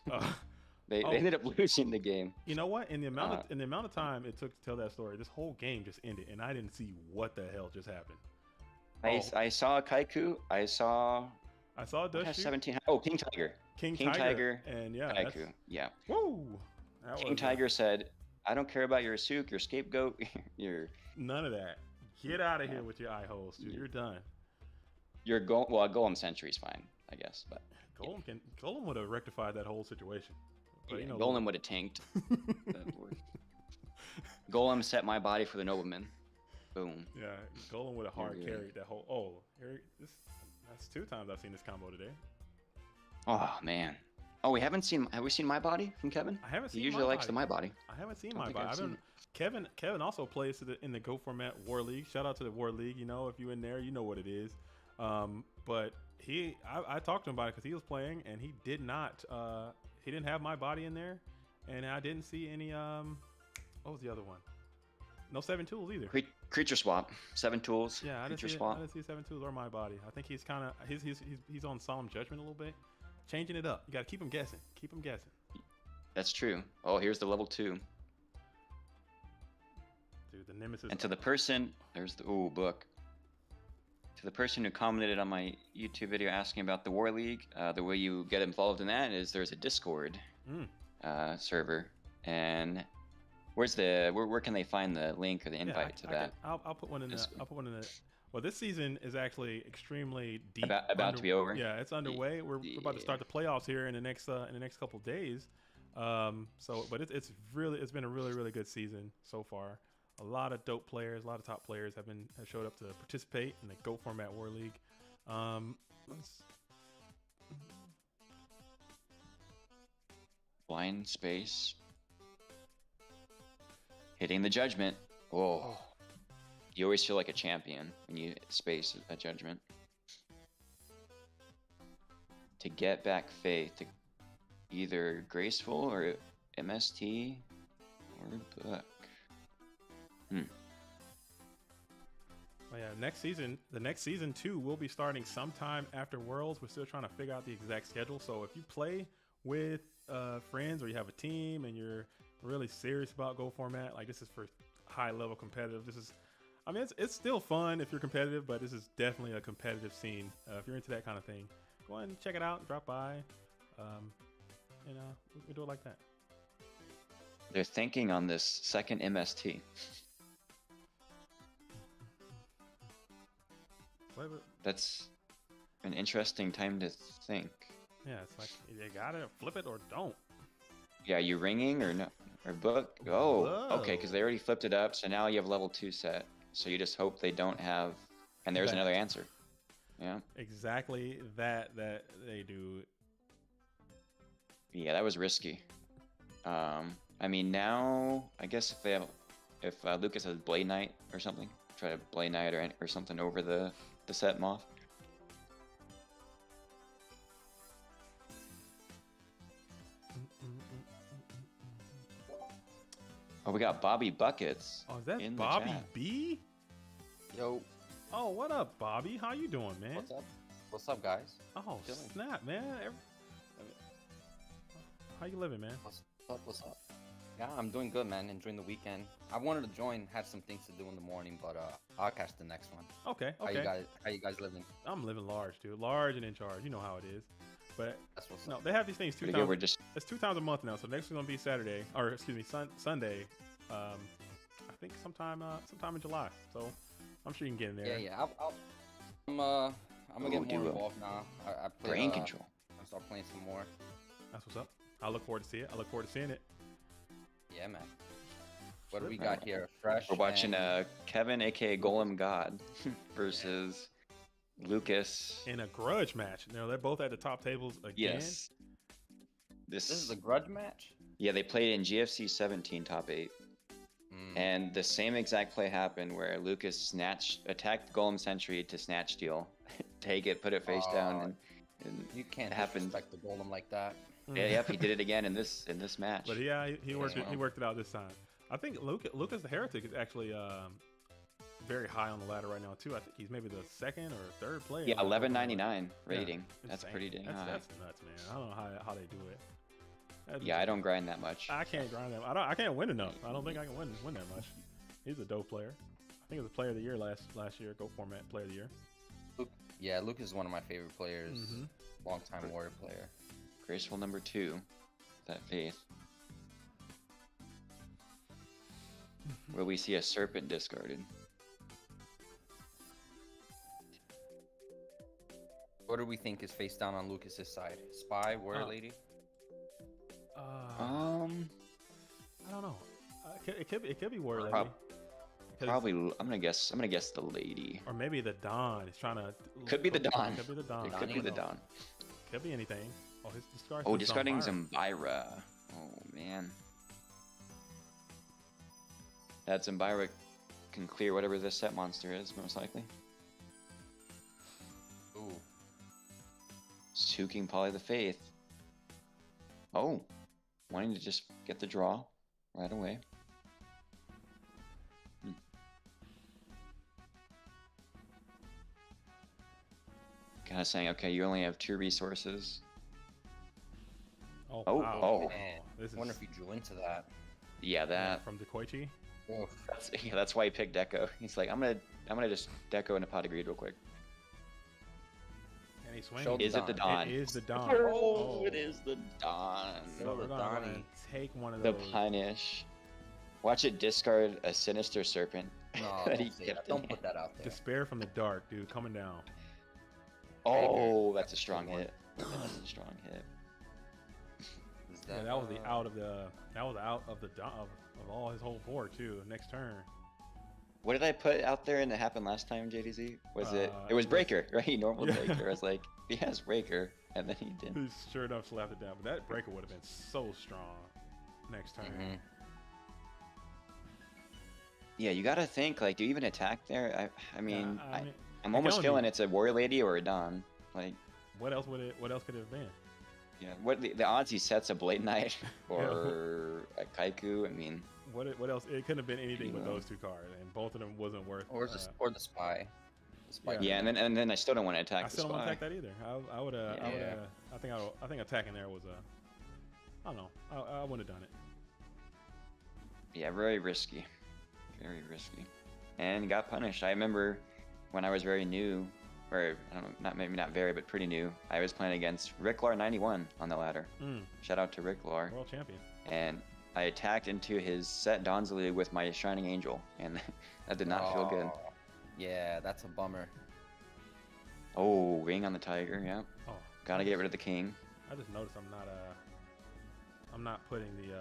S4: They ended up losing the game.
S1: You know what? In the amount of time it took to tell that story, this whole game just ended, and I didn't see what the hell just happened.
S4: I saw a Kaiku. I saw
S1: a Dust
S4: 17. Oh, King Tiger.
S1: King Tiger, and yeah,
S4: Kaiku. Yeah.
S1: Woo!
S4: King Tiger said, "I don't care about your Asuk, your scapegoat, your
S1: none of that. Get out of here with your eye holes, dude. You're done.
S4: Your Golem Sentry's fine, I guess, but
S1: Golem would have rectified that whole situation. But,
S4: yeah, Golem would have tanked. Golem set my body for the nobleman. Boom.
S1: Yeah, Golem would have hard carried that whole. Oh, that's 2 times I've seen this combo today.
S4: Oh man. Oh, have we seen My Body from Kevin?
S1: I haven't seen.
S4: He usually likes the My Body.
S1: I haven't seen My Body. Kevin also plays in the Go Format War League. Shout out to the War League. You know, if you in there, you know what it is. But I talked to him about it because he was playing and he did not. He didn't have My Body in there, and I didn't see any. What was the other one? No 7 tools either.
S4: Creature swap, 7 tools.
S1: Yeah, I didn't
S4: swap.
S1: see 7 tools or My Body. I think he's kind of he's on Solemn Judgment a little bit, changing it up. You got to keep him guessing. Keep him guessing.
S4: That's true. Oh, here's the level 2.
S1: Dude, the Nemesis.
S4: And to the person, there's the book. To the person who commented on my YouTube video asking about the War League, the way you get involved in that is there's a Discord server, and where can they find the link or the invite to that?
S1: I'll put one in the. I'll put one in the. Well, this season is actually extremely deep.
S4: About to be over.
S1: Yeah, it's underway. We're about to start the playoffs here in the next couple of days. But it's been a really good season so far. A lot of dope players, a lot of top players have showed up to participate in the Go Format War League.
S4: Blind space. Hitting the judgment. Oh. You always feel like a champion when you space a judgment. To get back faith, to either graceful or MST or book.
S1: Oh yeah, the next season too will be starting sometime after Worlds. We're still trying to figure out the exact schedule. So if you play with friends or you have a team and you're really serious about Go Format, like this is for high level competitive. It's still fun if you're competitive, but this is definitely a competitive scene. If you're into that kind of thing, go ahead and check it out. Drop by, we do it like that.
S4: They're thinking on this second MST. That's an interesting time to think.
S1: Yeah, it's like you gotta flip it or don't.
S4: Yeah, you ringing or no? Or book? Oh,
S1: Whoa.
S4: Okay, because they already flipped it up, so now you have level 2 set. So you just hope they don't have. And there's another answer. Yeah.
S1: Exactly that they do.
S4: Yeah, that was risky. Now I guess if Lucas has Blade Knight or something, try to Blade Knight or something over the set Moth. Oh, we got Bobby Buckets.
S1: Oh, is that
S4: in
S1: Bobby
S4: the chat.
S1: B?
S6: Yo.
S1: Oh, what up, Bobby? How you doing, man?
S6: What's up? What's up, guys?
S1: Oh,
S6: Chilling.
S1: snap, man. How you living, man?
S6: What's up? Yeah, I'm doing good, man. Enjoying the weekend. I wanted to join, had some things to do in the morning, but I'll catch the next one.
S1: Okay.
S6: How you guys living?
S1: I'm living large, dude. Large and in charge. You know how it is. But
S6: That's what's
S1: no,
S6: up.
S1: they have these things two
S4: Pretty
S1: times.
S4: good, we're just
S1: It's 2 times a month now. So next one's gonna be Saturday, or excuse me, Sunday. I think sometime in July. So I'm sure you can get in there.
S6: Yeah. I'm gonna get more
S4: duo.
S6: involved now. I play,
S4: brain control.
S6: I start playing some more.
S1: That's what's up. I look forward to see it. I look forward to seeing it.
S6: Yeah, man. What do we
S4: man.
S6: got here? Fresh.
S4: We're watching
S6: and...
S4: Kevin, aka Golem God, versus Lucas.
S1: In a grudge match. They're both at the top tables again.
S4: Yes.
S6: This is a grudge match?
S4: Yeah, they played in GFC 17 top 8. And the same exact play happened where Lucas attacked Golem Sentry to snatch steal, take it, put it face down, and And
S6: You can't
S4: it happened.
S6: disrespect the golem like that.
S4: Yeah, yep, he did it again in this match.
S1: But yeah, he worked
S4: well.
S1: he worked it out this time. I think Lucas the Heretic is actually very high on the ladder right now too. I think he's maybe the second or third player.
S4: Yeah, 1199 rating.
S1: Yeah,
S4: That's
S1: insane.
S4: pretty dang high.
S1: That's nuts, man. I don't know how they do it.
S4: Yeah, I don't grind that much.
S1: I can't grind them. I can't win enough. I don't think I can win that much. He's a dope player. I think it was player of the year last year. Go format player of the year.
S6: Yeah, Luke is one of my favorite players.
S1: Mhm.
S6: Long-time warrior player.
S4: Graceful number 2. That faith. Where we see a serpent discarded.
S6: What do we think is face down on Lucas's side? Spy, warrior lady?
S1: I don't know. It could be warrior lady.
S4: Prob-
S1: 'Cause-
S4: Probably, I'm gonna guess the lady.
S1: Or maybe the Don is trying to.
S4: Could be the Don.
S1: Could be the Don.
S4: It could be the Don.
S1: Could be anything. Oh, his discard.
S4: Oh, discarding Zambira. Oh man. That Zambira can clear whatever this set monster is, most likely.
S6: Ooh.
S4: Suking Poly the Faith. Oh, wanting to just get the draw right away. Kind of saying, okay, you only have 2 resources.
S1: Oh,
S4: Oh,
S1: wow.
S4: oh.
S6: Man,
S1: This
S6: I wonder
S1: is
S6: if he drew into that.
S4: Yeah, that.
S1: from Dekoichi.
S6: Oof.
S4: That's why he picked Deco. He's like, I'm gonna just Deco into Pot of Greed real quick.
S1: And he swings.
S6: Show the
S4: Is it the Don?
S1: It is the Don.
S4: Oh, it is the Don.
S1: So we're gonna
S6: Donnie.
S1: take one of
S4: The
S1: those.
S4: punish. Watch it discard a sinister serpent.
S6: No,
S4: that he
S6: don't, say
S4: kept
S6: that.
S4: in
S6: Don't put that out there.
S1: Despair from the dark, dude, coming down.
S4: Oh, that's a strong hit. That's a strong hit.
S6: Is
S1: Yeah, that was the out of the Don of all his whole board too. Next turn.
S4: What did I put out there and it happened last time, JDZ? Was it?
S1: It
S4: It was
S1: was-
S4: Breaker, right? Normal
S1: Yeah.
S4: Breaker. I was like, he has Breaker, and then he didn't.
S1: He sure enough slapped it down, but that breaker would have been so strong next turn.
S6: Mhm.
S4: Yeah, you gotta think. Like, do you even attack there? I mean,
S1: Yeah, I mean,
S4: I'm
S1: it
S4: almost
S1: can
S4: feeling
S1: be.
S4: it's a Warrior Lady or a Don. Like,
S1: what else could it have been?
S4: yeah, what the odds he sets a Blade Knight or a Kaiku? I mean,
S1: What else? It couldn't have been anything but
S4: Yeah.
S1: those 2 cards, and both of them wasn't worth.
S6: Or the spy. The spy.
S4: yeah, and then I still don't want to attack
S1: I
S4: the
S1: still don't want to
S4: spy.
S1: attack that either. I would have.
S4: Yeah.
S1: I think attacking there was a. I don't know. I wouldn't have done it.
S4: Yeah, very risky. Very risky. And got punished. I remember when I was very new, or I don't know, maybe not very, but pretty new, I was playing against Ricklar91 on the ladder. Shout out to Ricklar.
S1: World champion.
S4: And I attacked into his set Donzelu with my Shining Angel, and that did not feel good.
S6: Oh, yeah, that's a bummer.
S4: Oh, Ring on the Tiger, yeah.
S1: Oh,
S4: Gotta get rid of the King.
S1: I just noticed I'm not putting the.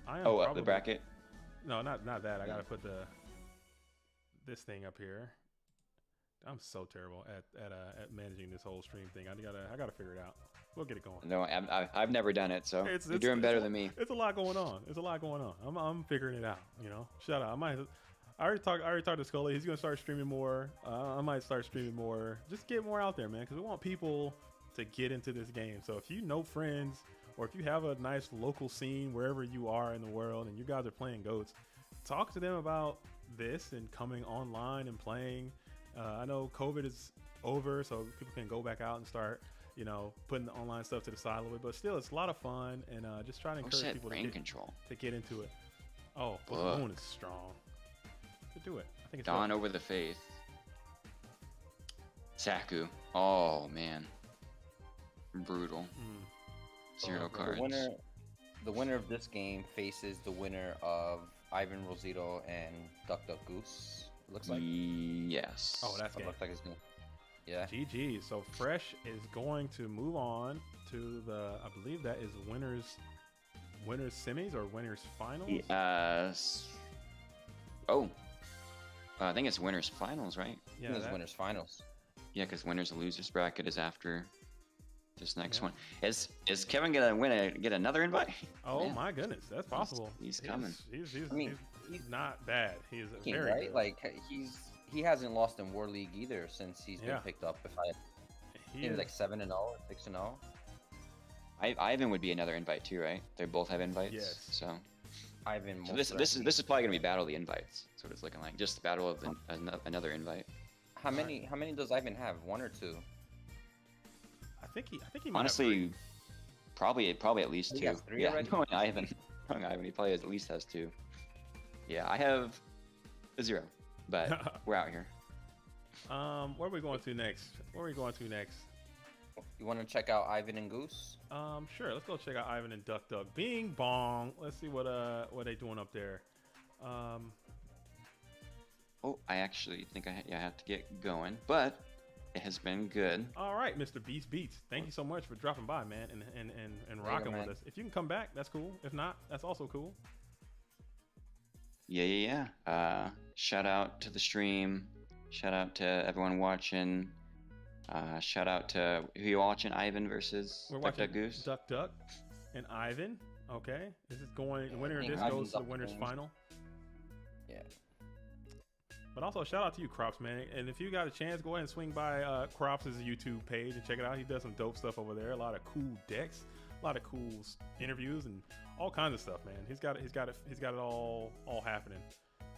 S1: I am
S4: Oh,
S1: probably,
S4: the bracket.
S1: No, not that. I
S4: Yeah.
S1: gotta put this thing up here. I'm so terrible at managing this whole stream thing. I gotta figure it out. We'll get it going.
S4: No, I've never done it, so you're doing better than me.
S1: It's a lot going on. I'm figuring it out. You know, shout out. I already talked to Scully. He's gonna start streaming more. I might start streaming more. Just get more out there, man, because we want people to get into this game. So if you know friends, or if you have a nice local scene wherever you are in the world, and you guys are playing goats, talk to them about this and coming online and playing. I know COVID is over, so people can go back out and start, putting the online stuff to the side a little bit. But still, it's a lot of fun, and just trying to encourage people
S4: brain control.
S1: to get into it. Oh,
S4: Ugh.
S1: Moon is strong. To do it, I think it's
S4: Dawn
S1: good.
S4: over the Faith. Saku. Oh man. Brutal. Zero cards.
S6: The winner of this game faces the winner of Ivan Rosito and Duck Duck Goose. It looks like.
S4: Yes.
S1: Oh, that's
S6: It
S1: game.
S6: looks like his name. Yeah.
S1: GG. So Fresh is going to move on to I believe that is winners semis or winners finals.
S4: I think it's winners finals, right?
S6: Yeah, it's winners finals.
S4: Yeah, because winners and losers bracket is after this next
S1: Yeah.
S4: one. Is Kevin gonna get another invite?
S1: Oh
S4: Man.
S1: my goodness, that's possible.
S4: He's coming.
S1: He's not bad. He is
S6: King,
S1: very
S6: right?
S1: good.
S6: Like he hasn't lost in War League either since he's been
S1: Yeah.
S6: picked up. He was like 7-0 or 6-0.
S4: Ivan would be another invite too, right? They both have invites.
S1: Yes.
S4: So
S6: Ivan.
S4: So this is probably gonna be battle of the invites. That's what it's looking like. Just battle of another invite.
S6: How many does Ivan have? 1 or 2?
S1: I think he might have
S4: Honestly, probably at least
S6: He
S4: 2.
S6: has 3
S4: Yeah,
S6: already?
S4: knowing Ivan, he probably at least has 2. Yeah, I have 0, but we're out here.
S1: where are we going to next?
S6: You want to check out Ivan and Goose?
S1: Sure. Let's go check out Ivan and Duck Duck. Bing bong. Let's see what they doing up there.
S4: Oh, I actually think I have to get going, but it has been good.
S1: All right, Mr. Beast Beats. Thank you so much for dropping by, man, and rocking with
S6: man.
S1: us. If you can come back, that's cool. If not, that's also cool.
S4: Yeah. Shout out to the stream. Shout out to everyone watching. Shout out to who you watching? Ivan versus
S1: We're
S4: Duck
S1: watching
S4: Duck Goose.
S1: Duck Duck and Ivan. Okay, this is going. The winner of
S6: think
S1: this goes
S6: Ivan's
S1: to the
S6: up
S1: winners
S6: against-
S1: final.
S6: Yeah.
S1: But also shout out to you, Crops, man. And if you got a chance, go ahead and swing by Crops' YouTube page and check it out. He does some dope stuff over there. A lot of cool decks, a lot of cool interviews, and all kinds of stuff, man. He's got it all happening.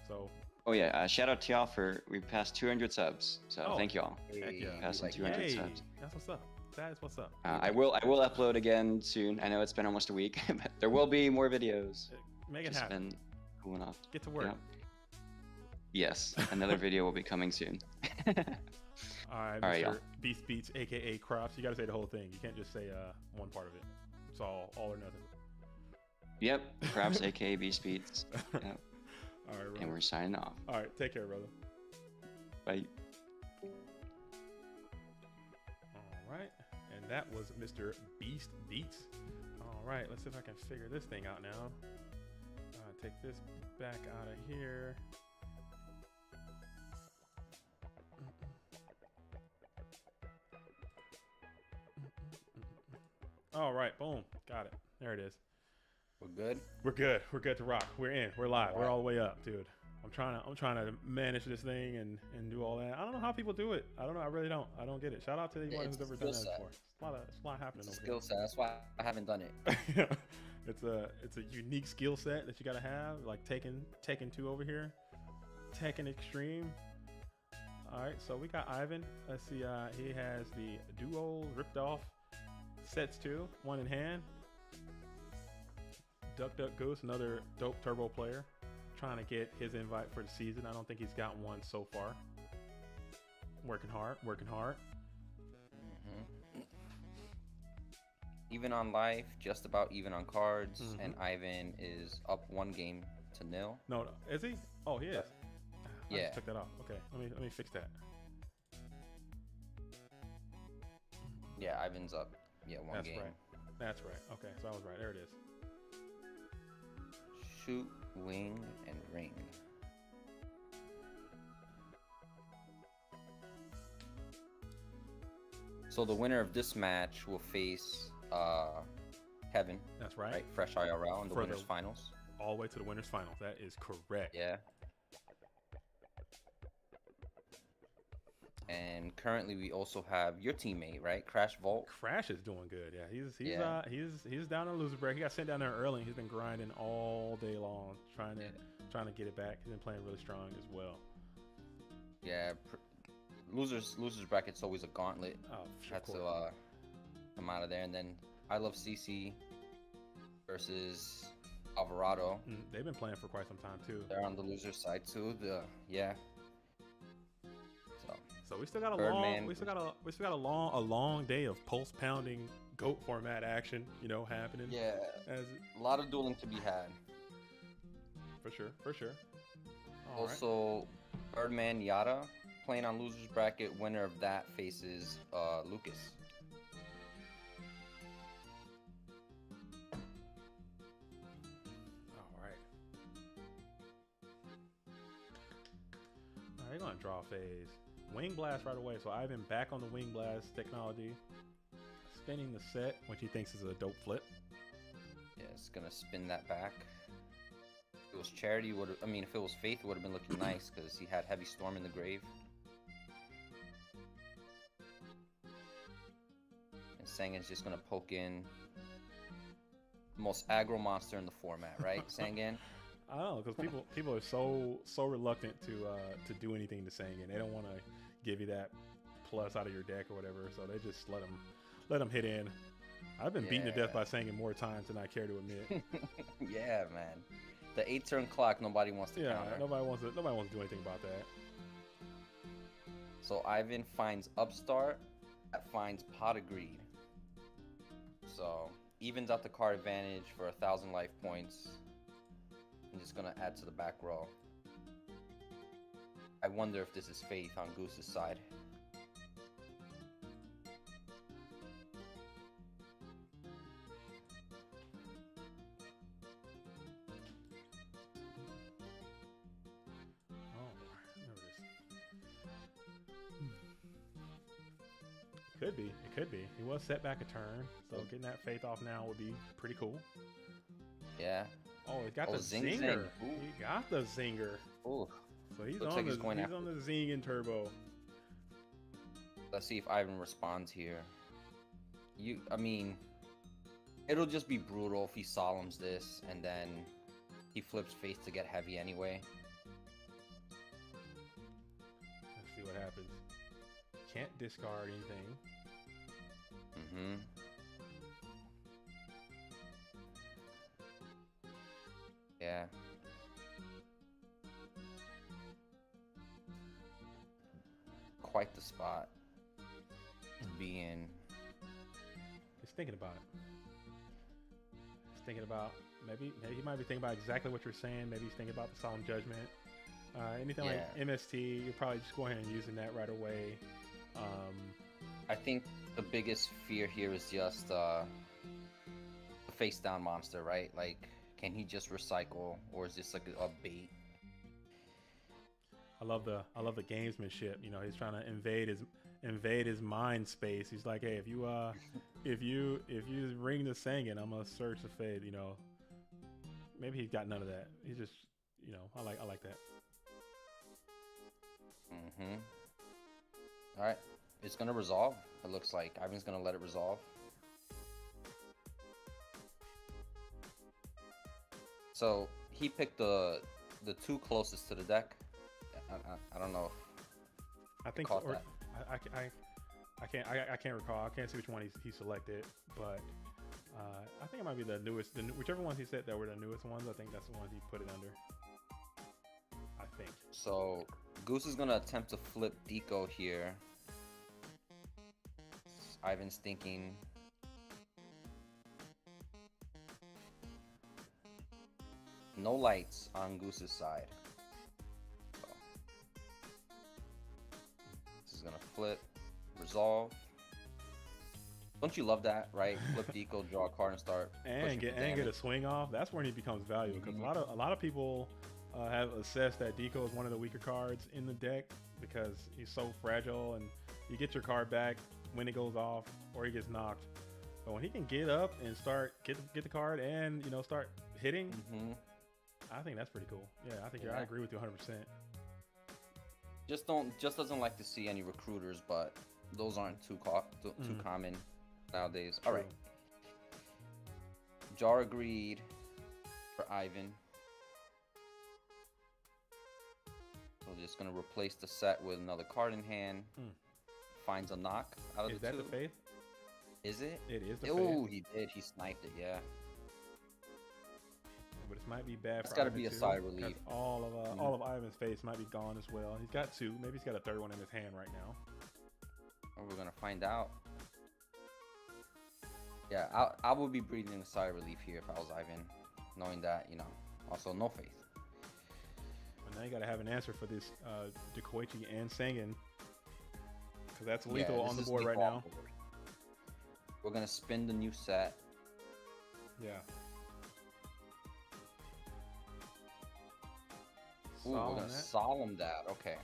S1: So
S4: Oh yeah, shout out to y'all for we passed 200 subs. So
S1: Oh.
S4: thank y'all.
S1: heck yeah.
S4: Passing
S6: like
S4: 200
S1: Hey,
S4: subs.
S1: that's what's up. That is what's up.
S4: I will upload again soon. I know it's been almost a week, but there will be more videos.
S1: Make it
S4: Just
S1: happen.
S4: been cooling off.
S1: Get to work.
S4: Yep. Yes, another video will be coming soon.
S1: All right,
S4: All right,
S1: Mr.
S4: y'all.
S1: Beast Beats, aka Crops. You got to say the whole thing. You can't just say one part of it. It's all or nothing.
S4: Yep, Crabs aka Beast Beats. Yep.
S1: All right,
S4: And
S1: brother.
S4: we're signing off.
S1: All right, take care, brother.
S4: Bye.
S1: All right, and that was Mr. Beast Beats. All right, let's see if I can figure this thing out now. Take this back out of here. All right, boom, got it. There it is.
S6: We're good.
S1: We're good. We're good to rock. We're in. We're live. We're
S6: Alright.
S1: all the way up, dude. I'm trying to manage this thing and do all that. I don't know how people do it. I don't know. I really don't. I don't get it. Shout out to anyone
S6: It's
S1: who's
S6: a
S1: ever done that
S6: skill set.
S1: before. It's a lot happening
S6: It's a
S1: over
S6: skill set. That's why I haven't done it.
S1: here. It's a unique skill set that you gotta have. Like Tekken 2 over here. Tekken Extreme. All right, so we got Ivan. Let's see. He has the duo ripped off sets 2, one in hand. Duck Duck Goose, another dope turbo player, trying to get his invite for the season. I don't think he's got one so far. Working hard.
S6: Mhm. Even on life, just about even on cards, and Ivan is up 1 game to 0.
S1: No, is he? Oh, he is. I
S6: Yeah.
S1: just took that off. Okay, let me fix that.
S6: Yeah, Ivan's up. Yeah, 1
S1: That's
S6: game.
S1: right. That's right. Okay, so I was right. There it is.
S6: Shoot, wing, and ring. So the winner of this match will face Kevin,
S1: That's right.
S6: right? Fresh IRL in the
S1: For the-
S6: winners finals.
S1: All the way to the winners final. That is correct.
S6: Yeah. And currently we also have your teammate, right? Crash Vault.
S1: Crash is doing good. Yeah,
S6: Yeah.
S1: He's down on loser break. He got sent down there early. He's been grinding all day long, trying to get it back. He's been playing really strong as well.
S6: Yeah. Losers bracket's always a gauntlet.
S1: Oh, sure.
S6: Had to come out of there, and then I Love CC versus Alvarado.
S1: They've been playing for quite some time too.
S6: They're on the loser side too. Yeah.
S1: So we still got a
S6: Birdman.
S1: a long day of pulse pounding goat format action, happening.
S6: Yeah.
S1: As
S6: A lot of dueling to be had.
S1: for sure. All right.
S6: Also, Birdman Yada playing on losers bracket. Winner of that faces Lucas.
S1: All right. All right, gonna draw phase. Wing blast right away. So Ivan back on the wing blast technology, spinning the set, which he thinks is a dope flip.
S6: Yeah, it's gonna spin that back. If it was Charity, if it was Faith, it would have been looking nice because he had Heavy Storm in the grave. and Sangan's just gonna poke in the most aggro monster in the format, right, Sangan?
S1: I don't know, because people are so reluctant to do anything to Sangan. They don't want to give you that plus out of your deck or whatever, so they just let them hit in. I've been beaten to death by Sangan more times than I care to admit.
S6: Yeah, man. The 8-turn clock, nobody wants to counter.
S1: Nobody wants to do anything about that.
S6: So Ivan finds Upstart, that finds Pot of Greed. So evens out the card advantage for 1,000 life points. I'm just gonna add to the back row. I wonder if this is Faith on Goose's side.
S1: It could be. He was set back a turn, so getting that Faith off now would be pretty cool.
S6: Yeah.
S1: Oh, he got the
S6: Zing
S1: zinger.
S6: Zang.
S1: He got the zinger.
S6: Ooh.
S1: So he's
S6: Looks
S1: on
S6: like
S1: the
S6: he's going after
S1: on the zinging turbo.
S6: Let's see if Ivan responds here. I mean, it'll just be brutal if he solemns this and then he flips Faith to get heavy anyway.
S1: Let's see what happens. Can't discard anything.
S6: Mm-hmm. Yeah. Quite the spot to be in.
S1: He's thinking about it. He's thinking about maybe he might be thinking about exactly what you're saying. Maybe he's thinking about the solemn judgment. Anything like MST, you're probably just go ahead and using that right away.
S6: I think the biggest fear here is just the face down monster, right? Like, can he just recycle, or is this like a bait?
S1: I love the gamesmanship. You know, he's trying to invade his mind space. He's like, hey, if you ring the Sangan, I'm gonna search the fade. You know, maybe he's got none of that. He's just, you know, I like that.
S6: Mm-hmm. All right, it's gonna resolve. It looks like Ivan's gonna let it resolve. So he picked the two closest to the deck. I don't know.
S1: I think, or I can't recall. I can't see which one he selected, but I think it might be the newest. Whichever ones he said that were the newest ones, I think that's the ones he put it under. I think.
S6: So Goose is gonna attempt to flip Deco here. Ivan's thinking. No lights on Goose's side. So, this is gonna flip, resolve. Don't you love that, right? Flip Deco, draw a card, and start.
S1: And get a swing off. That's when he becomes valuable because a lot of people have assessed that Deco is one of the weaker cards in the deck because he's so fragile, and you get your card back when it goes off or he gets knocked. But when he can get up and start get the card and, you know, start hitting, I think that's pretty cool. Yeah, I think I agree with you 100%.
S6: Just doesn't like to see any recruiters, but those aren't too common nowadays. All right. Jar agreed for Ivan. So just gonna replace the set with another card in hand. Finds a knock out of the two. Is
S1: that the Faith?
S6: Is it?
S1: It is the Faith.
S6: Oh, he did. He sniped it. Yeah.
S1: But it might be bad.
S6: It's got to be a side relief.
S1: All of Ivan's face might be gone as well. He's got two. Maybe he's got a third one in his hand right now.
S6: Oh, we're gonna find out. Yeah, I would be breathing a sigh of relief here if I was Ivan, knowing that, you know, also no Faith.
S1: But now you got to have an answer for this Dekoichi and Sangan, because that's lethal on the board right now.
S6: We're gonna spin the new set.
S1: Yeah.
S6: Ooh, we're gonna solemn that. Okay.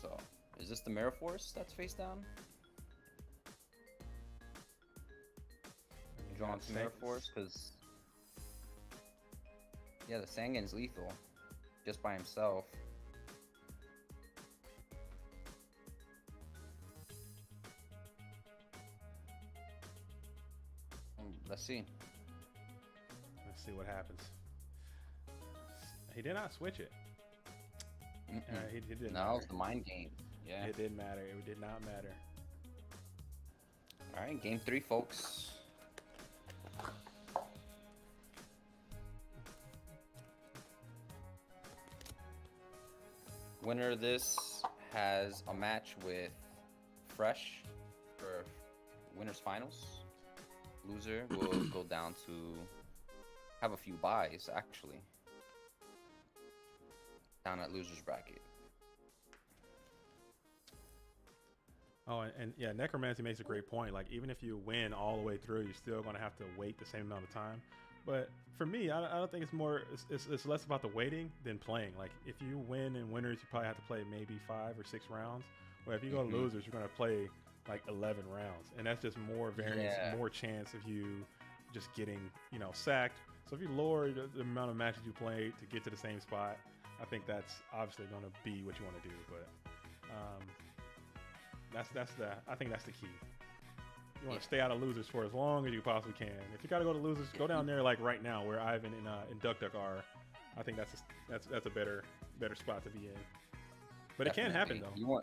S6: So, is this the Mirror Force that's face down? Drawn to Mirror Force, because yeah, the Sangan's lethal just by himself. Let's see.
S1: Let's see what happens. He did not switch it. He didn't.
S6: No, it's the mind game. Yeah.
S1: It didn't matter. It did not matter.
S6: All right, game 3, folks. Winner of this has a match with Fresh for winners finals. Loser will go down to have a few buys, actually, down at loser's bracket.
S1: Oh, and yeah, Necromancy makes a great point. Like, even if you win all the way through, you're still going to have to wait the same amount of time. But for me, I don't think it's more, it's less about the waiting than playing. Like, if you win in winners, you probably have to play maybe 5 or 6 rounds. Where if you go to losers, you're going to play like 11 rounds. And that's just more variance, more chance of you just getting, you know, sacked. So if you lower the amount of matches you play to get to the same spot, I think that's obviously going to be what you want to do. But I think that's the key. You want to stay out of losers for as long as you possibly can. If you got to go to losers, go down there like right now where Ivan and Duck Duck are. I think that's a better spot to be in. But Definitely. It can happen though.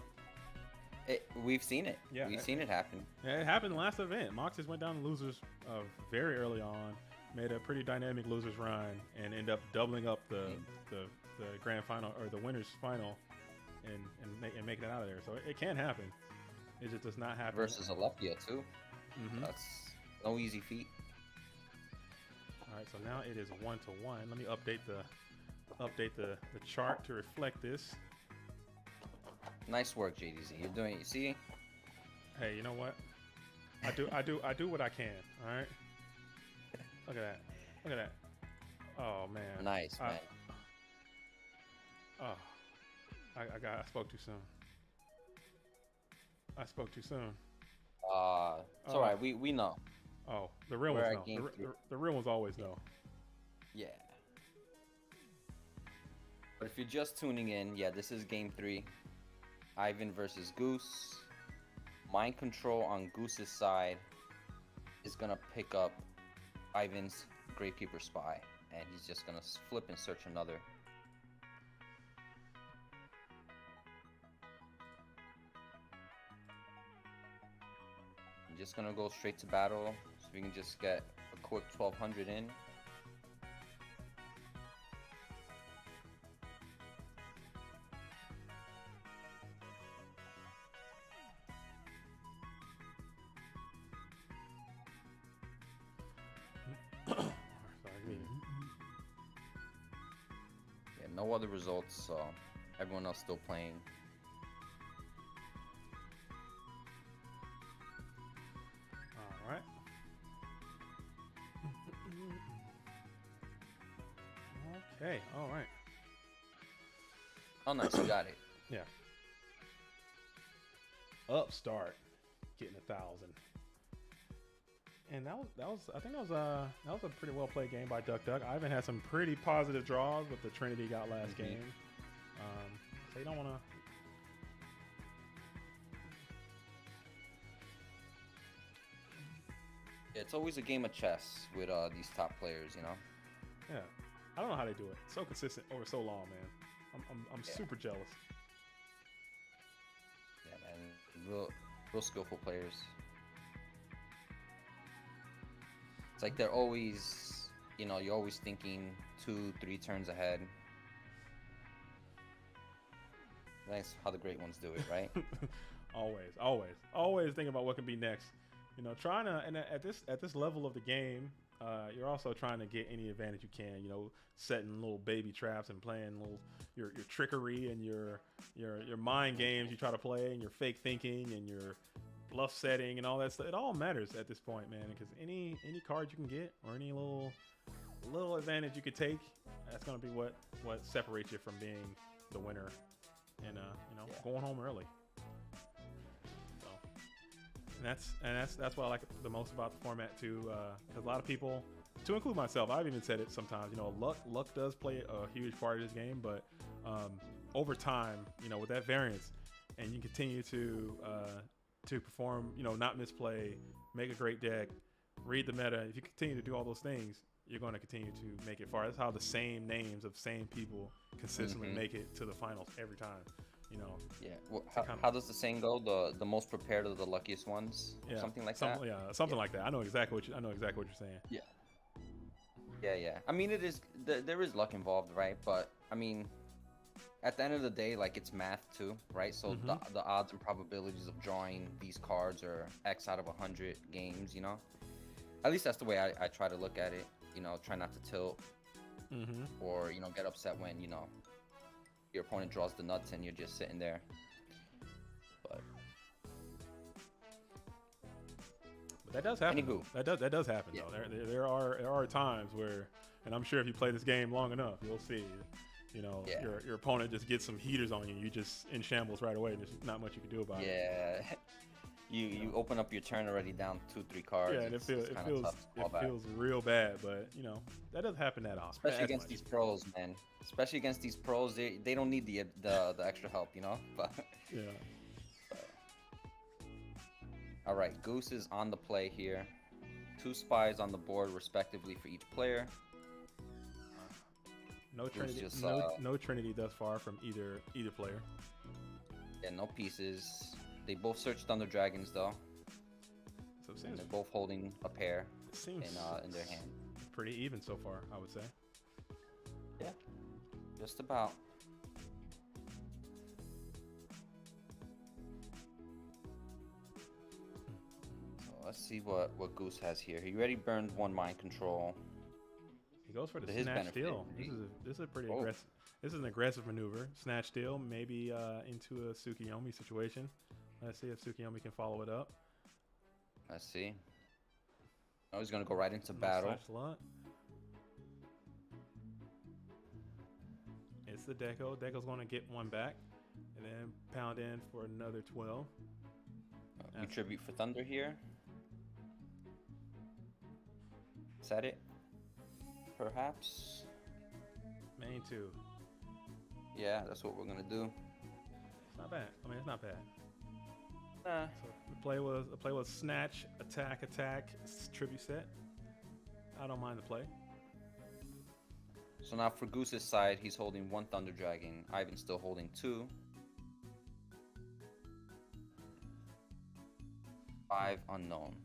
S6: We've seen it.
S1: Yeah,
S6: we've seen it happen.
S1: Yeah, it happened last event. Moxes went down to losers very early on, made a pretty dynamic losers run, and ended up doubling up the grand final or the winners final, and making it out of there. So it can happen. It just does not happen.
S6: Versus Alephia too. That's no easy feat.
S1: All right, so now it is 1-1. Let me update the chart to reflect this.
S6: Nice work, JDZ. You're doing it. You see?
S1: Hey, you know what? I do what I can. All right. Look at that. Look at that. Oh man.
S6: Nice, man.
S1: Oh, I spoke too soon. I spoke too soon.
S6: It's all right. We know.
S1: Oh, the real ones know. The real ones always know.
S6: Yeah. But if you're just tuning in, yeah, this is game 3. Ivan versus Goose. Mind control on Goose's side is gonna pick up Ivan's Gravekeeper Spy, and he's just gonna flip and search another. I'm just gonna go straight to battle, so we can just get a quick 1200 in. No other results, so everyone else still playing.
S1: All right. Okay. All right.
S6: Oh, nice. You got it.
S1: Yeah. Upstart getting 1,000. And that was I think that was a pretty well played game by Duck Duck. Ivan had some pretty positive draws with the Trinity got last game. So you don't want to.
S6: Yeah, it's always a game of chess with these top players, you know.
S1: Yeah, I don't know how they do it. So consistent over so long, man. I'm super jealous.
S6: Yeah, man, real skillful players. It's like they're always, you know, you're always thinking 2-3 turns ahead. That's how the great ones do it, right? always thinking about what can be next. You know, trying to, and at this level of the game, you're also trying to get any advantage you can. You know, setting little baby traps and playing little your trickery and your mind games you try to play, and your fake thinking and your bluff setting and all that stuff. It all matters at this point, man, because any card you can get or any little advantage you could take, that's gonna be what separates you from being the winner and going home early. So and that's what I like the most about the format too, because a lot of people, to include myself, I've even said it sometimes, you know, luck does play a huge part of this game, but over time, you know, with that variance, and you continue to perform, you know, not misplay, make a great deck,
S1: read the meta. If you continue to do all those things, you're going to continue to make it far. That's how the same names of same people consistently make it to the finals every time. You know.
S6: Yeah. Well, how does the saying go? The most prepared are the luckiest ones.
S1: Yeah.
S6: Something like that.
S1: Yeah, something like that. I know exactly what you're saying.
S6: Yeah. Yeah. I mean, there is luck involved, right? But I mean, at the end of the day, like, it's math too, right? So the odds and probabilities of drawing these cards are X out of 100 games, you know? At least that's the way I try to look at it. You know, try not to tilt or, you know, get upset when, you know, your opponent draws the nuts and you're just sitting there. But
S1: that does happen.
S6: Anywho.
S1: That does happen though. There are times where, and I'm sure if you play this game long enough, you'll see, you know, your opponent just gets some heaters on you. You just in shambles right away. There's not much you can do about it.
S6: Yeah. You open up your turn already down 2-3 cards.
S1: Yeah, and it feels real bad, but you know that doesn't happen that often.
S6: Especially against these pros, man. Especially against these pros, they don't need the extra help, you know. But
S1: yeah.
S6: All right, Goose is on the play here. 2 spies on the board respectively for each player.
S1: No Trinity. No Trinity thus far from either player.
S6: Yeah, no pieces. They both search Thunder Dragons though.
S1: So
S6: and they're both holding a pair in their hand.
S1: Pretty even so far, I would say.
S6: Yeah, just about. So let's see what Goose has here. He already burned 1 mind control.
S1: He goes for the snatch steal. This is a pretty aggressive. This is an aggressive maneuver. Snatch steal, maybe into a Tsukiyomi situation. Let's see if Tsukiyomi can follow it up.
S6: Let's see. Oh, he's gonna go right into battle.
S1: It's the Deco. Deco's gonna get 1 back, and then pound in for another 12.
S6: You tribute for Thunder here. Is that it? Perhaps.
S1: Main 2.
S6: Yeah, that's what we're gonna do.
S1: It's not bad. I mean, it's not bad.
S6: Nah.
S1: So the play was snatch, attack, tribute set. I don't mind the play.
S6: So now for Goose's side, he's holding 1 Thunder Dragon. Ivan's still holding 2. 5 unknown.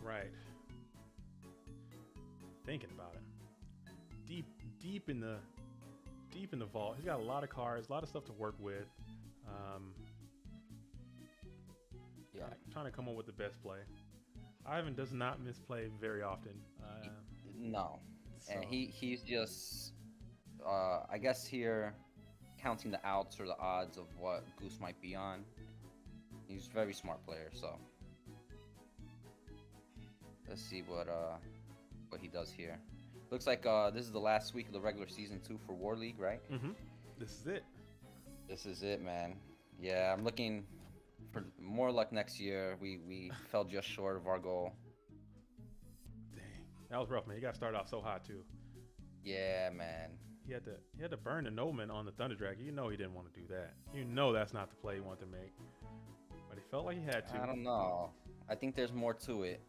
S1: Right. Thinking about it. Deep in the vault. He's got a lot of cards, a lot of stuff to work with.
S6: Yeah.
S1: Trying to come up with the best play. Ivan does not misplay very often.
S6: No. So. And he's just I guess here counting the outs or the odds of what Goose might be on. He's a very smart player, so let's see what he does here. Looks like this is the last week of the regular season too for War League, right?
S1: This is it.
S6: This is it, man. Yeah, I'm looking for more luck next year. We fell just short of our goal.
S1: Dang, that was rough, man. You got to start off so hot too.
S6: Yeah, man.
S1: He had to burn the Noman on the Thunder Dragon. You know he didn't want to do that. You know that's not the play he wanted to make. But he felt like he had to.
S6: I don't know. I think there's more to it.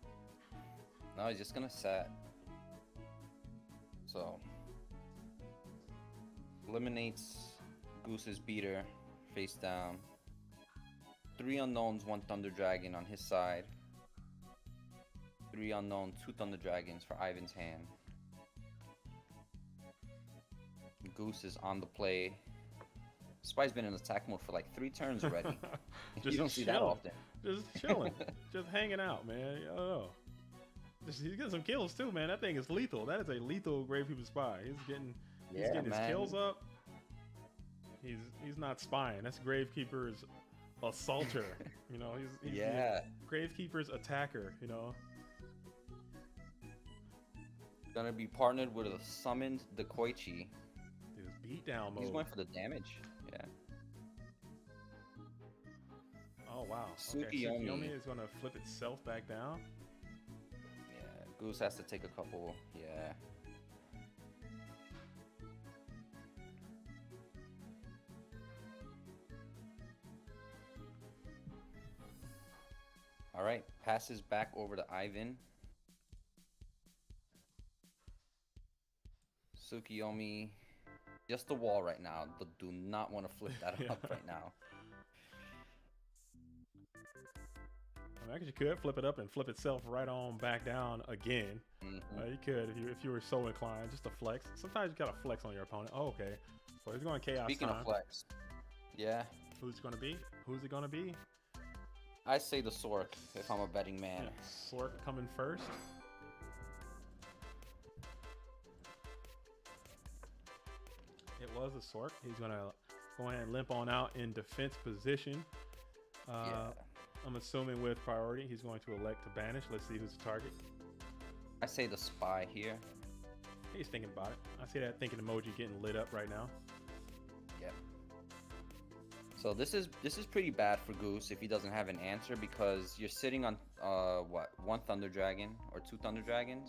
S6: No, he's just gonna set. So eliminates Goose's beater face down. 3 unknowns, 1 Thunder Dragon on his side. 3 unknown, 2 Thunder Dragons for Ivan's hand. Goose is on the play. Spy's been in attack mode for like 3 turns already. You don't see that often.
S1: Just chilling, just hanging out, man. I don't know. He's getting some kills too, man. That thing is lethal. That is a lethal Gravekeeper Spy. He's getting his kills up. He's not spying. That's Gravekeeper's assaulter. You know, he's Gravekeeper's attacker. You know,
S6: gonna be partnered with a summoned Dekoichi.
S1: Dude, beat down mode.
S6: He's going for the damage. Yeah. Oh
S1: wow. Okay, Tsukiyomi is gonna flip itself back down.
S6: Yeah, Goose has to take a couple. Yeah. All right, passes back over to Ivan. Tsukiyomi, just the wall right now. But do not want to flip that up right now.
S1: I guess you could flip it up and flip itself right on back down again. You could if you were so inclined, just to flex. Sometimes you gotta flex on your opponent. Oh, okay. So he's going chaos.
S6: Speaking
S1: time.
S6: of flex, yeah.
S1: Who's it gonna be? Who's it gonna be?
S6: I say the Sork if I'm a betting man.
S1: Yeah, Sork coming first. It was a Sork. He's gonna go ahead and limp on out in defense position. I'm assuming with priority, he's going to elect to banish. Let's see who's the target.
S6: I say the spy here.
S1: He's thinking about it. I see that thinking emoji getting lit up right now.
S6: Yep. So this is pretty bad for Goose if he doesn't have an answer, because you're sitting on what, one Thunder Dragon or two Thunder Dragons?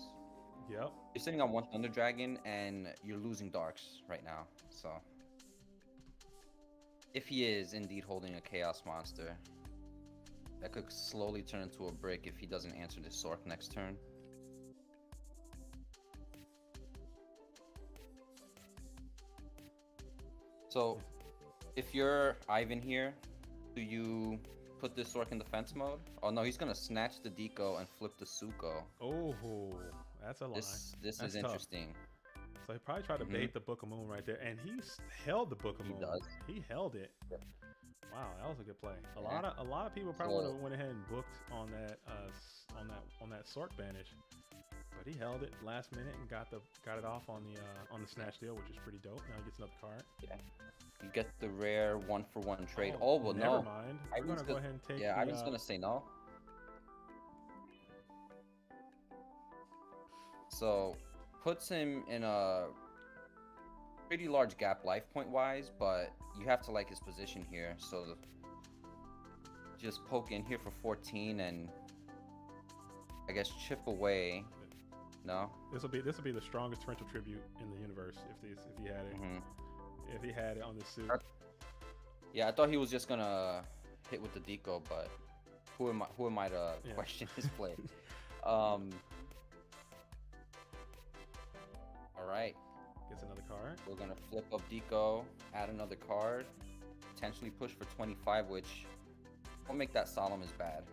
S1: Yep.
S6: You're sitting on one Thunder Dragon and you're losing darks right now. So if he is indeed holding a Chaos Monster, that could slowly turn into a brick if he doesn't answer this Sork next turn. So if you're Ivan here, do you put this Sork in defense mode? Oh no, he's gonna snatch the Deco and flip the Suko.
S1: Oh, that's a lie.
S6: This
S1: That's
S6: is
S1: tough.
S6: interesting.
S1: So he probably tried to bait the Book of Moon right there, and he held the Book of Moon.
S6: does.
S1: He held it.
S6: Yep.
S1: Wow, that was a good play. A
S6: Yeah.
S1: lot of people probably
S6: So-
S1: would have went ahead and booked on that on that Sork banish, but he held it last minute and got it off on the snatch deal, which is pretty dope. Now he gets another card.
S6: Yeah. You get the rare 1-for-1 trade.
S1: Oh,
S6: Oh, well,
S1: never
S6: no.
S1: mind. We're
S6: Ivan's
S1: gonna go
S6: gonna-
S1: ahead and take.
S6: Yeah,
S1: the,
S6: Ivan's gonna say no. So puts him in a pretty large gap life point wise, but you have to like his position here. So just poke in here for 14 and I guess chip away. No.
S1: This will be the strongest torrential tribute in the universe if he had it. If he had it on the suit.
S6: Yeah, I thought he was just gonna hit with the deco, but who am I to question his play? All right.
S1: Gets another card.
S6: We're gonna flip up deco, add another card, potentially push for 25, which won't make that solemn as bad.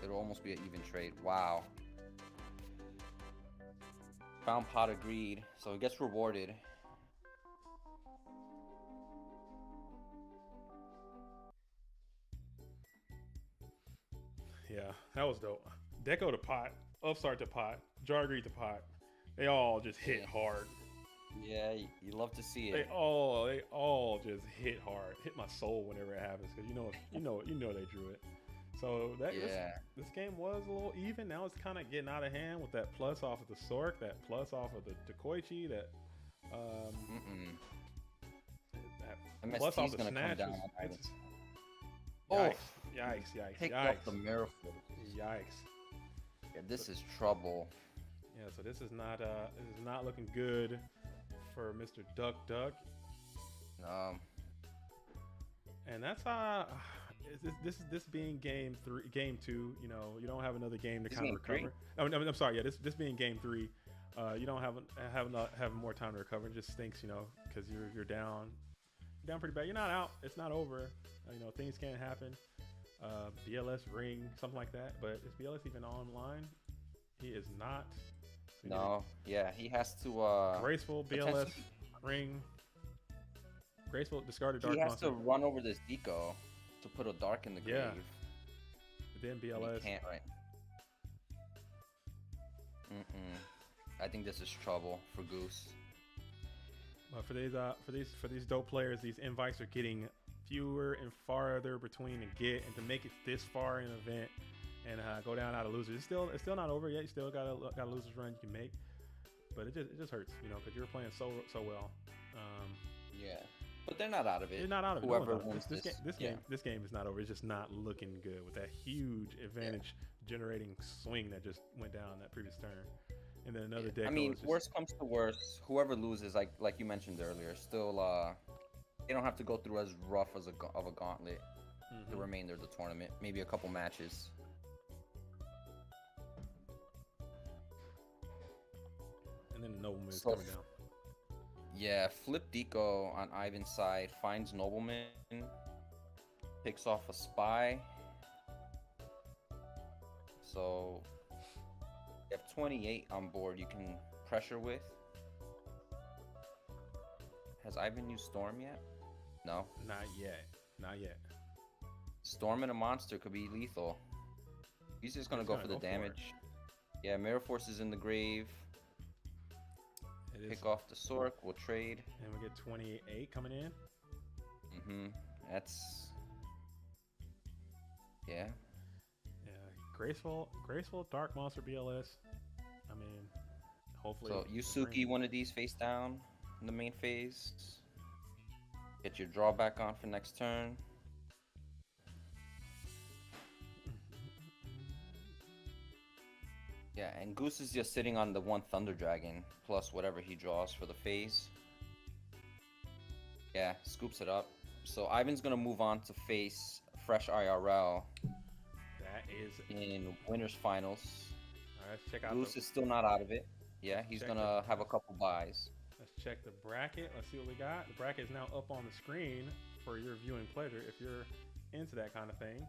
S6: It'll almost be an even trade. Wow. Found pot of greed, so it gets rewarded.
S1: Yeah, that was dope. Deco to pot, Upstart to pot, Jargreed to pot. They all just hit hard.
S6: Yeah, you love to see
S1: They
S6: it.
S1: all just hit hard. Hit my soul whenever it happens because you know they drew it. So this game was a little even. Now it's kind of getting out of hand with that plus off of the Sork, that plus off of the Dekoichi, that that plus off
S6: MST's
S1: the
S6: gonna
S1: snatch.
S6: come down on Ivan.
S1: Yikes!
S6: Picked up the mirror foot.
S1: Yikes!
S6: Yeah, this is trouble.
S1: Yeah, so this is not looking good for Mr. Duck. And that's this being game 2. You know, you don't have another game to
S6: This
S1: kind of
S6: game
S1: recover. I'm sorry. Yeah, this being game 3, you don't have more time to recover. It just stinks, you know, because you're down pretty bad. You're not out. It's not over. You know, things can happen. BLS ring, something like that. But is BLS even online? He is not.
S6: No, yeah, he has to.
S1: Graceful BLS ring. Graceful discarded dark
S6: He has
S1: monster.
S6: to run over this deco to put a dark in the grave.
S1: Yeah. But then
S6: And
S1: BLS.
S6: he can't right. I think this is trouble for Goose.
S1: But for these dope players, these invites are getting fewer and farther between to get, and to make it this far in an event and go down out of losers. It's still not over yet. You still got a losers run you can make, but it just hurts, you know, because you're playing so well.
S6: Yeah, but they're not out of it.
S1: You're not out of it.
S6: Whoever
S1: No one's out of it.
S6: wins
S1: This game is not over. It's just not looking good with that huge advantage generating swing that just went down that previous turn. and then another deck.
S6: I mean,
S1: is just,
S6: worst comes to worst, whoever loses, like you mentioned earlier, still they don't have to go through as rough as of a gauntlet the remainder of the tournament. Maybe a couple matches.
S1: and then the nobleman is
S6: So-
S1: coming down.
S6: Yeah, Flip Deco on Ivan's side finds Nobleman, picks off a spy. So you have 28 on board you can pressure with. Has Ivan used Storm yet? No.
S1: Not yet. Not yet.
S6: Storm and a monster could be lethal. He's just gonna
S1: He's
S6: go
S1: gonna
S6: for the
S1: go for it.
S6: damage. Yeah, Mirror Force is in the grave.
S1: It is,
S6: Pick off the Sork, we'll trade.
S1: and we get 28 coming in.
S6: That's... Yeah.
S1: Yeah, graceful dark monster BLS. I mean, hopefully.
S6: So Yusuke, one of these face down in the main phase. Get your drawback on for next turn. Yeah, and Goose is just sitting on the one Thunder Dragon plus whatever he draws for the phase. Yeah, scoops it up. So Ivan's gonna move on to face Fresh IRL
S1: That is.
S6: in winners finals.
S1: All right, let's check out.
S6: Goose is still not out of it. Yeah, he's
S1: Check
S6: gonna have a couple buys.
S1: Let's check the bracket. Let's see what we got. The bracket is now up on the screen for your viewing pleasure if you're into that kind of thing.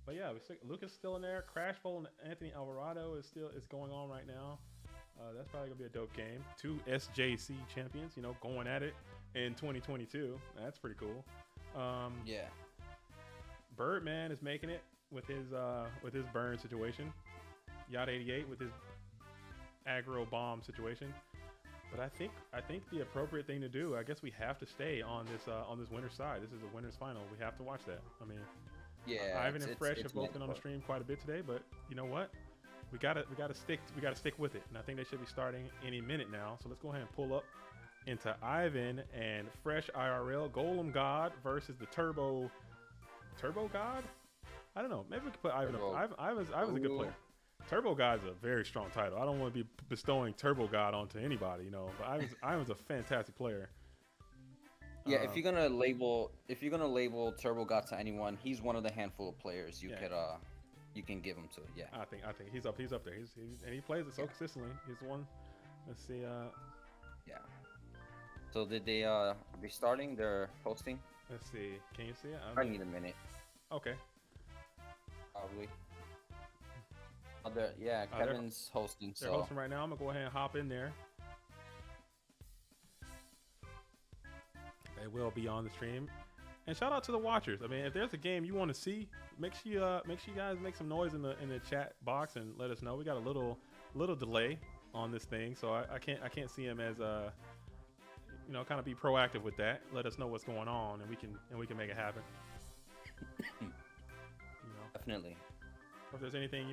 S1: But yeah, Luca's still in there. Crash Bowl and Anthony Alvarado is going on right now. That's probably gonna be a dope game. 2 SJC champions, going at it in 2022. That's pretty cool.
S6: Yeah.
S1: Birdman is making it with his burn situation. Yacht 88 with his aggro bomb situation. But I think the appropriate thing to do, I guess we have to stay on this winner's side. This is the winner's final. We have to watch that. I mean,
S6: Yeah.
S1: Ivan and Fresh have both been on the stream quite a bit today, but you know what? We gotta stick with it. And I think they should be starting any minute now. So let's go ahead and pull up into Ivan and Fresh IRL Golem God versus the Turbo God. I don't know. Maybe we could put Ivan
S6: Turbo.
S1: up. Ivan's a good
S6: Ooh.
S1: player. Turbo God's a very strong title. I don't want to be bestowing Turbo God onto anybody, but Ivan's a fantastic player.
S6: Yeah, if you're gonna label Turbo God to anyone, he's one of the handful of players you can give him to. Yeah.
S1: I think he's up there. And he plays it so consistently. He's the one. Let's see.
S6: Yeah. So did they starting? They're hosting?
S1: Let's see. Can you see it?
S6: I need a minute,
S1: Okay.
S6: probably.
S1: they're-
S6: Kevin's hosting.
S1: They're
S6: So
S1: hosting right now. I'm gonna go ahead and hop in there. They will be on the stream. And shout out to the watchers. I mean, if there's a game you want to see, make sure you guys make some noise in the chat box and let us know. We got a little delay on this thing, so I can't see him as kind of be proactive with that. Let us know what's going on, and we can make it happen.
S6: definitely.
S1: Or if there's anything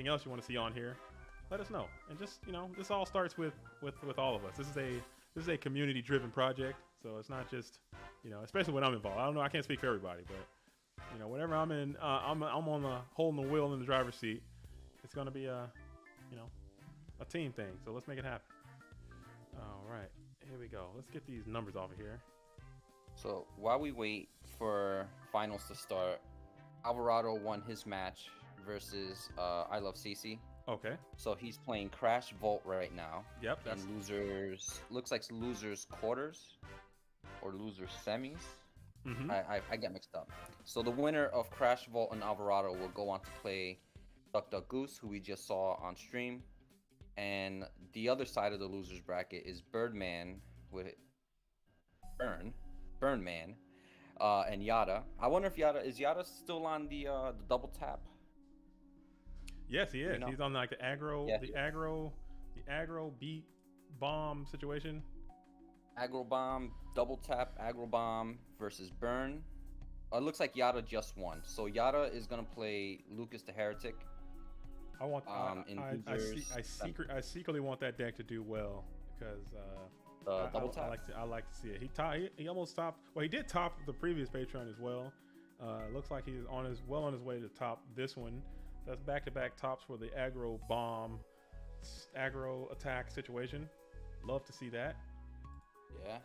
S1: else you want to see on here, let us know. And just this all starts with all of us. This is a community driven project, so it's not just especially when I'm involved. I don't know, I can't speak for everybody, but whenever I'm in, I'm on the holding the wheel in the driver's seat. It's gonna be a team thing. So let's make it happen. All right, here we go. Let's get these numbers off of here.
S6: So while we wait for finals to start, Alvarado won his match versus I Love CC.
S1: Okay.
S6: So he's playing Crash Vault right now.
S1: Yep. That's
S6: And losers quarters or losers semis.
S1: mhm.
S6: I get mixed up. So the winner of Crash Vault and Alvarado will go on to play Duck Duck Goose, who we just saw on stream. And the other side of the losers bracket is Birdman with Burnman, and Yada. I wonder if Yada still on the double tap?
S1: Yes, he is.
S6: You know?
S1: He's on like the aggro,
S6: Yeah.
S1: the aggro beat bomb situation.
S6: Aggro Bomb, double tap, Aggro Bomb versus Burn. It looks like Yada just won. So Yada is gonna play Lucas the Heretic.
S1: I want.
S6: In
S1: I secretly want that deck to do well because
S6: Double tap.
S1: I like to see it. He almost topped. Well, he did top the previous Patreon as well. Looks like he's on his way to top this one. That's back-to-back tops for the aggro bomb aggro attack situation. Love to see that.
S6: Yeah.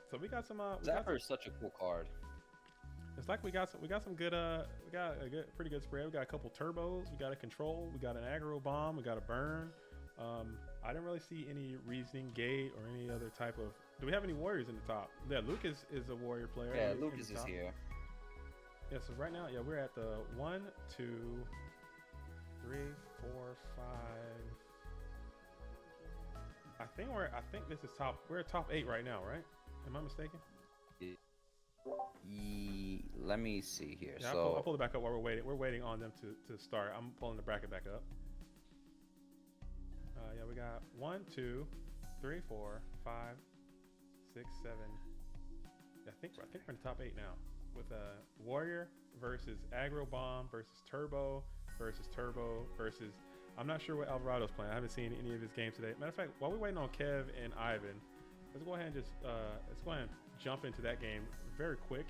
S1: So we got some.
S6: Zapper is such a cool card.
S1: It's like we got some good. We got a pretty good spread. We got a couple turbos. We got a control. We got an aggro bomb. We got a burn. I didn't really see any reasoning gate or any other type of. Do we have any warriors in the top? Yeah, Lucas is a warrior player.
S6: Yeah,
S1: in
S6: Lucas
S1: the
S6: is
S1: top.
S6: here.
S1: Yeah, so right now, yeah, we're at the 1, 2, 3, 4, 5. I think this is top. We're at top 8 right now, right? Am I mistaken?
S6: Let me see here.
S1: Yeah,
S6: So
S1: I'll pull it back up while we're waiting. We're waiting on them to start. I'm pulling the bracket back up. Yeah, we got 1, 2, 3, 4, 5, 6, 7. I think we're in the top 8 now. With a warrior versus aggro bomb versus turbo versus. I'm not sure what Alvarado's playing. I haven't seen any of his games today. Matter of fact, while we're waiting on Kev and Ivan, let's go ahead and jump into that game very quick,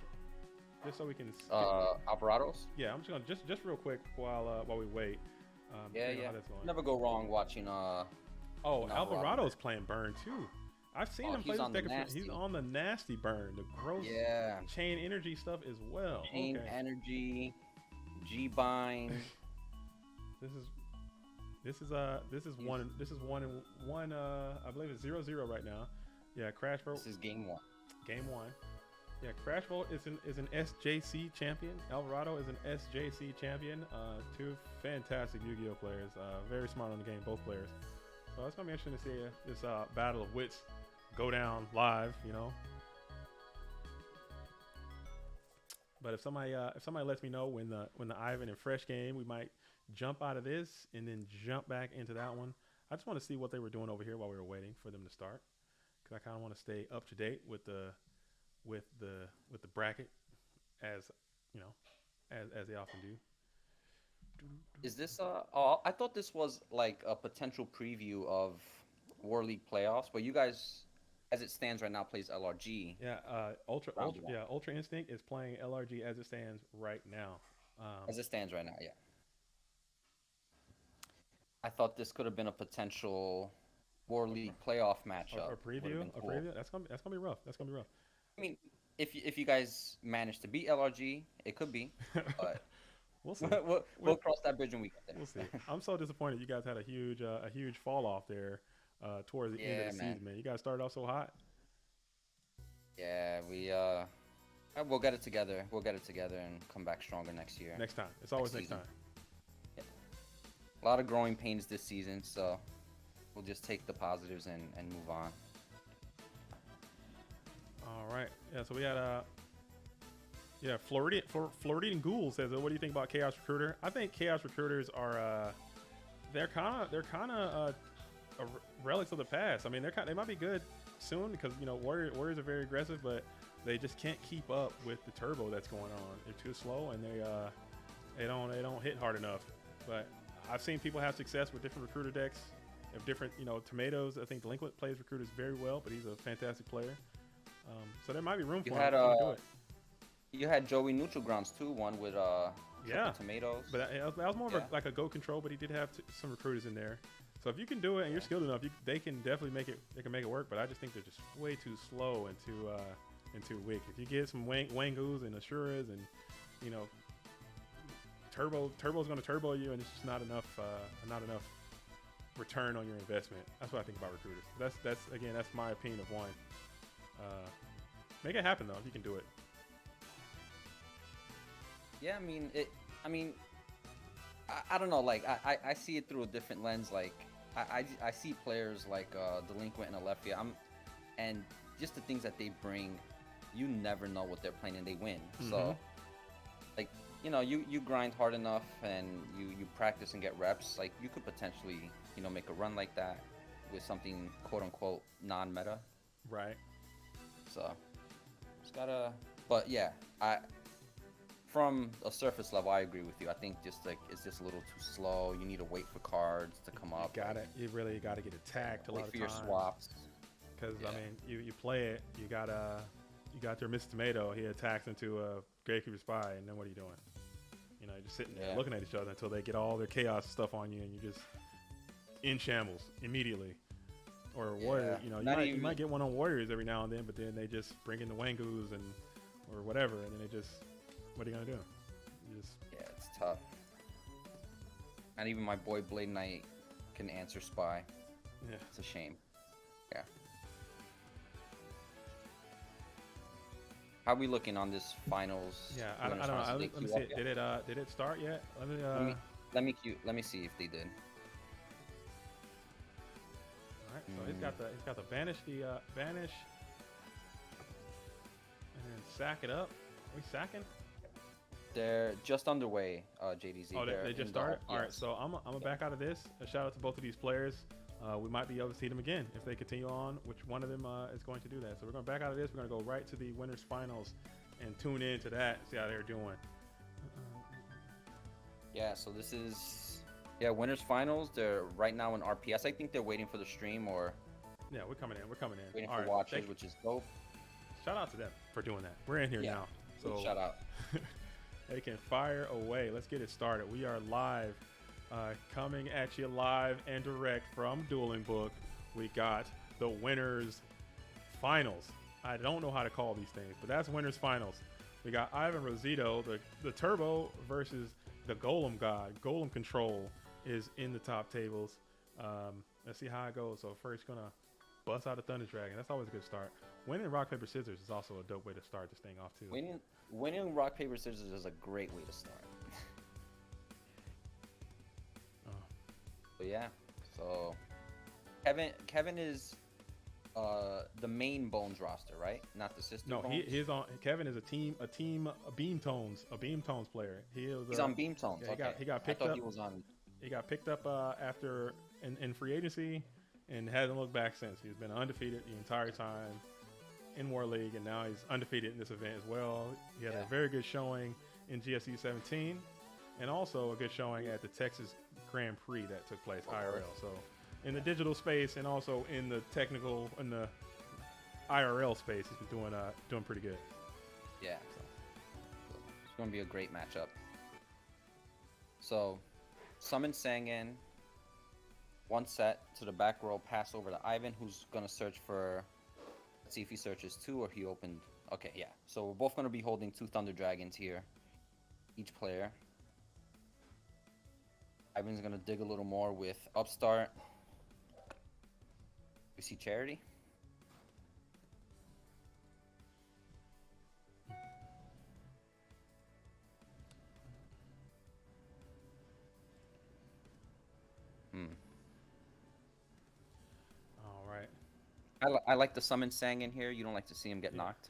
S1: just so we can.
S6: Alvarado's.
S1: Yeah, I'm just gonna real quick while we wait.
S6: Yeah.
S1: How that's going.
S6: Never go wrong watching.
S1: Alvarado's playing burn too. I've seen him play this deck. He's on the nasty burn, the gross chain energy stuff as well.
S6: Chain energy, G-bind.
S1: This is one and one. I believe it's 0-0 right now. Yeah, Crash Vote.
S6: This is game 1.
S1: Game 1. Yeah, Crash Vote is an SJC champion. Alvarado is an SJC champion. Two fantastic Yu-Gi-Oh players. Very smart on the game, both players. So it's gonna be interesting to see this battle of wits go down live, you know. But if somebody lets me know when the Ivan and Fresh game, we might jump out of this and then jump back into that one. I just want to see what they were doing over here while we were waiting for them to start, because I kind of want to stay up to date with the bracket, as you know, as they often do.
S6: Is this I thought this was like a potential preview of War League playoffs, but you guys, as it stands right now, plays LRG.
S1: Yeah, Ultra Instinct is playing LRG as it stands right now.
S6: As it stands right now, yeah. I thought this could have been a potential War League playoff matchup.
S1: A preview. That's gonna be rough.
S6: I mean, if you guys manage to beat LRG, it could be. But
S1: we'll see.
S6: we'll cross that bridge when we get there.
S1: We'll see. I'm so disappointed. You guys had a huge fall off there towards the end of the season, man. You guys started off so hot.
S6: Yeah, we'll get it together. We'll get it together and come back stronger next year.
S1: Next time. It's always next time.
S6: Yeah. A lot of growing pains this season, so we'll just take the positives and move on.
S1: All right. Yeah. So we had Floridian Ghoul says, "What do you think about Chaos Recruiter?" I think Chaos Recruiters are they're kind of relics of the past. I mean, they might be good soon because you know Warriors are very aggressive, but they just can't keep up with the turbo that's going on. They're too slow and they don't hit hard enough. But I've seen people have success with different recruiter decks. Of different, Tomatoes. I think Delinquent plays recruiters very well, but he's a fantastic player. So there might be room for him to do it.
S6: You had Joey Neutral Grounds too, one with Tomatoes.
S1: But that was more of like a go control, but he did have some recruiters in there. So if you can do it and you're skilled enough, they can definitely make it. They can make it work. But I just think they're just way too slow and too weak. If you get some Wangoos and Assuras and Turbo's going to turbo you, and it's just not enough return on your investment. That's what I think about recruiters. That's my opinion of one. Make it happen though if you can do it.
S6: Yeah, I don't know. Like I see it through a different lens. Like I see players like Delinquent and Alephia. And just the things that they bring, you never know what they're playing and they win. Mm-hmm. So like you grind hard enough and you practice and get reps. Like you could potentially make a run like that with something quote unquote non-meta.
S1: Right.
S6: So it's gotta. But yeah, from a surface level, I agree with you. I think it's just a little too slow. You need to wait for cards to come up.
S1: You really got to get attacked a lot of times.
S6: Wait for your swaps.
S1: Because you play it. You got your Mr. Tomato. He attacks into a Gravekeeper Spy, and then what are you doing? You're just sitting there looking at each other until they get all their chaos stuff on you, and you just in shambles immediately. Or
S6: Yeah,
S1: warrior, you
S6: not
S1: might, you
S6: even-
S1: might get one on warriors every now and then, but then they just bring in the Wangus and or whatever, and then they just, what are you gonna do? You just
S6: Yeah, it's tough. Not even my boy Blade Knight can answer spy.
S1: yeah.
S6: It's a shame. Yeah. How we looking on this finals?
S1: Yeah,
S6: You
S1: I
S6: wanna
S1: don't know.
S6: try to
S1: Let me
S6: queue
S1: see.
S6: up
S1: It.
S6: yet?
S1: Did it start yet? Let me.
S6: Let me see if they did.
S1: All right. So he's got the banish, banish, and then sack it up. Are we sacking?
S6: They're just underway, JDZ.
S1: Oh,
S6: They're
S1: they just
S6: in the-
S1: started. All right.
S6: yes.
S1: So I'm back out of this. A shout out to both of these players. We might be able to see them again if they continue on. Which one of them is going to do that? So we're going back out of this. We're going to go right to the winners finals and tune in to that. See how they're doing.
S6: Yeah, so this is winners finals. They're right now in RPS. I think they're waiting for the stream or
S1: Yeah, we're coming in. We're coming in.
S6: waiting
S1: All
S6: for
S1: right,
S6: watches,
S1: thank-
S6: which is dope.
S1: Shout out to them for doing that. We're in here
S6: Yeah.
S1: now. So
S6: Shout out.
S1: they can fire away. Let's get it started. We are live, coming at you live and direct from Dueling Book. We got the winners finals. I don't know how to call these things, but that's winners finals. We got Ivan Rosito, the Turbo versus the Golem God. Golem Control is in the top tables. Let's see how it goes. So first, gonna bust out a Thunder Dragon. That's always a good start. Winning rock paper scissors is also a dope way to start this thing off too.
S6: Winning rock paper scissors is a great way to start.
S1: Oh.
S6: But yeah, so Kevin is the main Bones roster, right? Not the sister.
S1: No,
S6: Bones?
S1: he's on. Kevin is a Beam Tones player.
S6: He's on Beam Tones.
S1: Yeah,
S6: Okay.
S1: he got picked
S6: I thought
S1: up.
S6: he was on.
S1: He got picked up after in free agency, and hasn't looked back since. He's been undefeated the entire time in War League, and now he's undefeated in this event as well. He had a very good showing in GSC 17, and also a good showing at the Texas Grand Prix that took place IRL. So in the digital space and also in the technical in the IRL space, he's been doing pretty good.
S6: Yeah. So it's going to be a great matchup. So, summon Sangan. One set to the back row, pass over to Ivan, who's going to search for. Let's see if he searches two or he opened. Okay, yeah. So we're both going to be holding two Thunder Dragons here. Each player. Ivan's going to dig a little more with Upstart. We see Charity.
S1: All right.
S6: I like the summon Sang in here. You don't like to see him get knocked.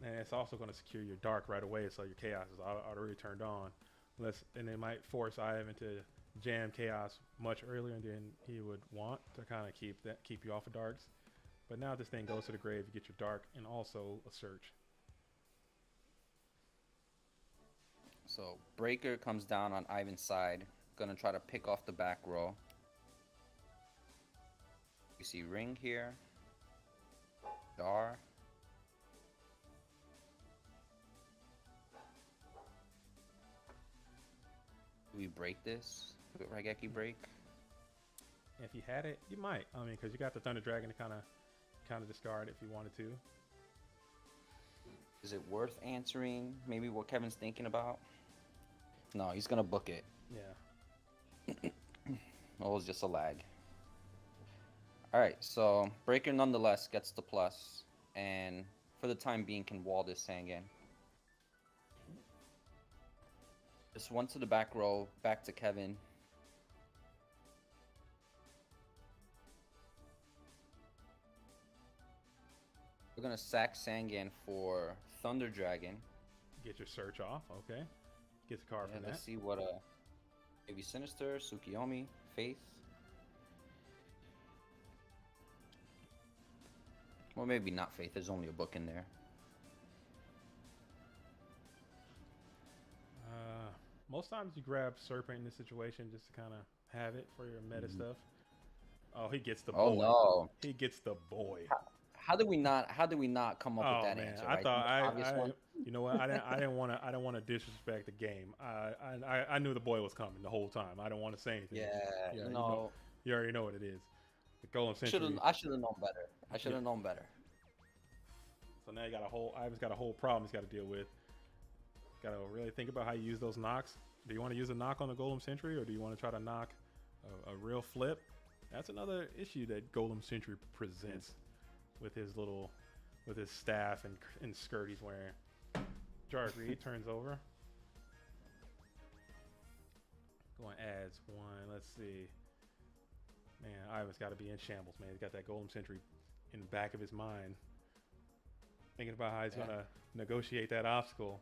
S1: And it's also going to secure your dark right away, so your chaos is already turned on. And it might force Ivan to jam chaos much earlier than he would want to kind of keep you off of darks. But now this thing goes to the grave, you get your dark and also a search.
S6: So Breaker comes down on Ivan's side. Gonna try to pick off the back row. You see Ring here. Dar. Do we break this? Do Raigeki break?
S1: If you had it, you might. I mean, because you got the Thunder Dragon to kind of discard if you wanted to.
S6: Is it worth answering? Maybe what Kevin's thinking about? No, he's gonna book it.
S1: Yeah.
S6: Oh, it's just a lag. Alright, so Breaker nonetheless gets the plus, and for the time being can wall this Sangan. Just one to the back row, back to Kevin. We're gonna sack Sangan for Thunder Dragon.
S1: Get your search off. Okay. Get the card
S6: Yeah,
S1: from that.
S6: let's see what maybe Sinister, Tsukiyomi, Faith. Well, maybe not Faith. There's only a book in there.
S1: Most times you grab Serpent in this situation just to kind of have it for your meta stuff. Oh, he gets the boy.
S6: Oh no!
S1: He gets the boy.
S6: How did we not come up with that
S1: man,
S6: answer?
S1: I
S6: Right?
S1: thought
S6: The obvious one?
S1: you know what? I didn't want to disrespect the game. I knew the boy was coming the whole time. I didn't want to say anything.
S6: Yeah,
S1: you
S6: no.
S1: You already know what it is. The Golem Sentry.
S6: I should have known better. I should have known better.
S1: So now you got a whole. Ivan's got a whole problem he's got to deal with. Got to really think about how you use those knocks. Do you want to use a knock on the Golem Sentry, or do you want to try to knock a real flip? That's another issue that Golem Sentry presents with his staff and skirt he's wearing. Jark Reed turns over. Going adds one. Let's see. Man, Ivan's got to be in shambles, man. He's got that Golem Sentry in the back of his mind, thinking about how he's gonna negotiate that obstacle.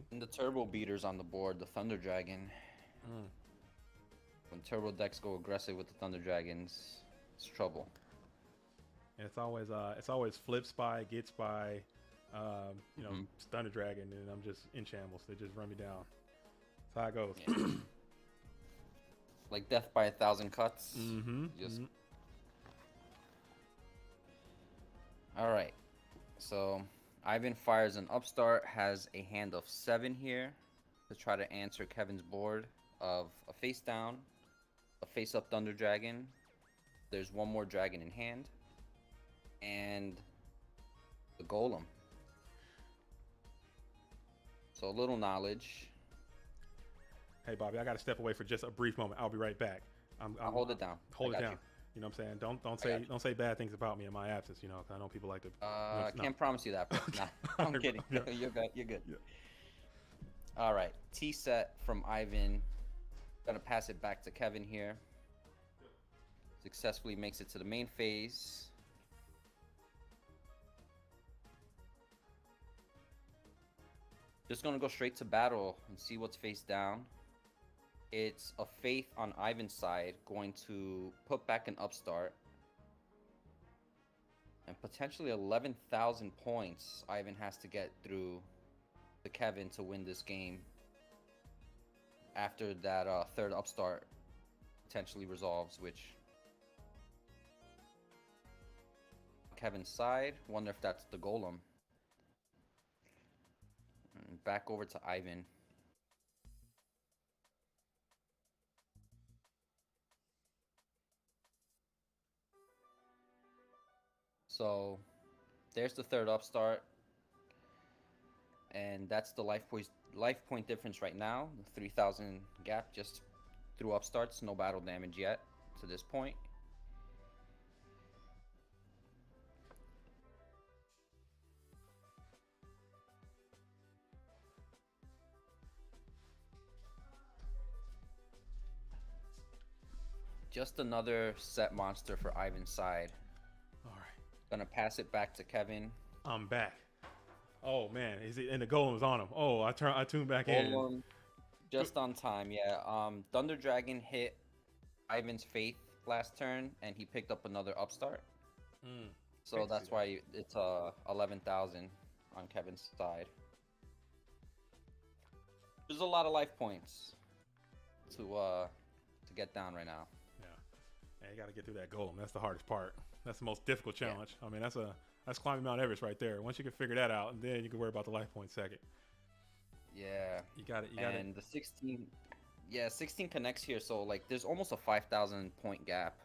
S6: And the turbo beaters on the board, the Thunder Dragon. When turbo decks go aggressive with the Thunder Dragons, it's trouble.
S1: And it's always flips by, gets by, Thunder Dragon, and I'm just in shambles. They just run me down. That's how it goes.
S6: Yeah. Like death by 1,000 cuts. All right. So Ivan fires an upstart, has a hand of 7 here to try to answer Kevin's board of a face down, a face up Thunder Dragon. There's one more dragon in hand, and the Golem. So a little knowledge.
S1: Hey Bobby, I got to step away for just a brief moment. I'll be right back.
S6: I'll hold it down.
S1: Hold it down. You know what I'm saying? Don't say bad things about me in my absence. You know, 'cause I know people like to.
S6: I can't promise you that. But nah, I'm kidding.
S1: Yeah.
S6: You're good. You're good.
S1: Yeah.
S6: All right. T set from Ivan. Gonna pass it back to Kevin here. Successfully makes it to the main phase. Just gonna go straight to battle and see what's face down. It's a Faith on Ivan's side, going to put back an upstart. And potentially 11,000 points Ivan has to get through to Kevin to win this game. After that third upstart potentially resolves, which... Kevin's side, wonder if that's the Golem. And back over to Ivan. So there's the third upstart, and that's the life point difference right now. The 3,000 gap just through upstarts, no battle damage yet to this point. Just another set monster for Ivan's side.
S1: All right.
S6: Gonna pass it back to Kevin.
S1: I'm back. Oh man, and the Golem's on him. Oh, I tuned back in.
S6: Just on time, yeah. Thunder Dragon hit Ivan's Faith last turn, and he picked up another upstart. So that's why it's 11,000 on Kevin's side. There's a lot of life points to get down right now.
S1: Yeah, you got to get through that Golem. That's the hardest part. That's the most difficult challenge. Yeah. I mean, that's climbing Mount Everest right there. Once you can figure that out, and then you can worry about the life points second.
S6: Yeah.
S1: You got it.
S6: And the 16, 16 connects here, so like there's almost a 5,000 point gap.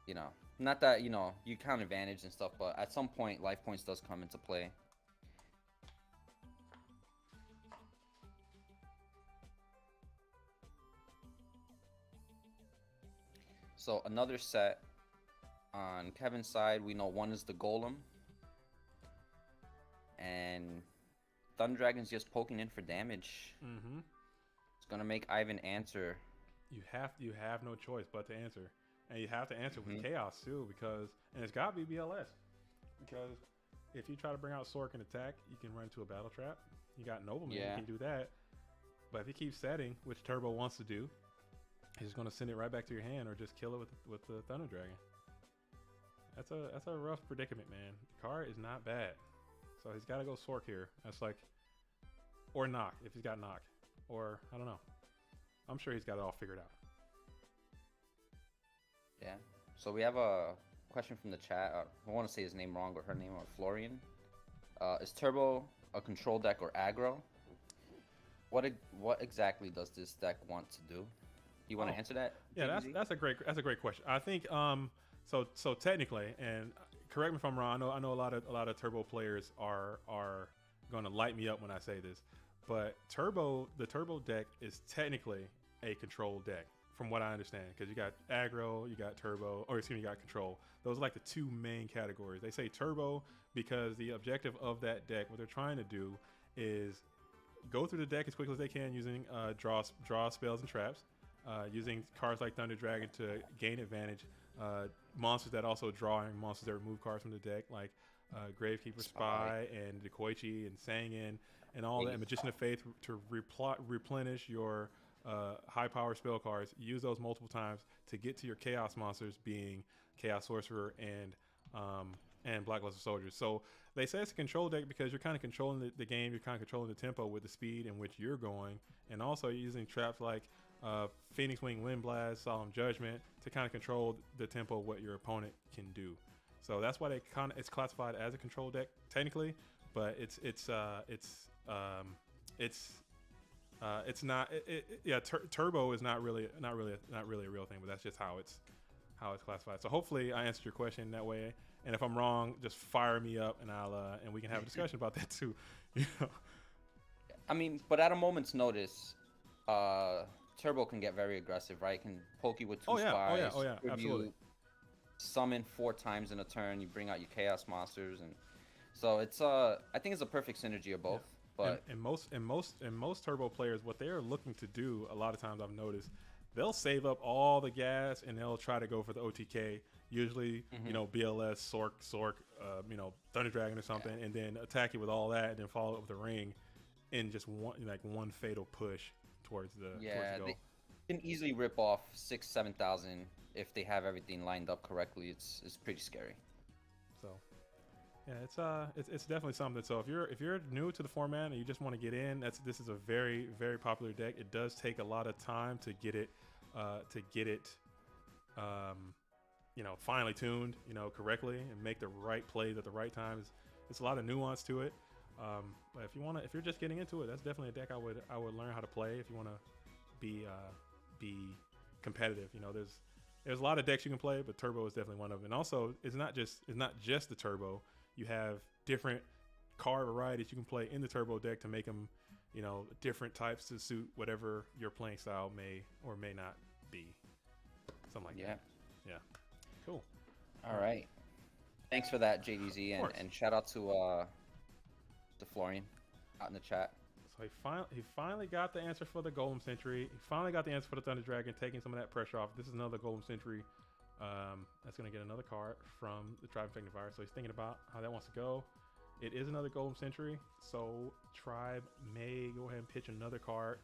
S6: You know, not that you count advantage and stuff, but at some point life points does come into play. So another set on Kevin's side, we know one is the Golem, and Thunder Dragon's just poking in for damage. It's gonna make Ivan answer.
S1: You have no choice but to answer, and you have to answer with chaos too, and it's gotta be BLS, because if you try to bring out Sork and attack, you can run into a battle trap. You got Nobleman, you can do that, but if he keeps setting, which Turbo wants to do, he's going to send it right back to your hand, or just kill it with the Thunder Dragon. That's a rough predicament, man. The card is not bad, so he's got to go Sork here. That's like, or knock if he's got knock, or I don't know. I'm sure he's got it all figured out.
S6: Yeah. So we have a question from the chat. I want to say his name wrong, but her name is Florian. Is Turbo a control deck or aggro? what exactly does this deck want to do? You want to answer that?
S1: Yeah,
S6: JDZ?
S1: that's a great question. I think so technically, and correct me if I'm wrong. I know a lot of turbo players are going to light me up when I say this, but the turbo deck is technically a control deck from what I understand, because you got aggro, you got turbo, or excuse me, you got control. Those are like the two main categories. They say turbo because the objective of that deck, what they're trying to do is go through the deck as quickly as they can using draw spells and traps, using cards like Thunder Dragon to gain advantage, monsters that also drawing monsters that remove cards from the deck, like Gravekeeper Spy and Dekoichi and Sangin and all that, Magician of Faith to replenish your high power spell cards. Use those multiple times to get to your chaos monsters, being Chaos Sorcerer and Black Luster Soldiers. So they say it's a control deck because you're kind of controlling the game, you're kind of controlling the tempo with the speed in which you're going, and also using traps like Phoenix Wing, Wind Blast, Solemn Judgment to kind of control the tempo of what your opponent can do. So that's why it's classified as a control deck technically, but it's not. Turbo is not really a real thing, but that's just how it's classified. So hopefully I answered your question that way. And if I'm wrong, just fire me up, and and we can have a discussion about that too. You know?
S6: I mean, but at a moment's notice, Turbo can get very aggressive, right? Can poke you with two spies.
S1: Oh yeah, absolutely.
S6: You summon 4 times in a turn. You bring out your chaos monsters, and so it's I think it's a perfect synergy of both. Yeah. But
S1: and most turbo players, what they're looking to do a lot of times, I've noticed, they'll save up all the gas and they'll try to go for the OTK. Usually, BLS, Sork, Thunder Dragon or something, and then attack you with all that, and then follow up with a ring, in just one fatal push towards the goal.
S6: They can easily rip off 6,000-7,000 if they have everything lined up correctly. It's pretty scary.
S1: So. Yeah, it's definitely something. So if you're new to the format and you just want to get in, this is a very, very popular deck. It does take a lot of time to get it finely tuned, correctly, and make the right plays at the right times. It's a lot of nuance to it. But if you're just getting into it, that's definitely a deck I would learn how to play if you want to be competitive. There's a lot of decks you can play, but Turbo is definitely one of them. And also, it's not just the Turbo. You have different card varieties you can play in the Turbo deck to make them, different types to suit whatever your playing style may or may not be. Something like that. Yeah. Cool.
S6: All right. Thanks for that, JDZ, and shout out to Florian out in the chat.
S1: So he finally got the answer for the Golem Sentry. He finally got the answer for the Thunder Dragon, taking some of that pressure off. This is another Golem Sentry. That's going to get another card from the Tribe Infected Virus. So he's thinking about how that wants to go. It is another Golem Sentry, so Tribe may go ahead and pitch another card,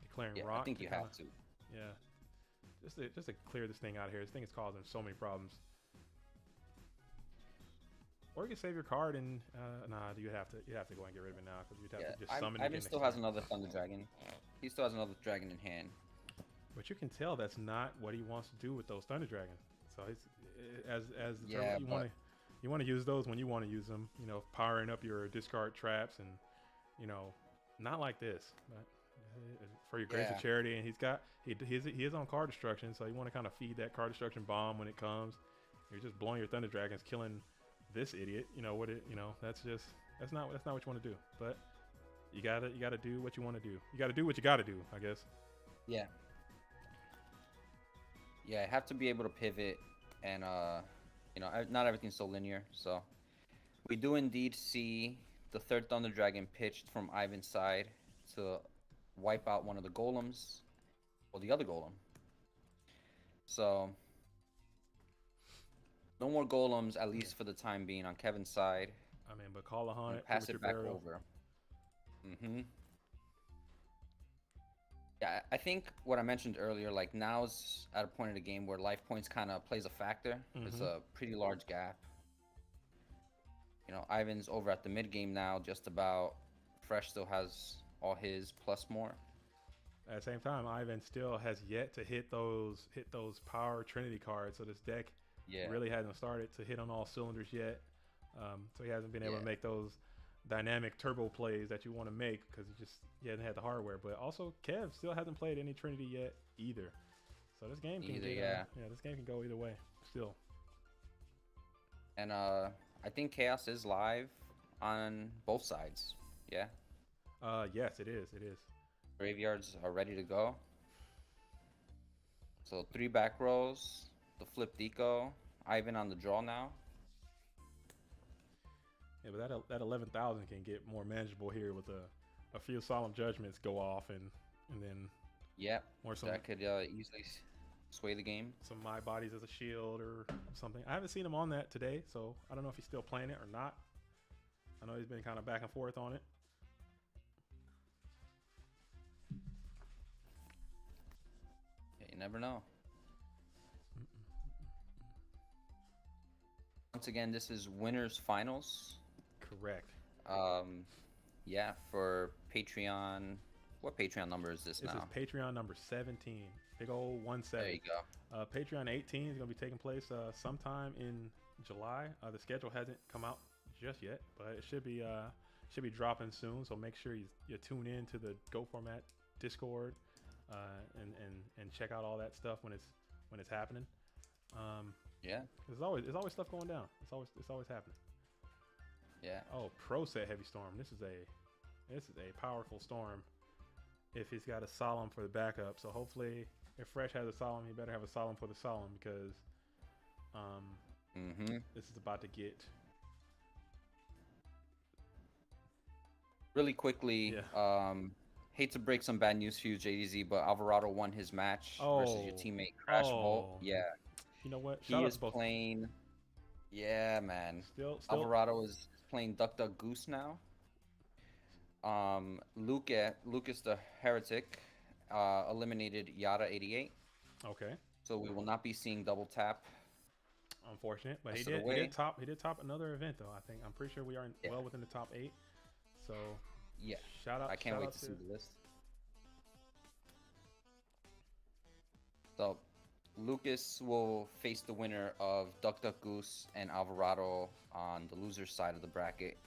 S1: declaring Rock.
S6: I think you have to.
S1: Yeah. Just to clear this thing out here. This thing is causing so many problems. Or you can save your card and you have to go and get rid of it now, because you'd have to just summon it.
S6: Ivan still has another Thunder Dragon. He still has another dragon in hand. But
S1: you can tell that's not what he wants to do with those Thunder Dragons. So he's you want to use those when you want to use them. Powering up your discard traps and not like this, but for your Grace of Charity. And he is on card destruction, so you want to kind of feed that card destruction bomb when it comes. You're just blowing your Thunder Dragons, killing this idiot. That's not what you want to do. But you gotta do what you want to do. You gotta do what you gotta do, I guess.
S6: Yeah, I have to be able to pivot, and not everything's so linear. So we do indeed see the third Thunder Dragon pitched from Ivan's side to wipe out one of the golems, or the other golem. So no more golems, at least for the time being, on Kevin's side.
S1: I mean, but call a hunt.
S6: Pass it back over. Yeah, I think what I mentioned earlier, like, now's at a point in the game where life points kind of plays a factor. There's a pretty large gap. Ivan's over at the mid game now, just about. Fresh still has all his plus more.
S1: At the same time, Ivan still has yet to hit those power Trinity cards. So this deck really hasn't started to hit on all cylinders yet. So he hasn't been able to make those dynamic turbo plays that you want to make because he hasn't had the hardware. But also, Kev still hasn't played any Trinity yet either. So this game can this game can go either way still.
S6: And I think Chaos is live on both sides. Yeah.
S1: Yes, it is. It is.
S6: Graveyards are ready to go. So 3 back rows, the flip deco, Ivan on the draw now.
S1: Yeah, but that 11,000 can get more manageable here with a few solemn judgments go off and then more
S6: that could easily sway the game.
S1: Some my bodies as a shield or something. I haven't seen him on that today, so I don't know if he's still playing it or not. I know he's been kind of back and forth on it.
S6: Yeah, you never know. Once again, this is winners finals.
S1: Correct.
S6: Yeah, for Patreon. What Patreon number is this now?
S1: This is Patreon number 17. Big old 17.
S6: There you go.
S1: Patreon 18 is going to be taking place sometime in July. The schedule hasn't come out just yet, but it should be dropping soon. So make sure you tune in to the Go Format Discord and check out all that stuff when it's happening.
S6: Yeah.
S1: There's always stuff going down. It's always happening.
S6: Yeah.
S1: Oh, Pro set Heavy Storm. This is a powerful storm. If he's got a solemn for the backup, so hopefully if Fresh has a solemn, he better have a solemn for the solemn because this is about to get
S6: really quickly. Yeah. Hate to break some bad news for you, JDZ, but Alvarado won his match versus your teammate Crash Bolt. Yeah.
S1: You know what?
S6: He is playing. Yeah, man.
S1: Still
S6: Alvarado is playing Duck Duck Goose now. Lucas the Heretic eliminated Yada 88.
S1: Okay.
S6: So we will not be seeing double tap.
S1: Unfortunate, but he did top another event though. I'm pretty sure we are well within the top 8. So
S6: yeah,
S1: shout out.
S6: I can't wait to see the list. So Lucas will face the winner of Duck Duck Goose and Alvarado on the loser side of the bracket.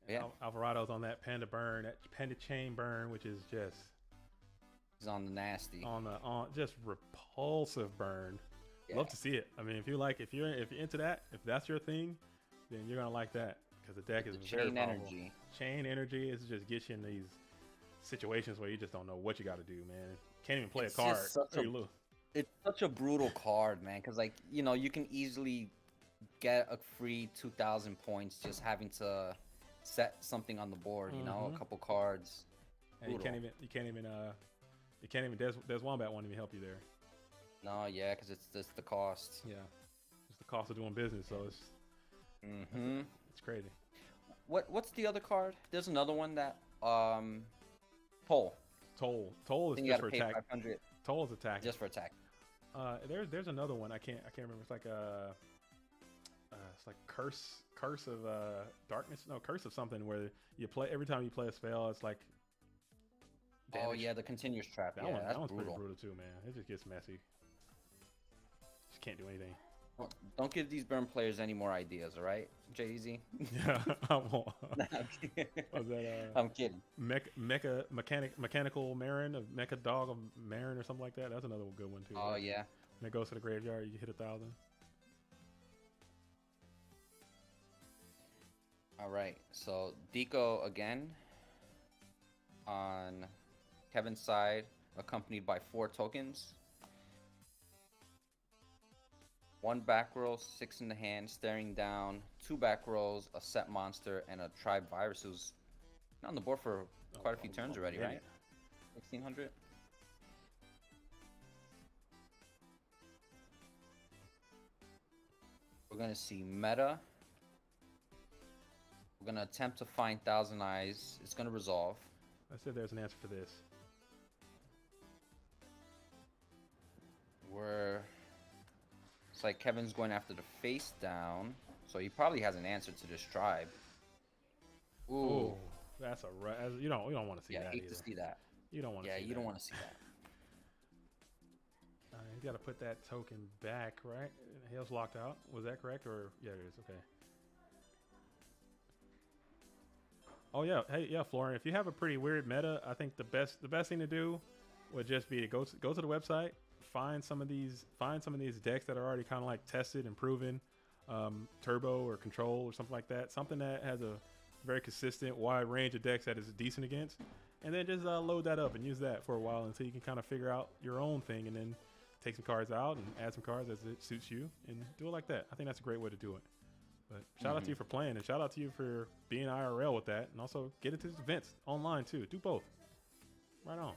S6: Yeah,
S1: Alvarado's on that Panda burn, that Panda chain burn, which is just
S6: he's on the nasty,
S1: on just repulsive burn.
S6: Yeah.
S1: Love to see it. I mean, if you're into that, if that's your thing, then you're gonna like that because the deck is very powerful. Chain energy is just gets you in these situations where you just don't know what you got to do, man. Can't even play a card.
S6: It's such a brutal card, man, because like you can easily get a free 2,000 points just having to set something on the board, a couple cards.
S1: And you can't even there's Wombat won't even help you there.
S6: No, yeah, because it's just the cost.
S1: Yeah, it's the cost of doing business, so it's it's crazy.
S6: What's the other card? There's another one that Toll
S1: is just for attack.
S6: 500
S1: Toll is attack.
S6: Just for attack.
S1: There's another one I can't remember. It's like curse of darkness. No, curse of something where you play every time you play a spell. It's like damage.
S6: Oh yeah, the continuous trap. That one's
S1: brutal. Pretty brutal too, man. It just gets messy. Just can't do anything.
S6: Don't give these burn players any more ideas, all right, JZ?
S1: Yeah, I won't.
S6: I'm kidding.
S1: Mechanical Marin of Mecha Dog of Marin or something like that. That's another good one too.
S6: Oh right? Yeah.
S1: When it goes to the graveyard, you hit 1,000.
S6: All right, so Deco again on Kevin's side, accompanied by 4 tokens. 1 back row, 6 in the hand, staring down, 2 back rows, a set monster, and a tribe virus who's been on the board for quite a few turns already, right? 1,600. We're gonna see meta. We're gonna attempt to find Thousand Eyes. It's gonna resolve.
S1: I said there's an answer for this.
S6: It's like Kevin's going after the face down, so he probably has an answer to this tribe. Ooh,
S1: that's you don't want to see that.
S6: Yeah, I hate
S1: either.
S6: to see that.
S1: You don't want to.
S6: Yeah,
S1: see
S6: you
S1: that.
S6: don't want to see that.
S1: You got to put that token back, right? Hale's locked out. Was that correct? Or yeah, it is. Okay. Oh yeah, hey yeah, Florian. If you have a pretty weird meta, I think the best thing to do would just be to go to the website, find some of these decks that are already kind of like tested and proven, turbo or control or something like that. Something that has a very consistent wide range of decks that is decent against, and then just load that up and use that for a while until you can kind of figure out your own thing, and then take some cards out and add some cards as it suits you and do it like that. I think that's a great way to do it. But shout out to you for playing, and shout out to you for being IRL with that, and also get into events online too. Do both. Right on.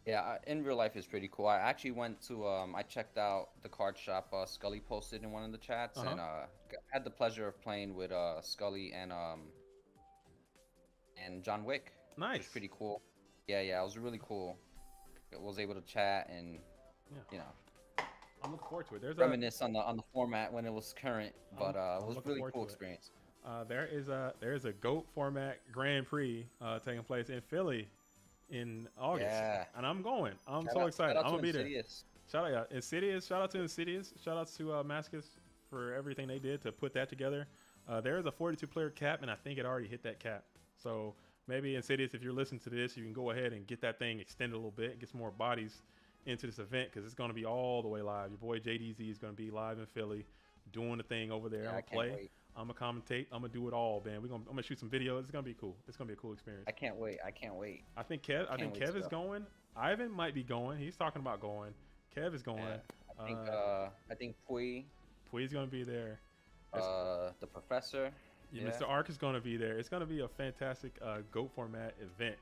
S6: Yeah, in real life is pretty cool. I actually went to I checked out the card shop Scully posted in one of the chats, and had the pleasure of playing with Scully and John Wick.
S1: Nice.
S6: It was pretty cool. Yeah, it was really cool. I was able to chat and you know,
S1: I'm looking forward to it. There's
S6: reminisce on the format when it was current, but it was a really cool experience.
S1: There is a GOAT format Grand Prix taking place in Philly in August, and I'm going. I'm so excited. I'm gonna be there. Shout out Insidious. Shout out to Insidious. Shout out to Mascus for everything they did to put that together. There is a 42 player cap, and I think it already hit that cap. So maybe Insidious, if you're listening to this, you can go ahead and get that thing extended a little bit and get some more bodies into this event, because it's going to be all the way live. Your boy JDZ is going to be live in Philly doing the thing over there. I'm gonna play. I'm gonna commentate. I'm gonna do it all, man. I'm gonna shoot some videos. It's gonna be cool. It's gonna be a cool experience.
S6: I can't wait.
S1: I think Kev is going. Ivan might be going. He's talking about going. Kev is going.
S6: I think
S1: Pui's gonna be there.
S6: The professor.
S1: Yeah. Mr. Ark is gonna be there. It's gonna be a fantastic GOAT format event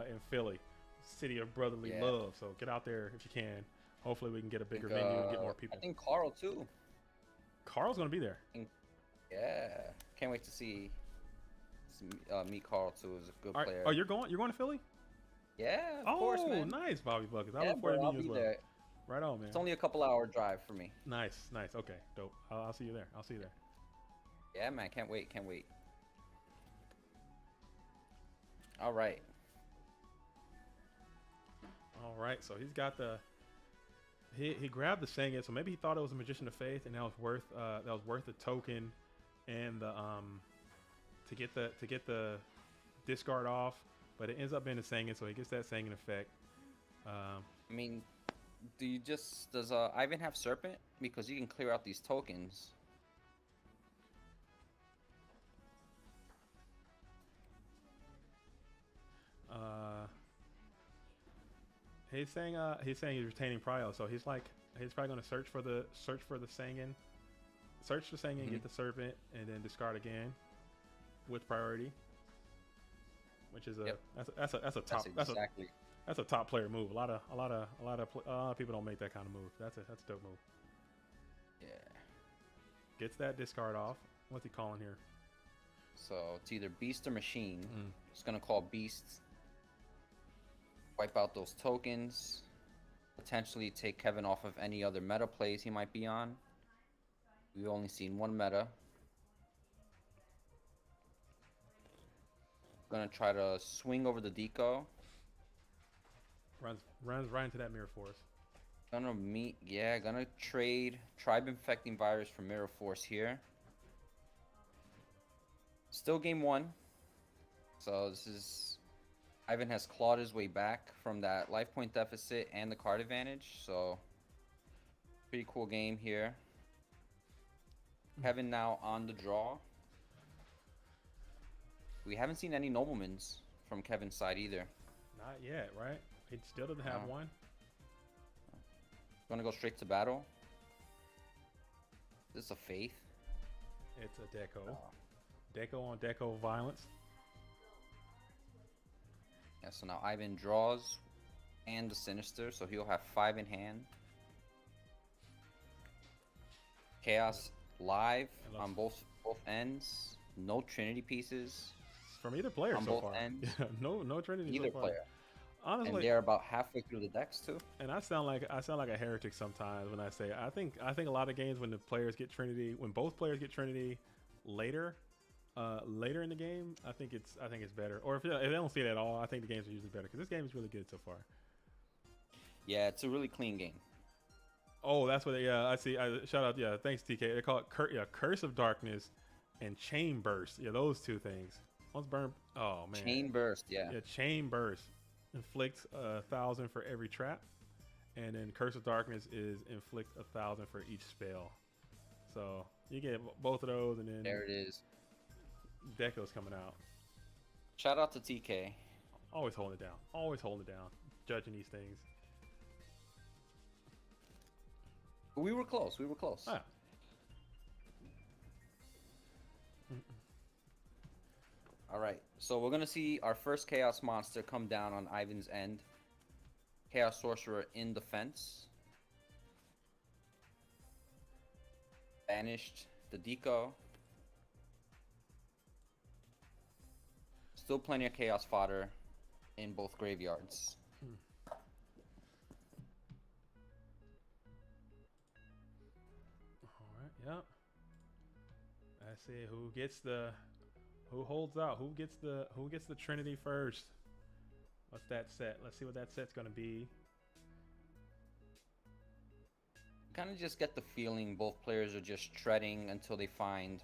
S1: in Philly, city of brotherly love. So get out there if you can. Hopefully we can get a bigger venue and get more people.
S6: I think Carl too.
S1: Carl's gonna be there.
S6: Yeah, can't wait to see meet Carl too. Is a good player.
S1: Oh, you're going to Philly?
S6: Yeah, of course, man.
S1: Nice, Bobby Buckets. I look forward to meeting you as well.
S6: There.
S1: Right on, man.
S6: It's only a couple-hour drive for me.
S1: Nice. Okay, dope. I'll see you there.
S6: Yeah, man. Can't wait. All right.
S1: So he's got he grabbed the Sengen, so maybe he thought it was a Magician of Faith, and that was worth the token and the to get the discard off, but it ends up being a Sengen, so he gets that Sengen effect.
S6: I mean, does Ivan have Serpent? Because you can clear out these tokens.
S1: He's saying he's retaining Prio, so he's probably gonna search for the Sengen, get the Serpent, and then discard again with priority, which is that's a top player move. A lot of people don't make that kind of move. That's a dope move.
S6: Yeah.
S1: Gets that discard off. What's he calling here?
S6: So it's either Beast or Machine. Just gonna call Beast. Wipe out those tokens. Potentially take Kevin off of any other meta plays he might be on. We've only seen one meta. Gonna try to swing over the deco.
S1: Runs right into that Mirror Force.
S6: Gonna trade Tribe Infecting Virus for Mirror Force here. Still game one. So this is... Ivan has clawed his way back from that life point deficit and the card advantage, so pretty cool game here. Kevin now on the draw. We haven't seen any Noblemans from Kevin's side either.
S1: Not yet, right? He still doesn't have one.
S6: Gonna go straight to battle. This is a Faith.
S1: It's a Deco. Deco on Deco violence.
S6: Yeah, so now Ivan draws and the Sinister, so he'll have 5 in hand. Chaos live on both ends. No Trinity pieces
S1: from either player
S6: on
S1: so
S6: both
S1: far.
S6: ends.
S1: Yeah, no Trinity.
S6: Either
S1: so far.
S6: player.
S1: Honestly,
S6: and they're about halfway through the decks too.
S1: And I sound like a heretic sometimes when I say I think a lot of games when the players get Trinity, when both players get Trinity later in the game, I think it's better. Or if they don't see it at all, I think the games are usually better because this game is really good so far.
S6: Yeah, it's a really clean game.
S1: Oh, that's what. Yeah, I see. Shout out. Yeah, thanks, TK. They call it Curse of Darkness and Chain Burst. Yeah, those two things. Once burn. Oh man.
S6: Chain burst, yeah.
S1: Yeah, Chain Burst inflicts 1,000 for every trap, and then Curse of Darkness is inflict 1,000 for each spell. So you get both of those, and then
S6: There it is.
S1: Deco's coming out.
S6: Shout out to TK.
S1: Always holding it down. Always holding it down. Judging these things.
S6: We were close. We were close.
S1: Ah.
S6: All right. So we're gonna see our first Chaos Monster come down on Ivan's end. Chaos Sorcerer in defense. Banished the Deco. Still plenty of Chaos fodder in both graveyards.
S1: All right. Yep. Let's see who holds out. Who gets the Trinity first? What's that set? Let's see what that set's gonna be.
S6: Kind of just get the feeling both players are just treading until they find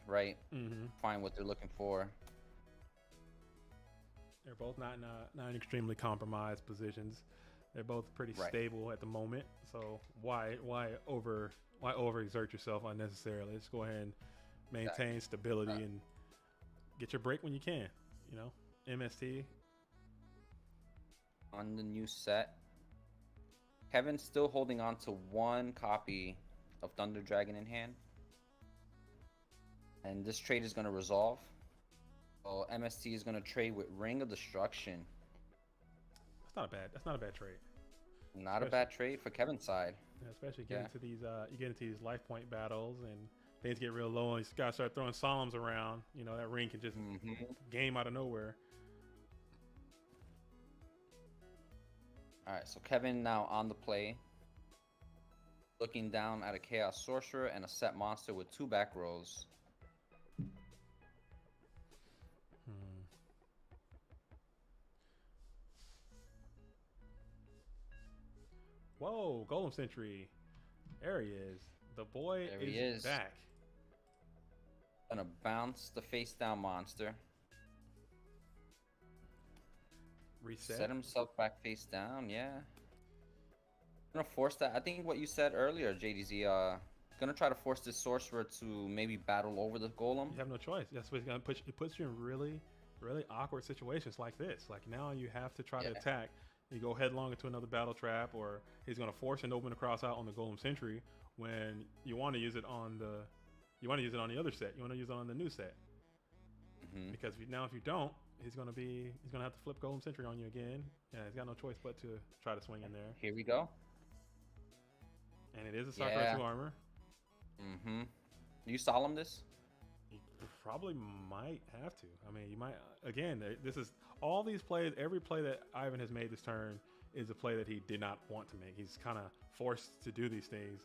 S6: find what they're looking for.
S1: They're both not in extremely compromised positions. They're both pretty stable at the moment. So why overexert yourself unnecessarily? Just go ahead and maintain stability and get your break when you can. You know, MST.
S6: On the new set, Kevin's still holding on to one copy of Thunder Dragon in hand, and this trade is going to resolve. So MST is going to trade with Ring of Destruction.
S1: That's not a bad trade.
S6: Not a bad trade for Kevin's side.
S1: Yeah, especially getting to these you get into these life point battles and things get real low and you gotta start throwing solemns around. You know, that ring can just game out of nowhere.
S6: Alright, so Kevin now on the play. Looking down at a Chaos Sorcerer and a set monster with 2 back rows.
S1: Whoa, Golem Sentry. There he is. The boy is back.
S6: Gonna bounce the face down monster.
S1: Reset.
S6: Set himself back face down, yeah. Gonna force that. I think what you said earlier, JDZ, gonna try to force this sorcerer to maybe battle over the golem.
S1: You have no choice. That's what it's gonna put you. It puts you in really, really awkward situations like this. Like now you have to try to attack. You go headlong into another battle trap, or he's gonna force an open across out on the Golem Sentry when you want to use it on the, the other set. You want to use it on the new set. Because if you don't, he's gonna have to flip Golem Sentry on you again. Yeah, he's got no choice but to try to swing in there.
S6: Here we go.
S1: And it is a Sakura 2 armor.
S6: Do you solemn this?
S1: You probably might have to. I mean, you might. Again, this is all these plays. Every play that Ivan has made this turn is a play that he did not want to make. He's kind of forced to do these things.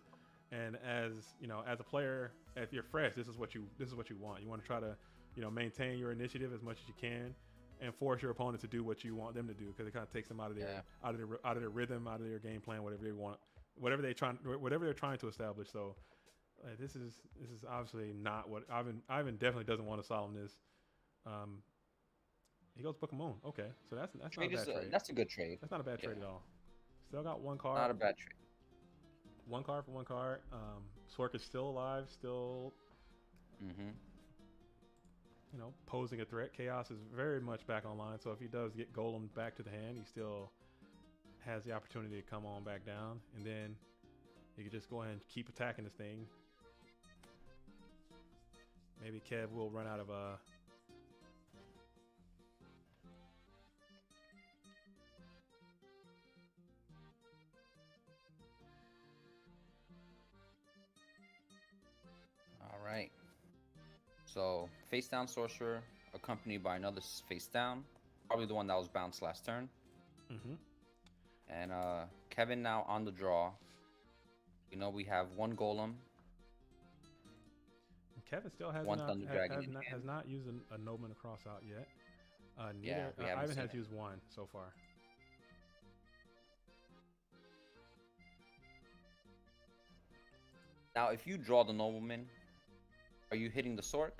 S1: And as you know, as a player, if you're fresh, this is what you want. You want to try to, maintain your initiative as much as you can, and force your opponent to do what you want them to do, because it kind of takes them out of their rhythm, out of their game plan, whatever they want, whatever they're trying to establish. So. This is obviously not what Ivan definitely doesn't want to solemn this. He goes Book of Moon. Okay, so that's not a bad trade.
S6: That's a good trade.
S1: That's not a bad trade at all. Still got one card.
S6: Not a bad trade.
S1: One card for one card. Sork is still alive. Still, posing a threat. Chaos is very much back online. So if he does get Golem back to the hand, he still has the opportunity to come on back down, and then he could just go ahead and keep attacking this thing. Maybe Kev will run out of
S6: All right. So face down sorcerer accompanied by another face down, probably the one that was bounced last turn. And Kevin now on the draw. We have one golem.
S1: Kevin still has not used a Nobleman across out yet. Ivan has used one so far.
S6: Now, if you draw the nobleman, are you hitting the Sork?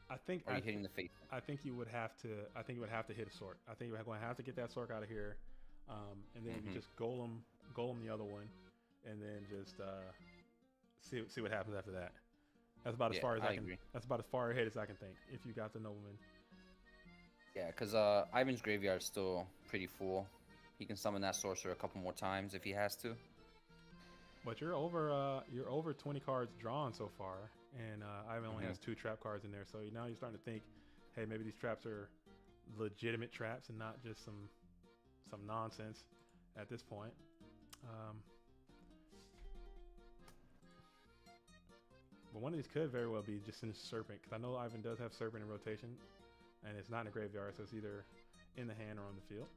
S1: I think
S6: Or are you hitting the Faith?
S1: I think you would have to. I think you would have to hit a Sork. I think you're going to have to get that Sork out of here, and then you just golem the other one, and then just see what happens after that. That's about as far as I can.
S6: Agree.
S1: That's about as far ahead as I can think. If you got the nobleman.
S6: Yeah, because Ivan's graveyard is still pretty full. He can summon that sorcerer a couple more times if he has to.
S1: But you're over 20 cards drawn so far, and Ivan only has 2 trap cards in there. So now you're starting to think, hey, maybe these traps are legitimate traps and not just some nonsense at this point. But one of these could very well be just in Serpent, because I know Ivan does have Serpent in rotation, and it's not in the graveyard, so it's either in the hand or on the field.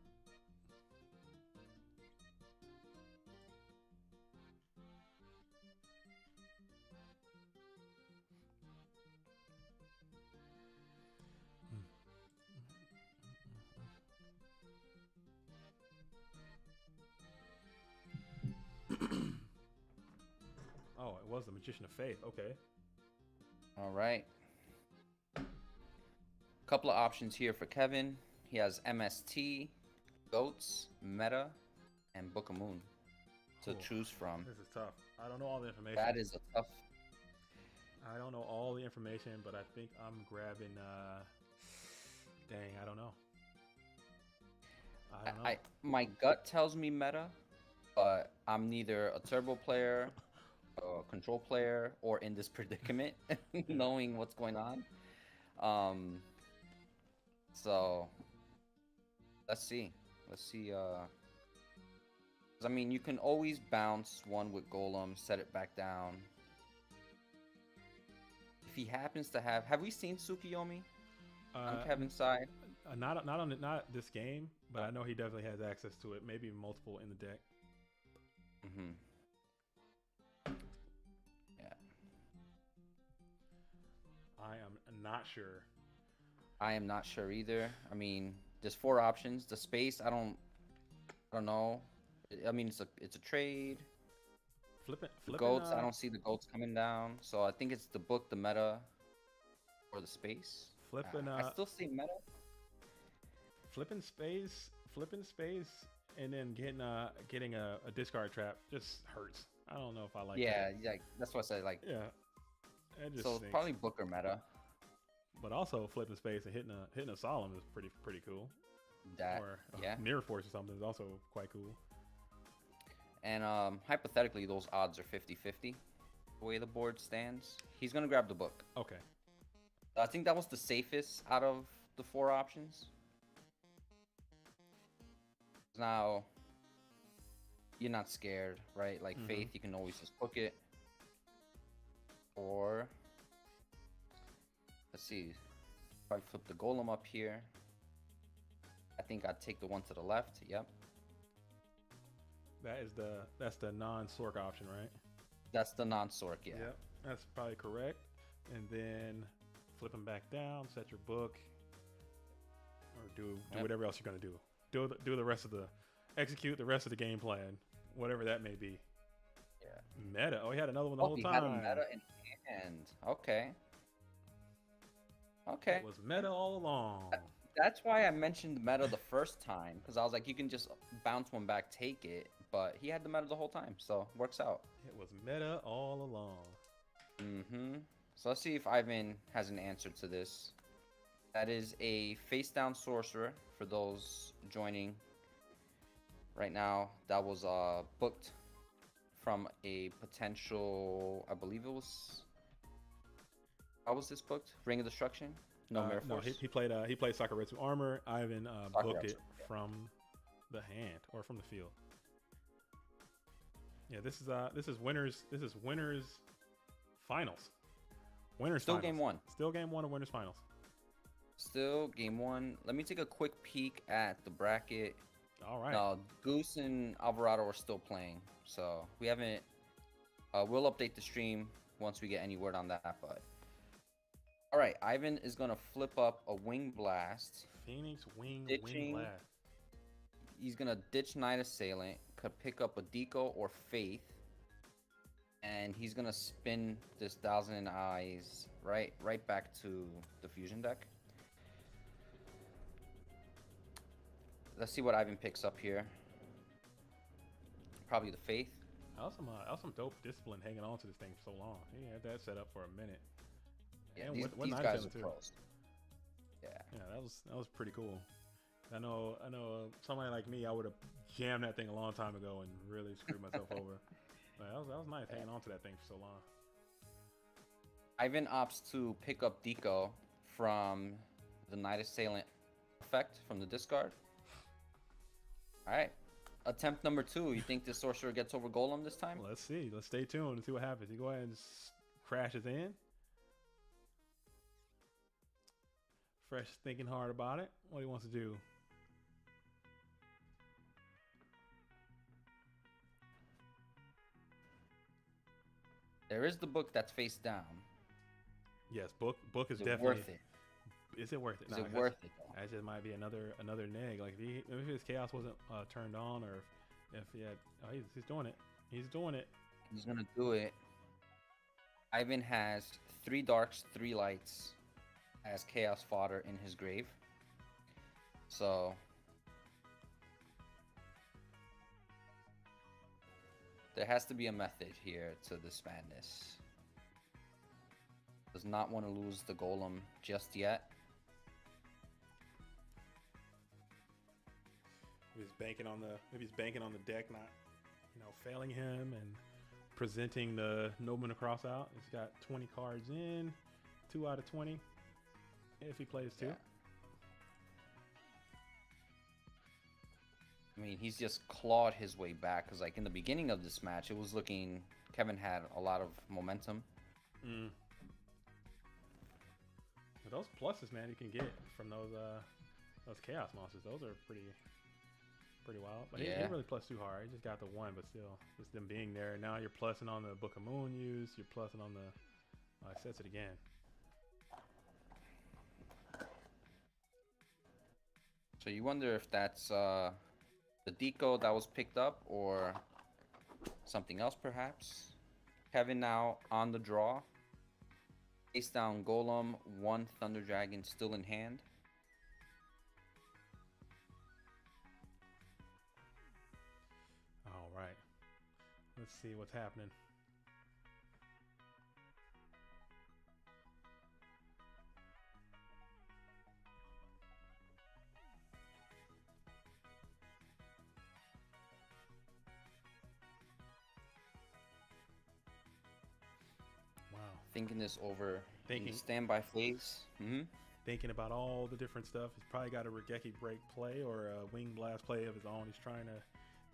S1: Oh, it was the Magician of Faith. Okay.
S6: All right. Couple of options here for Kevin. He has MST, Goats, Meta, and Book of Moon to choose from.
S1: This is tough. I don't know all the information.
S6: That is a tough.
S1: I don't know all the information, but I think I'm grabbing. Dang, I don't know. I don't know.
S6: My gut tells me Meta, but I'm neither a turbo player, a control player, or in this predicament, knowing what's going on. So let's see. I mean, you can always bounce one with Golem, set it back down. If he happens to have we seen Tsukiyomi on Kevin's side?
S1: Not this game, but I know he definitely has access to it. Maybe multiple in the deck.
S6: Yeah.
S1: I am not sure.
S6: I am not sure either. I mean, there's 4 options. The space, I don't know. I mean, it's a trade.
S1: Flipping
S6: Goats, I don't see the goats coming down. So I think it's the book, the meta, or the space. I still see meta.
S1: Flipping space, and then getting a discard trap just hurts. I don't know if I like that.
S6: Yeah, that's what I said. Like,
S1: yeah, it just
S6: so
S1: stinks.
S6: probably book or meta.
S1: But also flipping space and hitting a solemn is pretty cool. Or mirror force or something is also quite cool.
S6: And hypothetically, those odds are 50-50. The way the board stands, he's gonna grab the book.
S1: Okay.
S6: I think that was the safest out of the 4 options. Now, you're not scared, right? Like Faith, you can always just book it. Or let's see, if I flip the golem up here, I think I'd take the one to the left. Yep.
S1: That's the non-Sork option, right?
S6: That's the non-Sork, yeah.
S1: Yep, that's probably correct. And then flipping back down, set your book, or do whatever else you're gonna do. Do the rest of execute the rest of the game plan, whatever that may be.
S6: Yeah.
S1: Meta. Oh, he had another one the whole time.
S6: He had a meta in hand. Okay.
S1: It was meta all along.
S6: That's why I mentioned meta the first time, because I was like, you can just bounce one back, take it. But he had the meta the whole time, so works out.
S1: It was meta all along.
S6: So let's see if Ivan has an answer to this. That is a face-down sorcerer for those joining right now. That was booked from a potential, I believe it was. How was this booked? Ring of Destruction? No, Mirror Force.
S1: No, he played Sakuretsu Armor. Ivan booked it from the hand or from the field. Yeah, this is winners finals.
S6: Still game 1.
S1: Still game 1 of winners finals.
S6: Still game 1. Let me take a quick peek at the bracket.
S1: All right.
S6: No, Goose and Alvarado are still playing, so we haven't. We'll update the stream once we get any word on that. But all right, Ivan is gonna flip up a Wing Blast.
S1: Phoenix Wing Blast.
S6: He's gonna ditch Night Assailant. Could pick up a Deco or Faith, And he's gonna spin this Thousand Eyes right back to the fusion deck. Let's see what Ivan picks up here. Probably the Faith.
S1: That was some dope discipline hanging on to this thing for so long. He had that set up for a minute.
S6: Yeah,
S1: And
S6: these
S1: what
S6: guys are
S1: too.
S6: pros. Yeah.
S1: Yeah, that was pretty cool. I know somebody like me, I would have jammed that thing a long time ago and really screwed myself over. But that was nice hanging on to that thing for so long.
S6: Ivan opts to pick up Deco from the Night Assailant effect from the discard. Alright. Attempt number 2. You think this sorcerer gets over Golem this time?
S1: Let's see. Let's stay tuned and see what happens. He go ahead and crashes in. Fresh thinking hard about it. What he wants to do.
S6: There is the book that's face down.
S1: Yes, book is
S6: Is it
S1: definitely
S6: worth it?
S1: Is it worth it?
S6: Is
S1: Nah,
S6: it worth it though?
S1: That just might be another neg. Like if his chaos wasn't turned on, or if he had, he's doing it. He's doing it.
S6: He's gonna do it. Ivan has 3 darks, 3 lights as chaos fodder in his grave. So there has to be a method here to this madness. Does not want to lose the golem just yet.
S1: Maybe he's banking on the deck not, failing him and presenting the Nobleman across out. He's got 20 cards in, 2 out of 20. If he plays 2.
S6: Yeah. I mean, he's just clawed his way back because, like, in the beginning of this match, it was looking Kevin had a lot of momentum.
S1: But those pluses, man, you can get from those chaos monsters. Those are pretty wild. But he didn't really plus too hard. He just got the 1, but still, just them being there. Now you're plussing on the Book of Moon use. You're plussing on the. It says it again.
S6: So you wonder if that's the deco that was picked up or something else, perhaps. Kevin now on the draw. Face down Golem, 1 Thunder Dragon still in hand.
S1: All right. Let's see what's happening. Wow.
S6: Thinking this over.
S1: Thinking.
S6: Standby phase.
S1: Thinking about all the different stuff. He's probably got a Regeki break play or a Wing Blast play of his own. He's trying to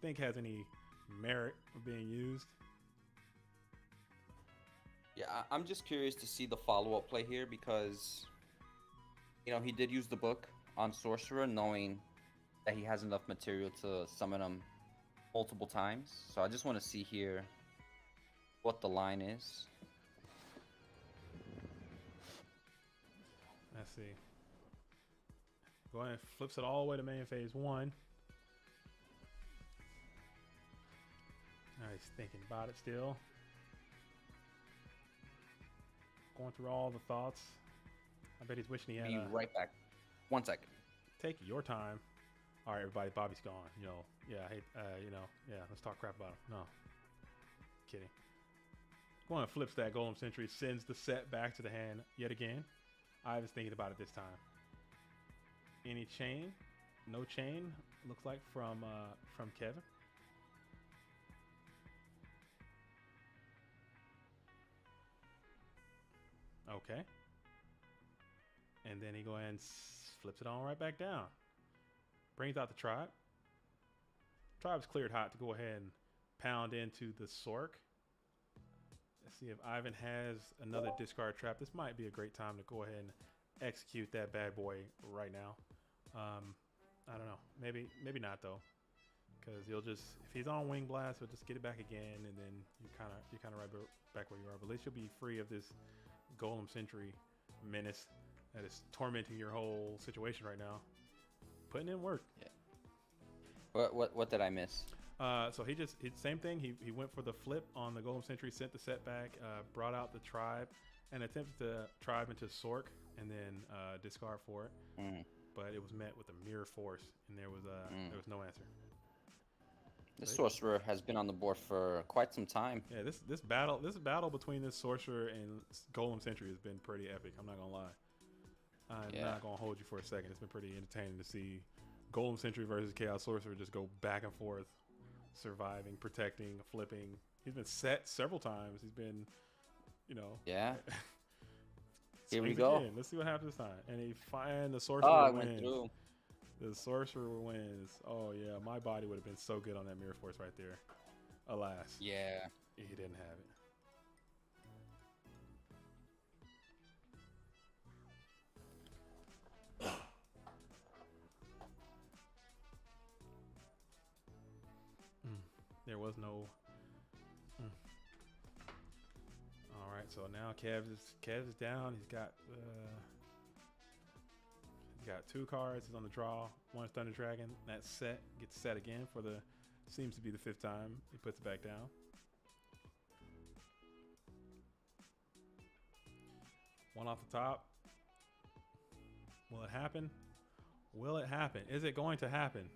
S1: think has any merit of being used.
S6: Yeah, I'm just curious to see the follow-up play here because, he did use the book on Sorcerer knowing that he has enough material to summon him multiple times. So I just want to see here what the line is.
S1: Let's see. Go ahead and flips it all the way to main phase 1. Now he's thinking about it still. Going through all the thoughts. I bet he's wishing he had
S6: Be right back. 1 second.
S1: Take your time. All right, everybody. Bobby's gone. Let's talk crap about him. No. Kidding. Going and flips that Golem Sentry. Sends the set back to the hand yet again. I was thinking about it this time. Any chain? No chain. Looks like from Kevin. Okay. And then he go ahead and flips it on right back down. Brings out the tribe. Tribe's cleared hot to go ahead and pound into the Sork. Let's see if Ivan has another discard trap. This might be a great time to go ahead and execute that bad boy right now. I don't know. Maybe not though, because he'll just, if he's on Wing Blast, he'll just get it back again, and then you're kind of right back where you are. But at least you'll be free of this Golem Sentry menace that is tormenting your whole situation right now. Putting in work.
S6: Yeah. What did I miss?
S1: So same thing. He went for the flip on the Golem Sentry, sent the setback, brought out the tribe, and attempted to tribe into Sork, and then discard for it. But it was met with a mirror force, and there was no answer.
S6: This sorcerer has been on the board for quite some time.
S1: Yeah, this battle between this sorcerer and Golem Sentry has been pretty epic. I'm not gonna lie. I'm not gonna hold you for a second. It's been pretty entertaining to see Golem Sentry versus Chaos Sorcerer just go back and forth, surviving, protecting, flipping. He's been set several times. He's been,
S6: Yeah. Here we go.
S1: Again. Let's see what happens this time. And the sorcerer
S6: I
S1: wins.
S6: went through.
S1: The sorcerer wins. Oh yeah, my body would have been so good on that mirror force right there. Alas.
S6: Yeah.
S1: He didn't have it. There was no. All right, so now Kev is down. He's got 2 cards. He's on the draw. One is Thunder Dragon. That set gets set again for the seems to be the 5th time. He puts it back down. One off the top. Will it happen? Will it happen? Is it going to happen?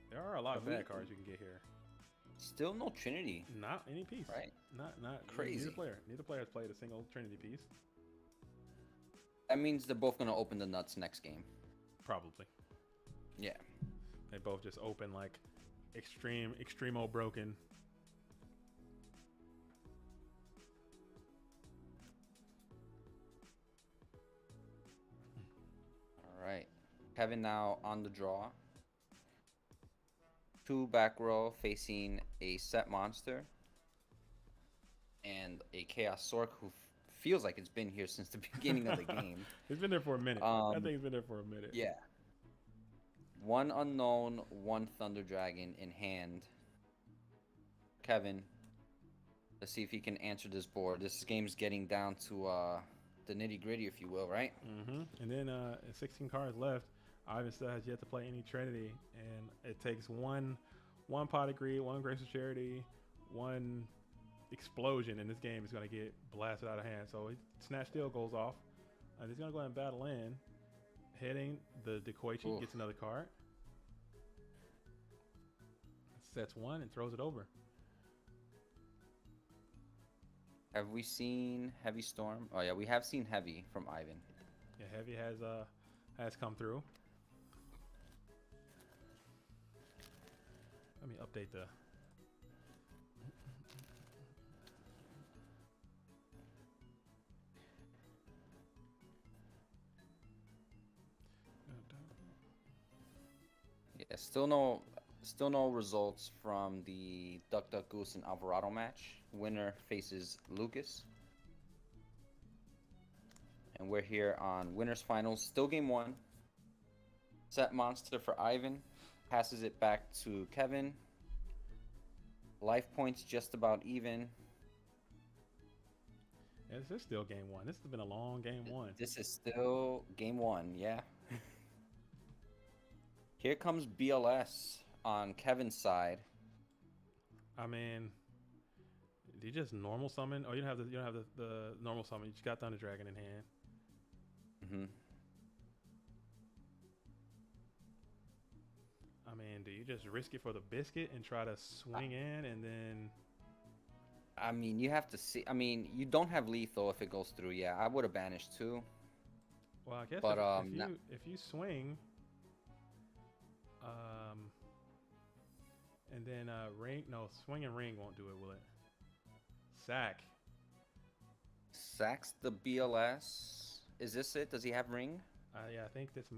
S1: There are a lot of bad cards you can get here.
S6: Still no Trinity.
S1: Not any piece.
S6: Right.
S1: Not
S6: Crazy.
S1: Neither player has played a single Trinity piece.
S6: That means they're both gonna open the nuts next game.
S1: Probably.
S6: Yeah.
S1: They both just open like extremo broken.
S6: All right. Kevin now on the draw. 2 back row facing a set monster and a Chaos Sork who feels like it's been here since the beginning of the game.
S1: He's been there for a minute. I think he's been there for a minute.
S6: Yeah. 1 unknown, 1 Thunder Dragon in hand. Kevin, let's see if he can answer this board. This game's getting down to the nitty gritty, if you will, right?
S1: Mm-hmm. And then 16 cards left. Ivan still has yet to play any Trinity, and it takes one pot of greed, 1 grace of charity, 1 explosion, and this game is going to get blasted out of hand. So Snatch Steal goes off. He's going to go ahead and battle in. Heading the Dekoichi gets another card. Sets 1 and throws it over.
S6: Have we seen Heavy Storm? Oh yeah, we have seen Heavy from Ivan.
S1: Yeah, Heavy has come through. Let me update the.
S6: Yeah, still no results from the Duck Duck Goose and Alvarado match. Winner faces Lucas. And we're here on winners finals. Still game 1. Set monster for Ivan. Passes it back to Kevin. Life points just about even.
S1: Yeah, this is still game 1. This has been a long game 1.
S6: This is still game 1, yeah. Here comes BLS on Kevin's side.
S1: I mean, do you just normal summon? Oh, you don't have the normal summon. You just got Thunder Dragon in hand.
S6: Mm-hmm.
S1: I mean, do you just risk it for the biscuit and try to swing in and then?
S6: I mean, you have to see. I mean, you don't have lethal if it goes through. Yeah, I would have banished too.
S1: Well, I guess
S6: but,
S1: if you swing, and then swing and ring won't do it, will it? Sack.
S6: Sacks the BLS. Is this it? Does he have ring?
S1: Yeah, I think this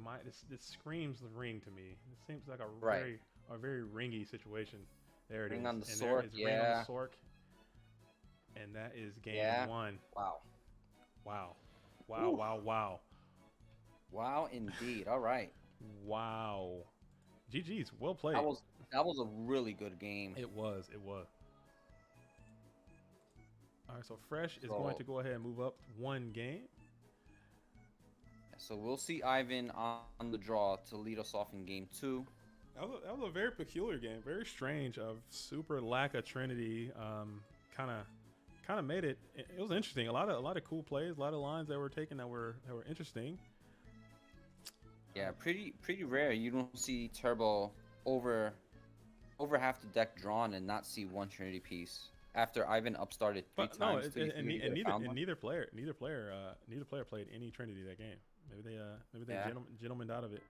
S1: screams the ring to me. It seems like a
S6: Right.
S1: very ringy situation. There it is.
S6: Ring on the
S1: And there
S6: Sork,
S1: is ring on
S6: yeah.
S1: the Sork. And that is game
S6: Yeah.
S1: 1.
S6: Wow.
S1: Wow.
S6: Ooh.
S1: Wow.
S6: Wow, indeed. All right.
S1: Wow. GG's. Well played.
S6: That was a really good game.
S1: It was. All right, so Fresh is going to go ahead and move up 1 game.
S6: So we'll see Ivan on the draw to lead us off in game 2.
S1: That was a very peculiar game, very strange. Of super lack of Trinity, kind of made it. It was interesting. A lot of cool plays, a lot of lines that were taken that were interesting.
S6: Yeah, pretty rare. You don't see Turbo over half the deck drawn and not see one Trinity piece after Ivan upstarted 3 times.
S1: Neither player played any Trinity that game. Maybe they gentlemaned out of it.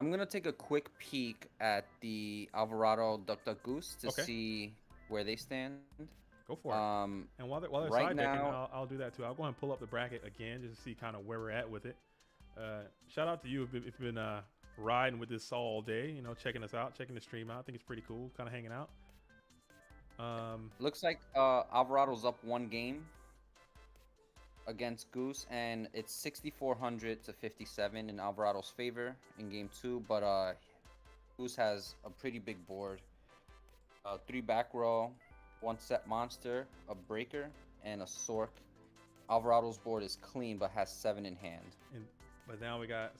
S6: I'm gonna take a quick peek at the Alvarado Duck Duck Goose to see where they stand.
S1: Go for it. And while they're
S6: right
S1: side decking,
S6: now,
S1: I'll do that too. I'll go ahead and pull up the bracket again just to see kind of where we're at with it. Shout out to you if you've been riding with this all day, you know, checking us out, checking the stream out. I think it's pretty cool, kind of hanging out.
S6: Looks like Alvarado's up 1 game against Goose, and it's 6,400 to 57 in Alvarado's favor in game 2. But Goose has a pretty big board: 3 back row, 1 set monster, a breaker, and a Sork. Alvarado's board is clean but has 7 in hand.
S1: But now we got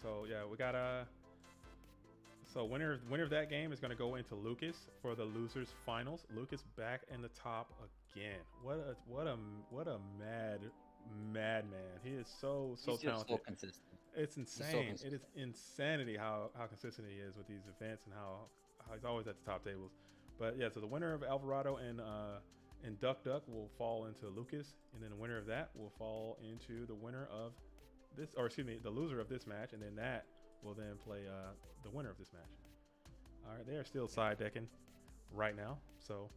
S1: winner of that game is going to go into Lucas for the losers finals. Lucas back in the top again. What a madman. He is so talented.
S6: So consistent.
S1: It's insane. It is insanity how consistent he is with these events and how he's always at the top tables. But yeah, so the winner of Alvarado and Duck Duck will fall into Lucas, and then the winner of that will fall into the winner of this, or excuse me, the loser of this match, and then that will then play the winner of this match. All right, they are still side decking right now, so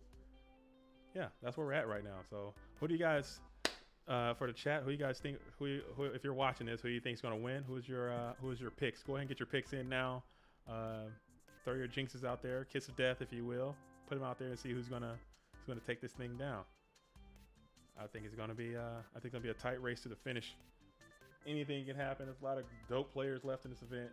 S1: yeah, that's where we're at right now. So who do you guys for the chat? Who you guys think? Who if you're watching this, who you think is going to win? Who's your picks? Go ahead and get your picks in now. Throw your jinxes out there, kiss of death, if you will. Put them out there and see who's gonna take this thing down. I think it's gonna be a tight race to the finish. Anything can happen. There's a lot of dope players left in this event.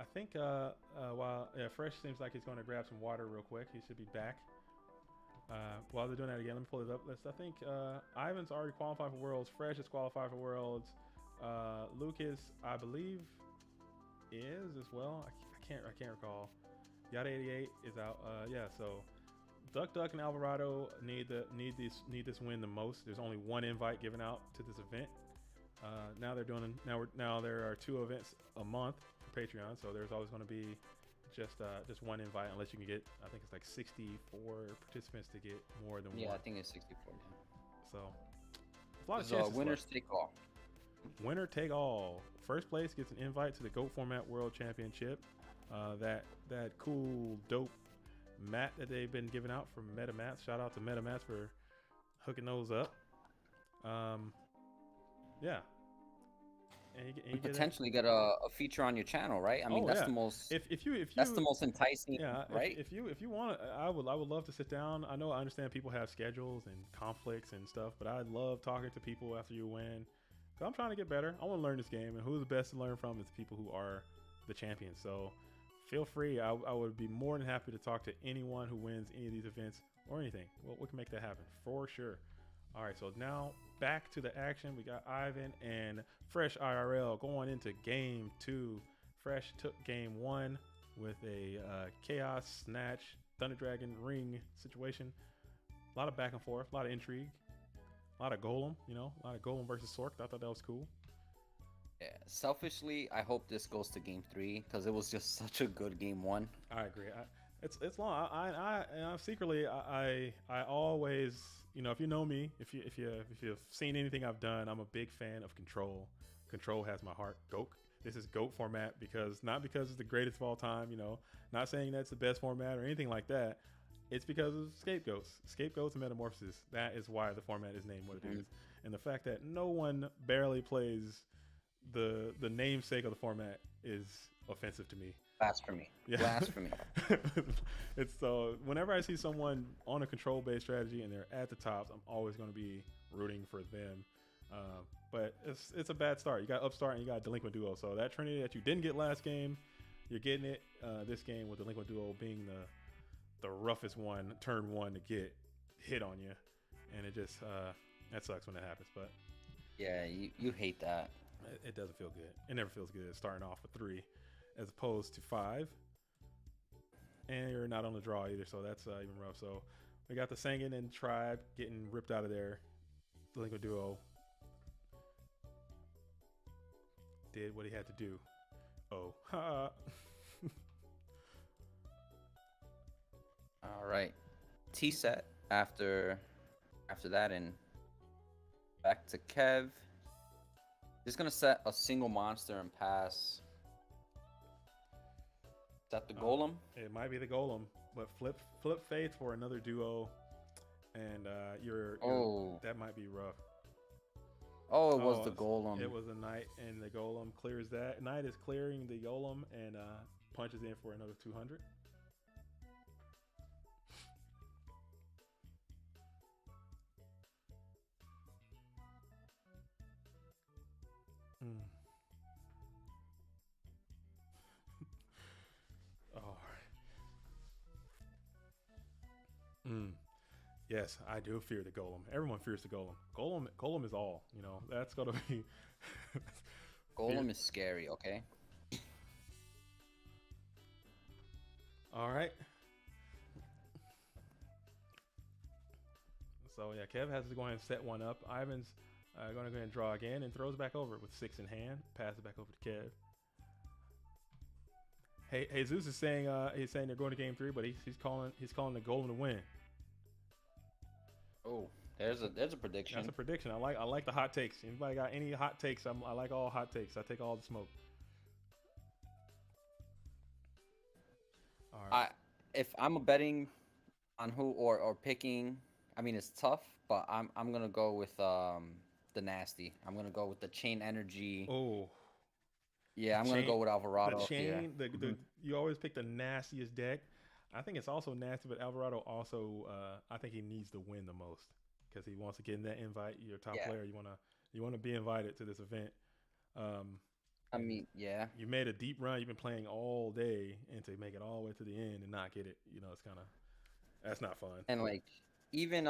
S1: I think while Fresh seems like he's going to grab some water real quick. He should be back. While they're doing that again, let me pull it up. I think Ivan's already qualified for Worlds. Fresh is qualified for Worlds. Lucas, I believe, is as well. I can't recall. Yada 88 is out. Yeah, so Duck Duck and Alvarado need this win the most. There's only 1 invite given out to this event. Now there are 2 events a month for Patreon, so there's always going to be just 1 invite, unless you can get, I think it's like 64 participants to get more than 1.
S6: Yeah, I think it's 64.
S1: So a lot of chances.
S6: Winners take all.
S1: Winner take all. First place gets an invite to the GOAT Format World Championship. That cool, dope mat that they've been giving out from MetaMats. Shout out to MetaMats for hooking those up. Yeah. And you
S6: potentially get a feature on your channel, right? I mean, that's the most. If you that's the most enticing,
S1: yeah,
S6: right?
S1: If you want, I would love to sit down. I understand people have schedules and conflicts and stuff, but I love talking to people after you win. So I'm trying to get better. I want to learn this game, and who's the best to learn from is the people who are the champions. So feel free. I would be more than happy to talk to anyone who wins any of these events or anything. Well, we can make that happen for sure. All right, so now back to the action. We got Ivan and Fresh IRL going into game 2. Fresh took game 1 with a Chaos Snatch Thunder Dragon Ring situation. A lot of back and forth, a lot of intrigue, a lot of Golem, a lot of Golem versus Sork. I thought that was cool.
S6: Yeah, selfishly, I hope this goes to game 3 because it was just such a good game 1.
S1: I agree. It's long. I secretly I always, if you know me, if you've seen anything I've done, I'm a big fan of Control. Control has my heart. This is GOAT format not because it's the greatest of all time. Not saying that's the best format or anything like that. It's because of Scapegoats and Metamorphosis. That is why the format is named what it is, and the fact that no one barely plays the namesake of the format is offensive to me.
S6: Blasphemy.
S1: Yeah.
S6: Blasphemy.
S1: It's so whenever I see someone on a control-based strategy and they're at the tops, I'm always going to be rooting for them. But it's a bad start. You got Upstart and you got Delinquent Duo. So that Trinity that you didn't get last game, you're getting it this game with Delinquent Duo being the roughest one, turn 1 to get hit on you. and it just that sucks when that happens. But
S6: Yeah, you hate that.
S1: it doesn't feel good. It never feels good starting off with 3, as opposed to 5, and you're not on the draw either. So that's even rough. So we got the Sangin and Tribe getting ripped out of there. The Liquid Duo did what he had to do. Oh, ha.
S6: All right, T set after that, and back to Kev. Just gonna set a single monster and pass. Is that the Golem?
S1: It might be the Golem, but flip Faith for another duo, and that might be rough.
S6: Oh, it was the Golem.
S1: It was a Knight, and the Golem clears that. Knight is clearing the Golem and punches in for another 200. Oh. Yes, I do fear the Golem. Everyone fears the Golem. Golem is all. You know, that's gonna be.
S6: Golem is scary. Okay.
S1: All right. So yeah, Kev has to go ahead and set one up. Ivan's going to go ahead and draw again and throws back over with 6 in hand. Passes back over to Kev. Hey, Jesus is saying they're going to game 3, but he's calling the Golem to win.
S6: Oh, there's a prediction.
S1: That's a prediction. I like the hot takes. Anybody got any hot takes? I like all hot takes. I take all the smoke. All right.
S6: If I'm a betting on who or picking, I mean it's tough, but I'm gonna go with the nasty. I'm gonna go with the chain energy.
S1: Oh.
S6: Yeah, I'm gonna go with Alvarado.
S1: The chain, you always pick the nastiest deck. I think it's also nasty, but Alvarado also, I think he needs to win the most because he wants to get in that invite. You're a top player. You wanna be invited to this event.
S6: I mean, yeah.
S1: You made a deep run. You've been playing all day, and to make it all the way to the end and not get it, it's kind of that's not fun.
S6: And like even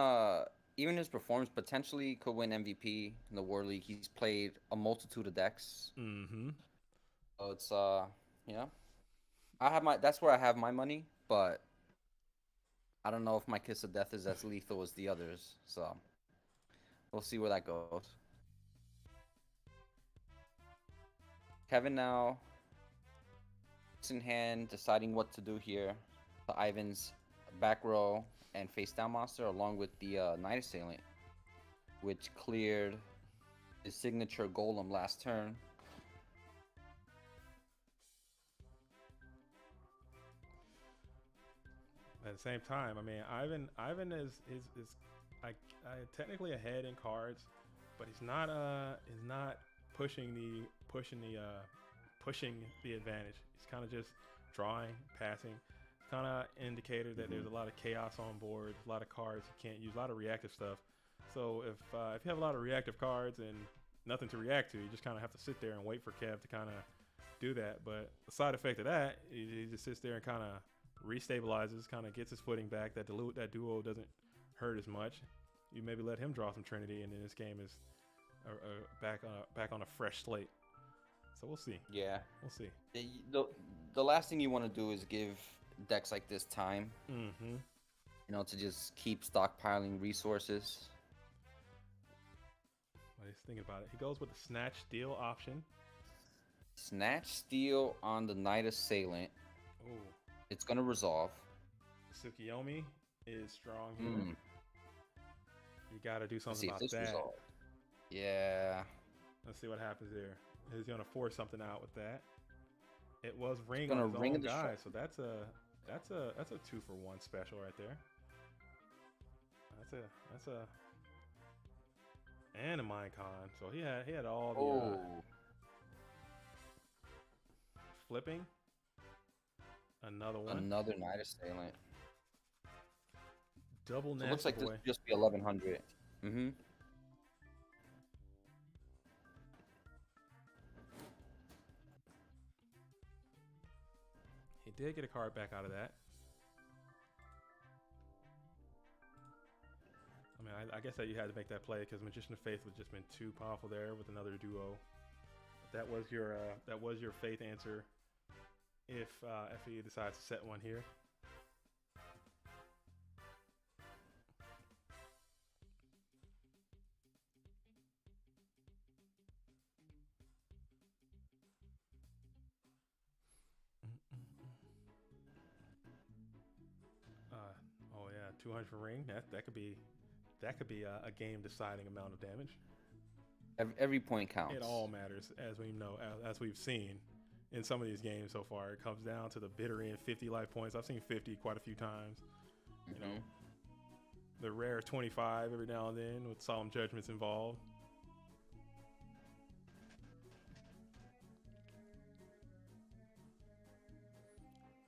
S6: his performance potentially could win MVP in the World League. He's played a multitude of decks.
S1: Mm-hmm.
S6: So it's that's where I have my money, but I don't know if my Kiss of Death is as lethal as the others. So we'll see where that goes. Kevin now it's in hand, deciding what to do here. The Ivan's back row and face down monster, along with the Night Assailant, which cleared his signature Golem last turn.
S1: At the same time, I mean, Ivan is technically ahead in cards, but he's not pushing the advantage. He's kind of just drawing, passing. Kind of indicator that there's a lot of chaos on board, a lot of cards you can't use, a lot of reactive stuff. So if you have a lot of reactive cards and nothing to react to, you just kind of have to sit there and wait for Kev to kind of do that. But the side effect of that, he just sits there and kind of restabilizes, kind of gets his footing back. That duo doesn't hurt as much. You maybe let him draw some Trinity, and then this game is back on a fresh slate. So we'll see.
S6: Yeah,
S1: we'll see.
S6: The last thing you want to do is give decks like this time.
S1: Mm-hmm.
S6: To just keep stockpiling resources.
S1: What he's thinking about it. He goes with the Snatch Steal option.
S6: Snatch Steal on the Night Assailant.
S1: Ooh.
S6: It's gonna resolve.
S1: Tsukiyomi is strong here. You got to do something about that.
S6: Resolve. Yeah.
S1: Let's see what happens there. He's gonna force something out with that. It was ring
S6: on
S1: his own
S6: the
S1: guy, so that's a 2-for-1 special right there. That's a and a Minecon. So he had all the flipping. Another one.
S6: Another Night Assailant.
S1: Double nasty.
S6: So it looks like
S1: boy.
S6: this would just be 1100. Mm-hmm.
S1: He did get a card back out of that. I mean, I guess that you had to make that play because Magician of Faith would just been too powerful there with another duo. That was your Faith answer. If FE decides to set one here. Oh yeah, 200 for ring. That could be a game deciding amount of damage.
S6: Every point counts.
S1: It all matters, as we know, as we've seen in some of these games so far. It comes down to the bitter end, 50 life points. I've seen 50 quite a few times. You know, the rare 25 every now and then with solemn judgments involved.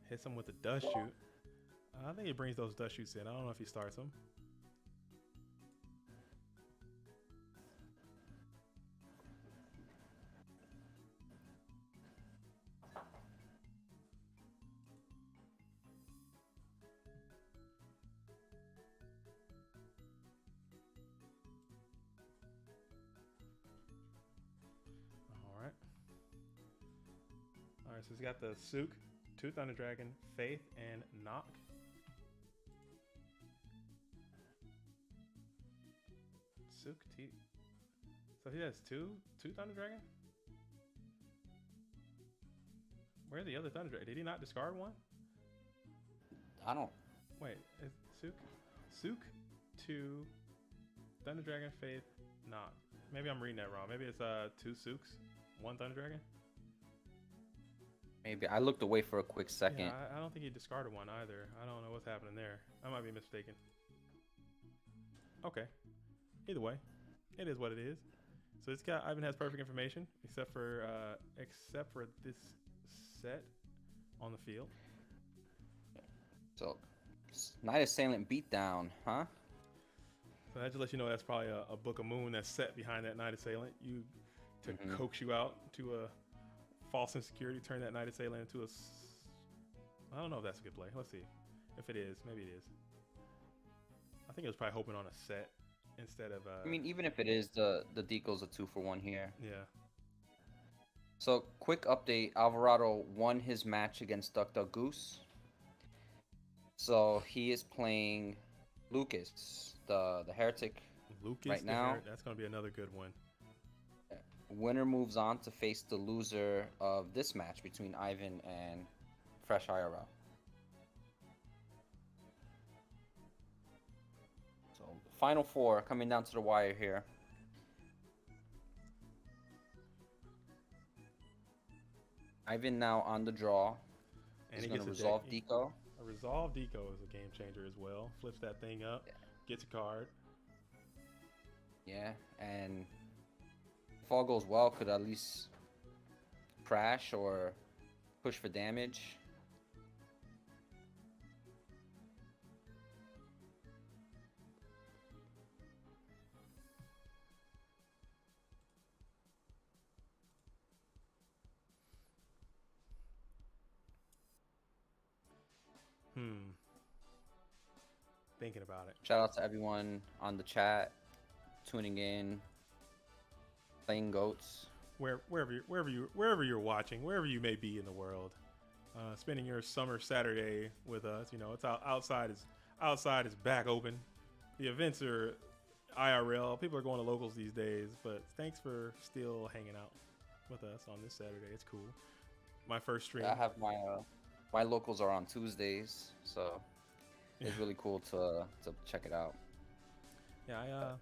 S1: Hits him with the dust shoot. I think he brings those dust shoots in. I don't know if he starts them. All right, so he's got the Sook, 2 Thunder Dragon, Faith, and Knock. Sook T. So he has two Thunder Dragon? Where's the other Thunder Dragon? Did he not discard one?
S6: I don't.
S1: Wait, is Sook, 2 Thunder Dragon, Faith, Knock. Maybe I'm reading that wrong. Maybe it's 2 Sooks, 1 Thunder Dragon.
S6: Maybe I looked away for a quick second.
S1: Yeah, I don't think he discarded one either. I don't know what's happening there. I might be mistaken. Okay. Either way, it is what it is. So it's got Ivan has perfect information except for this set on the field.
S6: So, Night Assailant beatdown, huh?
S1: So that just lets you know that's probably a Book of Moon that's set behind that Night Assailant. You to coax you out to a false insecurity, turn that Night Assailant into a. I don't know if that's a good play. Let's see. If it is, maybe it is. I think it was probably hoping on a set instead of.
S6: I mean, even if it is, the deco's a 2-for-1 here.
S1: Yeah.
S6: So, quick update: Alvarado won his match against Duck Duck Goose. So he is playing Lucas, the heretic.
S1: Lucas
S6: right now.
S1: That's going to be another good one.
S6: Winner moves on to face the loser of this match between Ivan and Fresh IRL. So, final 4 coming down to the wire here. Ivan now on the draw.
S1: And
S6: He's
S1: he
S6: going
S1: gets
S6: to resolve
S1: deck.
S6: Deco.
S1: A resolve deco is a game changer as well. Flips that thing up, gets a card.
S6: Yeah, and if all goes well, could at least crash or push for damage.
S1: Thinking about it.
S6: Shout out to everyone on the chat, tuning in, playing goats.
S1: Wherever you're watching, wherever you may be in the world, spending your summer Saturday with us. You know, it's outside is back open. The events are IRL. People are going to locals these days, but thanks for still hanging out with us on this Saturday. It's cool. My first stream.
S6: I have my locals are on Tuesdays, so it's really cool to check it out.
S1: Yeah,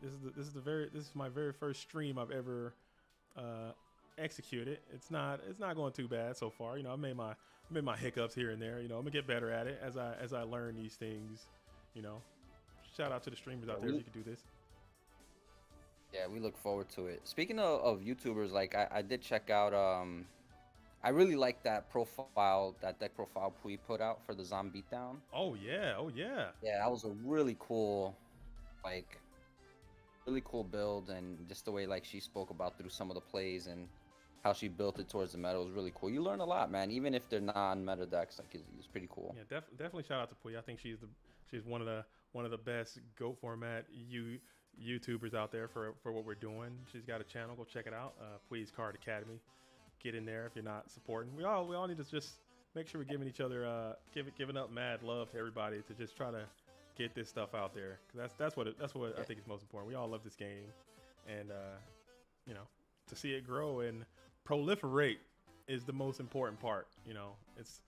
S1: this is my very first stream I've ever executed. It's not going too bad so far. You know, I made my hiccups here and there. You know, I'm gonna get better at it as I learn these things. You know, shout out to the streamers out there if you could do this.
S6: Yeah, we look forward to it. Speaking of YouTubers, like I did check out. I really like that deck profile Pui put out for the Zombie Beatdown.
S1: Oh yeah.
S6: Yeah, that was a really cool build, and just the way like she spoke about through some of the plays and how she built it towards the meta was really cool. You learn a lot, man, even if they're non-meta decks. Like it's pretty cool.
S1: Yeah, definitely shout out to Pui. I think she's one of one of the best GOAT format YouTubers out there for what we're doing. She's got a channel. Go check it out. Please Card Academy. Get in there if you're not supporting. We all need to just make sure we're giving each other giving up mad love to everybody to just try to get this stuff out there. Cause that's what I think is most important. We all love this game, and you know, to see it grow and proliferate is the most important part. You know, it's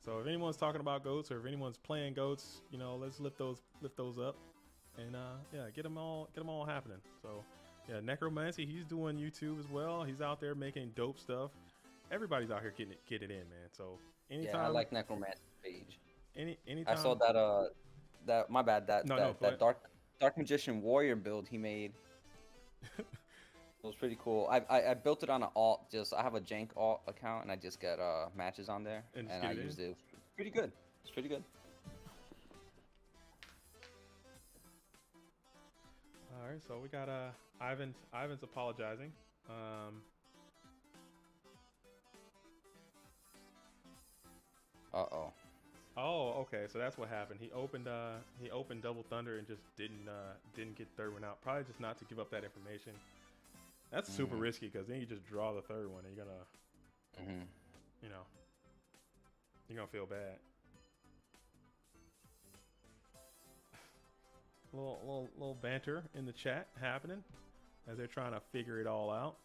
S1: so if anyone's talking about goats or if anyone's playing goats, you know, let's lift those up, and yeah, get them all happening. So yeah, Necromancy, he's doing YouTube as well. He's out there making dope stuff. Everybody's out here getting it in, man. So anytime,
S6: Yeah, I like Necromancy page.
S1: Anytime
S6: I saw that my bad, that dark magician warrior build he made. It was pretty cool. I built it on an alt. I have a jank alt account and I just get matches on there
S1: and
S6: I used it. Pretty good. It's pretty good.
S1: All right, so we got Ivan's apologizing.
S6: Uh-oh.
S1: Oh, okay. So that's what happened. He opened Double Thunder and just didn't get third one out. Probably just not to give up that information. That's super risky because then you just draw the third one and you're gonna, you know, you're gonna feel bad. Little banter in the chat happening as they're trying to figure it all out.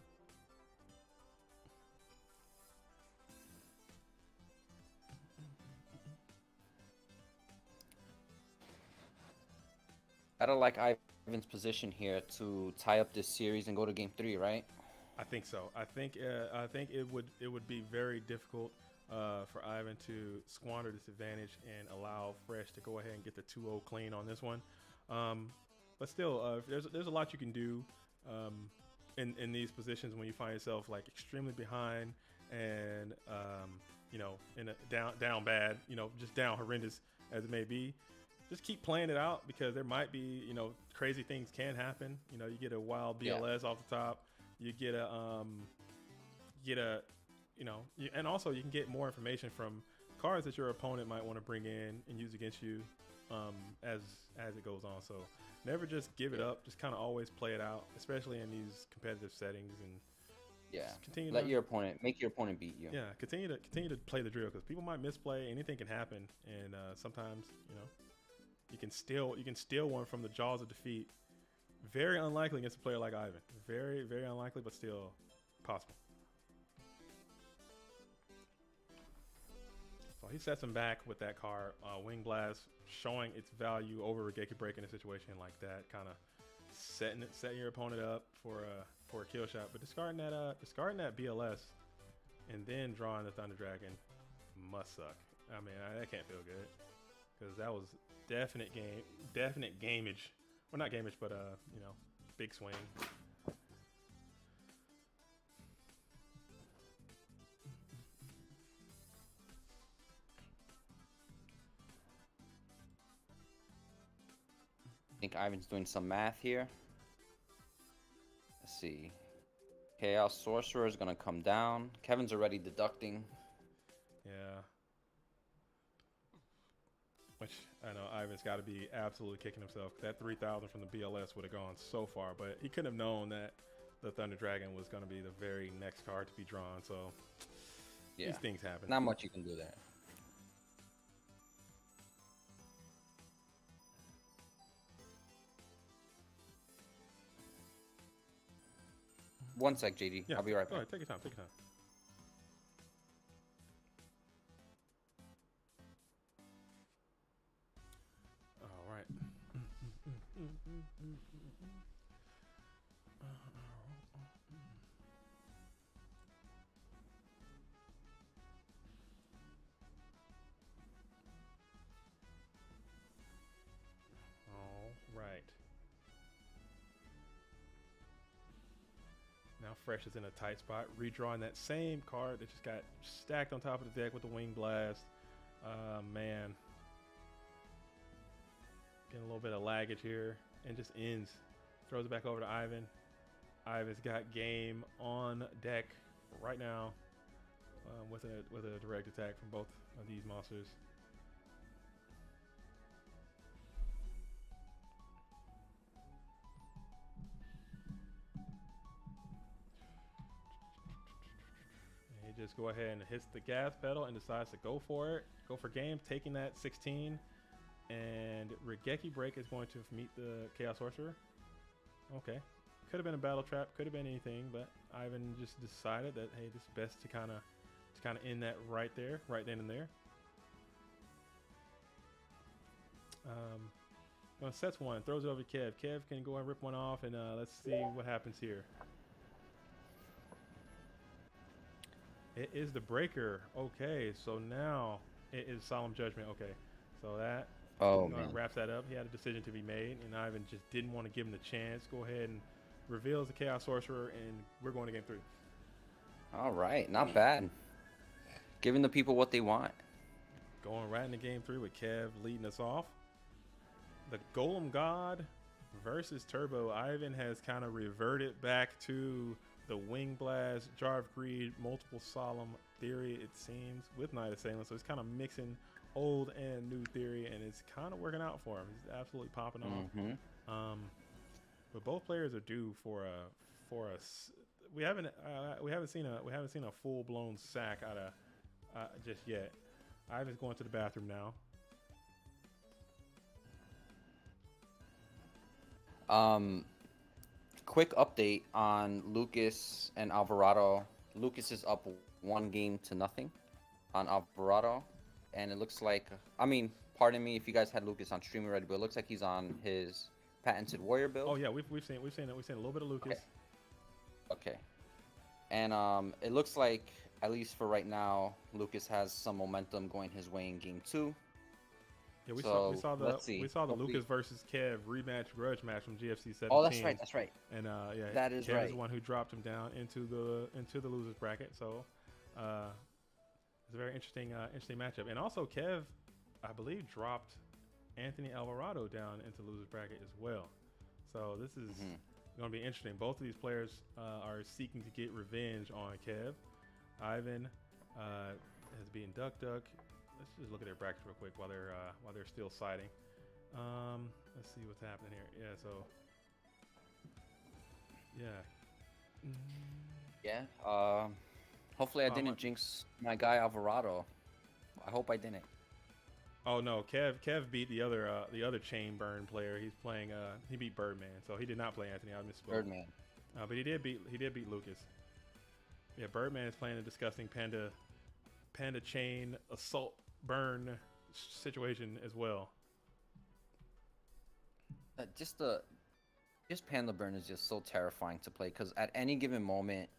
S6: I don't like Ivan's position here to tie up this series and go to game 3, right?
S1: I think so. I think it would be very difficult for Ivan to squander this advantage and allow Fresh to go ahead and get the 2-0 clean on this one. But still, there's a lot you can do in these positions when you find yourself like extremely behind and you know, in a down bad, you know, just down horrendous as it may be. Just keep playing it out because there might be, you know, crazy things can happen. You know, you get a wild BLS off the top. You get a, you know, and also you can get more information from cards that your opponent might want to bring in and use against you as it goes on. So never just give it up. Just kind of always play it out, especially in these competitive settings. And continue
S6: make your opponent beat you.
S1: Yeah, continue to play the drill because people might misplay. Anything can happen, and sometimes, you know, you can steal one from the jaws of defeat. Very unlikely against a player like Ivan. Very, very unlikely, but still possible. So he sets him back with that card, Wing Blast, showing its value over Regeki Break in a situation like that, kind of setting your opponent up for a kill shot. But discarding that BLS and then drawing the Thunder Dragon must suck. I mean, that can't feel good because that was definite gameage. Well, not gameage, but you know, big swing.
S6: I think Ivan's doing some math here. Let's see. Chaos Sorcerer is gonna come down. Kevin's already deducting.
S1: Yeah. Which I know Ivan's got to be absolutely kicking himself. That 3,000 from the BLS would have gone so far, but he couldn't have known that the Thunder Dragon was going to be the very next card to be drawn. So these things happen.
S6: Not much you can do there. One sec, JD.
S1: Yeah.
S6: I'll be right back.
S1: All right, take your time. Take your time. All right. All right. Now Fresh is in a tight spot, redrawing that same card that just got stacked on top of the deck with the Wing Blast. Man. Getting a little bit of laggage here and just ends. Throws it back over to Ivan. Ivan's got game on deck right now with a direct attack from both of these monsters. just go ahead and hits the gas pedal and decides to go for it. Go for game, taking that 16. And Regeki Break is going to meet the Chaos Sorcerer. Okay. Could have been a battle trap, could have been anything, but Ivan just decided that, hey, this is best to kind of end that right there, right then and there. Gonna sets one, throws it over to Kev. Kev can go and rip one off, and let's see what happens here. It is the breaker. Okay, so now it is Solemn Judgment. Okay, so that wraps that up. He had a decision to be made, and Ivan just didn't want to give him the chance. Go ahead and reveals the Chaos Sorcerer, and we're going to game 3.
S6: All right, not bad. Giving the people what they want.
S1: Going right into game 3 with Kev leading us off. The Golem God versus Turbo. Ivan has kind of reverted back to the Wing Blast, Jar of Greed, multiple Solemn theory, it seems, with Night Assailant. So he's kind of mixing old and new theory, and it's kind of working out for him. He's absolutely popping off. But both players are due for a we haven't seen a full blown sack out of just yet. Ivan's going to the bathroom now.
S6: Quick update on Lucas and Alvarado. Lucas is up 1-0 on Alvarado, and it looks like, I mean, pardon me if you guys had Lucas on stream already, but it looks like he's on his patented warrior build.
S1: Oh yeah, we've seen a little bit of Lucas.
S6: Okay. And it looks like, at least for right now, Lucas has some momentum going his way in game 2.
S1: Yeah, we saw the
S6: Hopefully.
S1: Lucas versus Kev rematch grudge match from GFC 17.
S6: Oh, that's right.
S1: And yeah,
S6: that is
S1: Kev
S6: right.
S1: is the one who dropped him down into the losers bracket. So it's a very interesting matchup. And also Kev, I believe, dropped Anthony Alvarado down into losers bracket as well. So this is going to be interesting. Both of these players are seeking to get revenge on Kev. Ivan has beaten Duck Duck. Let's just look at their brackets real quick while they're still siding. Let's see what's happening here. Yeah, so
S6: Yeah. Hopefully I didn't jinx my guy Alvarado. I hope I didn't.
S1: Oh no, Kev beat the other chain burn player. He's playing he beat Birdman, so he did not play Anthony. I misspoke.
S6: Birdman.
S1: But he did beat Lucas. Yeah, Birdman is playing a disgusting panda chain assault burn situation as well.
S6: Just Panda Burn is just so terrifying to play, because at any given moment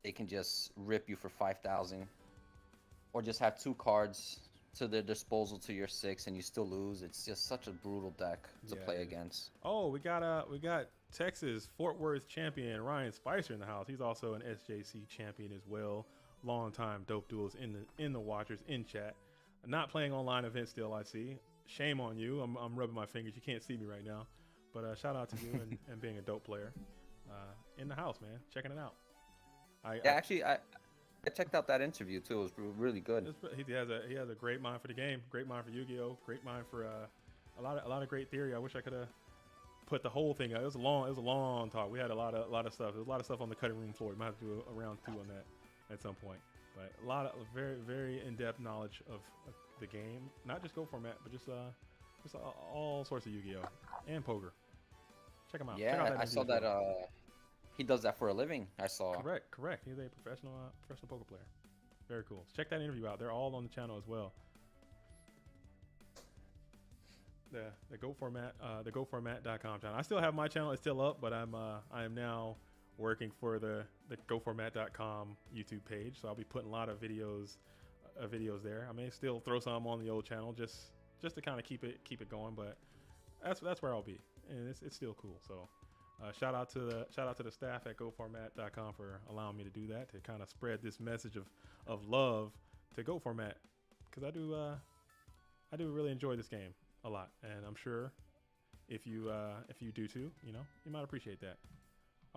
S6: they can just rip you for 5,000, or just have 2 cards to their disposal to your 6 and you still lose. It's just such a brutal deck to play against. Oh, we got Texas Fort Worth champion Ryan Spicer in the house. He's also an SJC champion as well. Long time dope duels in the watchers in chat. Not playing online events still, I see. Shame on you. I'm rubbing my fingers. You can't see me right now, but shout out to you and being a dope player in the house, man. Checking it out. I checked out that interview too. It was really good. He has a great mind for the game. Great mind for Yu-Gi-Oh. Great mind for a lot of great theory. I wish I could have put the whole thing out. It was a long talk. We had a lot of stuff. There's a lot of stuff on the cutting room floor. We might have to do a round 2 on that at some point. But a lot of very, very in-depth knowledge of the game. Not just Go format, but just all sorts of Yu-Gi-Oh and poker. Check him out. Yeah,
S1: Check out that
S6: I saw that he does that for a living. I saw.
S1: Correct. He's a professional poker player. Very cool. Check that interview out. They're all on the channel as well. The Go Format, the GoFormat.com channel. I still have my channel. It's still up, but I am now working for the GoFormat.com YouTube page. So I'll be putting a lot of videos there. I may still throw some on the old channel just to kind of keep it going, but that's where I'll be, and it's still cool. So shout out to the staff at GoFormat.com for allowing me to do that, to kind of spread this message of love to Go Format, because I do really enjoy this game a lot, and I'm sure if you do too, you might appreciate that.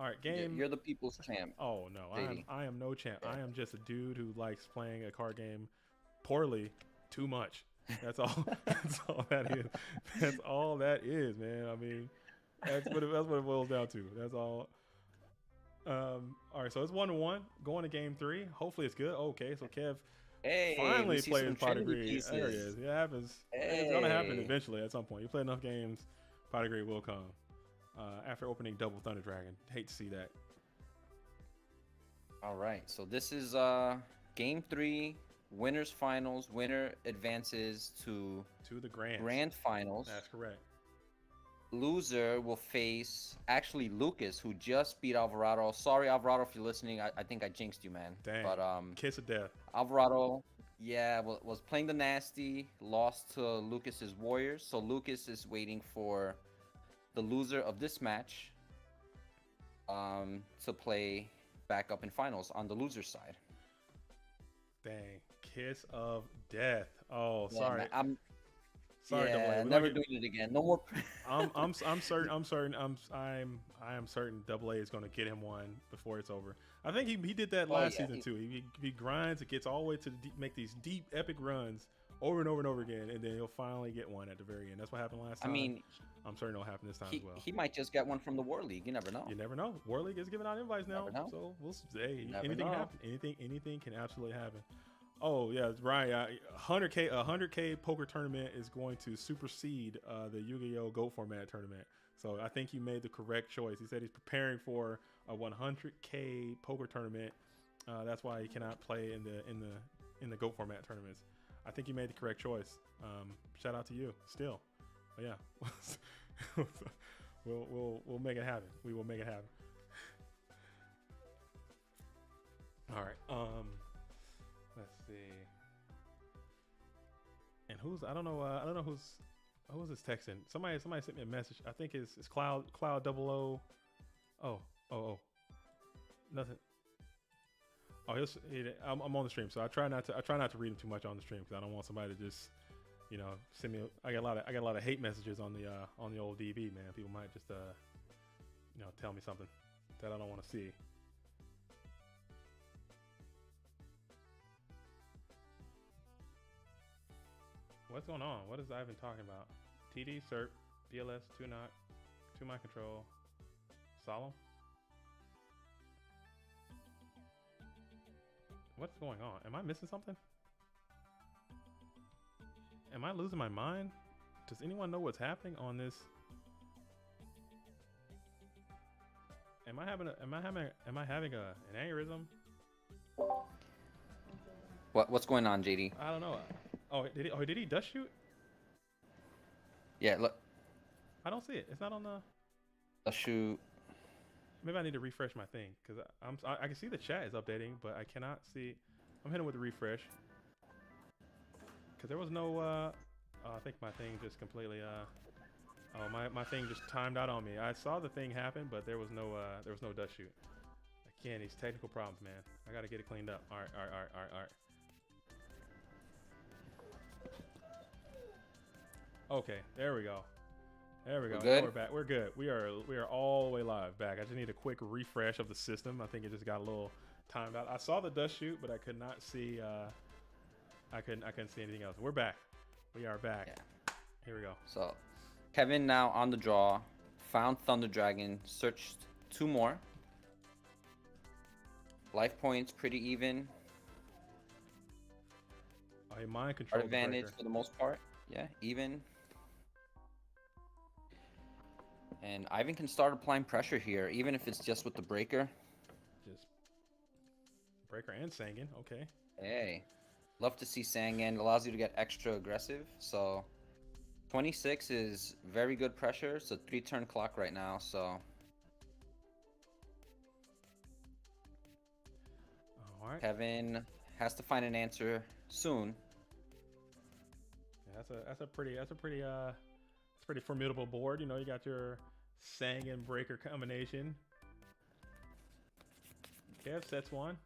S1: All right, game.
S6: You're the people's champ.
S1: Oh no, I am no champ.
S6: Yeah.
S1: I am just a dude who likes playing a card game poorly too much. That's all. That's all that is. That's all that is, man. I mean, that's what it boils down to. That's all. All right, so it's 1-1 going to game 3. Hopefully it's good. Okay, so Kev
S6: Hey,
S1: finally
S6: we see
S1: plays
S6: some
S1: pot
S6: Trinity
S1: degree.
S6: pieces.
S1: There it is. It happens. It's gonna happen
S6: Hey.
S1: eventually at some point. You play enough games, pot degree will come. After opening double Thunder Dragon, hate to see that.
S6: All right, so this is game 3, winners finals. Winner advances to
S1: To the
S6: grand finals.
S1: That's correct.
S6: Loser will face actually Lucas, who just beat Alvarado. Sorry, Alvarado, if you're listening. I think I jinxed you, man.
S1: Dang.
S6: But
S1: Kiss of death.
S6: Alvarado, yeah, was playing the nasty, lost to Lucas's Warriors. So Lucas is waiting for the loser of this match to play back up in finals on the loser side.
S1: Dang. Kiss of death. Oh,
S6: Yeah,
S1: sorry.
S6: man, I'm
S1: Sorry, Double A.
S6: yeah,
S1: We're
S6: never
S1: gonna
S6: doing it again. No more.
S1: I'm certain I am certain Double A is going to get him one before it's over. I think he did that last
S6: yeah,
S1: season too. He grinds, it gets all the way to make these deep epic runs over and over and over again, and then he'll finally get one at the very end. That's what happened last
S6: I
S1: time.
S6: mean,
S1: I'm certain it'll happen this time as well.
S6: he might just get one from the War League. You never know.
S1: You never know. War League is giving out invites now,
S6: Never know.
S1: so we'll say
S6: Never
S1: anything can
S6: know.
S1: happen. Anything can absolutely happen. Oh yeah, Ryan. 100K poker tournament is going to supersede the Yu-Gi-Oh Go format tournament. So I think you made the correct choice. He said he's preparing for a 100K poker tournament. That's why he cannot play in the Go format tournaments. I think you made the correct choice. Shout out to you. Still, but yeah, we'll make it happen. We will make it happen. All right. Let's see. And I don't know who's this texting. Somebody sent me a message. I think it's Cloud 00. Oh. Nothing. Oh, I'm on the stream, so I try not to read them too much on the stream because I don't want somebody to just, send me. I got a lot of hate messages on the old DB, man. People might just tell me something that I don't want to see. What's going on? What is Ivan talking about? TD, SERP, BLS, 2-knock, 2-mind control, Solemn? What's going on? Am I missing something? Am I losing my mind? Does anyone know what's happening on this? Am I having an aneurysm?
S6: What's going on, JD?
S1: I don't know. Did he dust shoot?
S6: Yeah, look,
S1: I don't see it. It's not on the.
S6: a shoot.
S1: Maybe I need to refresh my thing because I can see the chat is updating, but I cannot see. I'm hitting with the refresh because there was no. I think my thing just completely. My thing just timed out on me. I saw the thing happen, but there was no dust shoot. Again, these technical problems, man. I gotta get it cleaned up. All right. Okay, there we go. There we go.
S6: We're good?
S1: Now we're back. We're good. We are all the way live back. I just need a quick refresh of the system. I think it just got a little timed out. I saw the dust shoot, but I could not see. I couldn't see anything else. We're back. We are back.
S6: Yeah.
S1: Here we go.
S6: So, Kevin now on the draw, found Thunder Dragon, searched 2 more. Life points pretty even.
S1: A mind control
S6: Our advantage
S1: breaker.
S6: for the most part. Yeah, even. And Ivan can start applying pressure here, even if it's just with the breaker.
S1: Just breaker and Sangan. Okay.
S6: Hey, love to see Sangan. Allows you to get extra aggressive. So 26 is very good pressure. It's a 3-turn clock right now. So
S1: All right.
S6: Kevin has to find an answer soon.
S1: Yeah, that's a pretty formidable board. You got your Sangan breaker combination. Kev sets one.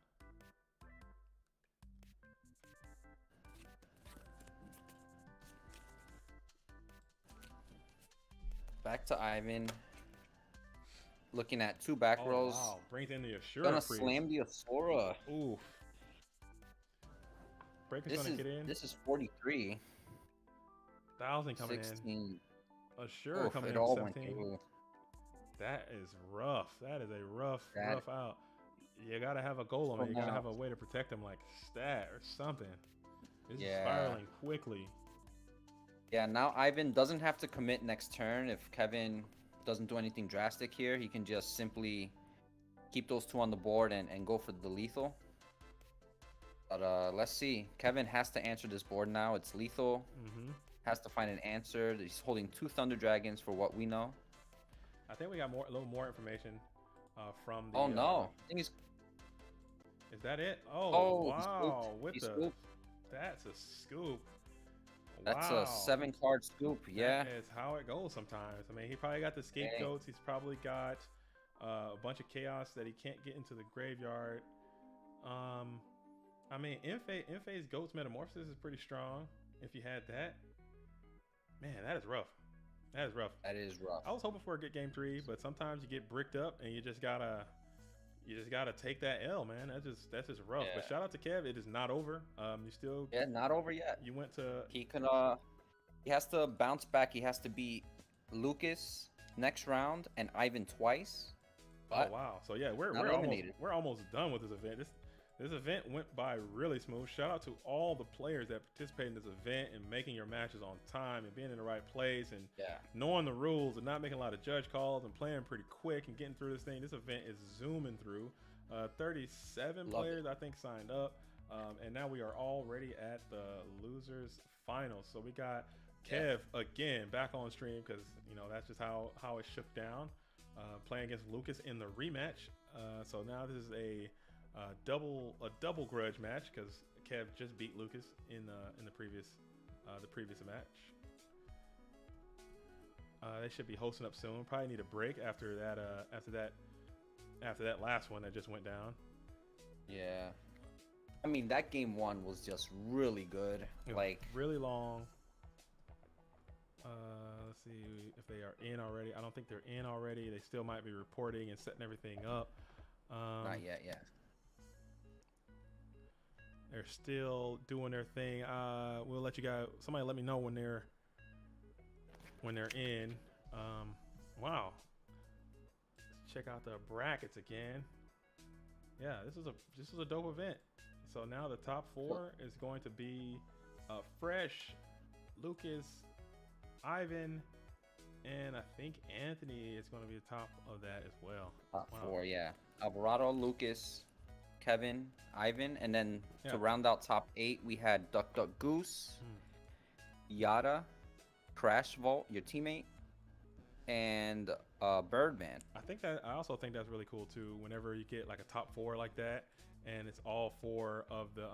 S6: Back to Ivan. Looking at 2 back rows.
S1: Wow. Brings in the Assura
S6: Gonna
S1: freeze.
S6: slam the Asura.
S1: Oof. Breaker's gonna get in.
S6: This is 43.
S1: 1,000 coming
S6: 16.
S1: in. Assura
S6: Oof,
S1: coming
S6: it
S1: in
S6: all went
S1: 17.
S6: through.
S1: That is rough. That is a rough
S6: That-
S1: out. You gotta have a goal on
S6: So
S1: it. You gotta
S6: now-
S1: have a way to protect him, like stat or something. This is
S6: Yeah.
S1: spiraling quickly.
S6: Yeah, now Ivan doesn't have to commit next turn. If Kevin doesn't do anything drastic here, he can just simply keep those 2 on the board and go for the lethal. But let's see. Kevin has to answer this board now. It's lethal. Has to find an answer. He's holding 2 Thunder Dragons for what we know.
S1: I think we got a little more information from the.
S6: Oh no! I think he's.
S1: Is that it? Oh,
S6: Oh, he
S1: wow!
S6: scooped.
S1: With
S6: He
S1: the.
S6: scooped.
S1: That's a scoop.
S6: That's
S1: Wow.
S6: a 7-card scoop. Yeah.
S1: That is how it goes sometimes. I mean, he probably got the scapegoats. He's probably got a bunch of chaos that he can't get into the graveyard. I mean, Enfei's Goat's Metamorphosis is pretty strong. If you had that, man, that is rough. That is rough.
S6: That is rough.
S1: I was hoping for a good game 3, but sometimes you get bricked up and you just gotta take that L, man. That's just rough.
S6: Yeah.
S1: But shout out to Kev. It is not over. You still.
S6: Yeah, not over yet.
S1: You went to.
S6: He can. He has to bounce back. He has to beat Lucas next round and Ivan twice. But
S1: Oh wow! So yeah, we're
S6: not eliminated.
S1: almost done with this event. This event went by really smooth. Shout out to all the players that participate in this event and making your matches on time and being in the right place and
S6: Yeah.
S1: knowing the rules and not making a lot of judge calls and playing pretty quick and getting through this thing. This event is zooming through. 37
S6: Love
S1: players I think signed up, and now we are already at the losers finals. So we got Kev again back on stream because that's just how it shook down. Playing against Lucas in the rematch. So now this is a double grudge match because Kev just beat Lucas in the previous match. They should be hosting up soon. Probably need a break after that last one that just went down.
S6: Yeah. I mean, that game 1 was just really good.
S1: It was
S6: Like,
S1: really long. Let's see if they are in already. I don't think they're in already. They still might be reporting and setting everything up.
S6: not yet. Yeah.
S1: They're still doing their thing. We'll let you guys. Somebody let me know when they're in. Wow. Let's check out the brackets again. Yeah, this is a dope event. So now the top 4 is going to be Fresh, Lucas, Ivan, and I think Anthony is going to be the top of that as well.
S6: Top
S1: Wow.
S6: 4, yeah. Alvarado, Lucas, Kevin, Ivan, and then
S1: Yeah.
S6: to round out top 8, we had Duck Duck Goose, Yada, Crash Vault, your teammate, and Birdman.
S1: I also think that's really cool too. Whenever you get like a top 4 like that, and it's all 4 of the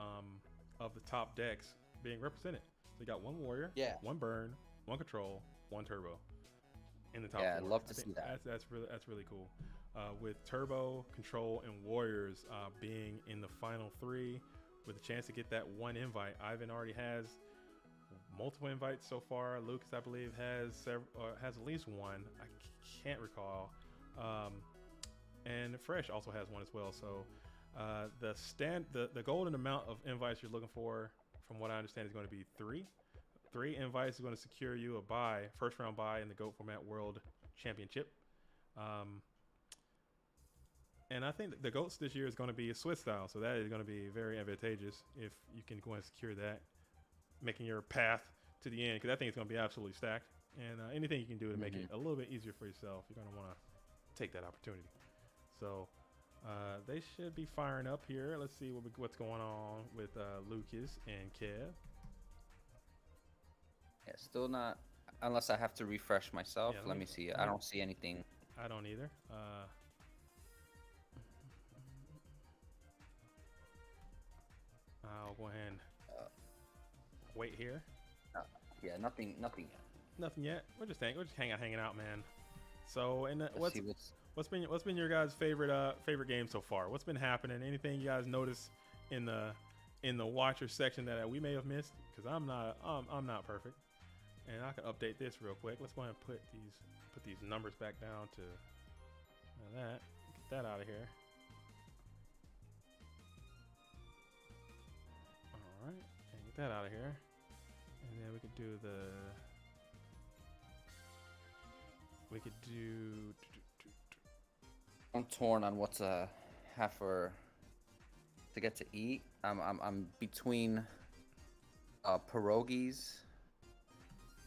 S1: top decks being represented. So you got 1 warrior,
S6: Yeah.
S1: 1 burn, 1 control, 1 turbo in the top
S6: Yeah,
S1: 4.
S6: I'd love to
S1: I think
S6: see that.
S1: That's really cool. With turbo, control, and warriors being in the final 3, with a chance to get that 1 invite. Ivan already has multiple invites so far. Lucas, I believe, has at least 1. I can't recall. And Fresh also has 1 as well. So the golden amount of invites you're looking for, from what I understand, is going to be 3. 3 invites is going to secure you a first round bye in the GOAT Format World Championship. And I think the GOATs this year is going to be a Swiss style, so that is going to be very advantageous if you can go and secure that, making your path to the end, because I think it's going to be absolutely stacked. And anything you can do to make it a little bit easier for yourself, you're going to want to take that opportunity. So they should be firing up here. Let's see what's going on with Lucas and Kev.
S6: Yeah, still not, unless I have to refresh myself.
S1: Yeah,
S6: Let me see. I don't see anything.
S1: I don't either. I'll go ahead and wait here.
S6: Yeah, nothing yet.
S1: Nothing yet. We're just hanging out, man. So, and
S6: Let's see
S1: what's been your guys' favorite game so far? What's been happening? Anything you guys notice in the watcher section that we may have missed? Because I'm not perfect, and I can update this real quick. Let's go ahead and put these numbers back down to that. Get that out of here. All right, and get that out of here, and then we could do
S6: I'm torn on what to have for to get to eat. I'm between pierogies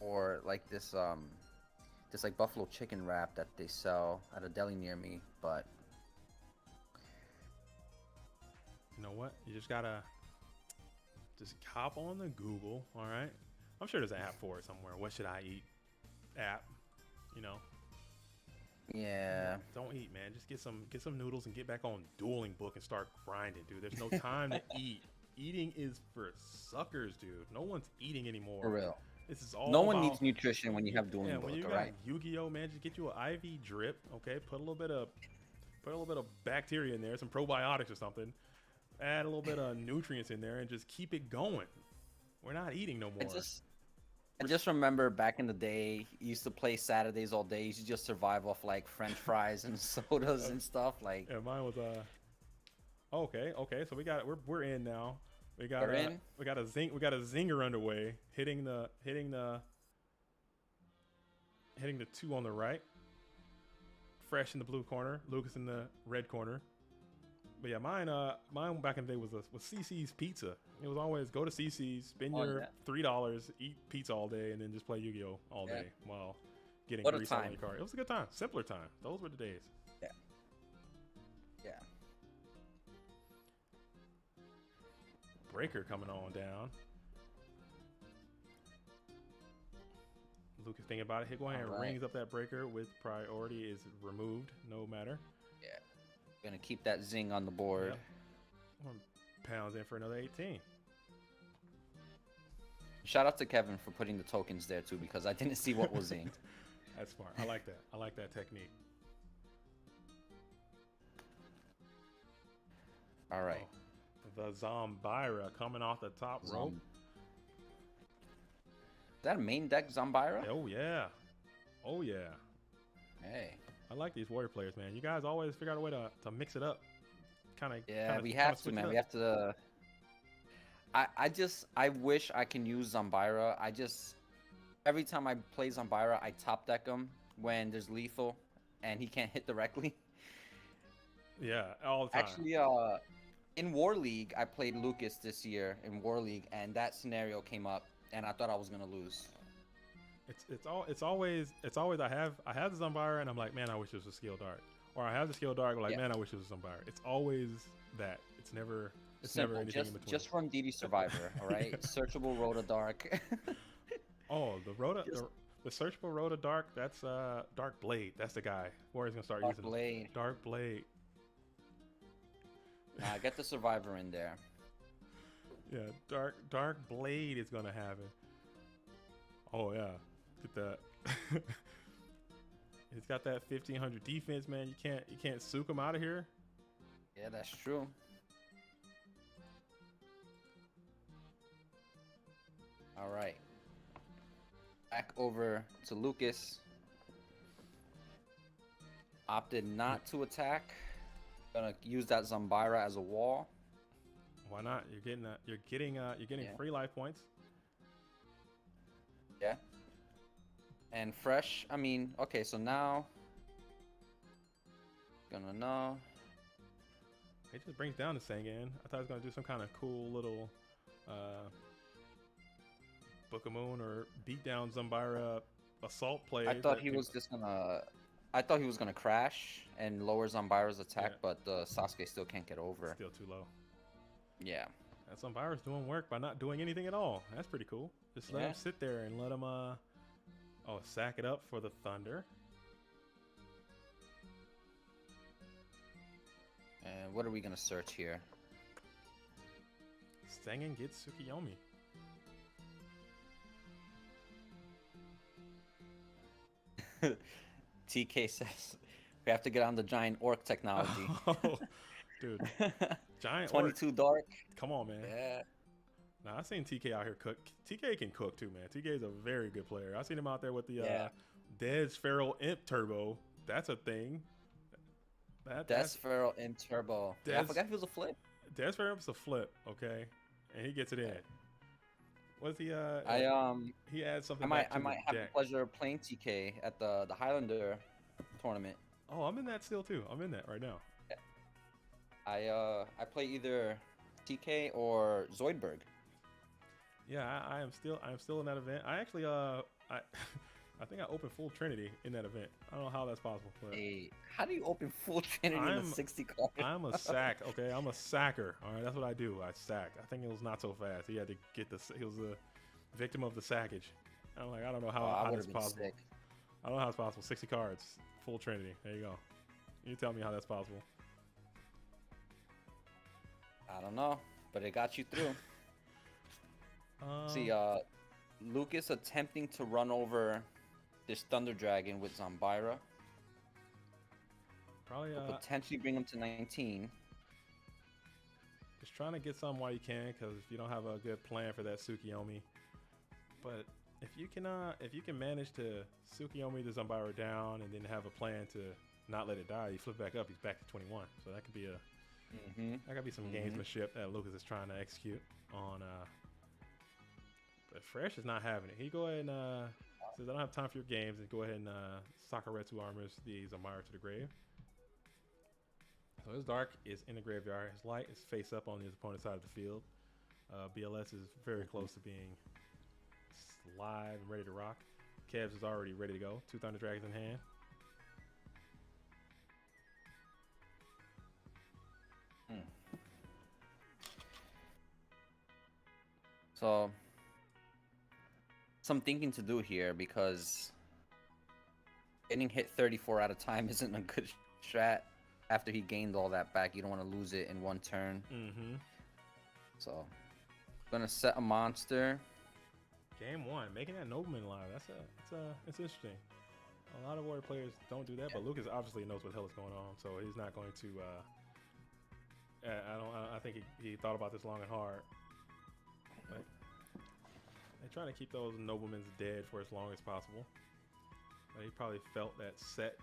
S6: or like this like buffalo chicken wrap that they sell at a deli near me, but
S1: You know what? You just gotta just hop on the Google. All right. I'm sure there's an app for it somewhere. What should I eat? App. You know.
S6: yeah.
S1: Don't eat, man. Just get some noodles and get back on Dueling Book and start grinding, dude. There's no time to eat. Eating is for suckers, dude. No one's eating anymore.
S6: For real.
S1: This is all
S6: No one
S1: about-
S6: needs nutrition when you have Dueling
S1: Yeah,
S6: Book,
S1: when you got
S6: alright?
S1: Yu-Gi-Oh, man, just get you an IV drip, okay? Put a little bit of bacteria in there, some probiotics or something. Add a little bit of nutrients in there and just keep it going. We're not eating no more.
S6: I just remember back in the day, you used to play Saturdays all day. You used to just survive off like French fries and sodas and stuff. Like,
S1: Yeah, mine was okay. So we're in now. We got
S6: We're in?
S1: we got a zinger underway, hitting the two on the right. Fresh in the blue corner, Lucas in the red corner. But yeah, mine back in the day was CC's Pizza. It was always go to CC's, spend
S6: Oh,
S1: your
S6: yeah.
S1: $3, eat pizza all day, and then just play Yu-Gi-Oh all
S6: Yeah.
S1: day while getting
S6: What a
S1: grease on
S6: time.
S1: your card. It was a good time, simpler time. Those were the days.
S6: yeah.
S1: Breaker coming on down. Lucas thinking about it. He go ahead and
S6: All right.
S1: rings up that breaker with priority is removed, no matter.
S6: Gonna keep that zing on the board.
S1: Yep. One pounds in for another 18.
S6: Shout out to Kevin for putting the tokens there too, because I didn't see what was zinged.
S1: That's smart. I like that. I like that technique.
S6: All right.
S1: Oh, the Zombira coming off the top rope.
S6: Is that a main deck Zombira?
S1: Oh yeah. Oh yeah.
S6: Hey.
S1: I like these warrior players, man. You guys always figure out a way to mix it up. Kind of.
S6: Yeah, we have to, man. We have to. I wish I can use Zombira. Every time I play Zombira, I top deck him when there's lethal, and he can't hit directly.
S1: Yeah, all the time.
S6: Actually, in War League, I played Lucas this year in War League, and that scenario came up, and I thought I was gonna lose.
S1: It's always I have the Zombira and I'm like, man, I wish this was Skill Dark. Or I have the Skill Dark, like,
S6: Yeah.
S1: man, I wish this was Zombira. It's always that. It's never
S6: Simple.
S1: anything in between.
S6: Just run DD Survivor, all right? Searchable Rhoda Dark.
S1: Oh, the searchable Rhoda Dark, that's Dark Blade. That's the guy. Warrior's gonna start
S6: Dark
S1: using
S6: Blade.
S1: Dark Blade.
S6: Get the Survivor in there.
S1: Yeah, Dark Blade is gonna have it. Oh yeah. Get that. He's got that 1500 defense, man. You can't sook him out of here.
S6: Yeah, that's true. All right. Back over to Lucas. Opted not to attack. Gonna use that Zombira as a wall.
S1: Why not? You're getting
S6: Yeah.
S1: free life points.
S6: Yeah. And fresh. I mean, okay, so now gonna know.
S1: It just brings down the Sangan. I thought I was gonna do some kind of cool little Book of Moon or beat down Zombira assault play.
S6: I thought he was just gonna. I thought he was gonna crash and lower Zombira's attack,
S1: Yeah.
S6: but Sasuke still can't get over.
S1: Still too low.
S6: Yeah.
S1: And Zombira's doing work by not doing anything at all. That's pretty cool. Just let
S6: Yeah.
S1: him sit there and let him sack it up for the Thunder.
S6: And what are we gonna search here?
S1: Sangan gets Tsukiyomi.
S6: TK says we have to get on the giant orc technology.
S1: Oh, dude. Giant
S6: 22 dark.
S1: Come on, man.
S6: Yeah.
S1: Now I seen TK out here cook. TK can cook too, man. TK is a very good player. I seen him out there with the
S6: Yeah.
S1: Dez Feral Imp Turbo. That's a thing.
S6: That's Feral in Turbo. Yeah, I
S1: Des-
S6: forgot he was a flip.
S1: Dez Feral Imp's a flip, okay, and he gets it in. What's he? He adds something.
S6: I might
S1: back to
S6: have
S1: the
S6: the
S1: deck.
S6: pleasure of playing TK at the Highlander tournament.
S1: Oh, I'm in that still too. I'm in that right now.
S6: I play either TK or Zoidberg.
S1: Yeah, I'm still in that event. I actually I think I opened full Trinity in that event. I don't know how that's possible, but
S6: Hey, how do you open full Trinity in
S1: I'm-
S6: a 60 card?
S1: I'm a sack. Okay, I'm a sacker. All right, that's what I do. I sack. I think it was not so fast. He had to get the. He was a victim of the sackage. I'm like, I don't know how,
S6: I
S1: how
S6: would
S1: that's
S6: have been
S1: possible.
S6: sick.
S1: I don't know how it's possible. 60 cards, full Trinity. There you go. You tell me how that's possible.
S6: I don't know, but it got you through. See, Lucas attempting to run over this Thunder Dragon with Zombira.
S1: Probably
S6: Will potentially bring him to 19.
S1: just trying to get some while you can, because if you don't have a good plan for that Tsukiyomi, but if you can manage to Tsukiyomi the Zombira down and then have a plan to not let it die, you flip back up, he's back to 21. So that could be a that could be some gamesmanship that Lucas is trying to execute on. But Fresh is not having it. He go ahead and says, I don't have time for your games, and go ahead and Sakuretsu armors the Zombira to the grave. So his dark is in the graveyard. His light is face up on his opponent's side of the field. BLS is very close to being live and ready to rock. Kevs is already ready to go. 2 Thunder Dragons in hand.
S6: So, some thinking to do here, because getting hit 34 at a time isn't a good strat. After he gained all that back, you don't want to lose it in one turn. So, gonna set a monster.
S1: Game 1, making that Nobleman live. It's interesting. A lot of Warrior players don't do that, but Lucas obviously knows what the hell is going on, so he's not going to. I think he thought about this long and hard. But they're trying to keep those Noblemans dead for as long as possible. But he probably felt that set.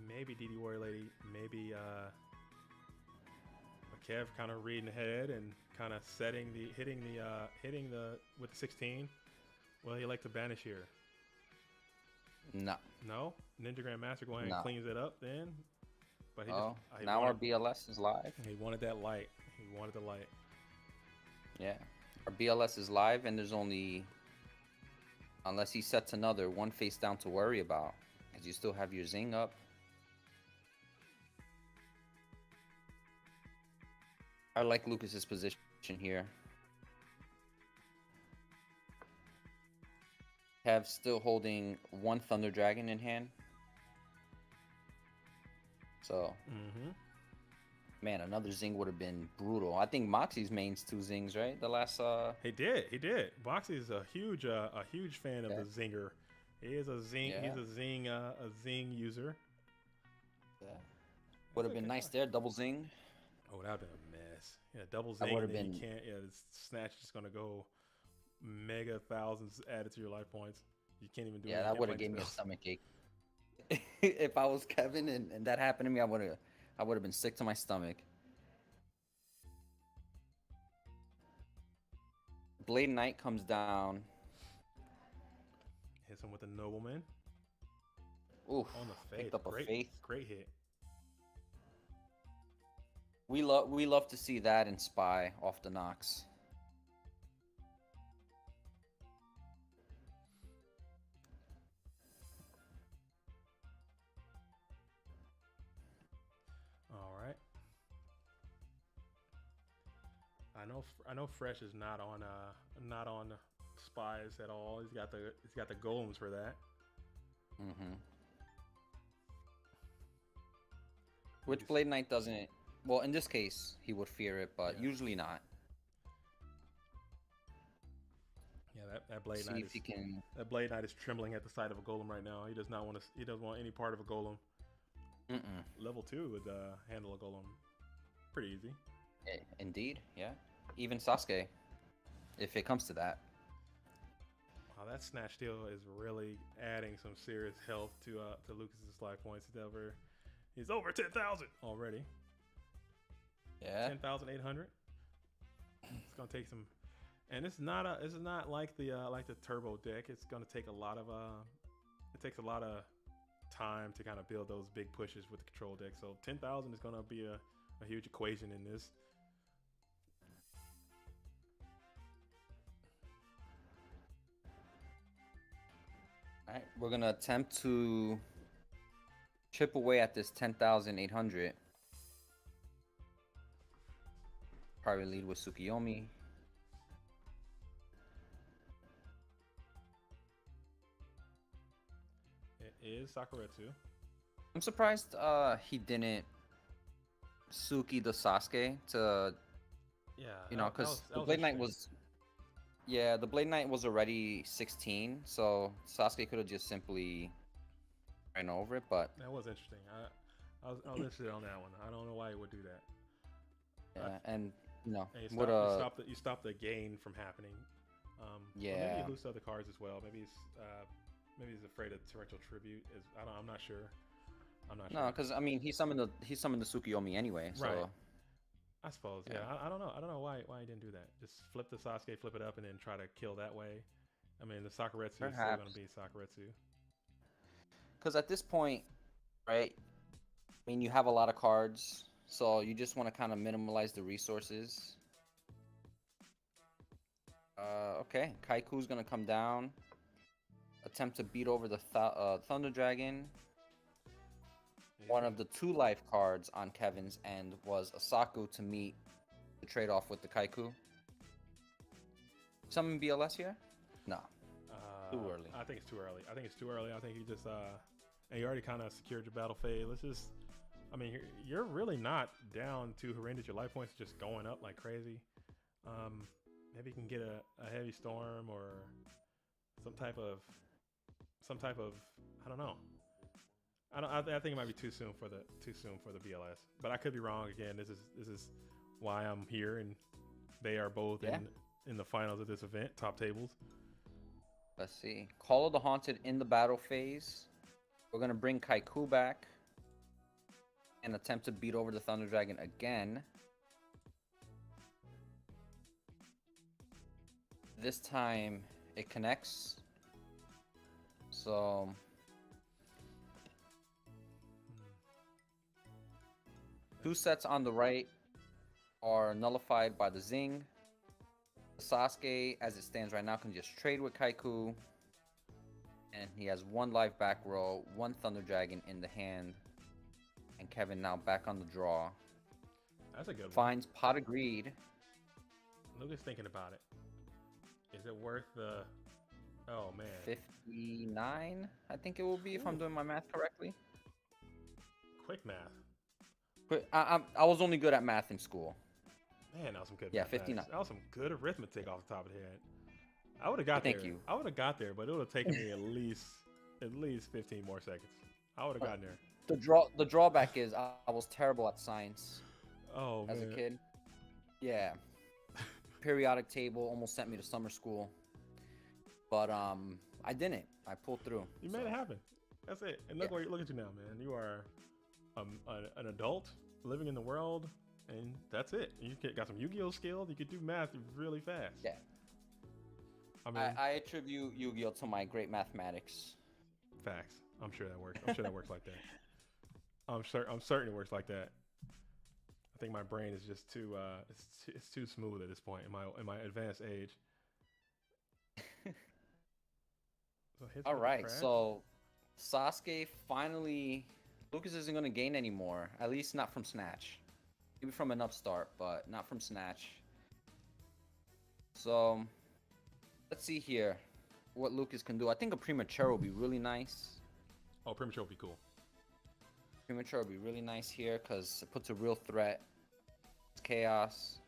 S1: Maybe DD Warrior Lady, maybe Kev kind of reading ahead and kind of hitting the with the 16. Well, he like to banish here.
S6: No.
S1: No, Ninja Grandmaster going and cleans it up then. But he
S6: now
S1: just,
S6: our BLS is live.
S1: He wanted that light. He wanted the light.
S6: Yeah, our BLS is live, and there's only, unless he sets another, one face down to worry about, because you still have your Zing up. I like Lucas's position here. Have still holding 1 Thunder Dragon in hand. So, man, another Zing would have been brutal. I think Moxie's main's 2 Zings, right? The last
S1: He did. Moxie's a huge fan of the Zinger. He is a Zing.
S6: Yeah.
S1: He's a Zing user.
S6: Yeah. Would have been nice there, double Zing.
S1: Oh, that would have been a mess. Yeah, double Zing.
S6: would
S1: And
S6: have
S1: then
S6: been.
S1: you can't. Yeah, this Snatch is gonna go mega thousands added to your life points. You can't even do.
S6: Yeah, that would have given me a stomach ache. If I was Kevin and that happened to me, I would have been sick to my stomach. Blade Knight comes down.
S1: Hits him with a Nobleman.
S6: Oof,
S1: On the face.
S6: picked up a Faith.
S1: Great hit.
S6: We love to see that in Spy off the Nox.
S1: All right. I know Fresh is not on Spies at all. He's got the golems for that.
S6: Which Blade Knight doesn't. Well, in this case, he would fear it, but usually not.
S1: Yeah, that Blade
S6: See
S1: Knight
S6: if he can.
S1: that Blade Knight is trembling at the sight of a golem right now. He does not want to. He doesn't want any part of a golem. Level 2 would handle a golem pretty easy.
S6: Indeed, yeah. Even Sasuke, if it comes to that.
S1: Wow, that Snatch steal is really adding some serious health to Lucas's life points. He's over 10,000 already.
S6: Yeah.
S1: 10,800. It's gonna take some, and this is not like the turbo deck. It's gonna take a lot of time to kind of build those big pushes with the control deck. So 10,000 is going to be a huge equation in this.
S6: All right, we're gonna attempt to chip away at this 10,800. Probably lead with Tsukiyomi.
S1: It is Sakuretsu.
S6: I'm surprised he didn't Suki the Sasuke to,
S1: Yeah,
S6: you know, because the Blade Knight was, yeah, the Blade Knight was already 16, so Sasuke could have just simply ran over it, but
S1: that was interesting. I was interested on that one. I don't know why he would do that.
S6: yeah, and you know,
S1: And
S6: what
S1: you stop the gain from happening.
S6: Yeah.
S1: Maybe he loses other cards as well. Maybe he's afraid of torrential tribute. I'm not sure.
S6: No, because I mean he summoned the Tsukiyomi anyway. So.
S1: Right. I suppose. Yeah. I don't know. I don't know why he didn't do that. Just flip the Sasuke, flip it up, and then try to kill that way. I mean, the Sakuretsu is still going to be Sakuretsu.
S6: Because at this point, right? I mean, you have a lot of cards, so you just want to kind of minimalize the resources. Okay, Kaiku's gonna come down, attempt to beat over the Thunder Dragon. Yeah. One of the 2 life cards on Kevin's end was a Saku to meet the trade-off with the Kaiku. Summon BLS here? No. Too early.
S1: I think it's too early. I think he just and you already kind of secured your battle phase. Let's just, I mean, you're really not down too horrendous. Your life points are just going up like crazy. Maybe you can get a heavy storm or some type of I don't know. I think it might be too soon for the BLS, but I could be wrong. Again, this is why I'm here, and they are both in the finals of this event, top tables.
S6: Let's see. Call of the Haunted in the battle phase. We're gonna bring Kaiku back and attempt to beat over the Thunder Dragon again. This time it connects. So 2 sets on the right are nullified by the Zing. Sasuke, as it stands right now, can just trade with Kaiku. And he has 1 life back row, 1 Thunder Dragon in the hand. And Kevin now back on the draw.
S1: That's a good one.
S6: Finds Pot of Greed.
S1: Lucas thinking about it. Is it worth the... Oh, man.
S6: 59, I think it will be, if I'm doing my math correctly.
S1: Quick math.
S6: But I was only good at math in school.
S1: Man, that was some good.
S6: Yeah, 59.
S1: That was some good arithmetic off the top of the head. I would have got there.
S6: Thank you.
S1: I would have got there, but it would have taken me at least 15 more seconds. I would have gotten there.
S6: The drawback is I was terrible at science.
S1: Oh,
S6: as
S1: man.
S6: a kid. Yeah. Periodic table almost sent me to summer school, but I didn't. I pulled through.
S1: You made it happen. That's it. And look at you now, man. You are an adult living in the world. And that's it. You got some Yu-Gi-Oh skills. You could do math really fast.
S6: Yeah.
S1: I mean,
S6: I attribute Yu-Gi-Oh to my great mathematics.
S1: Facts. I'm sure that works. I'm sure that works like that. I'm certain it works like that. I think my brain is just too it's too smooth at this point in my advanced age.
S6: All right. So Sasuke finally, Lucas isn't going to gain anymore. At least not from Snatch. Maybe from an upstart, but not from Snatch. So, let's see here what Lucas can do. I think a Premature will be really nice.
S1: Oh, Premature would be cool.
S6: Premature would be really nice here because it puts a real threat. It's chaos.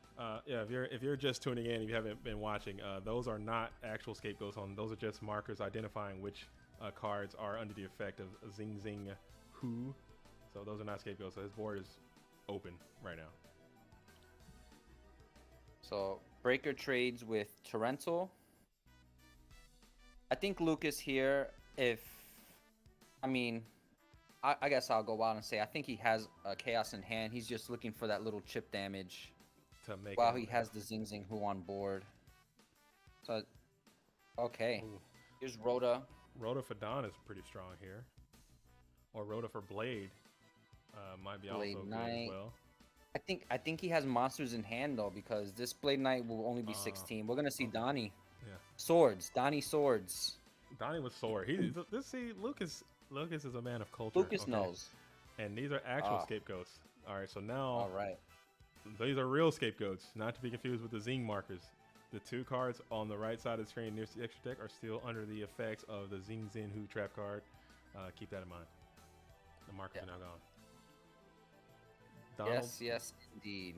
S1: Yeah, if you're just tuning in, if you haven't been watching, those are not actual scapegoats on. Those are just markers identifying which cards are under the effect of Zing Zing Hu. So those are not scapegoats. So his board is open right now.
S6: So Breaker trades with Torrential. I think Lucas here, I guess I'll go out and say I think he has Chaos in hand. He's just looking for that little chip damage
S1: to make
S6: while he has the Zing Zing Hu on board. So, okay. Ooh. Here's Rhoda.
S1: Rhoda Fadon is pretty strong here. or Rhoda for Blade might be
S6: Blade
S1: also good
S6: Knight.
S1: as well.
S6: I think he has monsters in hand though, because this Blade Knight will only be 16. We're gonna see Donnie.
S1: Yeah.
S6: Swords. Donnie Swords.
S1: Donnie with sword. Lucas is a man of culture.
S6: Lucas
S1: okay?
S6: knows.
S1: And these are actual scapegoats. All right, so now
S6: All right.
S1: these are real scapegoats, not to be confused with the zing markers. The 2 cards on the right side of the screen nearest the extra deck are still under the effects of the Zing Zin Hu trap card. Keep that in mind. The markers are now gone. Donald,
S6: Yes, indeed.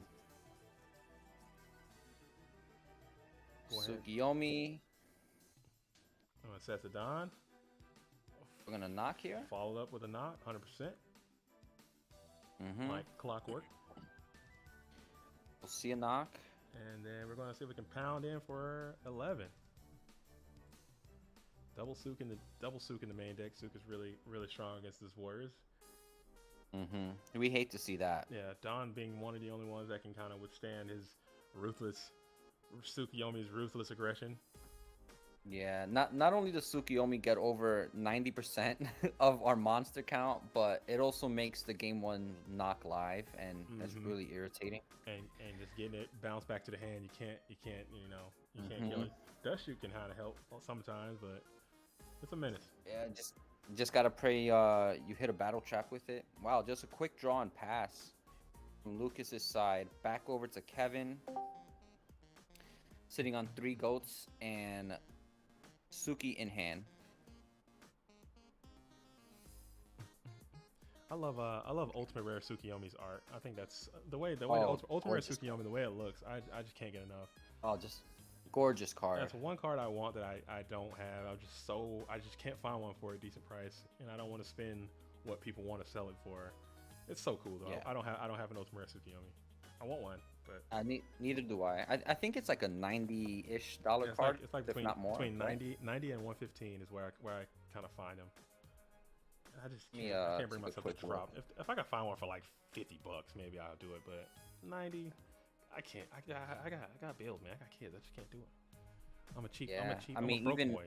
S1: Go ahead.
S6: Tsukiyomi.
S1: I'm gonna set the Don.
S6: We're gonna knock here.
S1: Followed up with a knock, 100%.
S6: Mm-hmm.
S1: Like clockwork.
S6: We'll see a knock.
S1: And then we're gonna see if we can pound in for 11. Double Sook in the main deck. Sook is really strong against this Warriors.
S6: Mm-hmm. We hate to see that.
S1: Yeah, Don being one of the only ones that can kind of withstand his Tsukiyomi's ruthless aggression.
S6: Yeah, not only does Tsukiyomi get over 90% of our monster count, but it also makes the game 1 knock live, and that's really irritating.
S1: And just getting it bounced back to the hand, you can't kill it. Dust Shoot can kind of help sometimes, but it's a menace.
S6: Yeah, just gotta pray you hit a battle trap with it. Wow, just a quick draw and pass from Lucas's side. Back over to Kevin, sitting on 3 goats and Suki in hand.
S1: I love Ultimate Rare Tsukiyomi's art. I think that's the way the
S6: Oh,
S1: Ultimate Rare
S6: gorgeous.
S1: Tsukiyomi, the way it looks. I just can't get enough.
S6: Oh, just gorgeous card.
S1: That's one card I want that I don't have. I just can't find one for a decent price, and I don't want to spend what people want to sell it for. It's so cool though.
S6: Yeah.
S1: I don't have an Ultimate Rare Tsukiyomi. I want one, but
S6: Neither do I. I think it's like a $90-ish card,
S1: it's like
S6: if
S1: between
S6: not more.
S1: between
S6: right?
S1: 90 and 115 is where I kind of find them. I just can't,
S6: Yeah,
S1: I can't bring
S6: take a
S1: myself to
S6: quick
S1: drop. If I could find one for like $50, maybe I'll do it. But 90, I can't. I got bills, man. I got kids. I just can't do it. I'm a cheap.
S6: Yeah,
S1: I'm a broke
S6: even
S1: boy.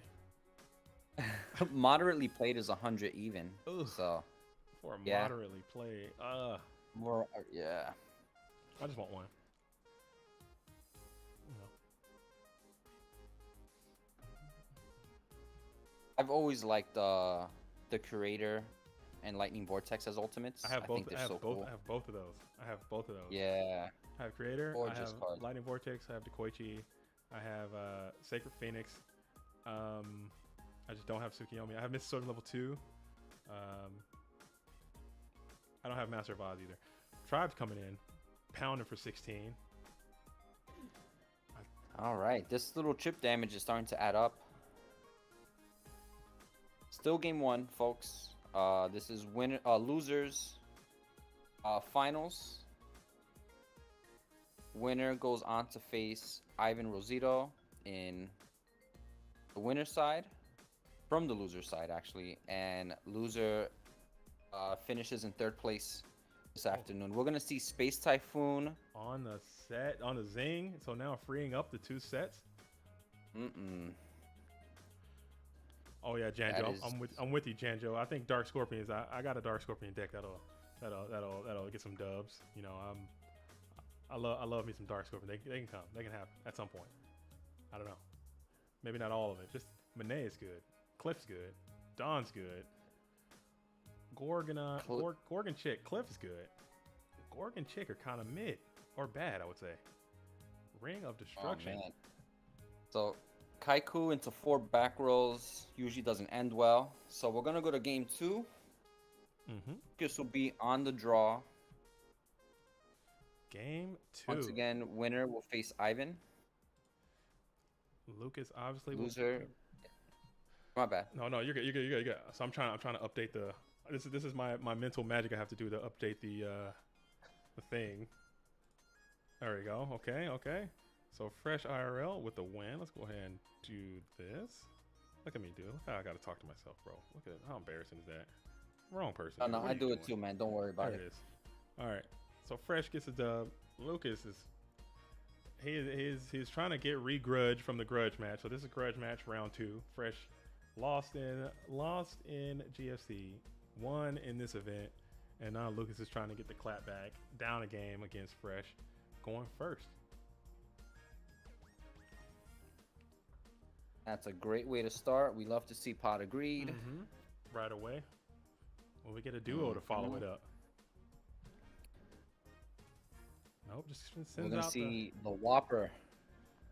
S6: moderately played is 100 even.
S1: Ugh.
S6: So
S1: For a
S6: yeah.
S1: moderately played.
S6: more, yeah.
S1: I just want one. You know.
S6: I've always liked the Curator and Lightning Vortex as ultimates.
S1: I have both.
S6: think they're so cool.
S1: I have both of those. I have both of those.
S6: Yeah.
S1: I have Creator. I
S6: Gorgeous
S1: have
S6: card.
S1: Lightning Vortex. I have Dekoichi. I have Sacred Phoenix. I just don't have Tsukiyomi. I have Mr. Sword level 2. I don't have Master of Oz either. Tribe's coming in, pounding for 16.
S6: All right. This little chip damage is starting to add up. Still game 1, folks. This is losers finals. Winner goes on to face Ivan Rosito in the winner's side, from the loser side actually, and loser finishes in 3rd place this afternoon. We're gonna see Space Typhoon
S1: On the set, on the Zing. So now freeing up the 2 sets. Oh yeah, Janjo.
S6: That is-
S1: I'm with you, Janjo. I think Dark Scorpions. I got a Dark Scorpion deck that'll get some dubs. You know, I love me some Dark Scorpion. They can come. They can have at some point. I don't know. Maybe not all of it. Just Monet is good. Cliff's good. Dawn's good. Gorgon Chick. Cliff is good. Gorgon Chick are kind of mid or bad, I would say. Ring of Destruction.
S6: Oh, man. So Kaiku into 4 back rolls usually doesn't end well. So we're gonna go to game 2. This will be on the draw.
S1: Game 2.
S6: Once again, winner will face Ivan.
S1: Lucas obviously
S6: Loser. My bad.
S1: No, you're good. So I'm trying to update the. This is my mental magic I have to do to update the thing. There we go. Okay. So fresh IRL with the win. Let's go ahead and do this. Look at me, dude. Look how I gotta talk to myself, bro. Look at how embarrassing is that? Wrong person.
S6: Oh, no,
S1: What are
S6: I
S1: you
S6: do it
S1: doing?
S6: too, man. Don't worry about
S1: There
S6: it.
S1: it is. All right. So fresh gets a dub. Lucas is. He's trying to get re-grudge from the grudge match. So this is grudge match round 2. Fresh lost in GFC, won in this event, and now Lucas is trying to get the clap back down a game against Fresh, going first.
S6: That's a great way to start. We love to see pot agreed.
S1: Mm-hmm. Right away. Well, we get a duo to follow it up. Nope, just
S6: We're
S1: sends
S6: gonna
S1: out
S6: see the Whopper.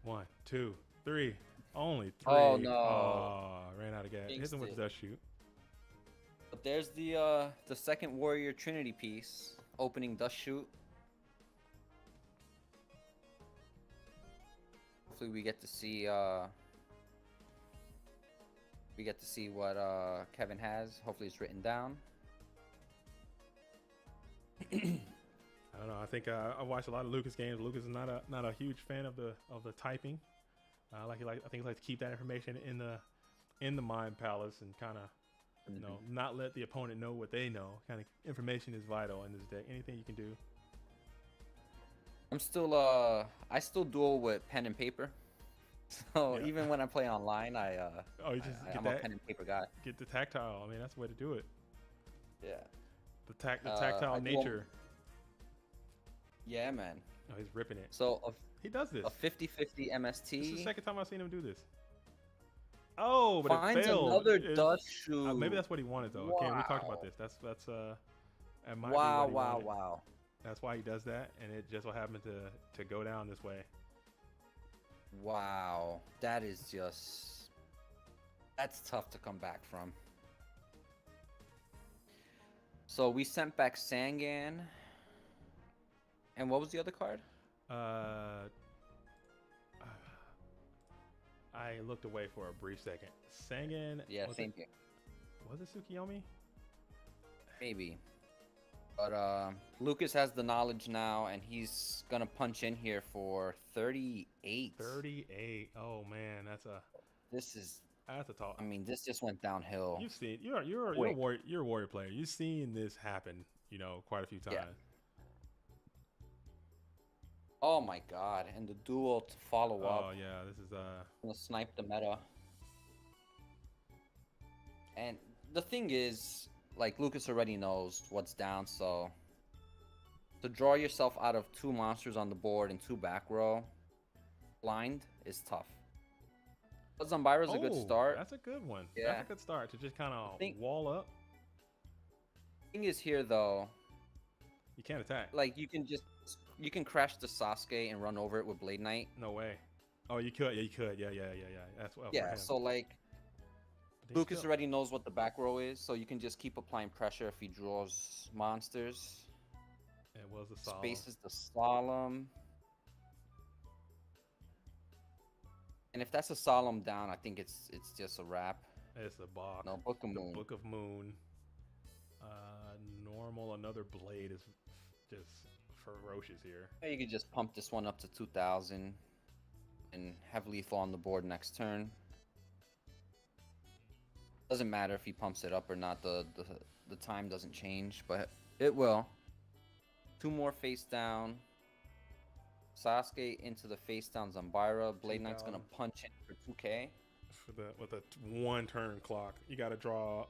S1: 1, 2, 3. Only 3.
S6: Oh, no.
S1: Oh, ran out of gas. Hit
S6: Jinxed
S1: him with
S6: it.
S1: the dust shoot.
S6: But there's the second Warrior Trinity piece, opening dust shoot. Hopefully we get to see what Kevin has. Hopefully it's written down.
S1: I don't know. I think I watched a lot of Lucas games. Lucas is not a huge fan of the typing. I think he likes to keep that information in the mind palace and kind of not let the opponent know what they know. Kind of information is vital in this deck. Anything you can do.
S6: I'm still I still duel with pen and paper. So
S1: Yeah.
S6: even when I play online,
S1: You just
S6: I'm a pen and paper guy.
S1: get the tactile. I mean, that's the way to do it.
S6: Yeah.
S1: The tactile
S6: I duel-
S1: nature.
S6: Yeah, man.
S1: Oh, he's ripping it.
S6: So
S1: He does this.
S6: a 50-50 MST.
S1: This is the second time I've seen him do this. Oh, but
S6: Finds
S1: it failed.
S6: another dust shoot.
S1: Maybe that's what he wanted though. Okay, we talked about this. That's that might be
S6: Wow,
S1: what he
S6: wow,
S1: wanted.
S6: wow.
S1: That's why he does that, and it just so happened to go down this way.
S6: Wow. That is just... That's tough to come back from. So we sent back Sangan. And what was the other card?
S1: I looked away for a brief second. Sangan.
S6: Yeah,
S1: was
S6: same
S1: it,
S6: thing.
S1: Was it Tsukiyomi?
S6: Maybe. But Lucas has the knowledge now, and he's gonna punch in here for 38.
S1: 38. Oh man, that's a tall.
S6: I mean, this just went downhill.
S1: You've seen you're a
S6: Quick.
S1: warrior player. You've seen this happen, quite a few times.
S6: Yeah. Oh my god, and the duel to follow up.
S1: Oh yeah, this is
S6: Gonna snipe the meta. And the thing is, like, Lucas already knows what's down, so to draw yourself out of 2 monsters on the board and 2 back row blind is tough. But Zambira's a good start.
S1: That's a good one.
S6: Yeah.
S1: That's a good start to just kind of
S6: think-
S1: wall up.
S6: Thing is here though,
S1: You can't attack.
S6: like you can crash the Sasuke and run over it with Blade Knight.
S1: No way. Oh, you could. Yeah, you could. Yeah. That's well.
S6: Yeah, so like
S1: But they
S6: Lucas
S1: still-
S6: already knows what the back row is, so you can just keep applying pressure if he draws monsters.
S1: It was a solid.
S6: Spaces the solemn. And if that's a solemn down, I think it's just a wrap.
S1: It's a box.
S6: No, Book of
S1: The
S6: Moon.
S1: Book of Moon. Normal. Another blade is just ferocious here.
S6: You could just pump this one up to 2,000 and have lethal on the board next turn. Doesn't matter if he pumps it up or not. The time doesn't change, but it will. 2 more face down. Sasuke into the face down Zambira. Blade Knight's gonna
S1: 2,000.
S6: punch in for 2K.
S1: With a 1 turn clock, you got to draw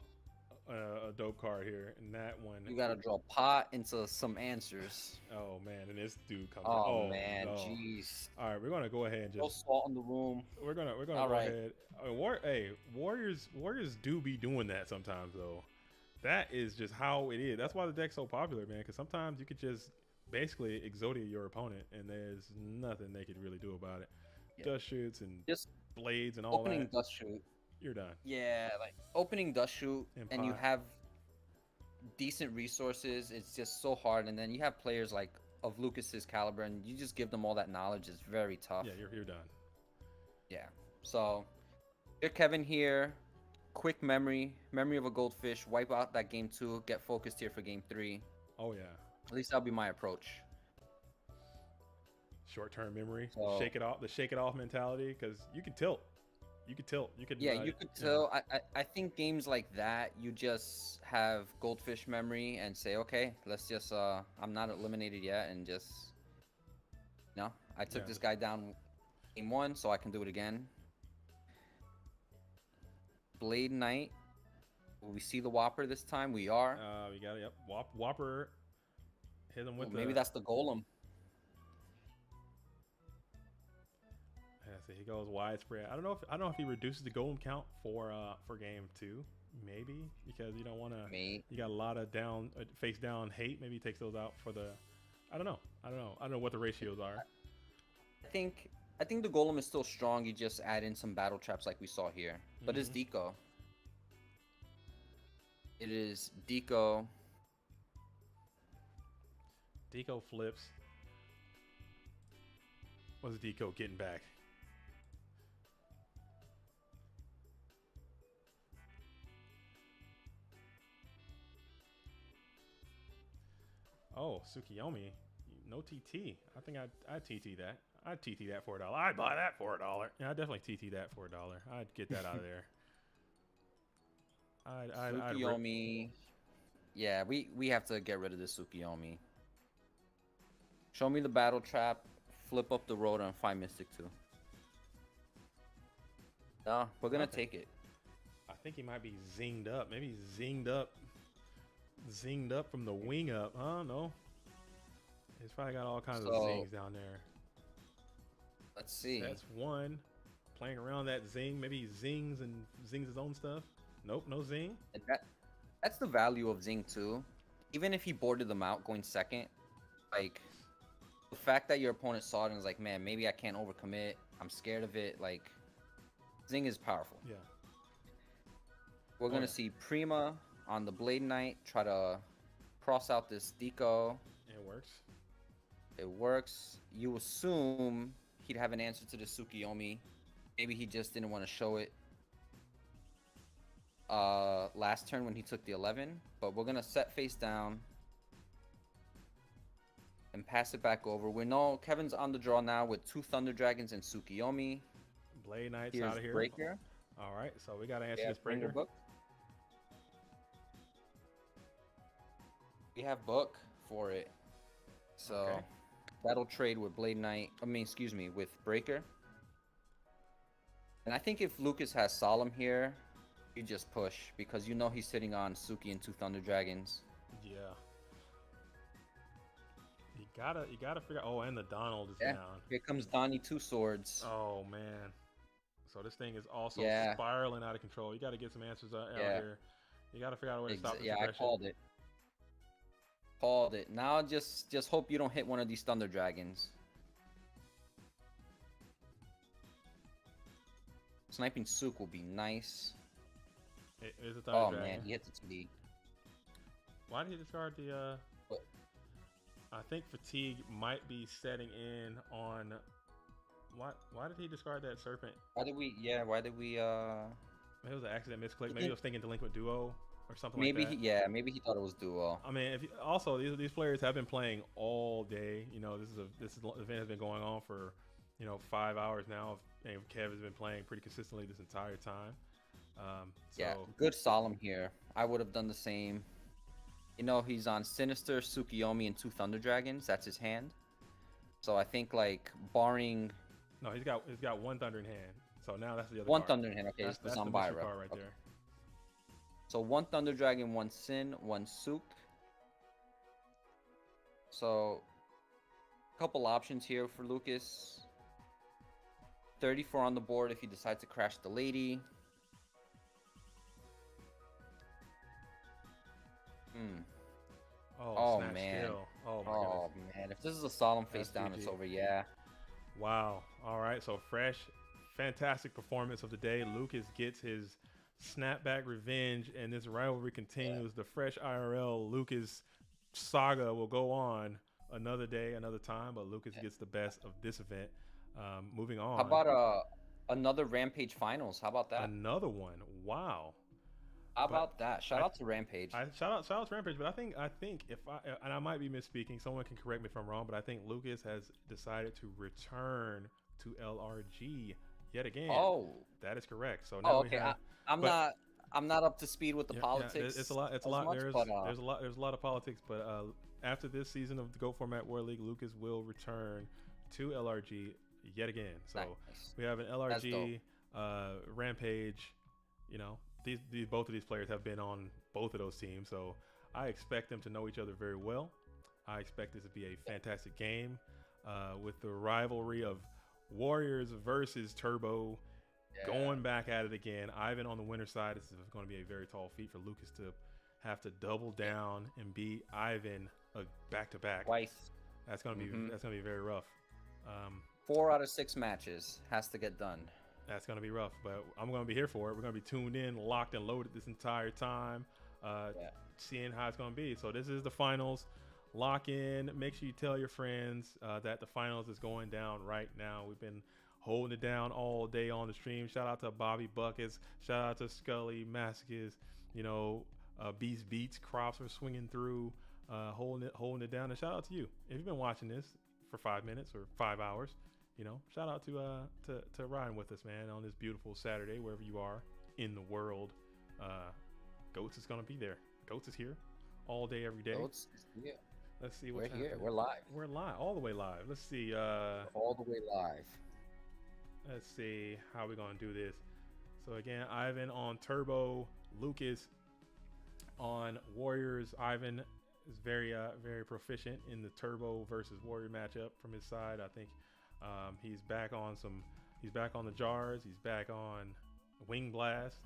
S1: a dope card here, and that one.
S6: You gotta draw pot into some answers.
S1: Oh man, and this dude comes.
S6: Oh, man,
S1: no.
S6: jeez.
S1: All right, we're gonna go ahead and
S6: No
S1: just.
S6: salt in the room.
S1: We're gonna
S6: All
S1: go
S6: right.
S1: ahead. Warriors do be doing that sometimes though. That is just how it is. That's why the deck's so popular, man. Because sometimes you could just basically exodia your opponent, and there's nothing they could really do about it.
S6: Yeah.
S1: Dust shoots and
S6: Just
S1: blades and all
S6: opening
S1: that.
S6: dust shoot.
S1: You're done.
S6: Yeah, like opening dust shoot,
S1: And
S6: and you
S1: pot.
S6: have decent resources. It's just so hard, and then you have players like of Lucas's caliber, and you just give them all that knowledge. It's very tough.
S1: Yeah, you're done.
S6: Yeah. So, you're Kevin here. Quick memory of a goldfish. Wipe out that game 2. Get focused here for game 3.
S1: Oh yeah.
S6: At least that'll be my approach.
S1: Short-term memory.
S6: So-
S1: Shake it off. The shake it off mentality, because you can tilt. You could tilt. You could.
S6: Yeah, you could tell. I think games like that, you just have goldfish memory and say, okay, let's just I'm not eliminated yet, and just I took
S1: Yeah.
S6: this guy down game 1, so I can do it again. Blade Knight Will we see the Whopper this time? We are.
S1: We got it. Yep. Whopper. Hit him with
S6: Ooh, maybe that's the Golem.
S1: Yeah, so he goes widespread. I don't know if he reduces the golem count for game 2. Maybe because you don't want to. You got a lot of face down hate. Maybe he takes those out for the. I don't know. I don't know what the ratios are.
S6: I think the Golem is still strong. You just add in some battle traps like we saw here. But it's Deco. It is Deco.
S1: Deco flips. What's Deco getting back? Oh, Tsukiyomi. No TT. I think I'd TT that. I'd TT that for $1. I'd buy that for $1. Yeah, I'd definitely TT that for $1. I'd get that out of there.
S6: Tsukiyomi. Yeah, we have to get rid of this Tsukiyomi. Show me the battle trap, flip up the road, and find Mystic 2. No, we're gonna take it.
S1: I think he might be zinged up. Maybe zinged up from the wing up. Huh? No. He's probably got all kinds of zings down there.
S6: Let's see.
S1: That's one. Playing around that zing. Maybe he zings his own stuff. Nope, no zing.
S6: That's the value of zing too. Even if he boarded them out going second, like the fact that your opponent saw it and was like, man, maybe I can't overcommit. I'm scared of it. Like, zing is powerful.
S1: Yeah.
S6: We're gonna see Prima on the Blade Knight try to cross out this Deco.
S1: It works.
S6: It works. You assume he'd have an answer to the Tsukiyomi. Maybe he just didn't want to show it last turn when he took the 11. But we're gonna set face down and pass it back over. We know Kevin's on the draw now with 2 Thunder Dragons and Tsukiyomi.
S1: Blade Knight's out of here.
S6: Breaker.
S1: All right, so we gotta answer this breaker.
S6: Book. We have book for it, so that'll trade with Blade Knight. With Breaker. And I think if Lucas has Solemn here, you just push because you know he's sitting on Suki and 2 Thunder Dragons.
S1: Yeah. You gotta figure. Oh, and the Donald is down.
S6: Here comes Donnie 2 Swords.
S1: Oh man. So this thing is also spiraling out of control. You got to get some answers out here. You got to figure out a way to stop this aggression.
S6: I called it. Called it. Now just hope you don't hit one of these Thunder Dragons. Sniping Sook will be nice.
S1: It is a Thunder Dragon.
S6: Man, he hit the 2D.
S1: Why did he discard the I think fatigue might be setting in on why did he discard that serpent?
S6: Why did we
S1: Maybe it was an accident misclick. Maybe he was thinking delinquent duo or something like that.
S6: Maybe he thought it was duo.
S1: I mean, these players have been playing all day. You know, this event has been going on for 5 hours now, and Kev has been playing pretty consistently this entire time.
S6: Good Solemn here. I would have done the same. He's on Sinister, Tsukiyomi, and 2 Thunder Dragons. That's his hand. So I think barring.
S1: No, he's got 1 Thunder in hand. So now that's the other.
S6: 1
S1: card.
S6: Thunder in hand. Okay,
S1: that's
S6: the
S1: card right there.
S6: So 1 Thunder Dragon, 1 Sin, 1 Sook. So a couple options here for Lucas. 34 on the board if he decides to crash the lady. Oh man.
S1: Skill. Oh my goodness.
S6: Man. If this is a Solemn face down, it's over. Yeah.
S1: Wow. All right. So fresh, fantastic performance of the day. Lucas gets his snapback revenge, and this rivalry continues. The fresh IRL Lucas saga will go on another day, another time, but Lucas gets the best of this event. Moving on.
S6: How about another Rampage Finals? How about that?
S1: Another one. Wow.
S6: How about that? Shout out to Rampage.
S1: Shout out to Rampage, but I think and I might be misspeaking. Someone can correct me if I'm wrong, but I think Lucas has decided to return to LRG yet again.
S6: Oh,
S1: that is correct. So now we have.
S6: I'm not up to speed with the politics.
S1: It's a lot. There's a lot of politics, but after this season of the Go Format World League, Lucas will return to LRG yet again. So we have an LRG Rampage. both of these players have been on both of those teams, so I expect them to know each other very well. I expect this to be a fantastic game with the rivalry of Warriors versus Turbo going back at it again. Ivan on the winner's side. This is going to be a very tall feat for Lucas to have to double down and beat Ivan back to back.
S6: Twice.
S1: That's going to be very rough.
S6: 4 out of 6 matches has to get done.
S1: That's going to be rough, but I'm going to be here for it. We're going to be tuned in, locked and loaded this entire time, seeing how it's going to be. So this is the finals. Lock in. Make sure you tell your friends that the finals is going down right now. We've been holding it down all day on the stream. Shout out to Bobby Buckets. Shout out to Scully, Masochist, Beast Beats, Crops are swinging through, holding it down. And shout out to you. If you've been watching this for 5 minutes or 5 hours, shout out to Ryan with us, man, on this beautiful Saturday, wherever you are in the world. Goats is going to be there. Goats is here all day, every day.
S6: Goats is here.
S1: Let's see
S6: We're
S1: what's
S6: here.
S1: happening.
S6: We're live.
S1: We're live, all the way live. Let's see.
S6: All the way live.
S1: Let's see how we're gonna do this. So again, Ivan on Turbo, Lucas on Warriors. Ivan is very proficient in the Turbo versus Warrior matchup from his side. I think he's back on the jars. He's back on Wing Blast,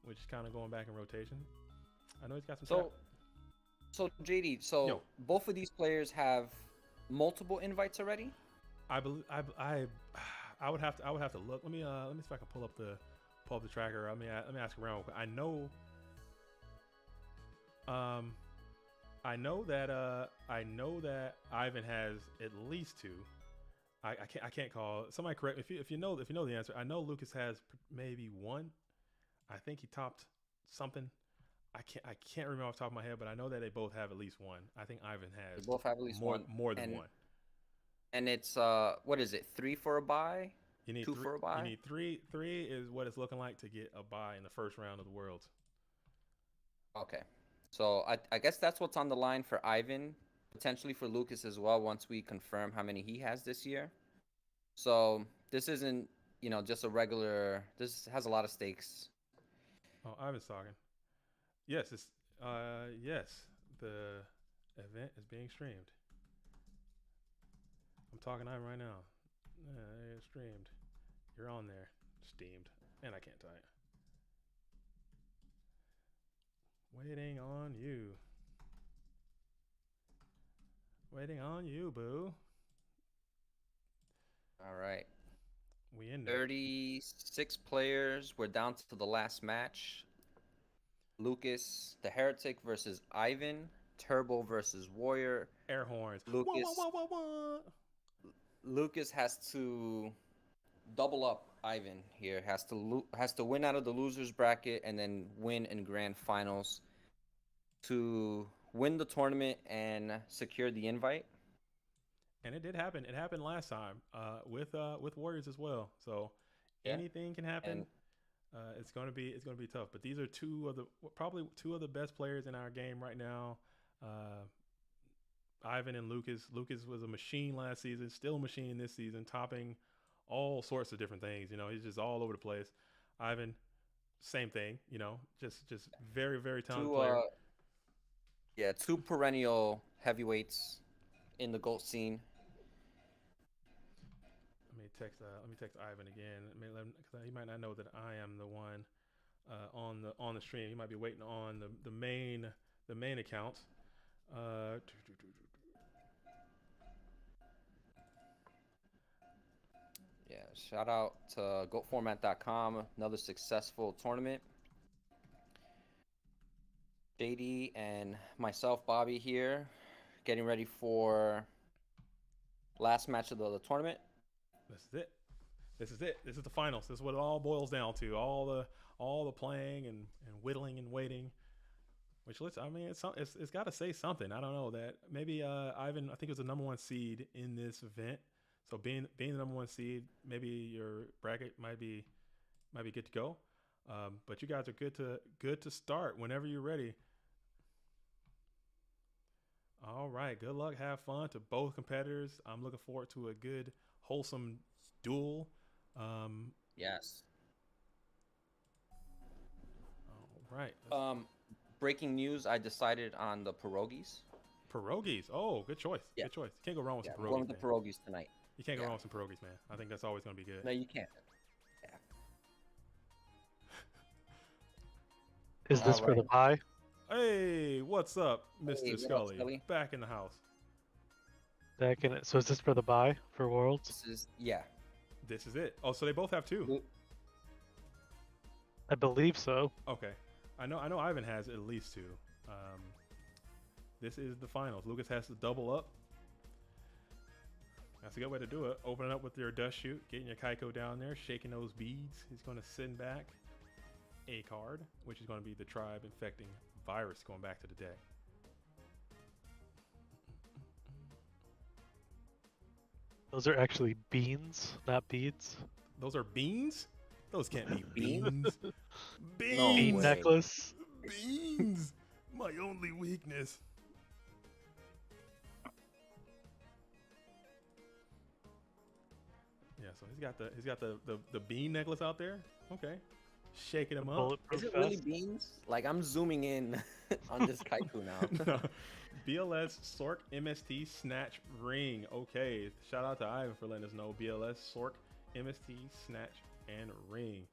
S1: which is kind of going back in rotation. I know he's got some.
S6: So JD, both of these players have multiple invites already?
S1: I believe I would have to look. Let me see if I can pull up the tracker. Let me ask around real quick. I know that Ivan has at least 2. I can't call. Somebody correct if you know the answer. I know Lucas has maybe 1. I think he topped something. I can't remember off the top of my head, but I know that they both have at least 1. I think Ivan has.
S6: They both have at least
S1: more than 1.
S6: And it's what is it? 3 for a bye?
S1: You need
S6: 2 for a bye?
S1: You need 3. 3 is what it's looking like to get a bye in the first round of the Worlds.
S6: Okay. So I guess that's what's on the line for Ivan, potentially for Lucas as well, once we confirm how many he has this year. So this isn't, just a regular. This has a lot of stakes.
S1: Oh, Ivan's talking. Yes, yes. The event is being streamed. I'm talking to Ivan right now. It's streamed. You're on there. Steamed. And I can't type. Waiting on you. Waiting on you, boo.
S6: All right.
S1: We in there.
S6: 36 players. We're down to the last match. Lucas, the Heretic versus Ivan. Turbo versus Warrior.
S1: Air horns.
S6: Lucas.
S1: Wah, wah, wah, wah, wah.
S6: Lucas has to double up Ivan here. Has to win out of the losers bracket and then win in grand finals to win the tournament and secure the invite.
S1: And it did happen. It happened last time with Warriors as well. So anything can happen. It's gonna be tough. But these are probably two of the best players in our game right now. Ivan and Lucas. Lucas was a machine last season, still a machine this season, topping all sorts of different things. He's just all over the place. Ivan, same thing. Just very, very talented player.
S6: 2 perennial heavyweights in the GOAT scene.
S1: Let me text Ivan again. Because he might not know that I am the one on the stream. He might be waiting on the main account.
S6: Shout out to GoatFormat.com. Another successful tournament. JD and myself, Bobby, here, getting ready for last match of the tournament.
S1: This is it. This is the finals. This is what it all boils down to. All the playing and whittling and waiting. Which it's got to say something. I don't know that maybe Ivan. I think it was the number 1 seed in this event. So being the number 1 seed, maybe your bracket might be good to go. But you guys are good to start whenever you're ready. All right. Good luck. Have fun to both competitors. I'm looking forward to a good, wholesome duel.
S6: Yes.
S1: Right.
S6: Breaking news: I decided on the pierogies.
S1: Pierogies. Oh, good choice.
S6: Yeah.
S1: Good choice. You can't go wrong with
S6: Yeah,
S1: some
S6: we're going
S1: pierogies,
S6: with the
S1: man.
S6: pierogies tonight.
S1: You can't go
S6: Yeah.
S1: wrong with some pierogies, man. I think that's always going to be good.
S6: No, you can't. Yeah.
S2: Is this for the pie?
S1: Hey, what's up, Mr.
S6: Hey, what up,
S1: Scully?
S6: Scully?
S1: Back in the house.
S2: Back in it. So is this for the buy for Worlds?
S6: This is
S1: This is it. Oh, so they both have two.
S6: Lu-
S2: I believe so.
S1: Okay. I know Ivan has at least two. This is the finals. Lucas has to double up. That's a good way to do it. Open it up with your dust shoot, getting your Kaiko down there, shaking those beads. He's going to send back a card, which is going to be the tribe infecting virus going back to the day.
S2: Those are actually beans, not beads.
S1: Those are beans? Those can't be
S6: Beans?
S1: beans.
S6: Bean
S1: Beans!
S2: Bean
S6: way.
S2: necklace.
S1: Beans! My only weakness. Yeah, so he's got the bean necklace out there. Okay. Shaking him up.
S2: Bulletproof
S6: Is it really
S2: vest.
S6: beans? Like I'm zooming in on this Kaiku now.
S1: No. BLS Sork MST Snatch Ring. Okay. Shout out to Ivan for letting us know. BLS Sork MST Snatch and Ring.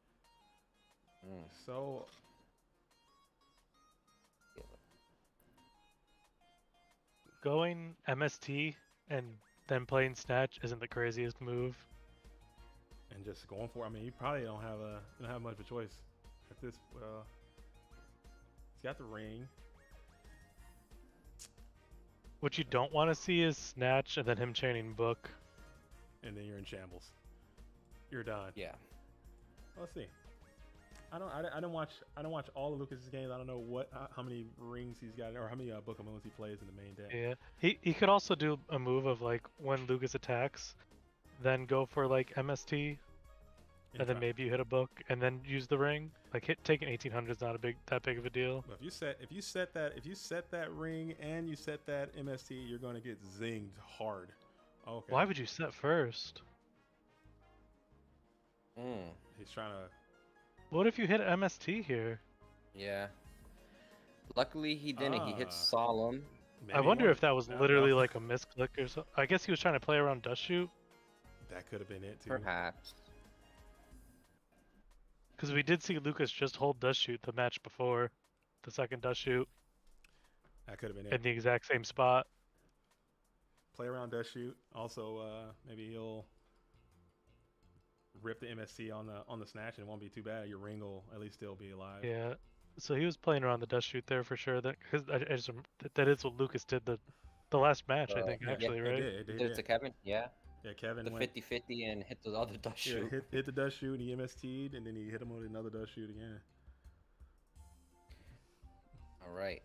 S6: Mm.
S1: So
S2: Going MST and then playing Snatch isn't the craziest move.
S1: and just going for it. I mean, you probably don't have much of a choice at this. He's got the ring.
S2: What you don't want to see is Snatch and then him chaining Book.
S1: And then you're in shambles. You're done.
S6: Yeah.
S1: Let's see. I don't watch all of Lucas's games. I don't know how many rings he's got or how many Book of Moons he plays in the main deck.
S2: Yeah, he could also do a move of like when Lucas attacks, then go for like MST, and then maybe you hit a Book and then use the ring. Like taking 1800 is not that big of a deal.
S1: But if you set that ring and you set that MST, you're going to get zinged hard. Okay.
S2: Why would you set first?
S6: Mm.
S1: He's trying to.
S2: What if you hit MST here?
S6: Yeah. Luckily he didn't. He hit
S1: Ah.
S6: Solemn.
S1: Maybe
S2: I wonder
S1: one-
S2: if that was
S1: no,
S2: literally
S1: no.
S2: like a misclick or something. I guess he was trying to play around Dust Shoot.
S1: That could have been it too.
S6: Perhaps.
S2: Because we did see Lucas just hold Dust Shoot the match before, the second Dust Shoot,
S1: That could have been
S2: in
S1: it.
S2: the exact same spot.
S1: Play around dust shoot. Also, maybe he'll rip the MST on the snatch, and it won't be too bad. Your ring will at least still be alive.
S2: Yeah. So he was playing around the Dust Shoot there for sure. That that is what Lucas did the last match, I think,
S6: yeah,
S2: actually,
S1: It
S2: right?
S1: did. It
S6: He
S1: did.
S6: did it to Kevin. Yeah.
S1: Yeah, Kevin
S6: The
S1: went.
S6: 50-50 and hit the other dust
S1: Yeah,
S6: shoot.
S1: hit the dust shoot and he MST'd, and then he hit him with another dust shoot again.
S6: All right.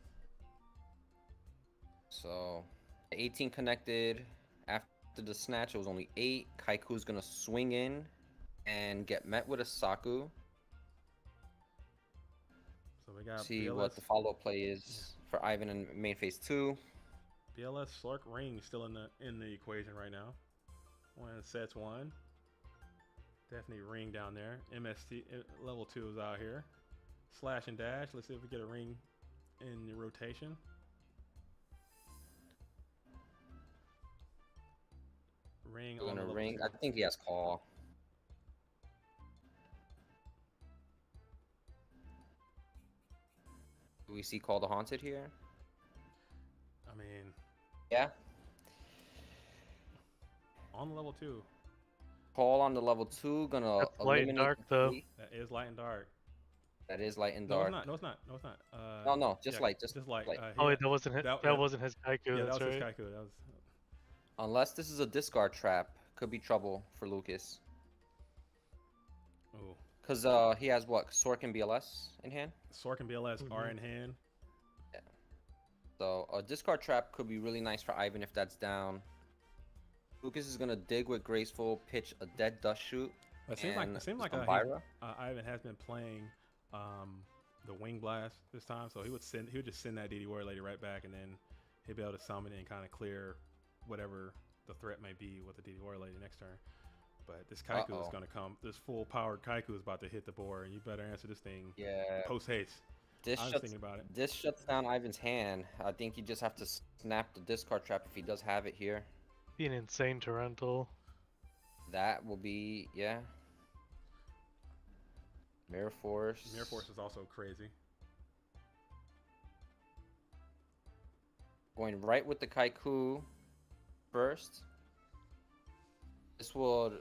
S6: So, 18 connected. After the snatch, it was only 8. Kaiku's gonna swing in and get met with a Saku.
S1: So we got
S6: See
S1: BLS,
S6: what the follow play is for Ivan in main phase 2.
S1: BLS Slark Ring still in the equation right now. One sets one. Definitely ring down there. MST level 2 is out here. Slash and dash. Let's see if we get a ring in the rotation. Ring on
S6: Gonna
S1: the level
S6: ring.
S1: 2.
S6: I think he has call. Do we see Call the Haunted here?
S1: I mean,
S6: Yeah.
S1: on the level 2.
S6: Call on the level 2, gonna
S2: That's light and
S6: eliminate
S2: dark,
S6: the
S2: though.
S6: three.
S1: That is light and dark.
S6: That is light and
S1: No,
S6: dark.
S1: it's not. No, it's not. No, it's not.
S6: No, just light, just
S1: light.
S6: light.
S2: Oh wait, that wasn't his.
S1: that-
S2: That wasn't his Kaiku.
S1: Yeah, that
S2: That's
S1: was his
S2: right.
S1: Kaiku. That was.
S6: Unless this is a discard trap, could be trouble for Lucas.
S1: Oh,
S6: Cause he has what, Sork and BLS in hand.
S1: Sork and BLS are
S2: Mhm.
S1: in hand.
S6: So a discard trap could be really nice for Ivan if that's down. Lucas is gonna dig with Graceful, pitch a dead dust shoot.
S1: It
S6: and
S1: seemed like
S6: Elvira.
S1: Ivan has been playing the Wing Blast this time, so he would just send that DD Warrior Lady right back, and then he'd be able to summon it and kind of clear whatever the threat may be with the DD Warrior Lady next turn. But this Kaiku is
S6: Uh-oh.
S1: going to come. This full powered Kaiku is about to hit the board, and you better answer this thing
S6: Yeah.
S1: post haste.
S6: This
S1: I was
S6: shuts,
S1: thinking about it.
S6: this shuts down Ivan's hand. I think you just have to snap the discard trap if he does have it here.
S2: Be an insane torrential.
S6: That will be, yeah. Mirror Force.
S1: Mirror Force is also crazy.
S6: Going right with the Kaiku first. This will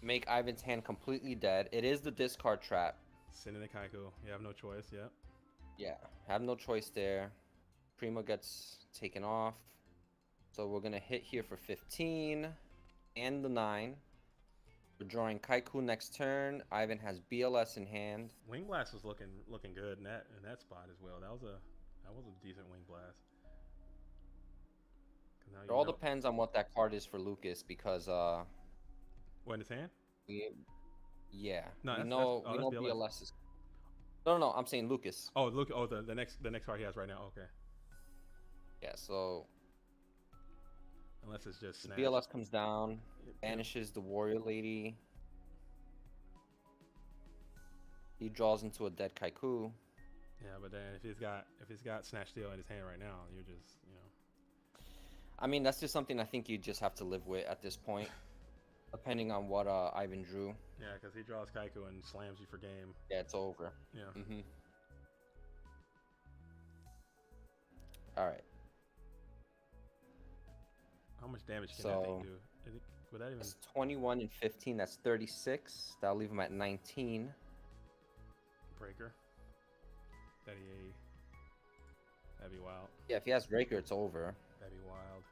S6: make Ivan's hand completely dead. It is the discard trap.
S1: Sending the Kaiku. You have no choice. Yep.
S6: Yeah, have no choice there. Primo gets taken off. So we're going to hit here for 15 and the 9. We're drawing Kaiku next turn. Ivan has BLS in hand.
S1: Wing Blast was looking good in that spot as well. That was a decent Wing Blast. Now
S6: It all depends on what that card is for Lucas because
S1: what in his hand?
S6: yeah,
S1: No,
S6: we
S1: that's
S6: know
S1: BLS.
S6: BLS is. No, I'm saying Lucas.
S1: Oh, look! Oh, the next card he has right now. Okay.
S6: Yeah, so
S1: Unless it's just Snatch.
S6: BLS comes down, banishes the Warrior Lady. He draws into a dead Kaiku.
S1: Yeah, but then if he's got Snatch Steel in his hand right now, you're just
S6: I mean, that's just something I think you just have to live with at this point, depending on what Ivan drew.
S1: Yeah, because he draws Kaiku and slams you for game.
S6: Yeah, it's over.
S1: Yeah.
S6: All right.
S1: How much damage can that thing do? Would that even?
S6: That's 21 and 15. That's 36. That'll leave him at 19.
S1: Breaker. 38. That'd be wild.
S6: Yeah, if he has Raker, it's over.
S1: That'd be wild.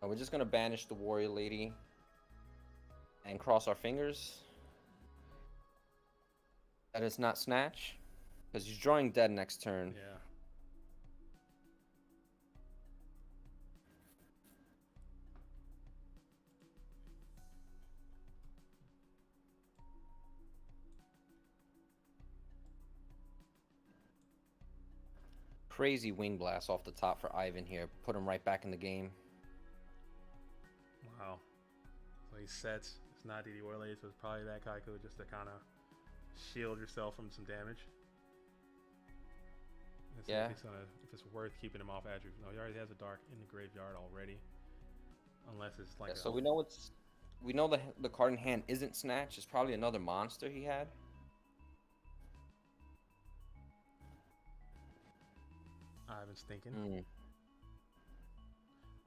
S6: And we're just gonna banish the Warrior Lady and cross our fingers that it's not Snatch, because he's drawing dead next turn.
S1: Yeah.
S6: Crazy Wing Blast off the top for Ivan here. Put him right back in the game.
S1: Wow. So he sets. It's not DD Warlade, so it's probably that Kaiku just to kind of shield yourself from some damage. And see
S6: Yeah.
S1: if it's worth keeping him off attributes. No, he already has a dark in the graveyard already. Unless it's like.
S6: Yeah, so we know the card in hand isn't Snatch. It's probably another monster he had.
S1: Ivan's thinking.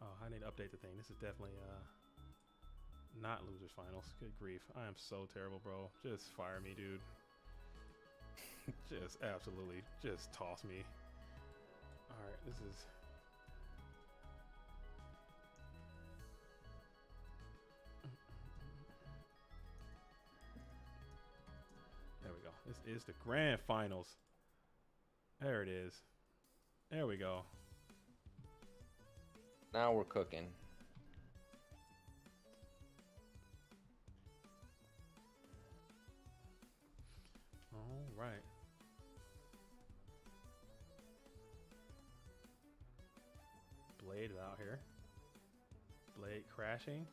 S1: Oh, I need to update the thing. This is definitely not losers finals. Good grief. I am so terrible, bro. Just fire me, dude. Just absolutely just toss me. Alright, this is there we go. This is the grand finals. There it is. There we go.
S6: Now we're cooking.
S1: All right. Blade out here. Blade crashing.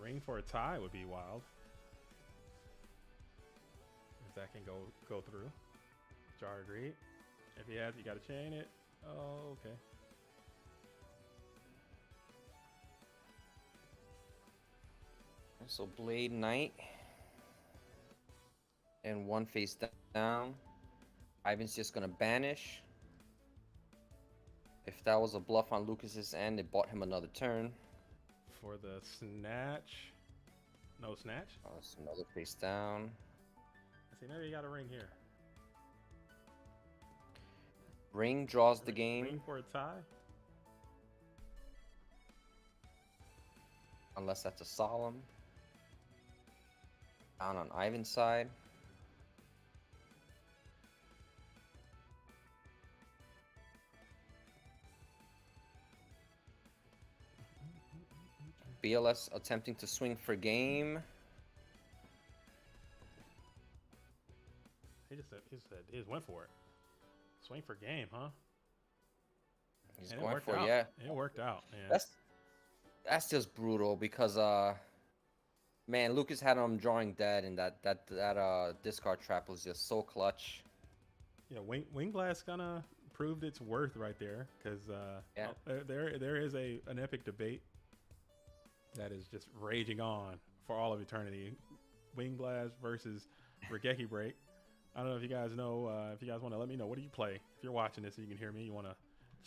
S1: Ring for a tie would be wild. If that can go through. Jar agreed. If he has, you gotta chain it. Oh, okay.
S6: So Blade Knight. And one face down. Ivan's just gonna banish. If that was a bluff on Lucas's end, it bought him another turn.
S1: For the snatch. No snatch?
S6: Oh, it's another face down.
S1: See, maybe you got a ring here.
S6: Ring draws the game.
S1: Ring for a tie?
S6: Unless that's a solemn. Down on Ivan's side. BLS attempting to swing for game.
S1: He just went for it. Swing for game, huh?
S6: He's
S1: And
S6: going for
S1: out.
S6: it, yeah.
S1: It worked out, man.
S6: That's just brutal because man, Lucas had him drawing dead, and that discard trap was just so clutch.
S1: Yeah, Wing Blast kind of proved its worth right there because
S6: Yeah.
S1: there is an epic debate that is just raging on for all of eternity. Wing Blast versus Regeki Break. I don't know if you guys know. If you guys want to let me know, what do you play? If you're watching this and you can hear me, you want to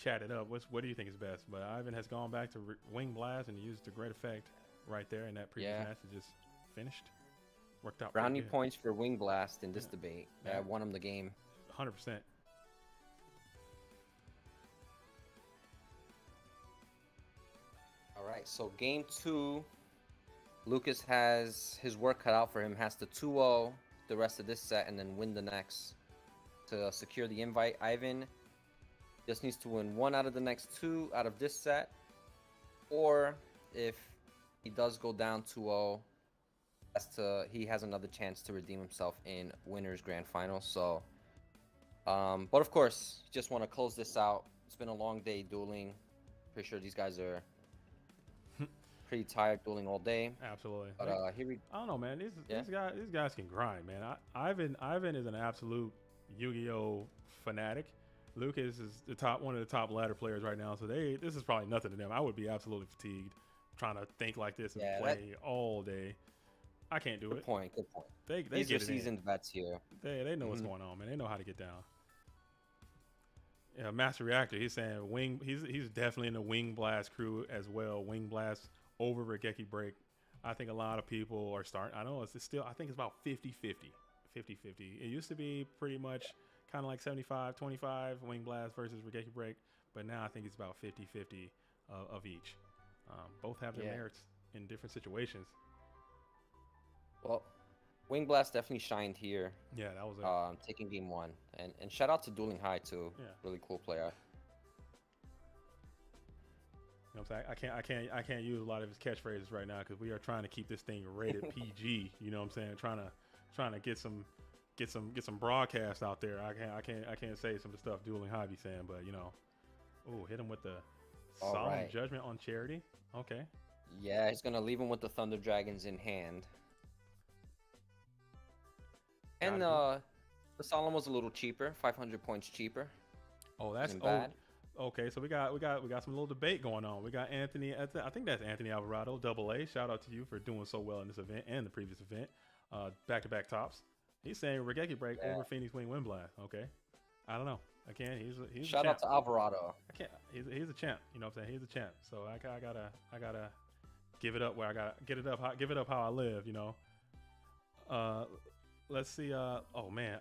S1: chat it up. What do you think is best? But Ivan has gone back to Wing Blast and used to great effect right there in that previous match. It just finished. Worked out.
S6: Brownie points for Wing Blast in this debate.
S1: Yeah.
S6: That won him the game.
S1: 100%.
S6: All right, so game 2, Lucas has his work cut out for him. Has to 2-0 the rest of this set and then win the next to secure the invite. Ivan just needs to win 1 out of the next 2 out of this set, or if he does go down 2-0, he has another chance to redeem himself in winners grand final. So, but of course, just want to close this out. It's been a long day dueling. Pretty sure these guys are pretty tired dueling all day.
S1: Absolutely.
S6: But here we.
S1: I don't know, man. These guys can grind, man. Ivan is an absolute Yu-Gi-Oh fanatic. Lucas is one of the top ladder players right now, so this is probably nothing to them. I would be absolutely fatigued trying to think like this and play all day. I can't do it.
S6: Good point. Good point.
S1: They
S6: These
S1: get
S6: are
S1: it
S6: seasoned vets here.
S1: They know what's going on, man. They know how to get down. Yeah, Master Reactor. He's saying Wing. He's definitely in the Wing Blast crew as well. Wing Blast over Regeki Break. I think a lot of people are starting. I know it's still. I think it's about 50-50. 50-50. It used to be pretty much kind of like 75-25 Wing Blast versus Regeki Break, but now I think it's about 50-50 of each. Both have their merits in different situations.
S6: Well, Wing Blast definitely shined here.
S1: Yeah, that was
S6: taking game 1, and shout out to Dueling High too.
S1: Yeah.
S6: Really cool player.
S1: You know what I'm saying? I can't use a lot of his catchphrases right now because we are trying to keep this thing rated PG. You know what I'm saying? Trying to get some broadcast out there. I can't say some of the stuff Dueling High be saying, but you know, hit him with the solemn judgment on Charity. Okay.
S6: Yeah, he's gonna leave him with the Thunder Dragons in hand. And the Solemn was a little cheaper, 500 points cheaper.
S1: Oh, that's
S6: bad.
S1: Okay, so we got some little debate going on. We got Anthony. I think that's Anthony Alvarado, AA. Shout out to you for doing so well in this event and the previous event. Back-to-back tops. He's saying Regeki Break over Phoenix Wing Wind Blast. Okay, I don't know. Again, he's
S6: shout out to Alvarado.
S1: I can't. He's a champ. You know what I'm saying? He's a champ. So I gotta give it up where I gotta give it up how I live. You know. Let's see. Oh man,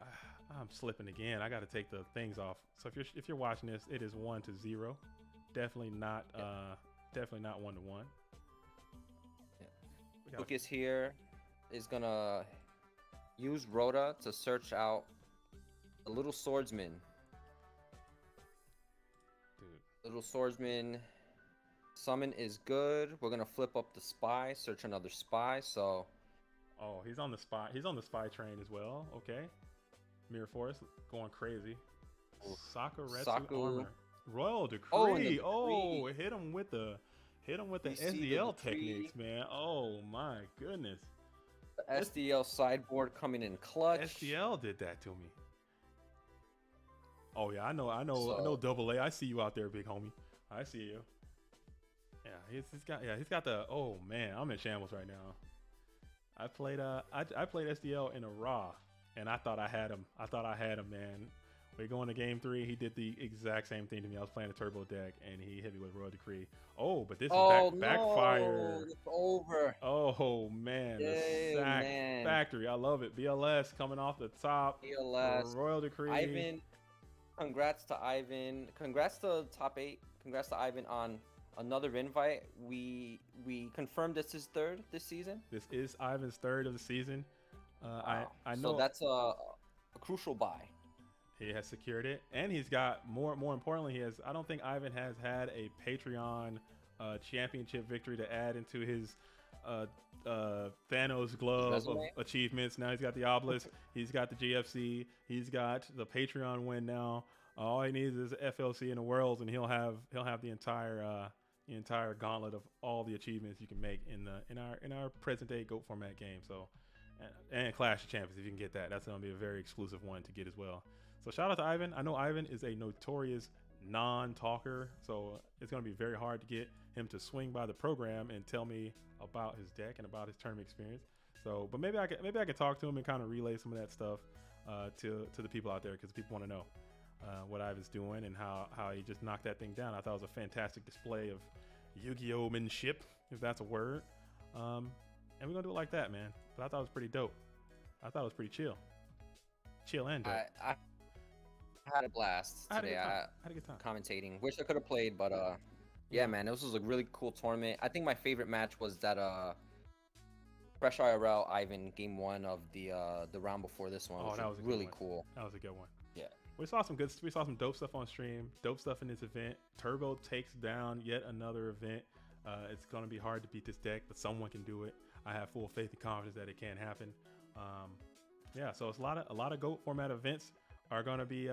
S1: I'm slipping again. I got to take the things off. So if you're watching this, it is 1-0. Definitely not 1-1.
S6: Yeah. Lucas here is gonna use Rhoda to search out a little swordsman.
S1: Dude.
S6: Little swordsman summon is good. We're gonna flip up the spy, search another spy. So.
S1: Oh, he's on the spy. He's on the spy train as well. Okay. Mirror Force going crazy. Sakuretsu armor. Royal Decree. Oh, hit him with the SDL techniques, man. Oh my goodness.
S6: The SDL sideboard coming in clutch.
S1: SDL did that to me. Oh yeah, I know AA. I see you out there, big homie. I see you. Yeah, he's got the. Oh man, I'm in shambles right now. I played SDL in a Raw, and I thought I had him. Man. We go into game 3. He did the exact same thing to me. I was playing a turbo deck, and he hit me with Royal Decree. Oh, but this is backfire.
S6: It's over.
S1: Oh man, the sack factory. I love it. BLS coming off the top.
S6: BLS.
S1: Royal Decree.
S6: Ivan, congrats to Ivan. Congrats to top 8. Congrats to Ivan on another invite. We confirmed this is 3rd this season.
S1: This is Ivan's 3rd of the season.
S6: Wow.
S1: I know.
S6: So that's a crucial buy.
S1: He has secured it, and he's got more importantly, I don't think Ivan has had a Patreon championship victory to add into his Thanos glove of achievements. Now he's got the obelisk, he's got the GFC, he's got the Patreon win now. All he needs is FLC in the Worlds, and he'll have the entire the entire gauntlet of all the achievements you can make in our present day GOAT format game. So, and Clash of Champions, if you can get that, that's going to be a very exclusive one to get as well. So shout out to Ivan. I know Ivan is a notorious non-talker, so it's going to be very hard to get him to swing by the program and tell me about his deck and about his tournament experience. So, but maybe I could talk to him and kind of relay some of that stuff to the people out there, because people want to know what Ivan's doing and how he just knocked that thing down. I thought it was a fantastic display of Yu-Gi-Oh manship, if that's a word. And we're gonna do it like that, man. But I thought it was pretty dope. I thought it was pretty chill and dope.
S6: I had a blast today.
S1: I had a good time.
S6: Commentating. Wish I could have played, but yeah, man, this was a really cool tournament. I think my favorite match was that Fresh IRL Ivan game 1 of the round before this one.
S1: Oh, that was a
S6: really
S1: good one.
S6: cool.
S1: That was a good one.
S6: Yeah.
S1: We saw some dope stuff on stream, dope stuff in this event. Turbo takes down yet another event. It's going to be hard to beat this deck, but someone can do it. I have full faith and confidence that it can happen. Yeah, so it's a lot of GOAT format events are going to be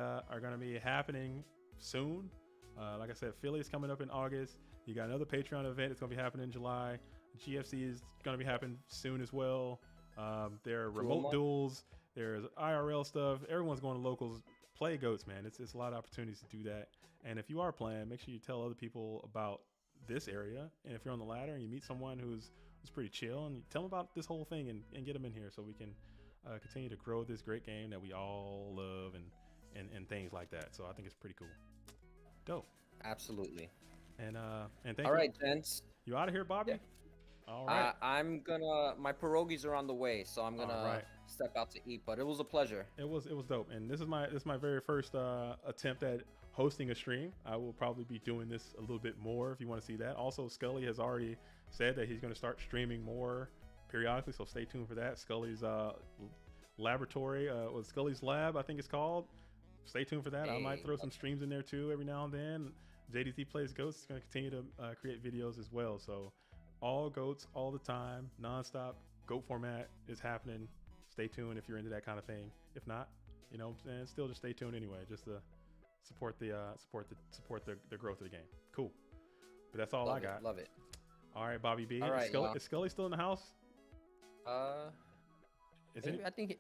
S1: happening soon. Like I said, Philly is coming up in August. You got another Patreon event. It's going to be happening in July. GFC is going to be happening soon as well. There are remote duels. There's IRL stuff. Everyone's going to locals. Play GOATs, man. It's a lot of opportunities to do that. And if you are playing, make sure you tell other people about this area. And if you're on the ladder and you meet someone who's pretty chill, and you tell them about this whole thing and get them in here so we can continue to grow this great game that we all love and things like that. So I think it's pretty cool. Dope.
S6: Absolutely.
S1: And thank you.
S6: All right, gents.
S1: You out of here, Bobby?
S6: Yeah.
S1: All right.
S6: I'm gonna. My pierogies are on the way, so I'm gonna step out to eat. But it was a pleasure.
S1: It was dope, and this is my very first attempt at hosting a stream. I will probably be doing this a little bit more if you want to see that. Also, Scully has already said that he's going to start streaming more periodically, so stay tuned for that. Scully's laboratory, was Scully's Lab, I think it's called. Stay tuned for that. I might throw some streams in there too every now and then. JDT Plays Goats is going to continue to create videos as well. So all GOATs all the time, nonstop. GOAT format is happening. Stay tuned if you're into that kind of thing. If not, you know what I'm saying, still just stay tuned anyway, just to support the growth of the game. Cool. But that's all I got.
S6: Love it.
S1: All right, Bobby B.
S6: All right,
S1: is Scully still in the house?
S6: I think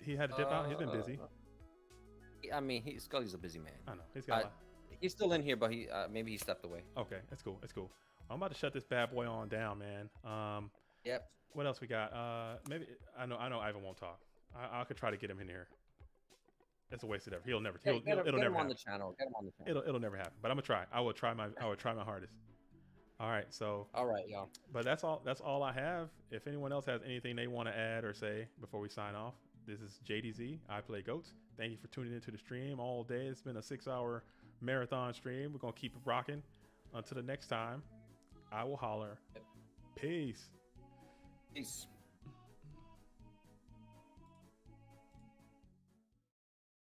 S1: he had to dip out. He's been busy.
S6: I mean, Scully's a busy man.
S1: I know. He's got.
S6: He's still in here, but maybe he stepped away.
S1: Okay, that's cool. That's cool. I'm about to shut this bad boy on down, man.
S6: Yep.
S1: What else we got? Maybe I know Ivan won't talk. I could try to get him in here. It's a waste of effort. It'll never
S6: Get him on
S1: happen.
S6: the channel. Get him on the channel.
S1: It'll never happen. But I'm gonna try. I will try my hardest. All right. So.
S6: All right, y'all.
S1: But that's all I have. If anyone else has anything they want to add or say before we sign off, this is JDZ. I play GOATs. Thank you for tuning into the stream all day. It's been a 6-hour marathon stream. We're gonna keep it rocking. Until the next time, I will holler. Peace.
S6: Peace.